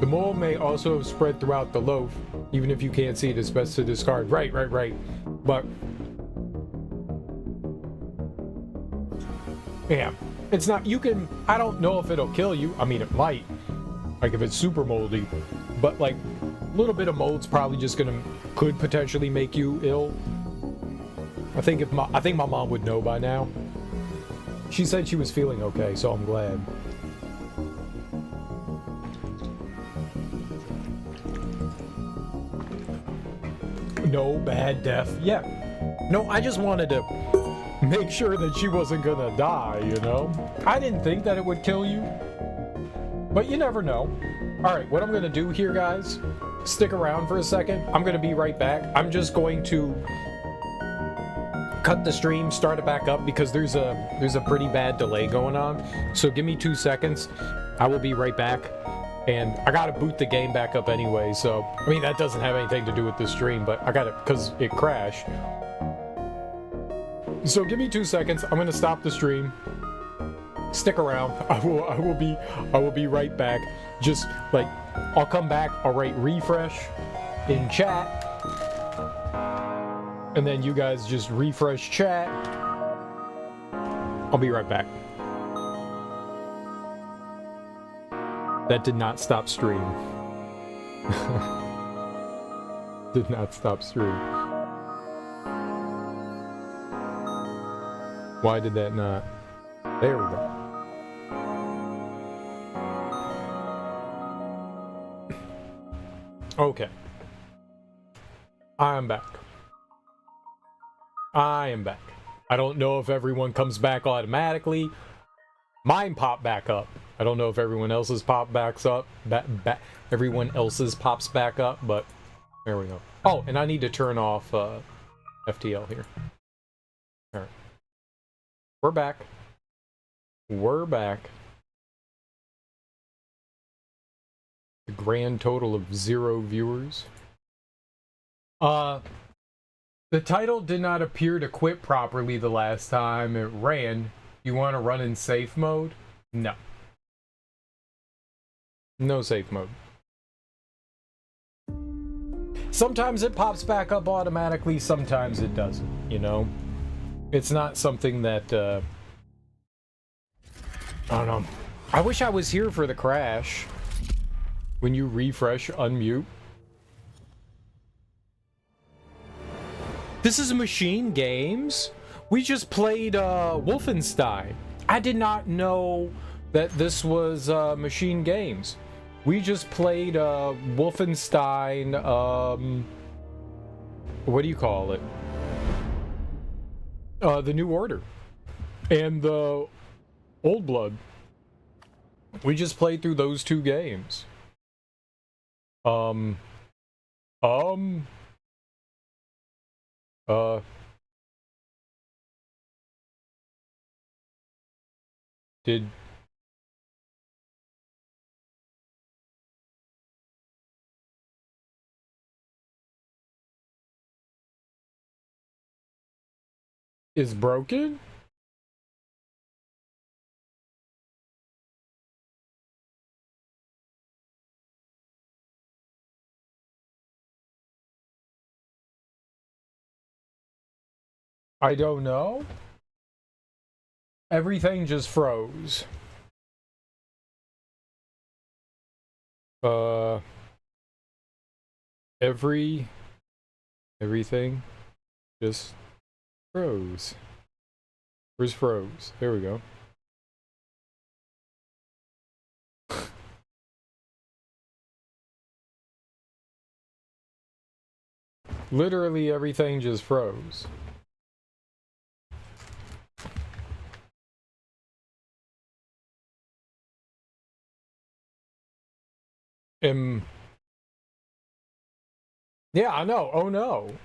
The mold may also have spread throughout the loaf. Even if you can't see it, it's best to discard. Right. But yeah, it's not, you can, I don't know if it'll kill you. I mean, it might, like if it's super moldy, but like a little bit of mold's probably just could potentially make you ill. I think my mom would know by now. She said she was feeling okay, so I'm glad. No bad death. Yeah. No, I just wanted to make sure that she wasn't gonna die, you know? I didn't think that it would kill you, but you never know. All right, what I'm gonna do here, guys, stick around for a second. I'm gonna be right back. I'm just going to cut the stream, start it back up because there's a pretty bad delay going on. So give me 2 seconds. I will be right back. And I gotta boot the game back up anyway, so I mean that doesn't have anything to do with the stream, but I gotta, because it crashed. So give me 2 seconds. I'm gonna stop the stream. Stick around. I will be right back. Just like I'll come back. I'll write refresh in chat, and then you guys just refresh chat. I'll be right back. That did not stop stream. Did not stop stream. Why did that not? There we go. Okay. I'm back. I am back. I don't know if everyone comes back automatically. Mine popped back up. I don't know if everyone else's pops back up, but there we go. Oh, and I need to turn off FTL here. All right. We're back. We're back. The grand total of 0 viewers. The title did not appear to quit properly the last time it ran. You want to run in safe mode? No. No safe mode. Sometimes it pops back up automatically, sometimes it doesn't, you know? It's not something that, I don't know. I wish I was here for the crash. When you refresh, unmute. This is Machine Games? We just played, Wolfenstein. I did not know that this was, Machine Games. We just played Wolfenstein, what do you call it? The New Order. And the Old Blood. We just played through those two games. Did... Is broken? I don't know. Everything just froze. Everything just froze. Where's froze? There we go. Literally everything just froze. Yeah, I know. Oh no.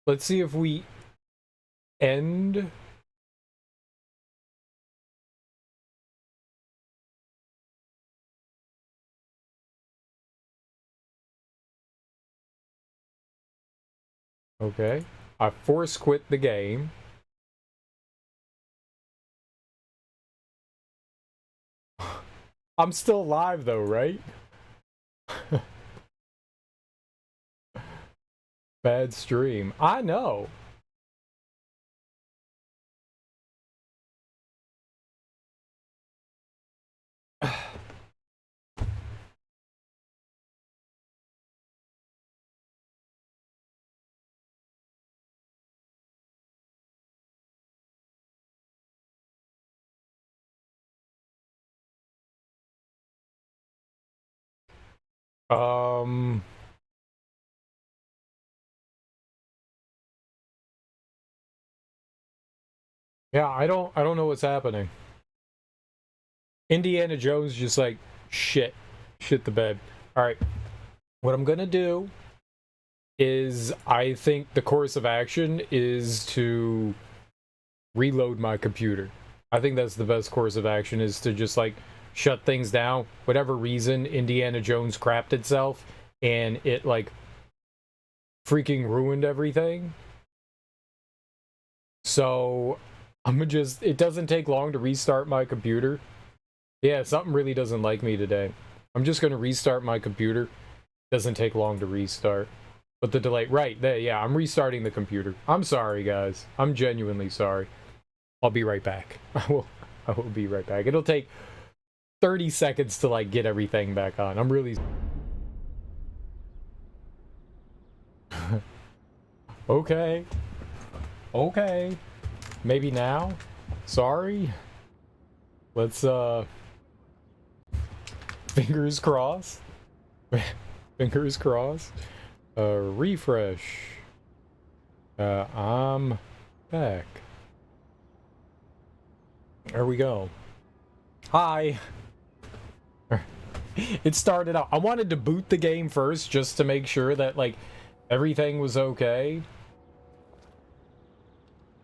Let's see if we end. Okay. I force quit the game. I'm still live though, right? Bad stream. I know. Yeah, I don't know what's happening. Indiana Jones just like shit the bed. All right. What I'm going to do is I think the course of action is to reload my computer. I think that's the best course of action, is to just like shut things down. Whatever reason Indiana Jones crapped itself and it like freaking ruined everything. So I'm gonna just, it doesn't take long to restart my computer. Yeah, something really doesn't like me today. I'm just gonna restart my computer. Doesn't take long to restart. But the delay, right, there, yeah, I'm restarting the computer. I'm sorry, guys. I'm genuinely sorry. I'll be right back. I will be right back. It'll take 30 seconds to like get everything back on. I'm really... Okay. Okay. Maybe now? Sorry. Let's, fingers crossed. Fingers crossed. Refresh. I'm back. There we go. Hi. It started out. I wanted to boot the game first just to make sure that, like, everything was okay.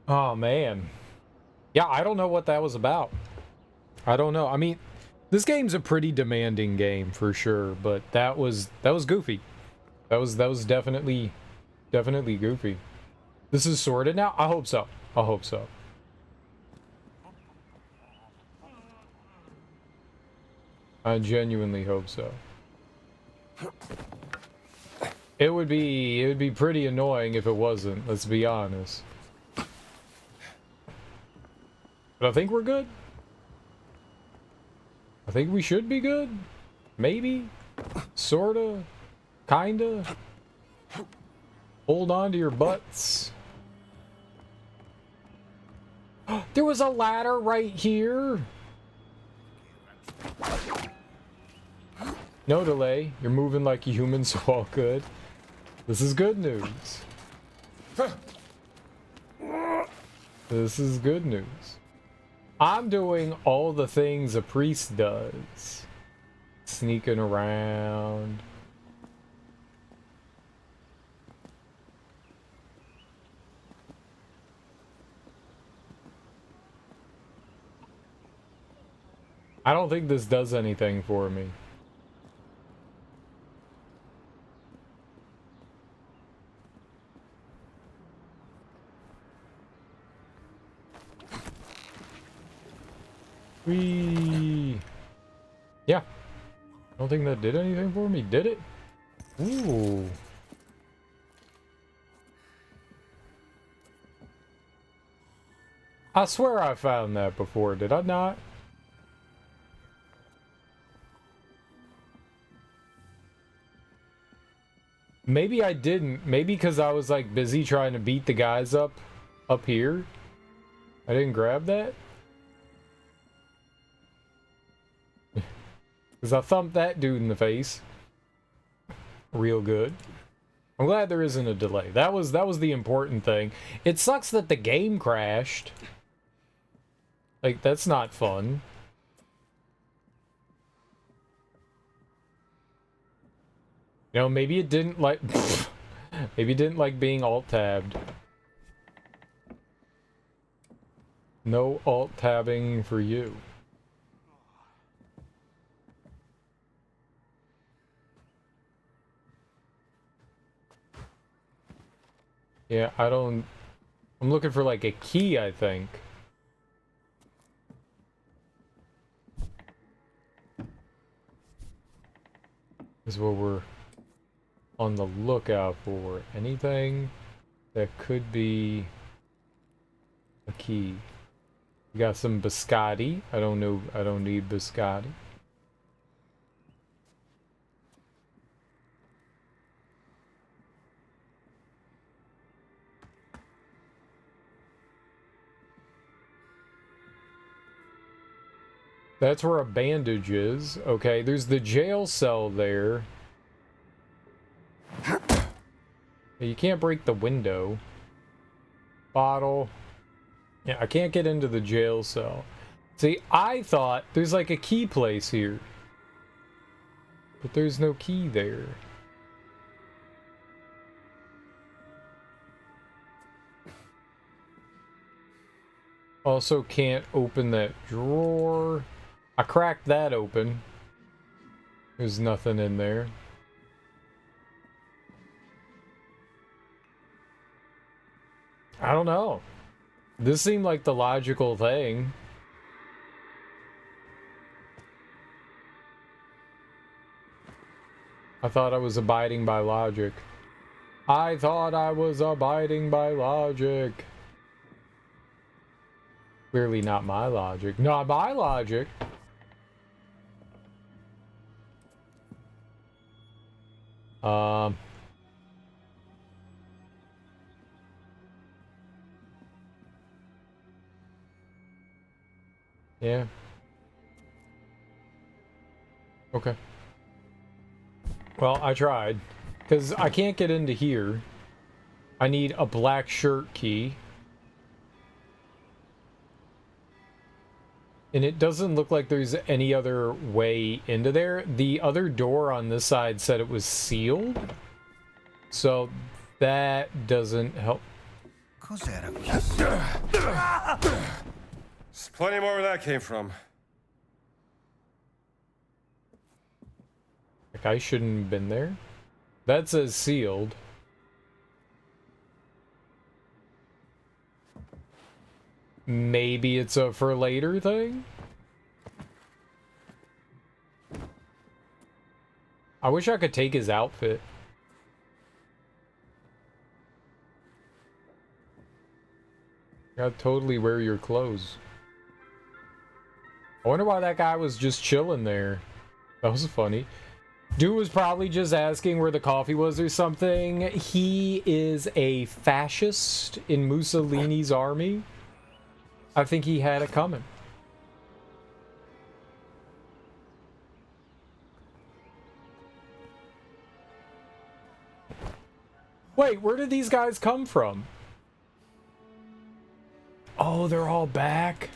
Oh, man. Yeah, I don't know what that was about. I don't know. I mean, this game's a pretty demanding game for sure, but that was goofy. That was definitely goofy. This is sorted now? I hope so. I hope so. I genuinely hope so. It would be pretty annoying if it wasn't, let's be honest. But I think we're good. I think we should be good. Maybe. Sorta. Kinda. Hold on to your butts. There was a ladder right here. No delay. You're moving like a human, so all good. This is good news. This is good news. I'm doing all the things a priest does. Sneaking around. I don't think this does anything for me. Yeah. I don't think that did anything for me, did it? Ooh. I swear I found that before, did I not? Maybe I didn't. Maybe because I was like busy trying to beat the guys up here. I didn't grab that. Because I thumped that dude in the face. Real good. I'm glad there isn't a delay. That was the important thing. It sucks that the game crashed. Like, that's not fun. You know, maybe it didn't like... maybe it didn't like being alt-tabbed. No alt-tabbing for you. Yeah, I don't... I'm looking for, like, a key, I think. Is what we're on the lookout for. Anything that could be a key. We got some biscotti. I don't know. I don't need biscotti. That's where a bandage is. Okay, there's the jail cell there. You can't break the window. Bottle. Yeah, I can't get into the jail cell. See, I thought there's like a key place here. But there's no key there. Also can't open that drawer. I cracked that open. There's nothing in there. I don't know. This seemed like the logical thing. I thought I was abiding by logic. I thought I was abiding by logic. Clearly not my logic. Not my logic. Yeah. Okay. Well, I tried. Because I can't get into here. I need a black shirt key. And it doesn't look like there's any other way into there. The other door on this side said it was sealed. So that doesn't help. Cos'era There's plenty more where that came from. Like, I shouldn't have been there. That says sealed. Maybe it's a for later thing? I wish I could take his outfit. Gotta totally wear your clothes. I wonder why that guy was just chilling there. That was funny. Dude was probably just asking where the coffee was or something. He is a fascist in Mussolini's army. I think he had it coming. Wait, where did these guys come from? Oh, they're all back.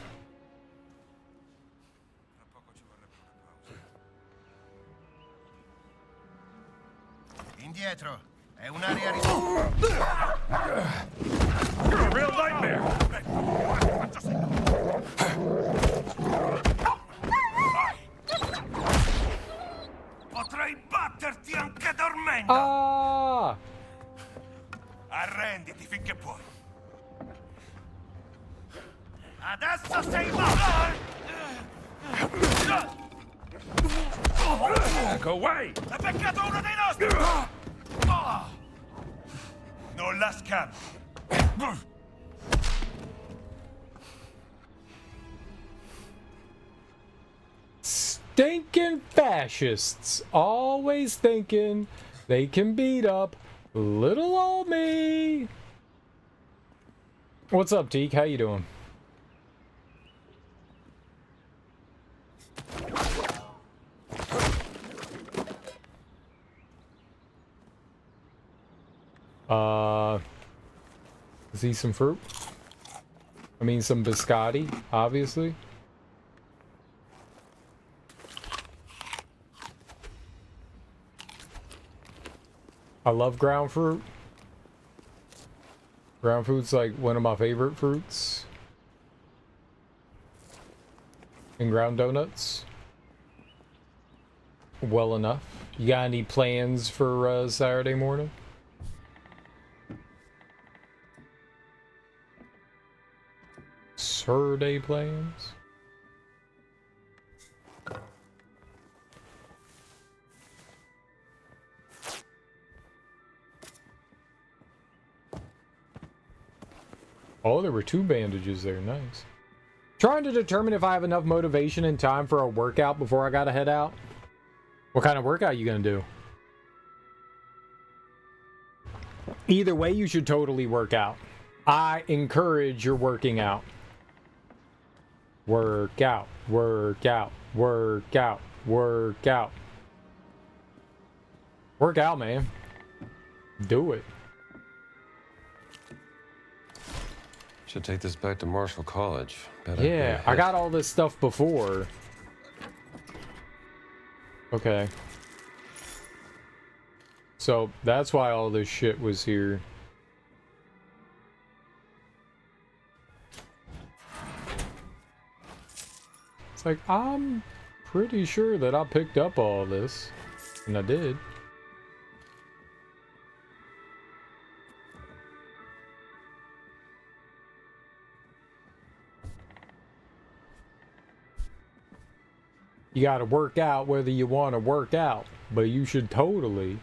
Indietro. È un'area You're a real nightmare. Potrei batterti anche dormendo! Ah! Arrenditi finché puoi. Adesso sei morto! Go away! Ha beccato uno dei nostri! Non la scambi! Stinking fascists. Always thinking they can beat up little old me. What's up, Teak? How you doing? See some fruit? I mean some biscotti, obviously. I love ground fruit. Ground fruit's like one of my favorite fruits. And ground donuts. Well enough. You got any plans for Saturday morning? Saturday plans? Oh, there were 2 bandages there. Nice. Trying to determine if I have enough motivation and time for a workout before I gotta head out. What kind of workout you gonna do? Either way, you should totally work out. I encourage your working out. Work out, work out, work out, work out. Work out, man. Do it. Should take this back to Marshall College. Yeah, I got all this stuff before. Okay. So, that's why all this shit was here. It's like, I'm pretty sure that I picked up all this. And I did. You gotta work out whether you want to work out, but you should totally,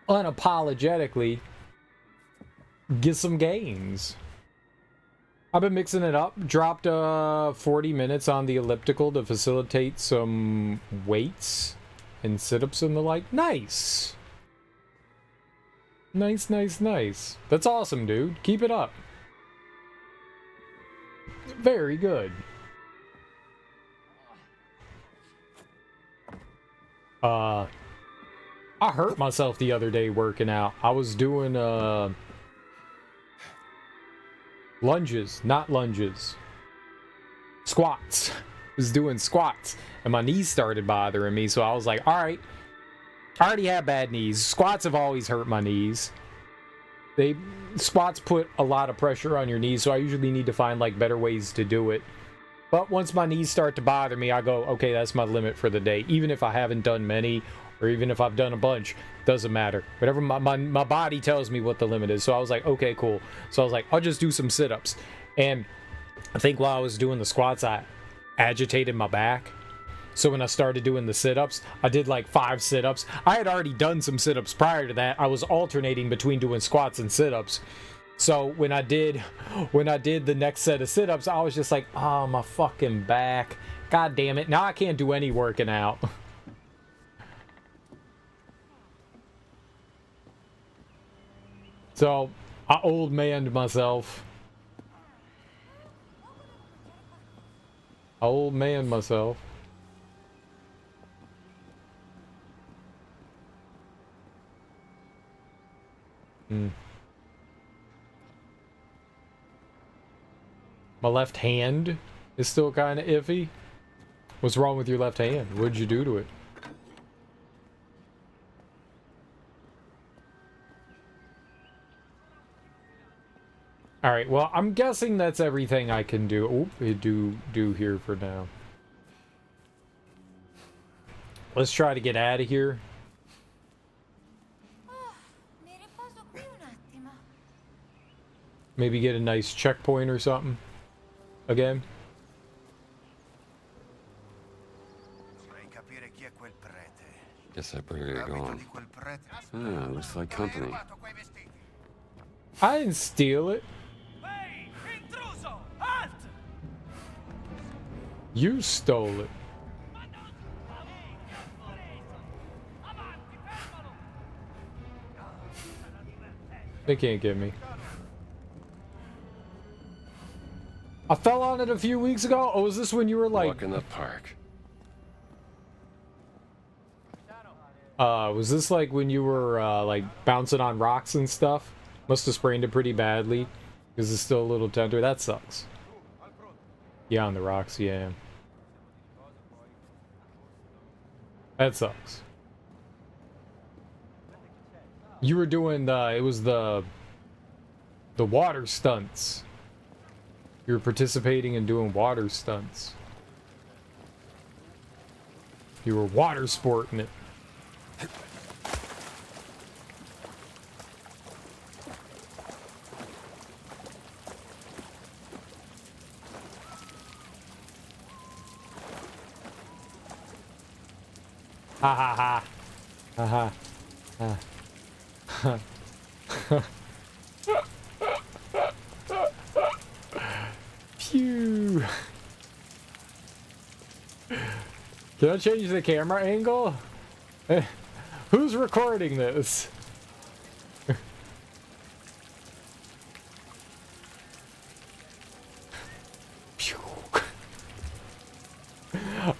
unapologetically, get some gains. I've been mixing it up. Dropped 40 minutes on the elliptical to facilitate some weights and sit-ups and the like. Nice! Nice, nice, nice. That's awesome, dude. Keep it up. Very good. I hurt myself the other day working out. I was doing lunges, not lunges. Squats. I was doing squats and my knees started bothering me, so I was like, alright. I already have bad knees. Squats have always hurt my knees. Squats put a lot of pressure on your knees, so I usually need to find like better ways to do it. But once my knees start to bother me, I go, okay, that's my limit for the day. Even if I haven't done many, or even if I've done a bunch, doesn't matter. Whatever my body tells me what the limit is. So I was like, okay, cool. So I was like, I'll just do some sit-ups. And I think while I was doing the squats, I agitated my back. So when I started doing the sit-ups, I did like 5 sit-ups. I had already done some sit-ups prior to that. I was alternating between doing squats and sit-ups. So when I did the next set of sit-ups, I was just like, oh, my fucking back God damn it. Now I can't do any working out. So, I old maned myself. I old man myself. My left hand is still kind of iffy. What's wrong with your left hand? What'd you do to it? Alright, well, I'm guessing that's everything I can do. Oop, do here for now. Let's try to get out of here. Maybe get a nice checkpoint or something. Again. Guess I better get going. Ah, looks like company. I didn't steal it. You stole it. They can't get me. I fell on it a few weeks ago. Oh, was this when you were like... Walk in the park. Was this like when you were like bouncing on rocks and stuff? Must have sprained it pretty badly because it's still a little tender. That sucks. Yeah, on the rocks, yeah. That sucks. You were doing it was the water stunts. You were participating in doing water stunts. You were water sporting it. Ha ha ha. Ha ha. Ha. Phew. Can I change the camera angle? Who's recording this?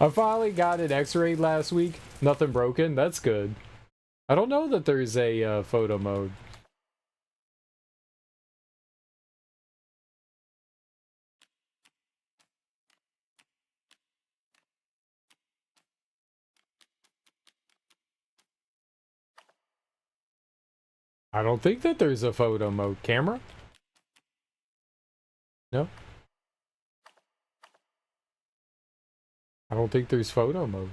I finally got an x-ray last week. Nothing broken. That's good. I don't know that there's a photo mode. I don't think that there's a photo mode. Camera? No? I don't think there's photo mode.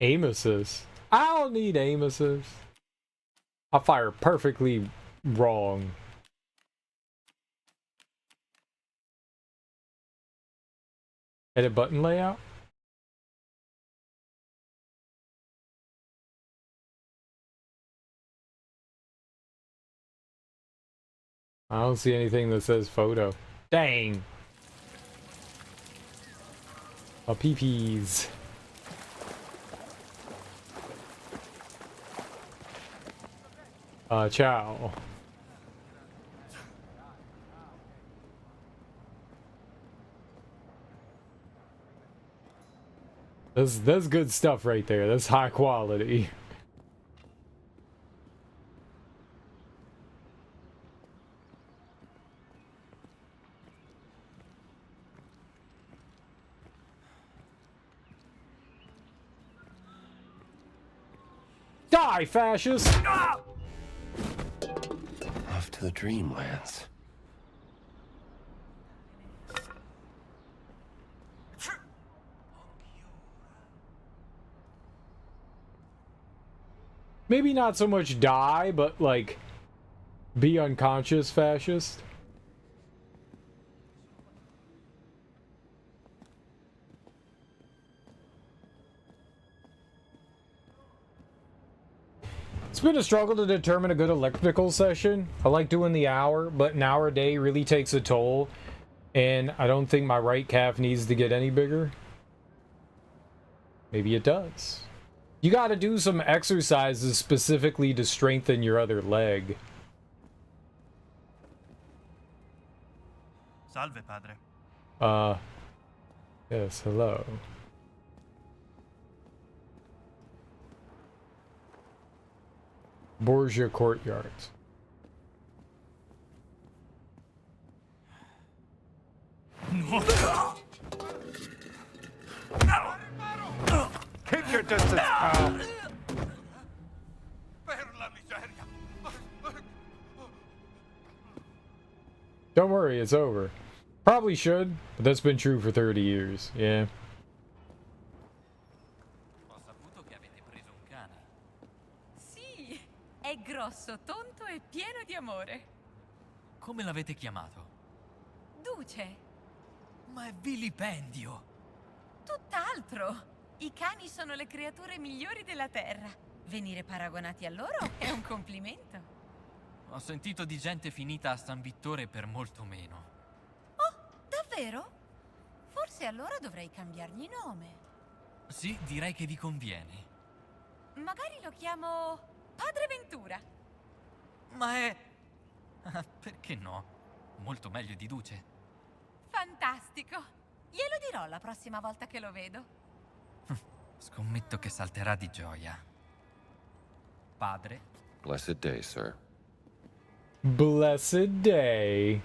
Aim assist. I don't need aim assist. I fire perfectly wrong. Edit button layout? I don't see anything that says photo. Dang. A peepees. Ciao. That's good stuff right there. That's high quality. Die, fascist! Off to the dreamlands. Maybe not so much die, but like be unconscious, fascist. It's been a struggle to determine a good electrical session. I like doing the hour, but an hour a day really takes a toll. And I don't think my right calf needs to get any bigger. Maybe it does. You gotta do some exercises specifically to strengthen your other leg. Salve, padre. Yes, hello. Borgia Courtyard. Keep your distance, pal. Don't worry, it's over. Probably should, but that's been true for 30 years, yeah. Ho saputo che avete preso un cane. Sì, è grosso, tonto e pieno di amore. Come l'avete chiamato? Duce, Ma è vilipendio. tutt'altro. I cani sono le creature migliori della Terra. Venire paragonati a loro è un complimento. Ho sentito di gente finita a San Vittore per molto meno. Davvero? Forse allora dovrei cambiargli nome. Sì, direi che vi conviene. Magari lo chiamo Padre Ventura. Ma è... perché no? Molto meglio di Duce. Fantastico. Glielo dirò la prossima volta che lo vedo. Scommetto che salterà di gioia. Padre? Blessed day, sir. Blessed day.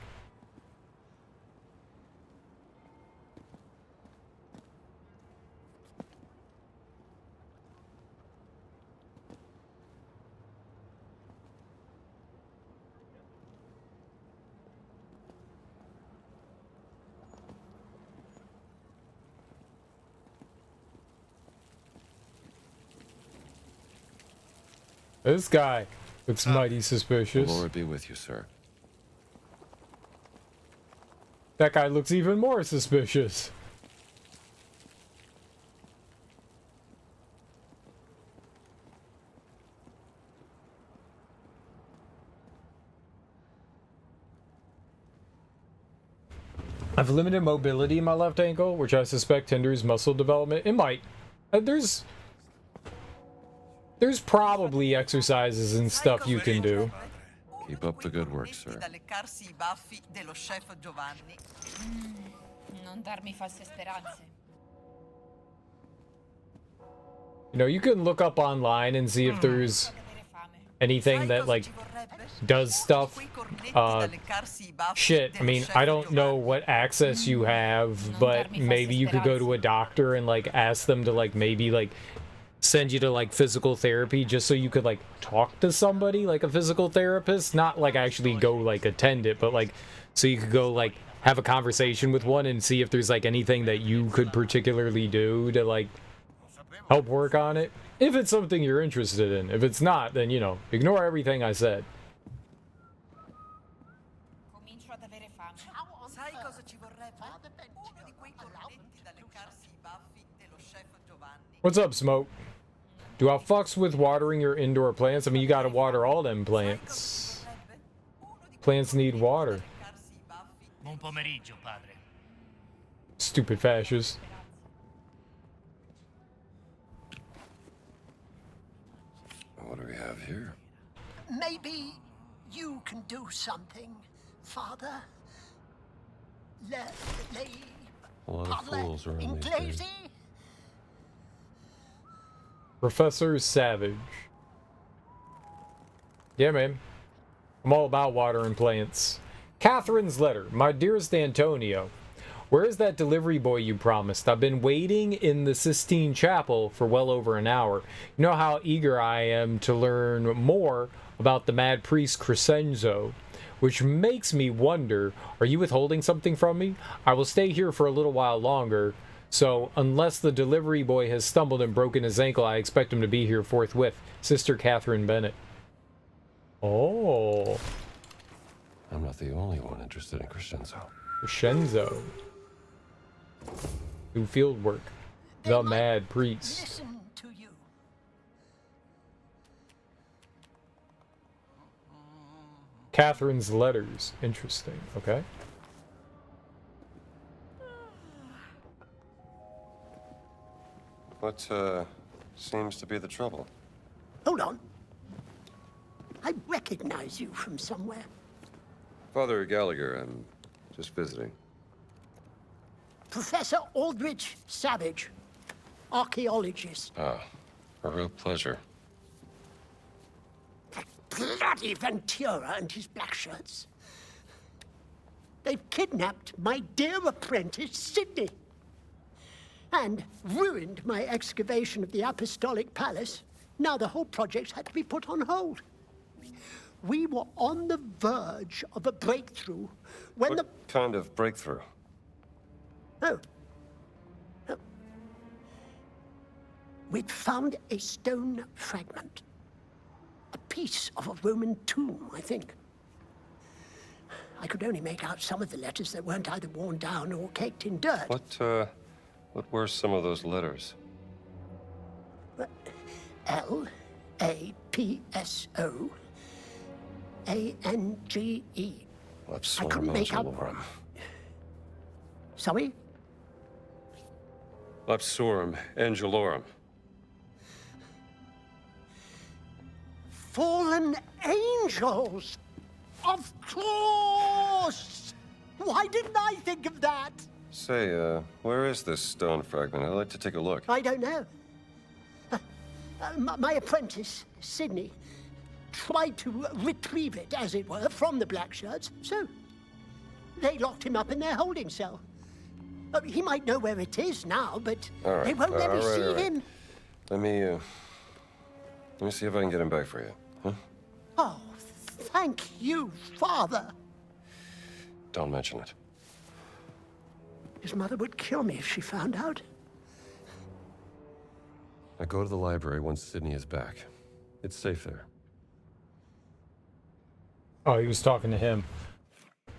This guy looks mighty The suspicious. Lord be with you, sir. That guy looks even more suspicious. I have limited mobility in my left ankle, which I suspect hinders muscle development. It might. There's probably exercises and stuff you can do. Keep up the good work, sir. Da leccarsi I baffi dello chef Giovanni. Non darmi false speranze. You know, you can look up online and see if there's anything that, like, does stuff. Shit, I mean, I don't know what access you have, but maybe you could go to a doctor and, like, ask them to, like, maybe, like, send you to, like, physical therapy just so you could, like, talk to somebody, like a physical therapist. Not, like, actually go, like, attend it, but, like, so you could go, like, have a conversation with one and see if there's, like, anything that you could particularly do to, like, help work on it. If it's something you're interested in. If it's not, then, you know, ignore everything I said. Comincio ad avere fame. Sai cosa ci vorrebbe? Uno di quei cornetti da leccarsi I baffi dello chef Giovanni. What's up, Smoke? Do I fucks with watering your indoor plants? I mean, you gotta water all them plants. Plants need water. Buon pomeriggio, padre. Stupid fascist. What do we have here? Maybe you can do something, Father. A lot of fools around these days. Professor Savage. Yeah, man. I'm all about watering plants. Catherine's letter. My dearest Antonio, where is that delivery boy you promised? I've been waiting in the Sistine Chapel for well over an hour. You know how eager I am to learn more about the mad priest Crescenzo, which makes me wonder, are you withholding something from me? I will stay here for a little while longer, so unless the delivery boy has stumbled and broken his ankle, I expect him to be here forthwith. Sister Catherine Bennett. Oh. I'm not the only one interested in Crescenzo. Crescenzo. Do field work. The mad priest. Listen to you. Catherine's letters. Interesting. Okay. What, seems to be the trouble? Hold on. I recognize you from somewhere. Father Gallagher, I'm just visiting. Professor Aldrich Savage, archaeologist. Ah, a real pleasure. Bloody Ventura and his black shirts. They've kidnapped my dear apprentice, Sidney, and ruined my excavation of the Apostolic Palace. Now the whole project's had to be put on hold. We were on the verge of a breakthrough when What kind of breakthrough? Oh. We'd found a stone fragment. A piece of a Roman tomb, I think. I could only make out some of the letters that weren't either worn down or caked in dirt. What were some of those letters? L-A-P-S-O-A-N-G-E. I couldn't make out... Sorry? Lapsorum Angelorum. Fallen angels! Of course! Why didn't I think of that? Say, where is this stone fragment? I'd like to take a look. I don't know. My apprentice, Sidney, tried to retrieve it, as it were, from the black shirts, so they locked him up in their holding cell. He might know where it is now, but they won't let me see him. Let me see if I can get him back for you, huh? Oh, thank you, Father. Don't mention it. His mother would kill me if she found out. I go to the library once Sidney is back. It's safe there. Oh, he was talking to him.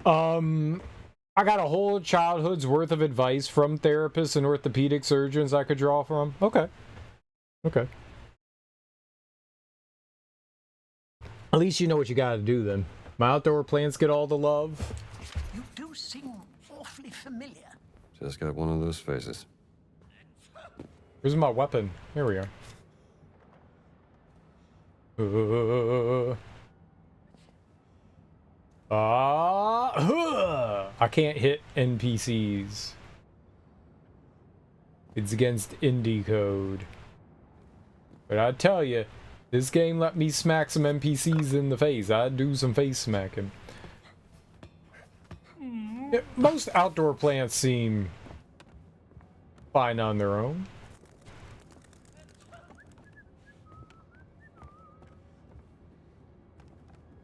I got a whole childhood's worth of advice from therapists and orthopedic surgeons I could draw from. Okay. Okay. At least you know what you gotta do then. My outdoor plants get all the love. You do seem awfully familiar. Just got one of those faces. Where's my weapon? Here we are. I can't hit NPCs. It's against indie code. But I tell you, this game let me smack some NPCs in the face. I'd do some face smacking. Yeah, most outdoor plants seem fine on their own.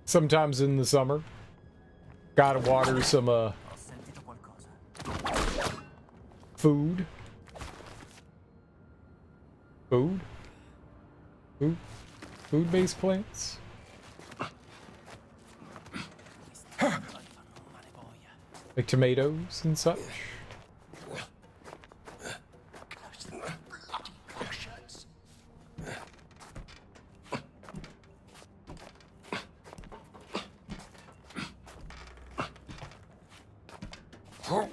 Sometimes in the summer, gotta water some food. Food-based plants. Like tomatoes and such.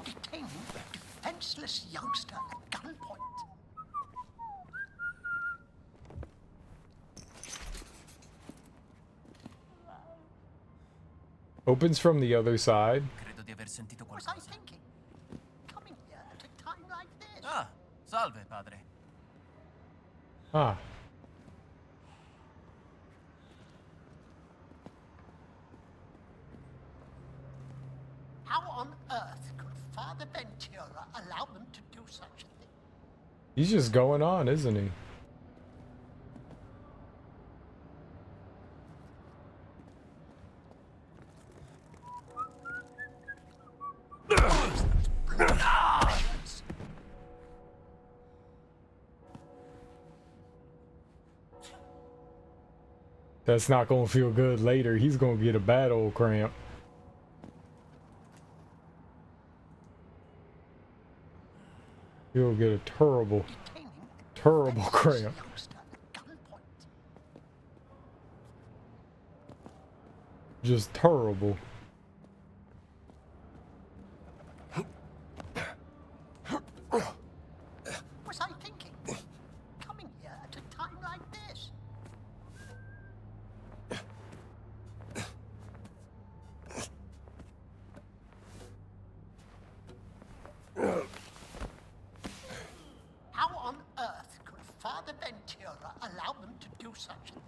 Detaining a defenseless youngster at gunpoint. Opens from the other side. What was I thinking? Coming here at a time like this. Ah, salve, padre. Ah. How on earth could Father Ventura allow them to do such a thing? He's just going on, isn't he? That's not gonna feel good later. He's gonna get a bad old cramp. He'll get a terrible cramp. Just terrible. Was I thinking? Coming here at a time like this? How on earth could Father Ventura allow them to do such a thing?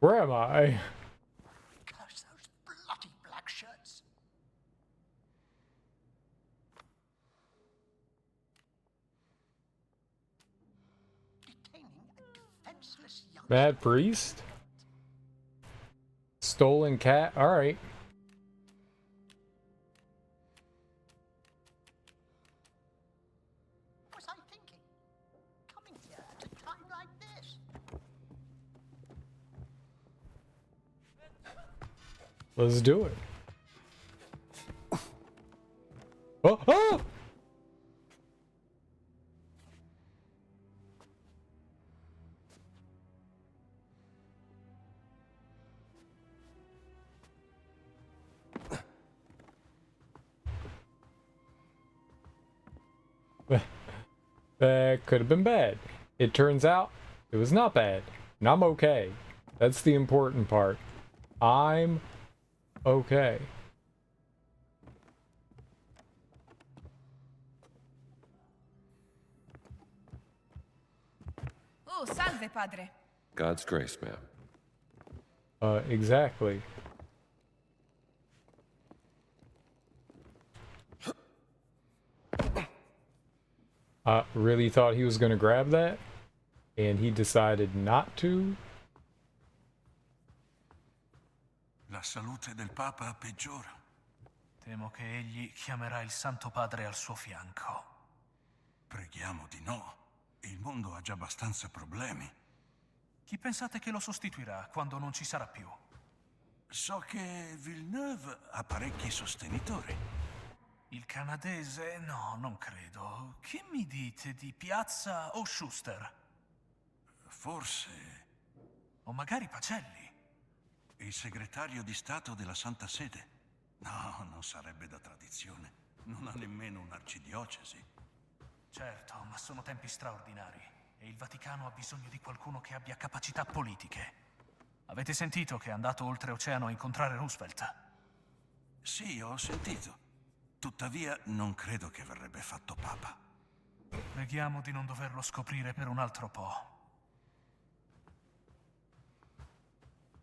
Where am I? Curse those bloody black shirts. Detaining a defenseless young Mad Priest? Stolen cat? Alright. was I thinking? Coming here at a time like this? Let's do it. Oh! Oh! That could have been bad. It turns out it was not bad. And I'm okay. That's the important part. I'm okay. Oh, salve, padre. God's grace, ma'am. Exactly. I really thought he was going to grab that, and he decided not to. La salute del Papa peggiora. Temo che egli chiamerà il Santo Padre al suo fianco. Preghiamo di no. Il mondo ha già abbastanza problemi. Chi pensate che lo sostituirà quando non ci sarà più? So che Villeneuve ha parecchi sostenitori. Il canadese? No, non credo. Che mi dite di Piazza o Schuster? Forse O magari Pacelli? il segretario di Stato della Santa Sede. No, non sarebbe da tradizione. Non ha nemmeno un'arcidiocesi. Certo, ma sono tempi straordinari e il Vaticano ha bisogno di qualcuno che abbia capacità politiche. Avete sentito che è andato oltreoceano a incontrare Roosevelt? Sì, ho sentito. Tuttavia, non credo che verrebbe fatto papa. Preghiamo di non doverlo scoprire per un altro po'.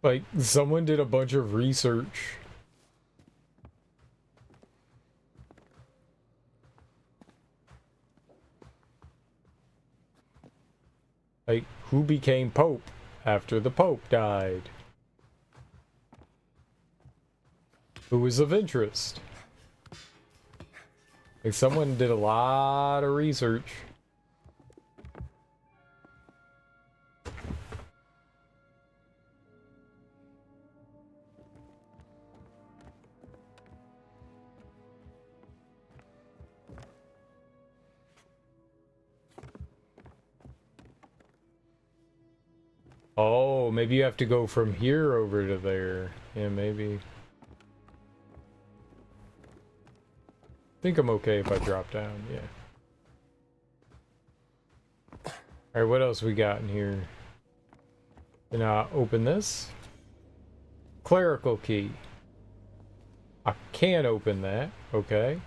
Like, someone did a bunch of research. Like, who became Pope after the Pope died? Who was of interest? Like, someone did a lot of research. Oh, maybe you have to go from here over to there. Yeah, maybe. I think I'm okay if I drop down, yeah. Alright, what else we got in here? Can I open this? Clerical key. I can't open that, okay.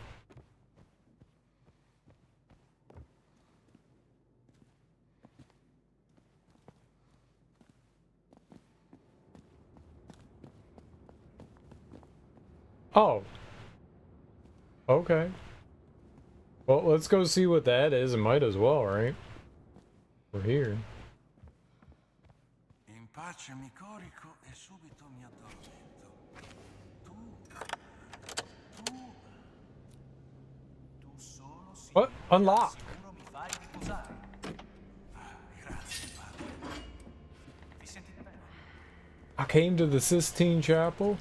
Oh. Okay. Well, let's go see what that is. It might as well, right? We're here. In pace mi corico e subito mi addormento. Tu solo sì. What? Unlock. Sicuro mi fai riposare. Grazie, padre. Vi sentite bene? I came to the Sistine Chapel.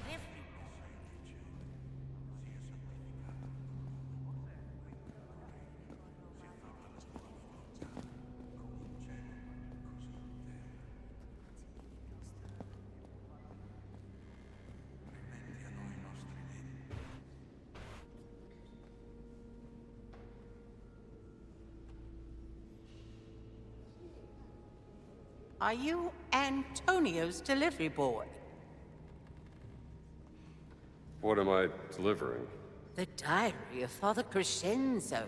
Are you Antonio's delivery boy? What am I delivering? The diary of Father Crescenzo.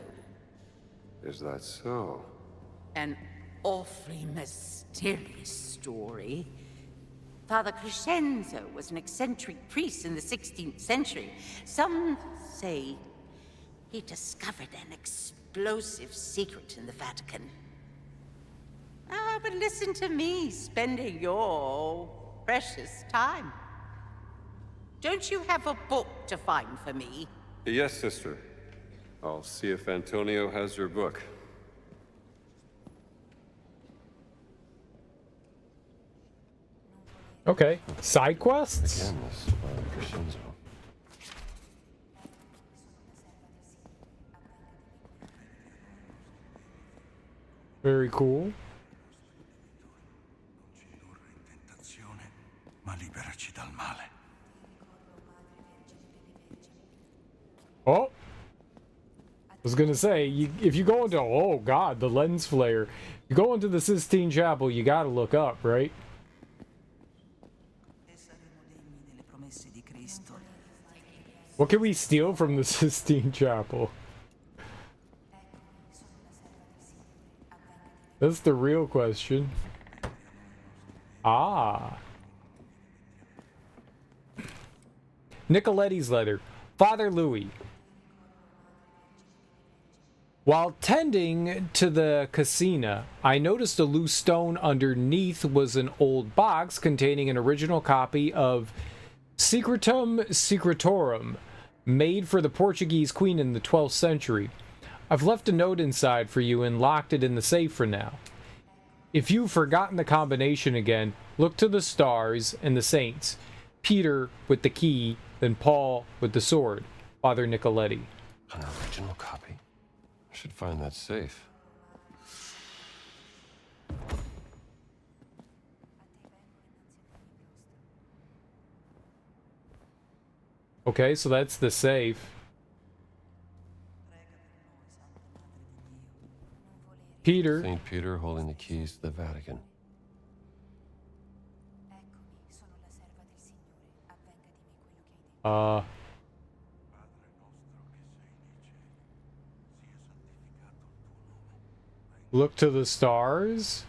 Is that so? An awfully mysterious story. Father Crescenzo was an eccentric priest in the 16th century. Some say he discovered an explosive secret in the Vatican. Ah, but listen to me spending your precious time. Don't you have a book to find for me? Yes, sister. I'll see if Antonio has your book. Okay. Side quests? Again, this Father Crescenzo. Very cool. Ma liberaci dal male. Oh! I was gonna say, if you go into, oh god, the lens flare. You go into the Sistine Chapel, you gotta look up, right? What can we steal from the Sistine Chapel? That's the real question. Ah. Nicoletti's letter. Father Louis. While tending to the casina, I noticed a loose stone underneath was an old box containing an original copy of Secretum Secretorum, made for the Portuguese queen in the 12th century. I've left a note inside for you and locked it in the safe for now. If you've forgotten the combination again, look to the stars and the saints. Peter with the key, then Paul with the sword. Father Nicoletti. An original copy? I should find that safe. Okay, so that's the safe. Peter. Saint Peter holding the keys to the Vatican. Look to the stars.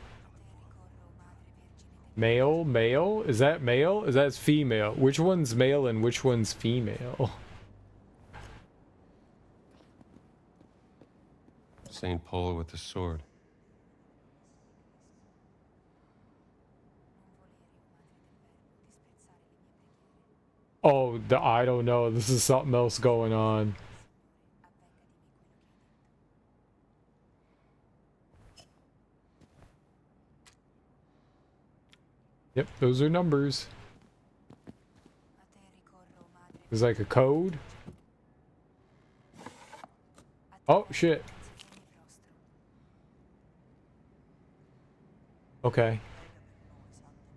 Male, male? Is that male? Is that female? Which one's male and which one's female? Saint Paul with the sword. Oh, I don't know. This is something else going on. Yep, those are numbers. There's like a code. Oh, shit. Okay.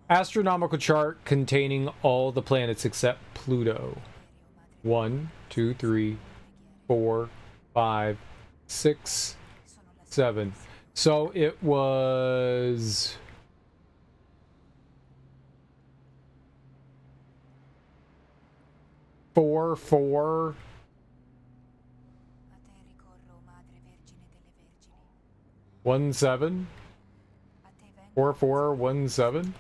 Astronomical chart containing all the planets except Pluto. 1, 2, 3, 4, 5, 6, 7. So it was... Four. 1, 7. 4, 4, 1, 7.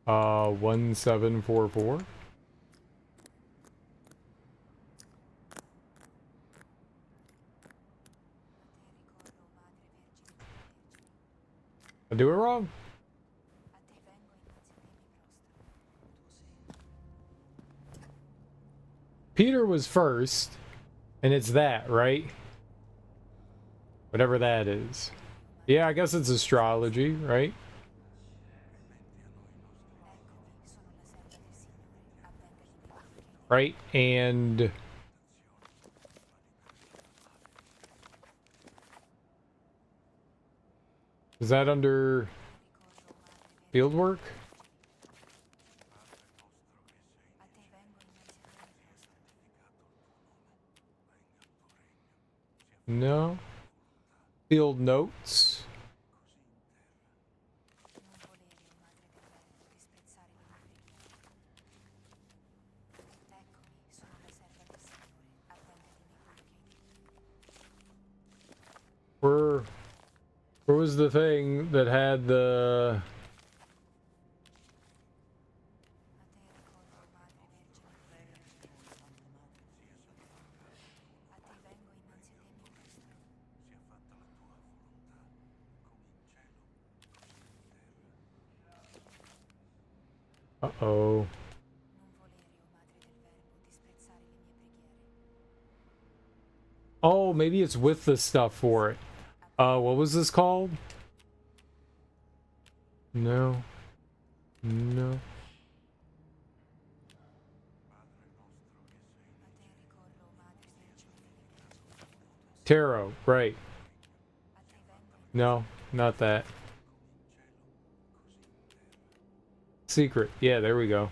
Uh, 1744. I do it wrong? Peter was first, and it's that, right? Whatever that is. Yeah, I guess it's astrology, right? Right, and... Is that under field work? No. Field notes. Where was the thing that had the... Uh-oh. Oh, maybe it's with the stuff for it. What was this called? No. No. Tarot, right. No, not that. Secret. Yeah, there we go.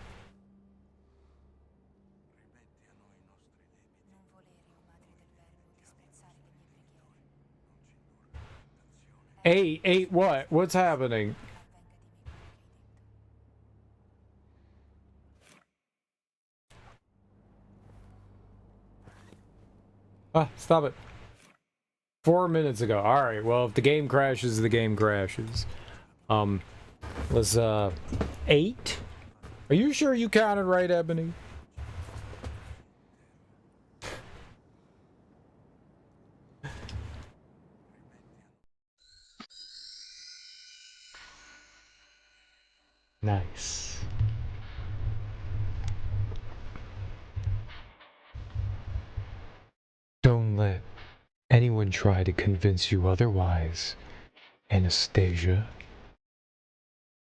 Eight what? What's happening? Ah, stop it. 4 minutes ago. Alright, well, if the game crashes, the game crashes. Let's, 8? Are you sure you counted right, Ebony? Nice. Don't let anyone try to convince you otherwise, Anastasia.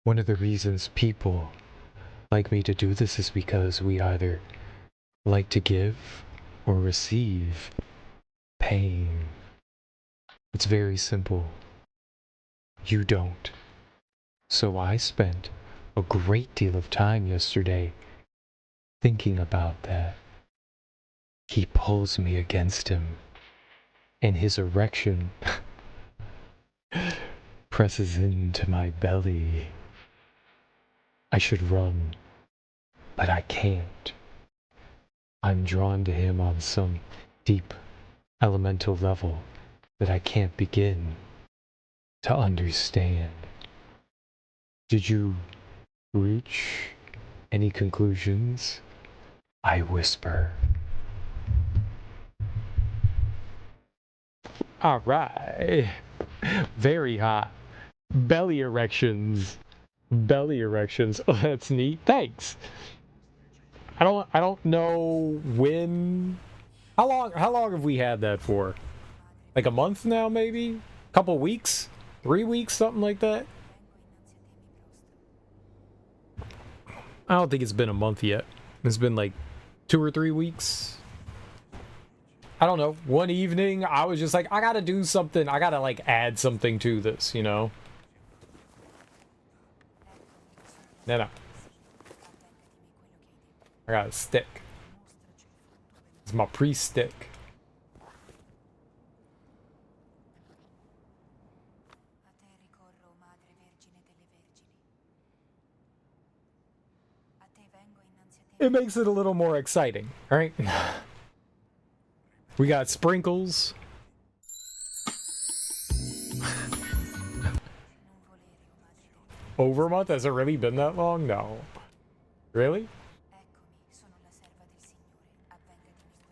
One of the reasons people like me to do this is because we either like to give or receive pain. It's very simple. You don't. So I spent a great deal of time yesterday thinking about that. He pulls me against him, and his erection presses into my belly. I should run, but I can't. I'm drawn to him on some deep elemental level that I can't begin to understand. Did you reach any conclusions? I whisper. Alright. Very hot. Belly erections. Belly erections. Oh, that's neat. Thanks. I don't know when. How long have we had that for? Like a month now, maybe? Couple weeks? 3 weeks, something like that? I don't think it's been a month yet. It's been like 2 or 3 weeks. I don't know. One evening, I was just like, I gotta do something. I gotta like add something to this, you know? No. I got a stick. It's my priest stick. It makes it a little more exciting, right? We got sprinkles. Over a month? Has it really been that long? No. Really?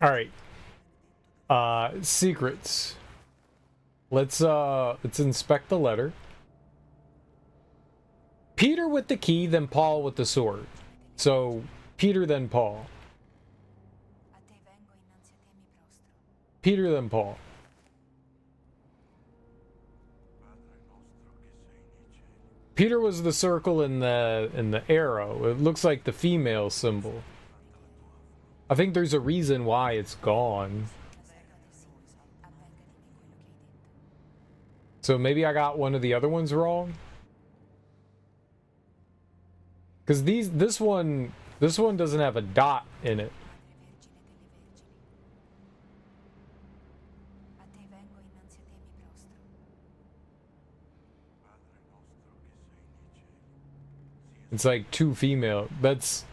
Alright. Secrets. Let's inspect the letter. Peter with the key, then Paul with the sword. So, Peter, then Paul. Peter, then Paul. Peter was the circle in the arrow. It looks like the female symbol. I think there's a reason why it's gone. So maybe I got one of the other ones wrong. Because this one doesn't have a dot in it. It's like two female. That's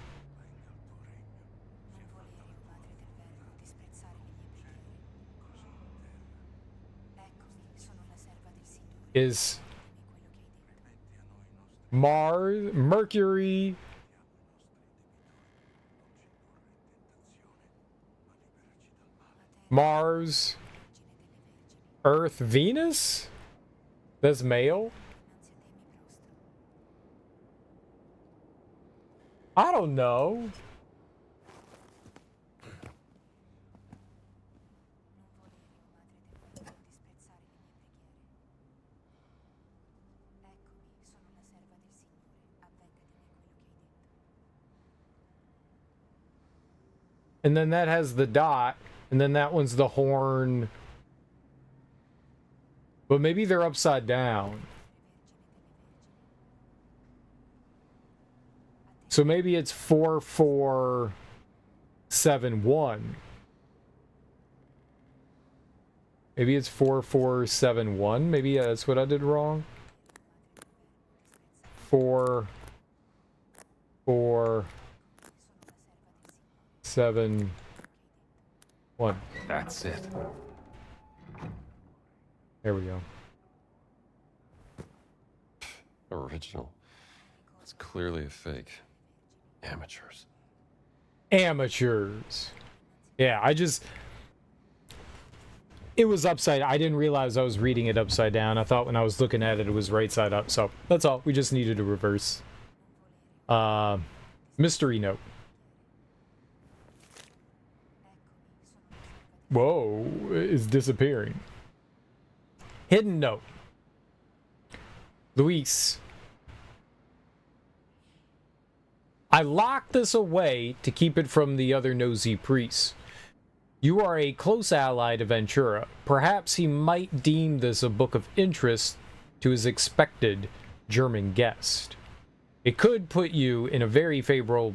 is Mars, Mercury, Mars, Earth, Venus? That's male? I don't know. And then that has the dot, and then that one's the horn. But maybe they're upside down. So maybe it's 4471. Maybe it's 4471. Maybe that's what I did wrong. 4 4 7 1. That's it. There we go. Original. It's clearly a fake. Amateurs. Amateurs. Yeah, it was upside. I didn't realize I was reading it upside down. I thought when I was looking at it, it was right side up. So that's all. We just needed a reverse. Mystery note. Whoa, is disappearing. Hidden note. Luis. I locked this away to keep it from the other nosy priests. You are a close ally to Ventura. Perhaps he might deem this a book of interest to his expected German guest. It could put you in a very favorable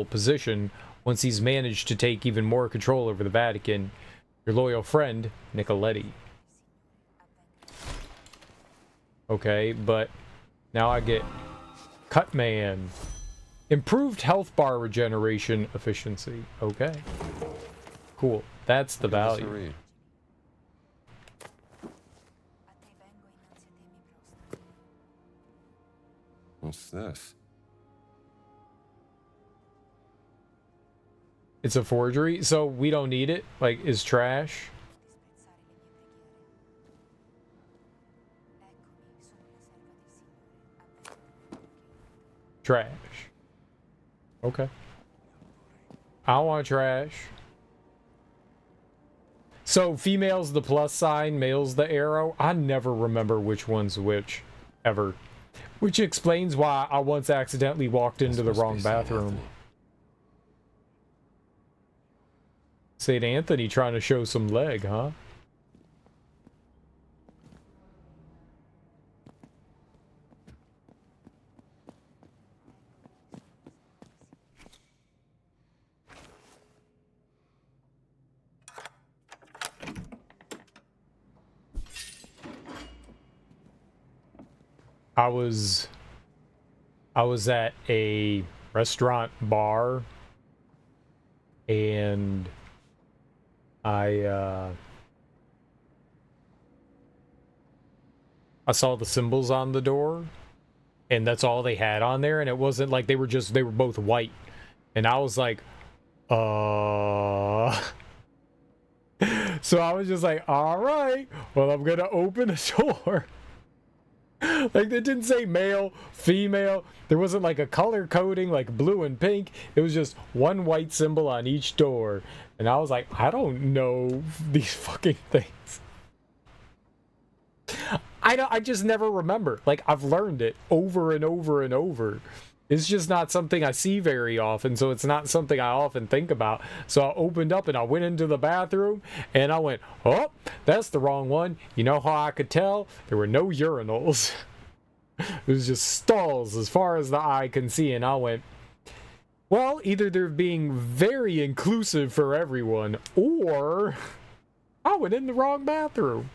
position once he's managed to take even more control over the Vatican. Your loyal friend, Nicoletti. Okay, but now I get Cutman. Improved health bar regeneration efficiency. Okay. Cool. That's the value. What's this? It's a forgery, so we don't need it. Like, is trash. Trash. Okay. I want trash. So female's the plus sign, male's the arrow. I never remember which one's which, ever. Which explains why I once accidentally walked into the wrong bathroom. St. Anthony trying to show some leg, huh? I was at a restaurant bar and I saw the symbols on the door and that's all they had on there, and it wasn't like they were both white, and I was like, so I was just like, all right, well, I'm gonna open a door. Like, they didn't say male, female. There wasn't like a color coding like blue and pink. It was just one white symbol on each door. And I was like, I don't know these fucking things. I just never remember. Like, I've learned it over and over and over. It's just not something I see very often, so it's not something I often think about. So I opened up and I went into the bathroom, and I went, oh, that's the wrong one. You know how I could tell? There were no urinals. It was just stalls as far as the eye can see, and I went, well, either they're being very inclusive for everyone, or I went in the wrong bathroom.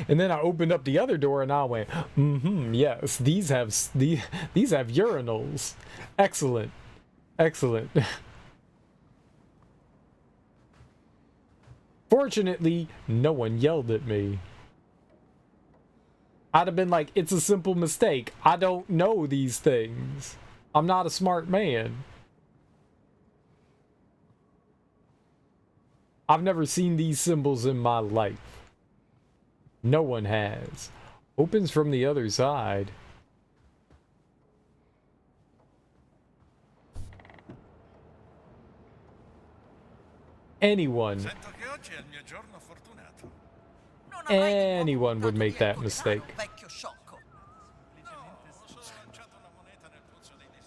And then I opened up the other door and I went, yes, these have urinals. Excellent. Excellent. Fortunately, no one yelled at me. I'd have been like, it's a simple mistake. I don't know these things. I'm not a smart man. I've never seen these symbols in my life. No one has. Opens from the other side. Anyone would make that mistake.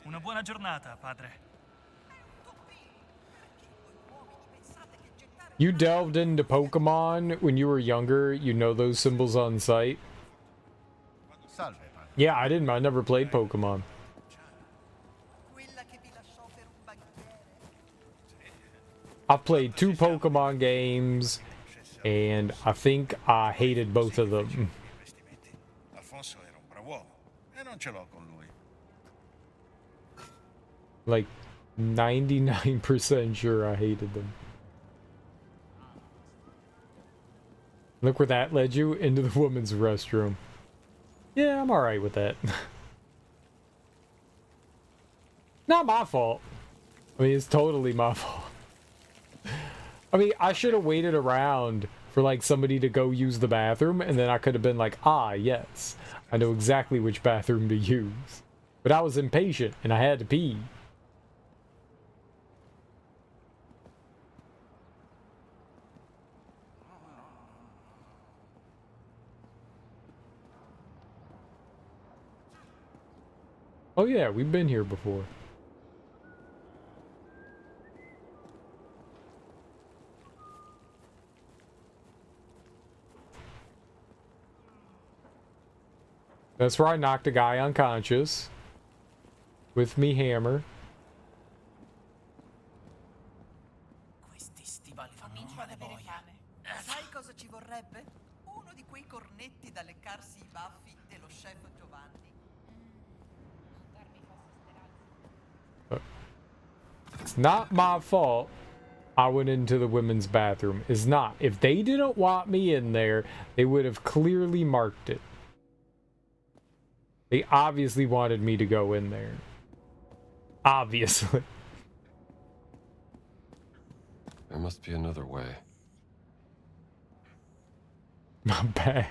Una buona giornata, padre. You delved into Pokemon when you were younger. You know those symbols on sight. Yeah, I didn't. I never played Pokemon. I've played 2 Pokemon games, and I think I hated both of them. Like 99% sure I hated them. Look where that led you, into the women's restroom. Yeah, I'm alright with that. Not my fault. I mean, it's totally my fault. I mean, I should have waited around for like somebody to go use the bathroom, and then I could have been like, ah, yes, I know exactly which bathroom to use. But I was impatient, and I had to pee. Oh yeah, we've been here before. That's where I knocked a guy unconscious with me hammer. Questi stivali fanno male boia. Sai cosa ci vorrebbe? Uno di quei cornetti da leccarsi i baffi dello chef Giovanni. It's not my fault I went into the women's bathroom. It's not. If they didn't want me in there, they would have clearly marked it. They obviously wanted me to go in there. Obviously. There must be another way. Not bad.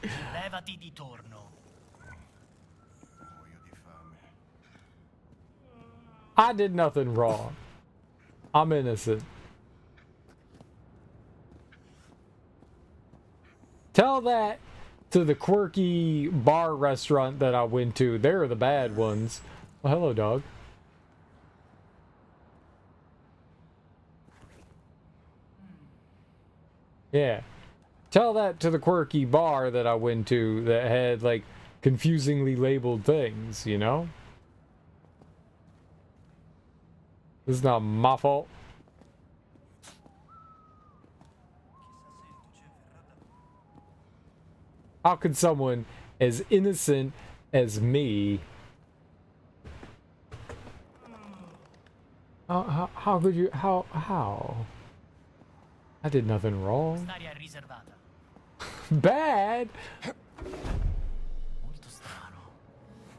Levati di torno. I did nothing wrong. I'm innocent. Tell that to the quirky bar restaurant that I went to. They're the bad ones. Well, hello, dog. Yeah. Tell that to the quirky bar that I went to that had, like, confusingly labeled things, you know? This is not my fault. How could someone as innocent as me... How could you... How? I did nothing wrong. Bad?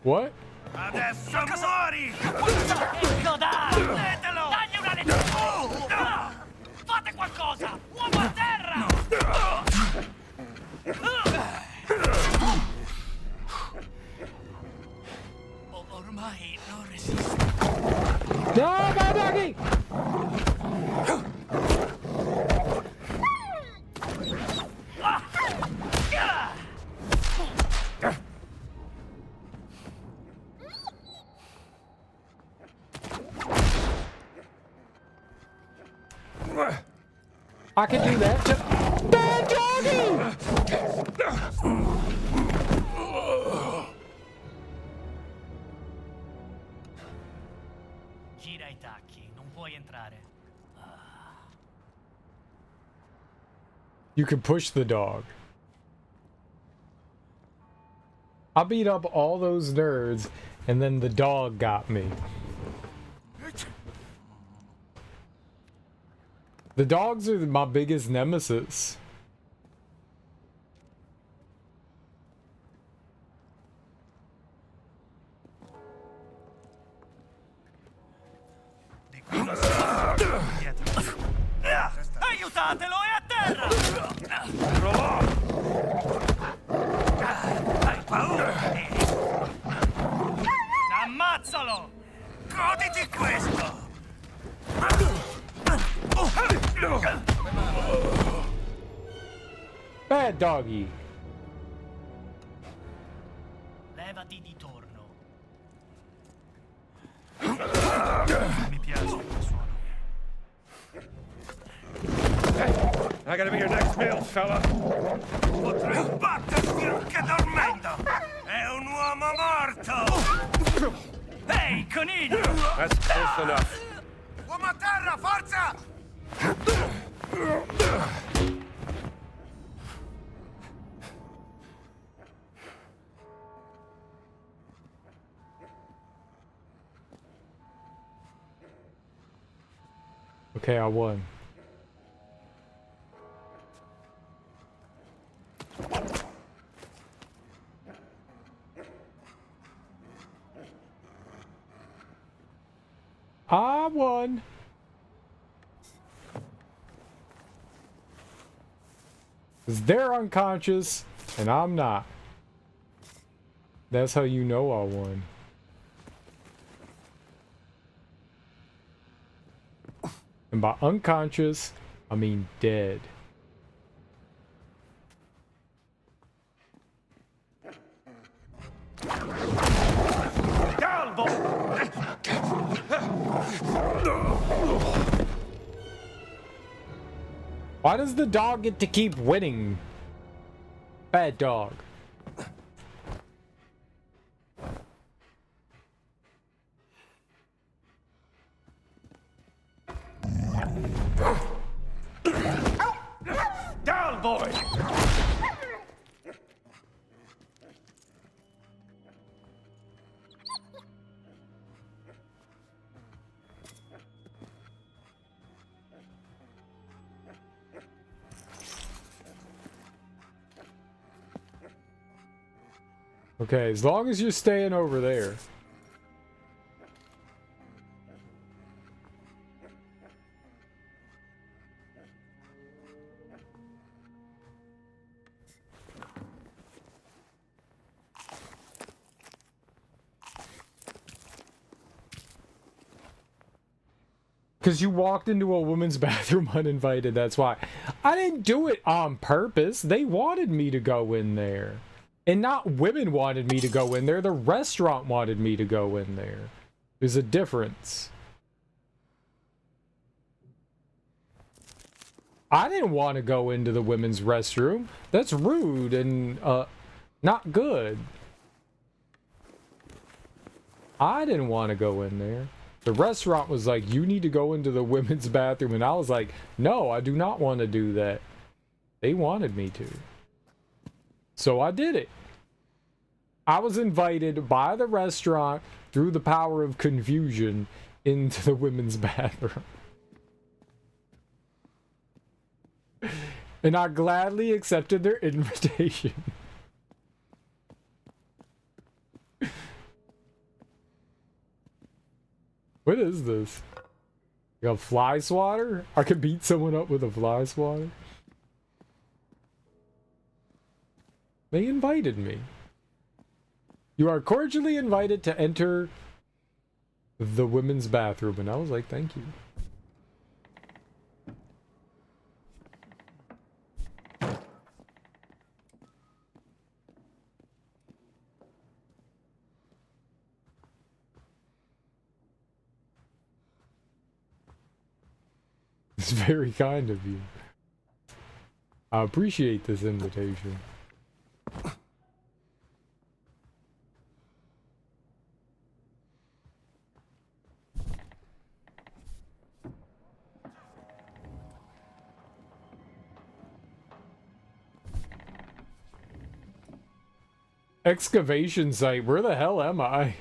What? Adesso muori! Ecco, dai! Prendetelo! Dagli una lezione! Fate qualcosa! Uomo a terra! Ormai non resisto. No, my doggy! I can do that too. Bad doggy! Gira i tacchi, non puoi entrare. You can push the dog. I beat up all those nerds, and then the dog got me. The dogs are my biggest nemesis. Aiutatelo, è a terra! Hai paura? Ammazzalo! Goditi questo! Bad doggy. Levati di torno. Mi piace il suono. I gotta be your next meal, fella. Potrei batterti anche dormendo! È un uomo morto! Ehi, coniglio! That's close enough. Uomo a terra, forza! Okay, I won. I won. Because they're unconscious and I'm not. That's how you know I won. And by unconscious, I mean dead. Why does the dog get to keep winning? Bad dog. Down, boy! Okay, as long as you're staying over there. Because you walked into a woman's bathroom uninvited, that's why. I didn't do it on purpose. They wanted me to go in there. And not women wanted me to go in there. The restaurant wanted me to go in there. There's a difference. I didn't want to go into the women's restroom. That's rude and not good. I didn't want to go in there. The restaurant was like, you need to go into the women's bathroom. And I was like, no, I do not want to do that. They wanted me to. So I did it. I was invited by the restaurant through the power of confusion into the women's bathroom. And I gladly accepted their invitation. What is this? You got fly swatter? I could beat someone up with a fly swatter? They invited me. You are cordially invited to enter the women's bathroom. And I was like, thank you. It's very kind of you. I appreciate this invitation. Excavation site, where the hell am I?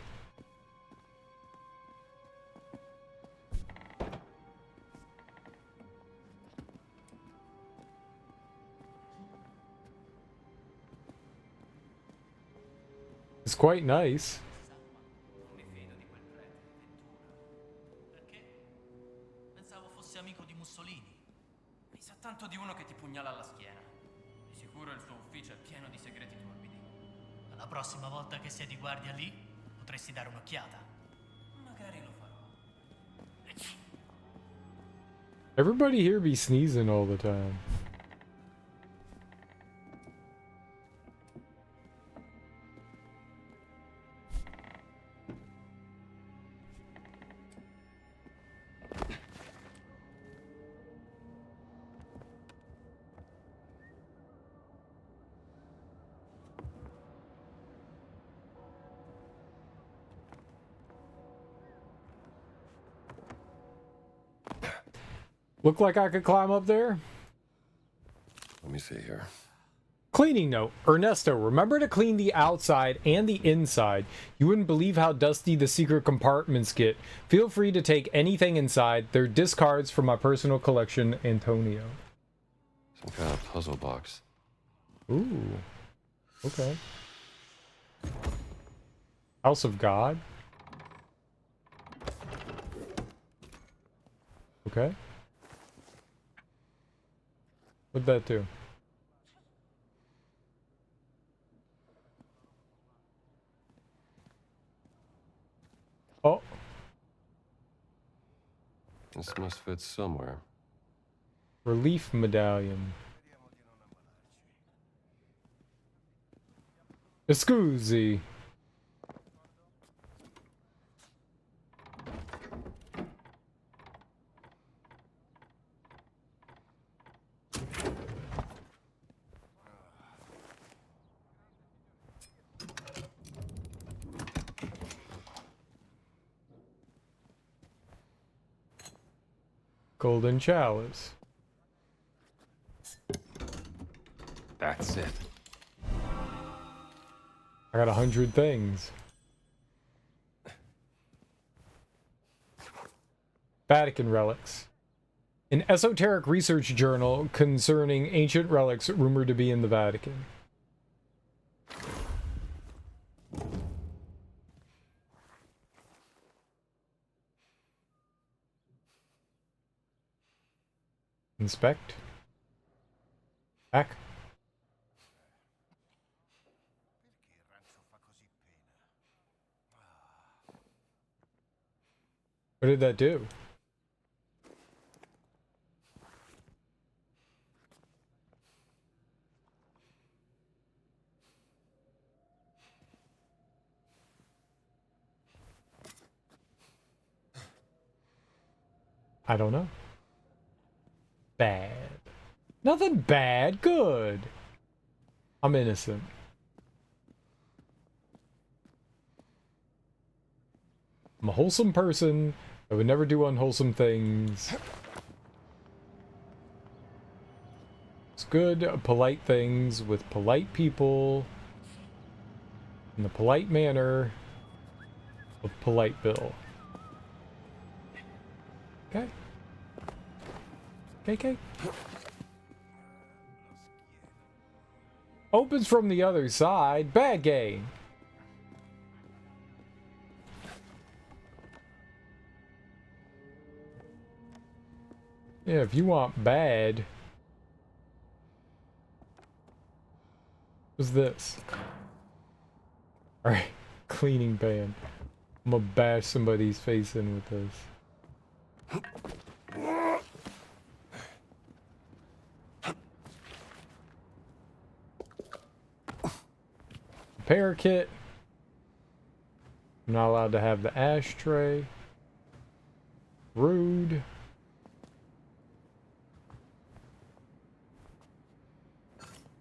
It's quite nice. Pensavo fosse amico di Mussolini. Mi sa tanto di uno che ti pugnala alla schiena. Di sicuro il suo ufficio è pieno di segreti torbidi. La prossima volta che sei di guardia lì, potresti dare un'occhiata. Magari lo farò. Everybody here be sneezing all the time. Look like I could climb up there? Let me see here. Cleaning note. Ernesto, remember to clean the outside and the inside. You wouldn't believe how dusty the secret compartments get. Feel free to take anything inside. They're discards from my personal collection, Antonio. Some kind of puzzle box. Ooh. Okay. House of God. Okay. What'd that do? Oh. This must fit somewhere. Relief medallion. Scusi. Golden chalice. That's it. I got 100 things. Vatican relics. An esoteric research journal concerning ancient relics rumored to be in the Vatican. Inspect. Back. What did that do? I don't know. Bad. Nothing bad. Good. I'm innocent. I'm a wholesome person. I would never do unwholesome things. It's good, polite things with polite people in the polite manner of Polite Bill. Okay. Okay. Opens from the other side. Bad game. Yeah, if you want bad. What's this? Alright, cleaning pan. I'm gonna bash somebody's face in with this. Repair kit. I'm not allowed to have the ashtray. Rude.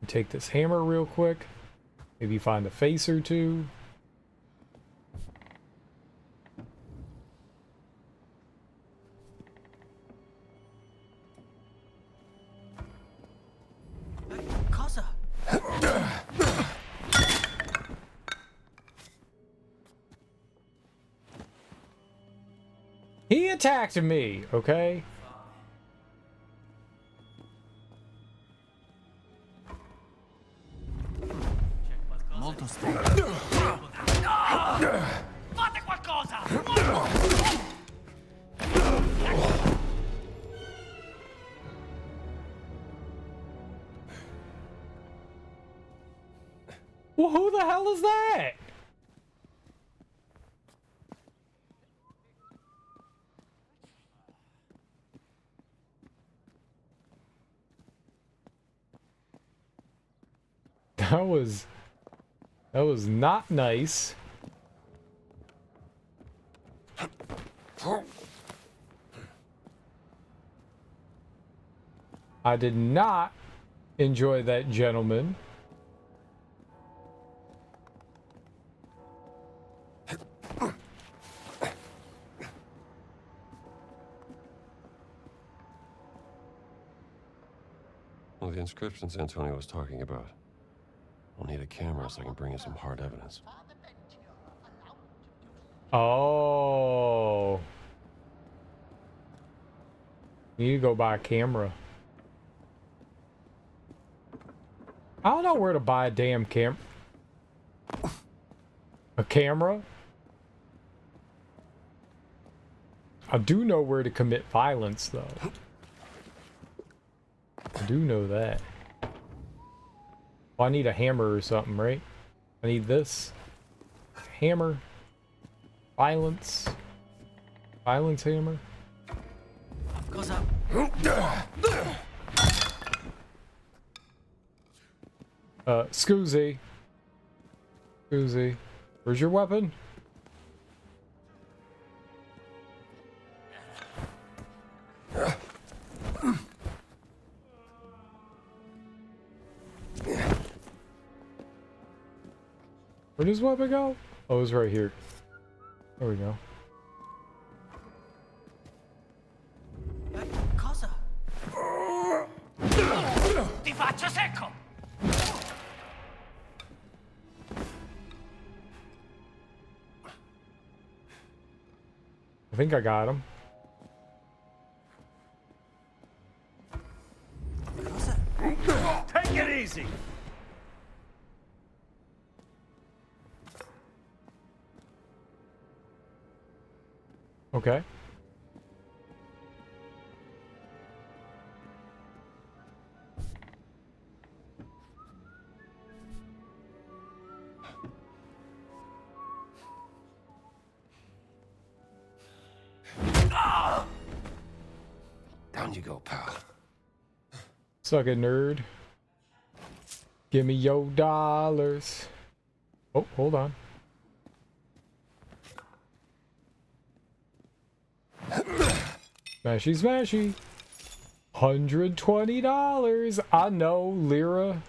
Take this hammer real quick. Maybe find a face or two. Cosa? He attacked me, okay? Molto strano. Fate qualcosa! Well, who the hell is that? That was not nice. I did not enjoy that gentleman. Well, the inscriptions Antonio was talking about. I'll need a camera so I can bring in some hard evidence. Oh. Need to go buy a camera. I don't know where to buy a damn a camera? I do know where to commit violence, though. I do know that. Well, I need a hammer or something, right? I need this. Hammer. Violence. Violence hammer. Cosa? Scusi. Scusi. Where's your weapon? Where does weapon go? Oh, it's right here. There we go. Cosa? Ti faccio secco! I think I got him. Take it easy. Okay. Down you go, pal. Suck it, nerd. Give me your dollars. Oh, hold on. Smashy, smashy. $120. I know, Lira.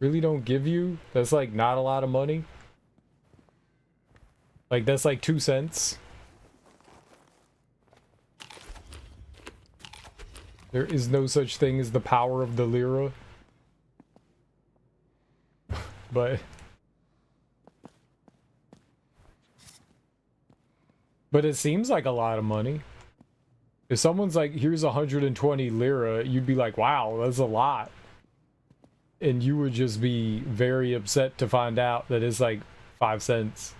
Really don't give you? That's like not a lot of money. Like that's like 2 cents. There is no such thing as the power of the Lira. But it seems like a lot of money. If someone's like, here's 120 Lira, you'd be like, wow, that's a lot. And you would just be very upset to find out that it's like 5 cents.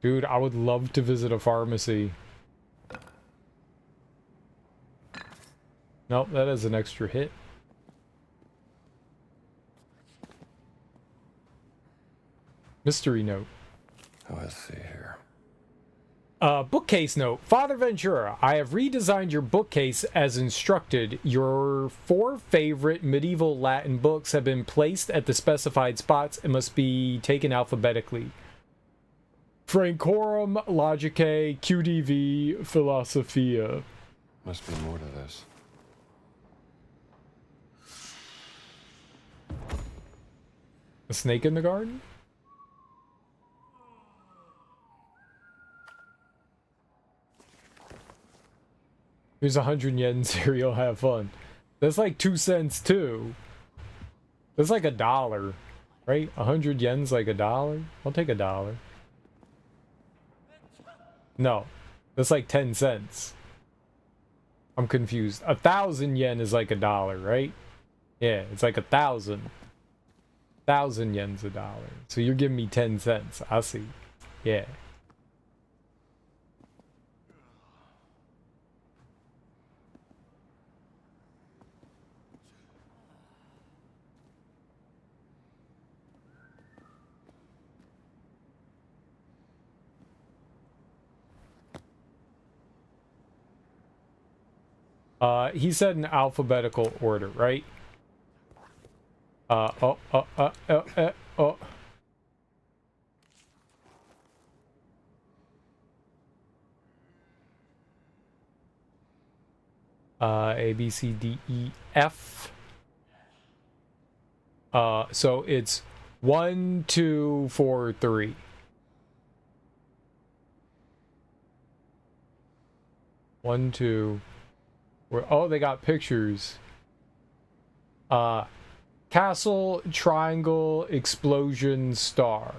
Dude, I would love to visit a pharmacy. Nope, that is an extra hit. Mystery note. Oh, let's see here. Bookcase note. Father Ventura, I have redesigned your bookcase as instructed. Your 4 favorite medieval Latin books have been placed at the specified spots and must be taken alphabetically. Francorum, Logicae, QDV, Philosophia. Must be more to this. A snake in the garden? Here's 100 yen cereal, have fun. That's like 2 cents too. That's like $1, right? 100 yen's like $1. I'll take $1. No, that's like 10 cents. I'm confused. 1,000 yen is like $1, right? Yeah, it's like 1,000. 1,000 yen's $1. So you're giving me 10 cents. I see. Yeah. He said in alphabetical order, right? Oh. A, B, C, D, E, F. So it's 1, 2, 4, 3. One, two. Oh, they got pictures. Castle, triangle, explosion, star.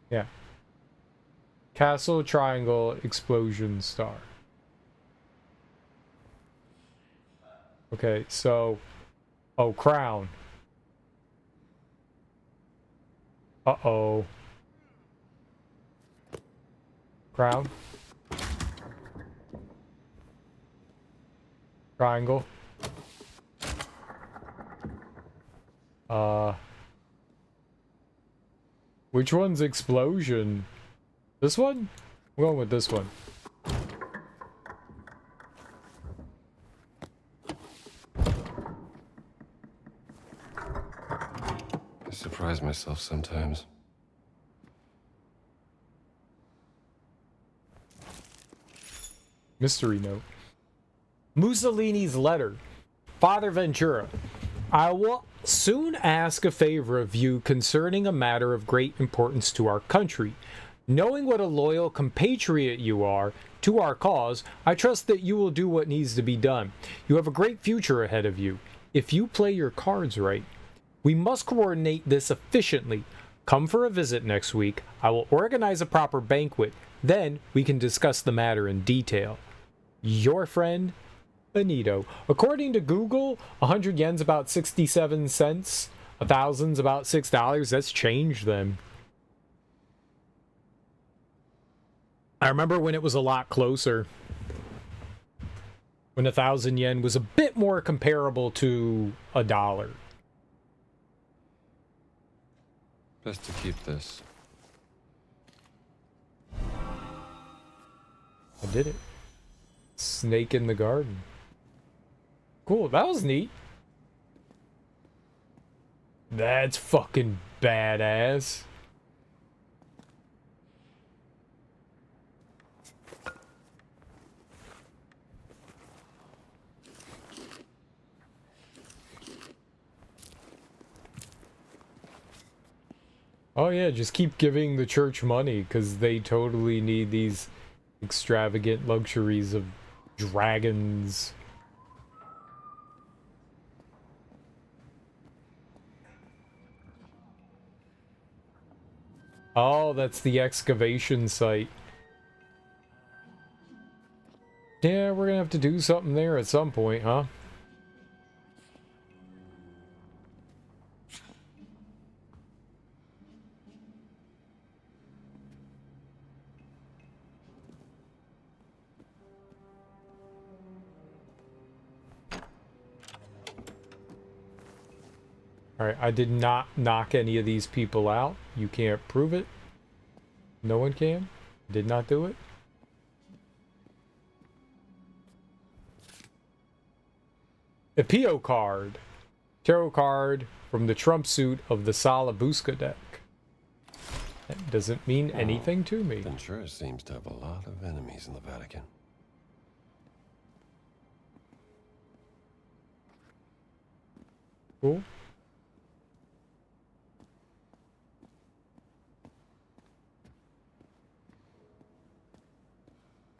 Yeah. Castle, triangle, explosion, star. Okay, so... Oh, crown. Uh-oh. Crown. Triangle. Which one's explosion? This one? I'm going with this one. I surprise myself sometimes. Mystery note. Mussolini's letter. Father Ventura, I will soon ask a favor of you concerning a matter of great importance to our country. Knowing what a loyal compatriot you are to our cause, I trust that you will do what needs to be done. You have a great future ahead of you, if you play your cards right. We must coordinate this efficiently. Come for a visit next week. I will organize a proper banquet. Then we can discuss the matter in detail. Your friend, Benito. According to Google, 100 yen's about 67 cents. 1,000's about $6. That's changed then. I remember when it was a lot closer. When 1,000 yen was a bit more comparable to $1. Best to keep this. I did it. Snake in the garden. Cool, that was neat. That's fucking badass. Oh yeah, just keep giving the church money, because they totally need these extravagant luxuries of dragons. Oh, that's the excavation site. Yeah, we're gonna have to do something there at some point, huh? Alright, I did not knock any of these people out. You can't prove it. No one can. Did not do it. A PO card. Tarot card from the Trump suit of the Salabuska deck. That doesn't mean anything to me. Ventura seems to have a lot of enemies in the Vatican. Cool.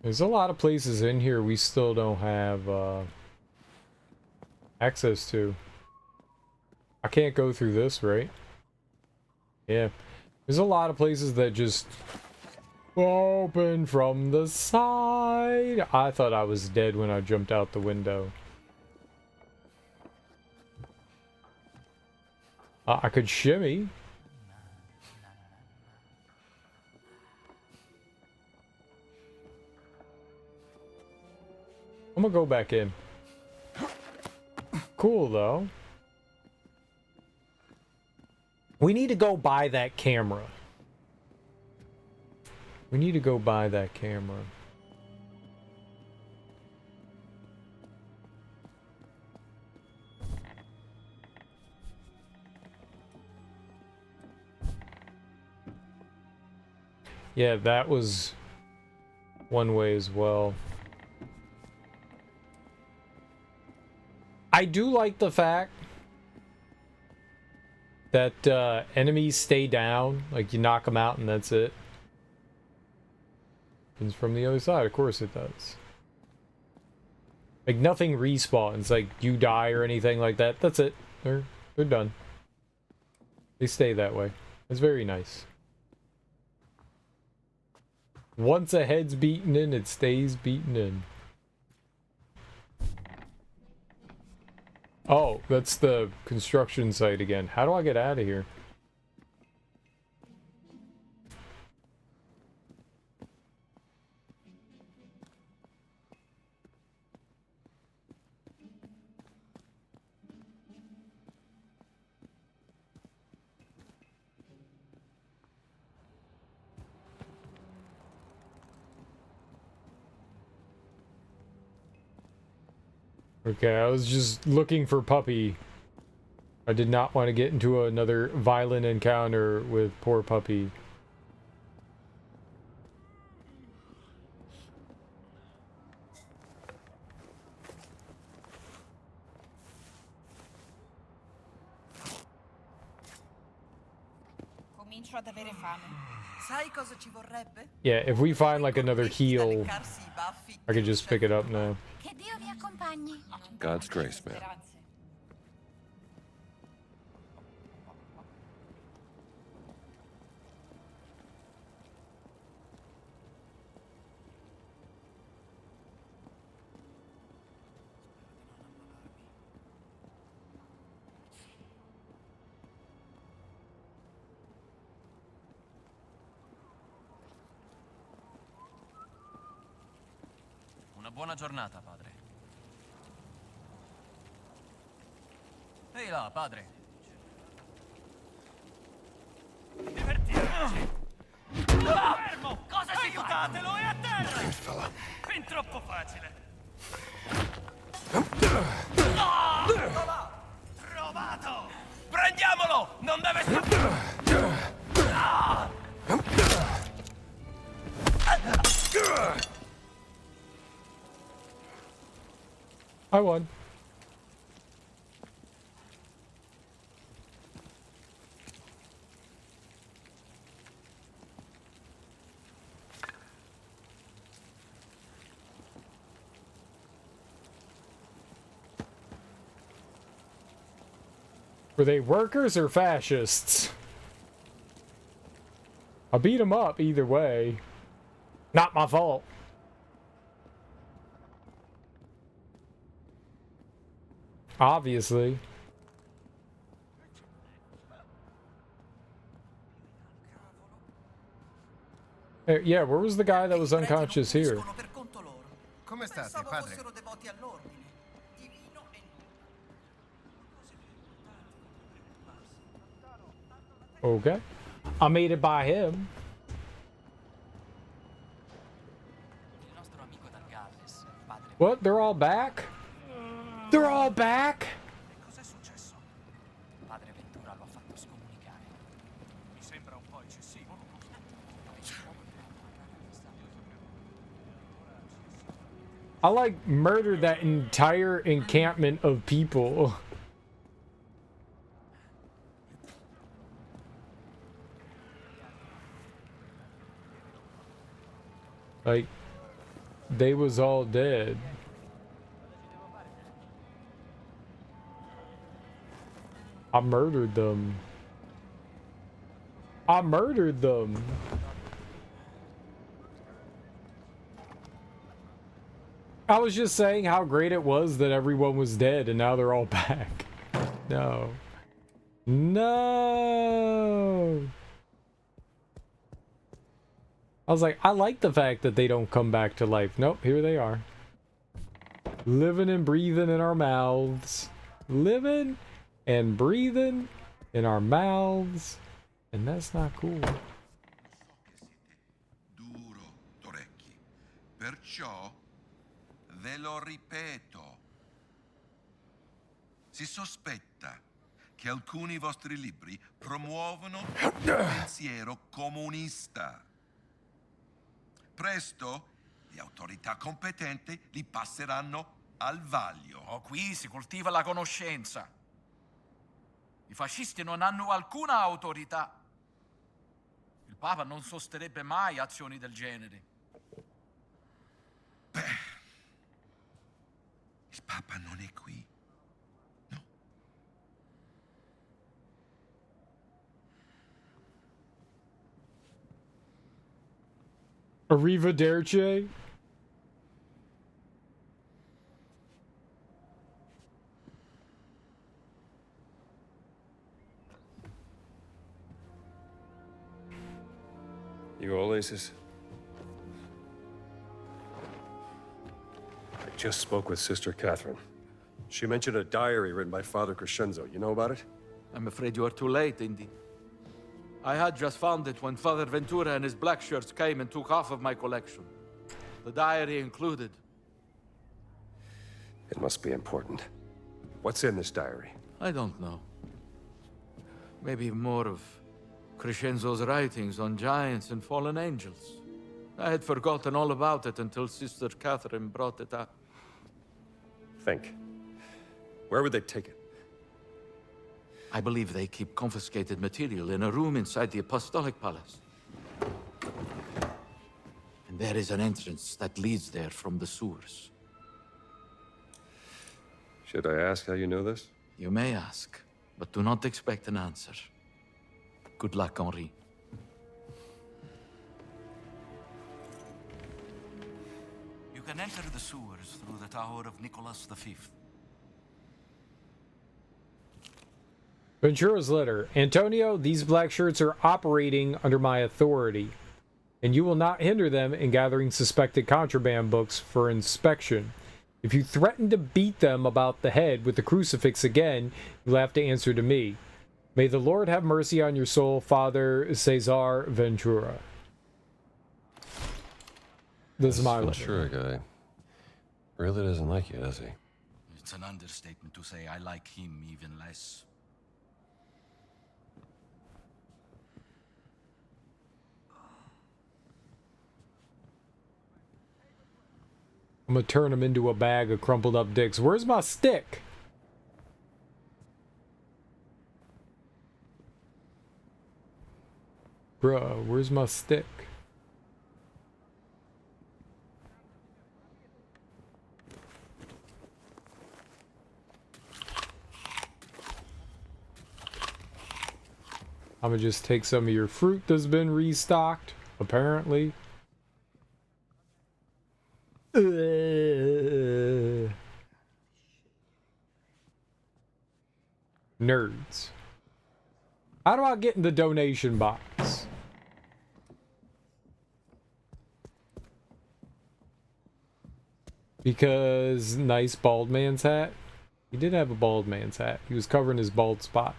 There's a lot of places in here we still don't have access to. I can't go through this, right? Yeah. There's a lot of places that just open from the side. I thought I was dead when I jumped out the window. I could shimmy. I'm gonna go back in. Cool, though. We need to go buy that camera. We need to go buy that camera. Yeah, that was one way as well. I do like the fact that enemies stay down. Like, you knock them out and that's it. It's from the other side. Of course it does. Like, nothing respawns. Like, you die or anything like that. That's it. They're done. They stay that way. It's very nice. Once a head's beaten in, it stays beaten in. Oh, that's the construction site again. How do I get out of here? Okay, I was just looking for Puppy. I did not want to get into another violent encounter with poor Puppy. Comincio ad avere fame. Sai cosa ci vorrebbe? Yeah, if we find like another heal, I could just pick it up now. Che Dio vi accompagni. God's grace, man. Una buona giornata, padre. Ehi là, padre. Divertiamoci! Fermo! Cosa si fa? Aiutatelo, è a terra! Fin troppo facile. Trovato! Prendiamolo! Non deve I won. Were they workers or fascists? I beat them up either way. Not my fault. Obviously. Yeah, where was the guy that was unconscious here? Come state, Pensavo padre? fossero devoti all'ordine. Okay. I made it by him. What? They're all back? They're all back? Cos'è successo? Padre Ventura lo ha fatto scomunicare. Mi sembra un po' eccessivo. I like murdered that entire encampment of people. Like, they was all dead. I murdered them. I murdered them. I was just saying how great it was that everyone was dead and now they're all back. No. No. I was like, I like the fact that they don't come back to life. Nope, here they are. Living and breathing in our mouths. Living and breathing in our mouths. And that's not cool. Duro d'orecchi. Perciò ve lo ripeto. Si sospetta che alcuni vostri libri promuovono il pensiero comunista. Presto le autorità competenti li passeranno al vaglio. Oh, qui si coltiva la conoscenza. I fascisti non hanno alcuna autorità. Il Papa non sosterrebbe mai azioni del genere. Il Papa non è qui. Arrivederci. You all aces? I just spoke with Sister Catherine. She mentioned a diary written by Father Crescenzo. You know about it? I'm afraid you are too late, Indy. I had just found it when Father Ventura and his black shirts came and took half of my collection. The diary included. It must be important. What's in this diary? I don't know. Maybe more of Crescenzo's writings on giants and fallen angels. I had forgotten all about it until Sister Catherine brought it up. Think. Where would they take it? I believe they keep confiscated material in a room inside the Apostolic Palace. And there is an entrance that leads there from the sewers. Should I ask how you know this? You may ask, but do not expect an answer. Good luck, Henri. You can enter the sewers through the tower of Nicholas V. Ventura's letter. Antonio, these black shirts are operating under my authority, and you will not hinder them in gathering suspected contraband books for inspection. If you threaten to beat them about the head with the crucifix again, you'll have to answer to me. May the Lord have mercy on your soul, Father Cesar Ventura. This is my letter. Ventura guy really doesn't like you, does he? It's an understatement to say I like him even less. I'm gonna turn him into a bag of crumpled up dicks. Where's my stick? Bruh, where's my stick? I'm gonna just take some of your fruit that's been restocked, apparently. Nerds. How do I get in the donation box? Because nice bald man's hat. He did have a bald man's hat. He was covering his bald spot.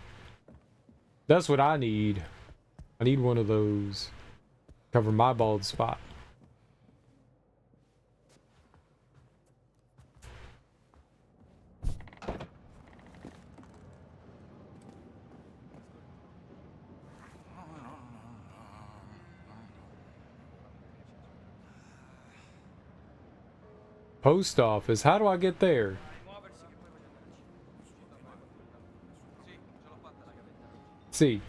That's what I need. I need one of those. Cover my bald spot. Post office. How do I get there? Sì.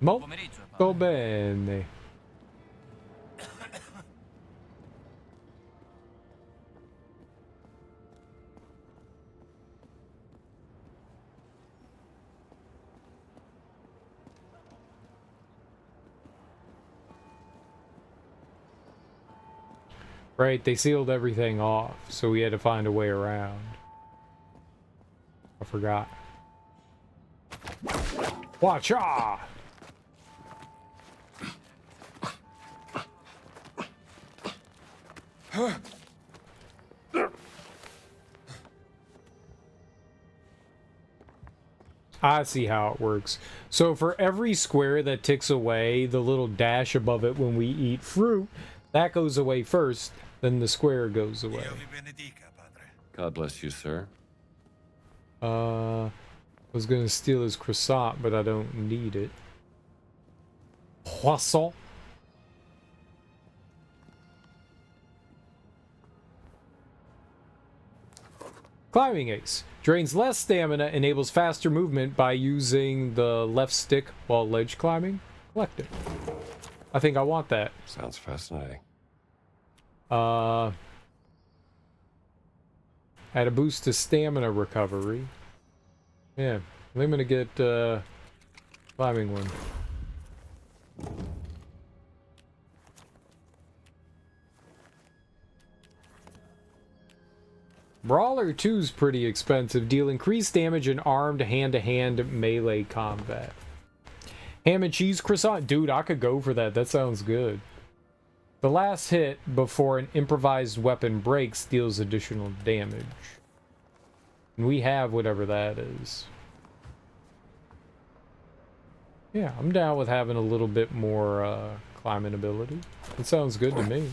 Molto bene. Right, they sealed everything off, so we had to find a way around. I forgot. Watcha! I see how it works. So for every square that ticks away, the little dash above it when we eat fruit, that goes away first, then the square goes away. God bless you, sir. I was gonna steal his croissant, but I don't need it. Croissant. Climbing ace. Drains less stamina, enables faster movement by using the left stick while ledge climbing. Collect it. I think I want that. Sounds fascinating. Add a boost to stamina recovery. Yeah, I'm gonna get climbing one. Brawler 2's pretty expensive. Deal increased damage in armed hand-to-hand melee combat. Ham and cheese croissant? Dude, I could go for that. That sounds good. The last hit before an improvised weapon breaks deals additional damage. And we have whatever that is. Yeah, I'm down with having a little bit more climbing ability. It sounds good to me.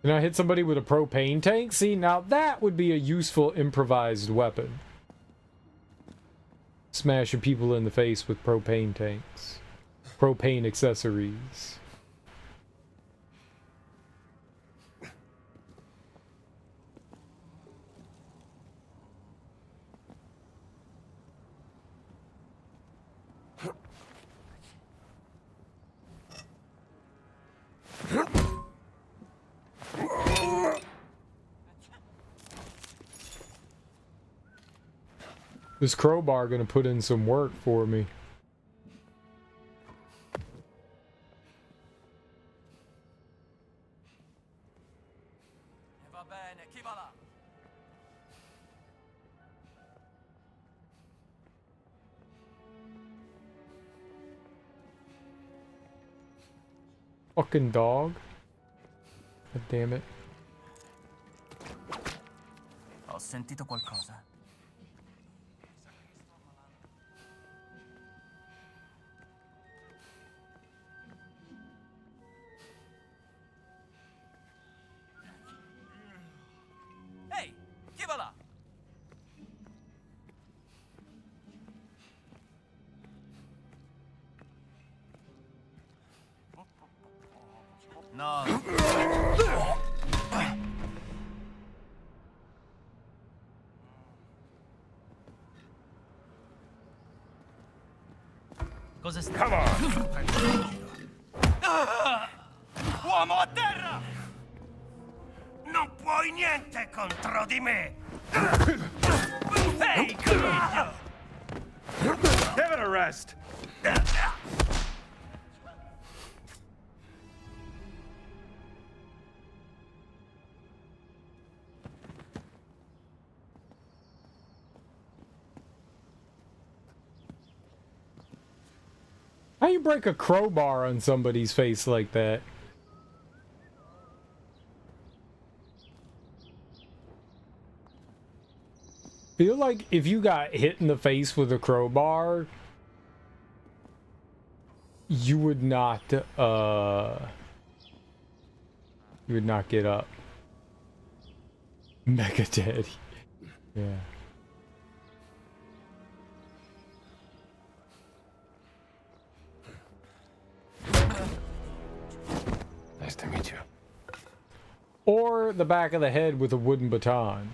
Can I hit somebody with a propane tank? See, now that would be a useful improvised weapon. Smashing people in the face with propane tanks. Propane accessories. This crowbar gonna put in some work for me. Va bene, chi va là? Fucking dog. God damn it. Ho sentito qualcosa. Ehi, chi va là? No. Cosa sta? Come on! Uomo a terra! Non puoi niente contro di me! Ehi, coniglio! Give it a rest! How you break a crowbar on somebody's face like that? Feel like if you got hit in the face with a crowbar, you would not get up. Mega Daddy. Yeah. Nice to meet you. Or the back of the head with a wooden baton.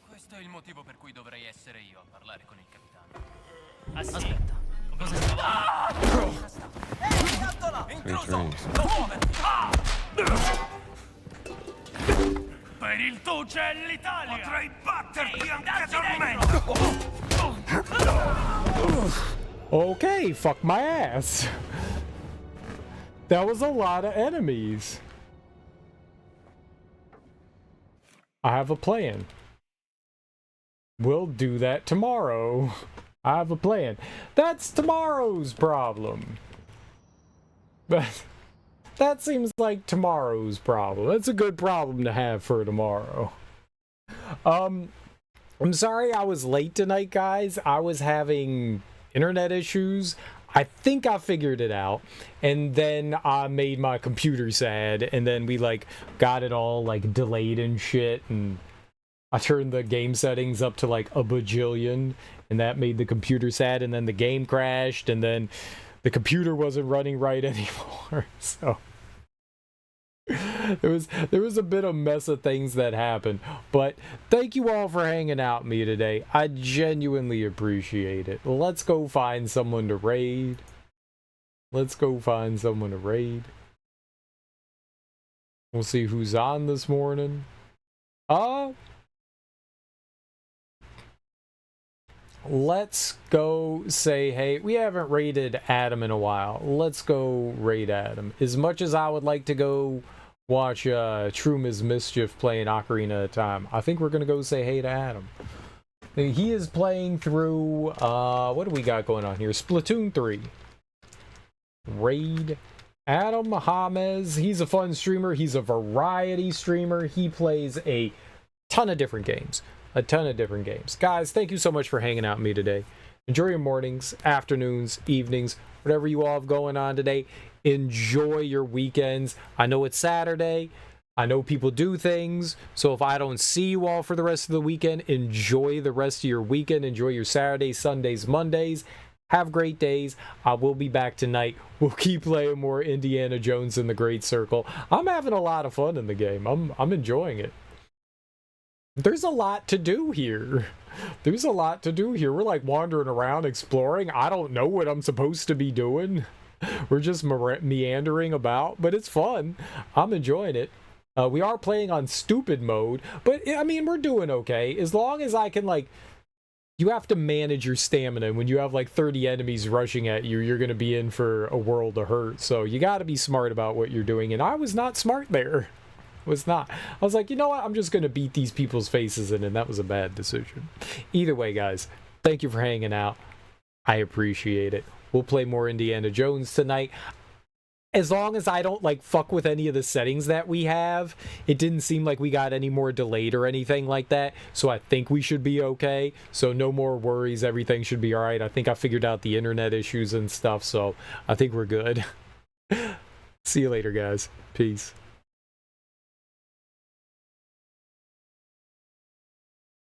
Questo è il motivo per cui dovrei essere io a parlare con il capitano. Aspetta, cosa stavo? Ehi, Altola! Intruso! Non per il Tuce e l'Italia! Potrei batterti anche dormendo! Okay, fuck my ass. That was a lot of enemies. I have a plan. We'll do that tomorrow. I have a plan. That's tomorrow's problem. But that seems like tomorrow's problem. That's a good problem to have for tomorrow. I'm sorry I was late tonight, guys. I was having internet issues. I think I figured it out, and then I made my computer sad, and then we like got it all like delayed and shit, and I turned the game settings up to like a bajillion, and that made the computer sad, and then the game crashed, and then the computer wasn't running right anymore. So there was a bit of mess of things that happened. But thank you all for hanging out with me today. I genuinely appreciate it. Let's go find someone to raid. Let's go find someone to raid. We'll see who's on this morning. Let's go say hey. We haven't raided Adam in a while. Let's go raid Adam. As much as I would like to go watch Truma's Mischief playing Ocarina of Time, I think we're gonna go say hey to Adam. He is playing through what do we got going on here? Splatoon 3. Raid Adam James. He's a fun streamer. He's a variety streamer. He plays a ton of different games. A ton of different games. Guys, thank you so much for hanging out with me today. Enjoy your mornings, afternoons, evenings, whatever you all have going on today. Enjoy your weekends. I know it's Saturday. I know people do things. So if I don't see you all for the rest of the weekend, enjoy the rest of your weekend. Enjoy your Saturdays, Sundays, Mondays. Have great days. I will be back tonight. We'll keep playing more Indiana Jones in the Great Circle. I'm having a lot of fun in the game. I'm enjoying it. There's a lot to do here. There's a lot to do here. We're like wandering around exploring. I don't know what I'm supposed to be doing. We're just meandering about, but it's fun. I'm enjoying it. We are playing on stupid mode, but I mean, we're doing okay. As long as I can like, you have to manage your stamina. When you have like 30 enemies rushing at you, you're going to be in for a world of hurt. So you got to be smart about what you're doing. And I was not smart there. Was not. I was like, you know what? I'm just going to beat these people's faces in, and that was a bad decision. Either way, guys, thank you for hanging out. I appreciate it. We'll play more Indiana Jones tonight. As long as I don't, like, fuck with any of the settings that we have, it didn't seem like we got any more delayed or anything like that, so I think we should be okay. So no more worries. Everything should be all right. I think I figured out the internet issues and stuff, so I think we're good. See you later, guys. Peace.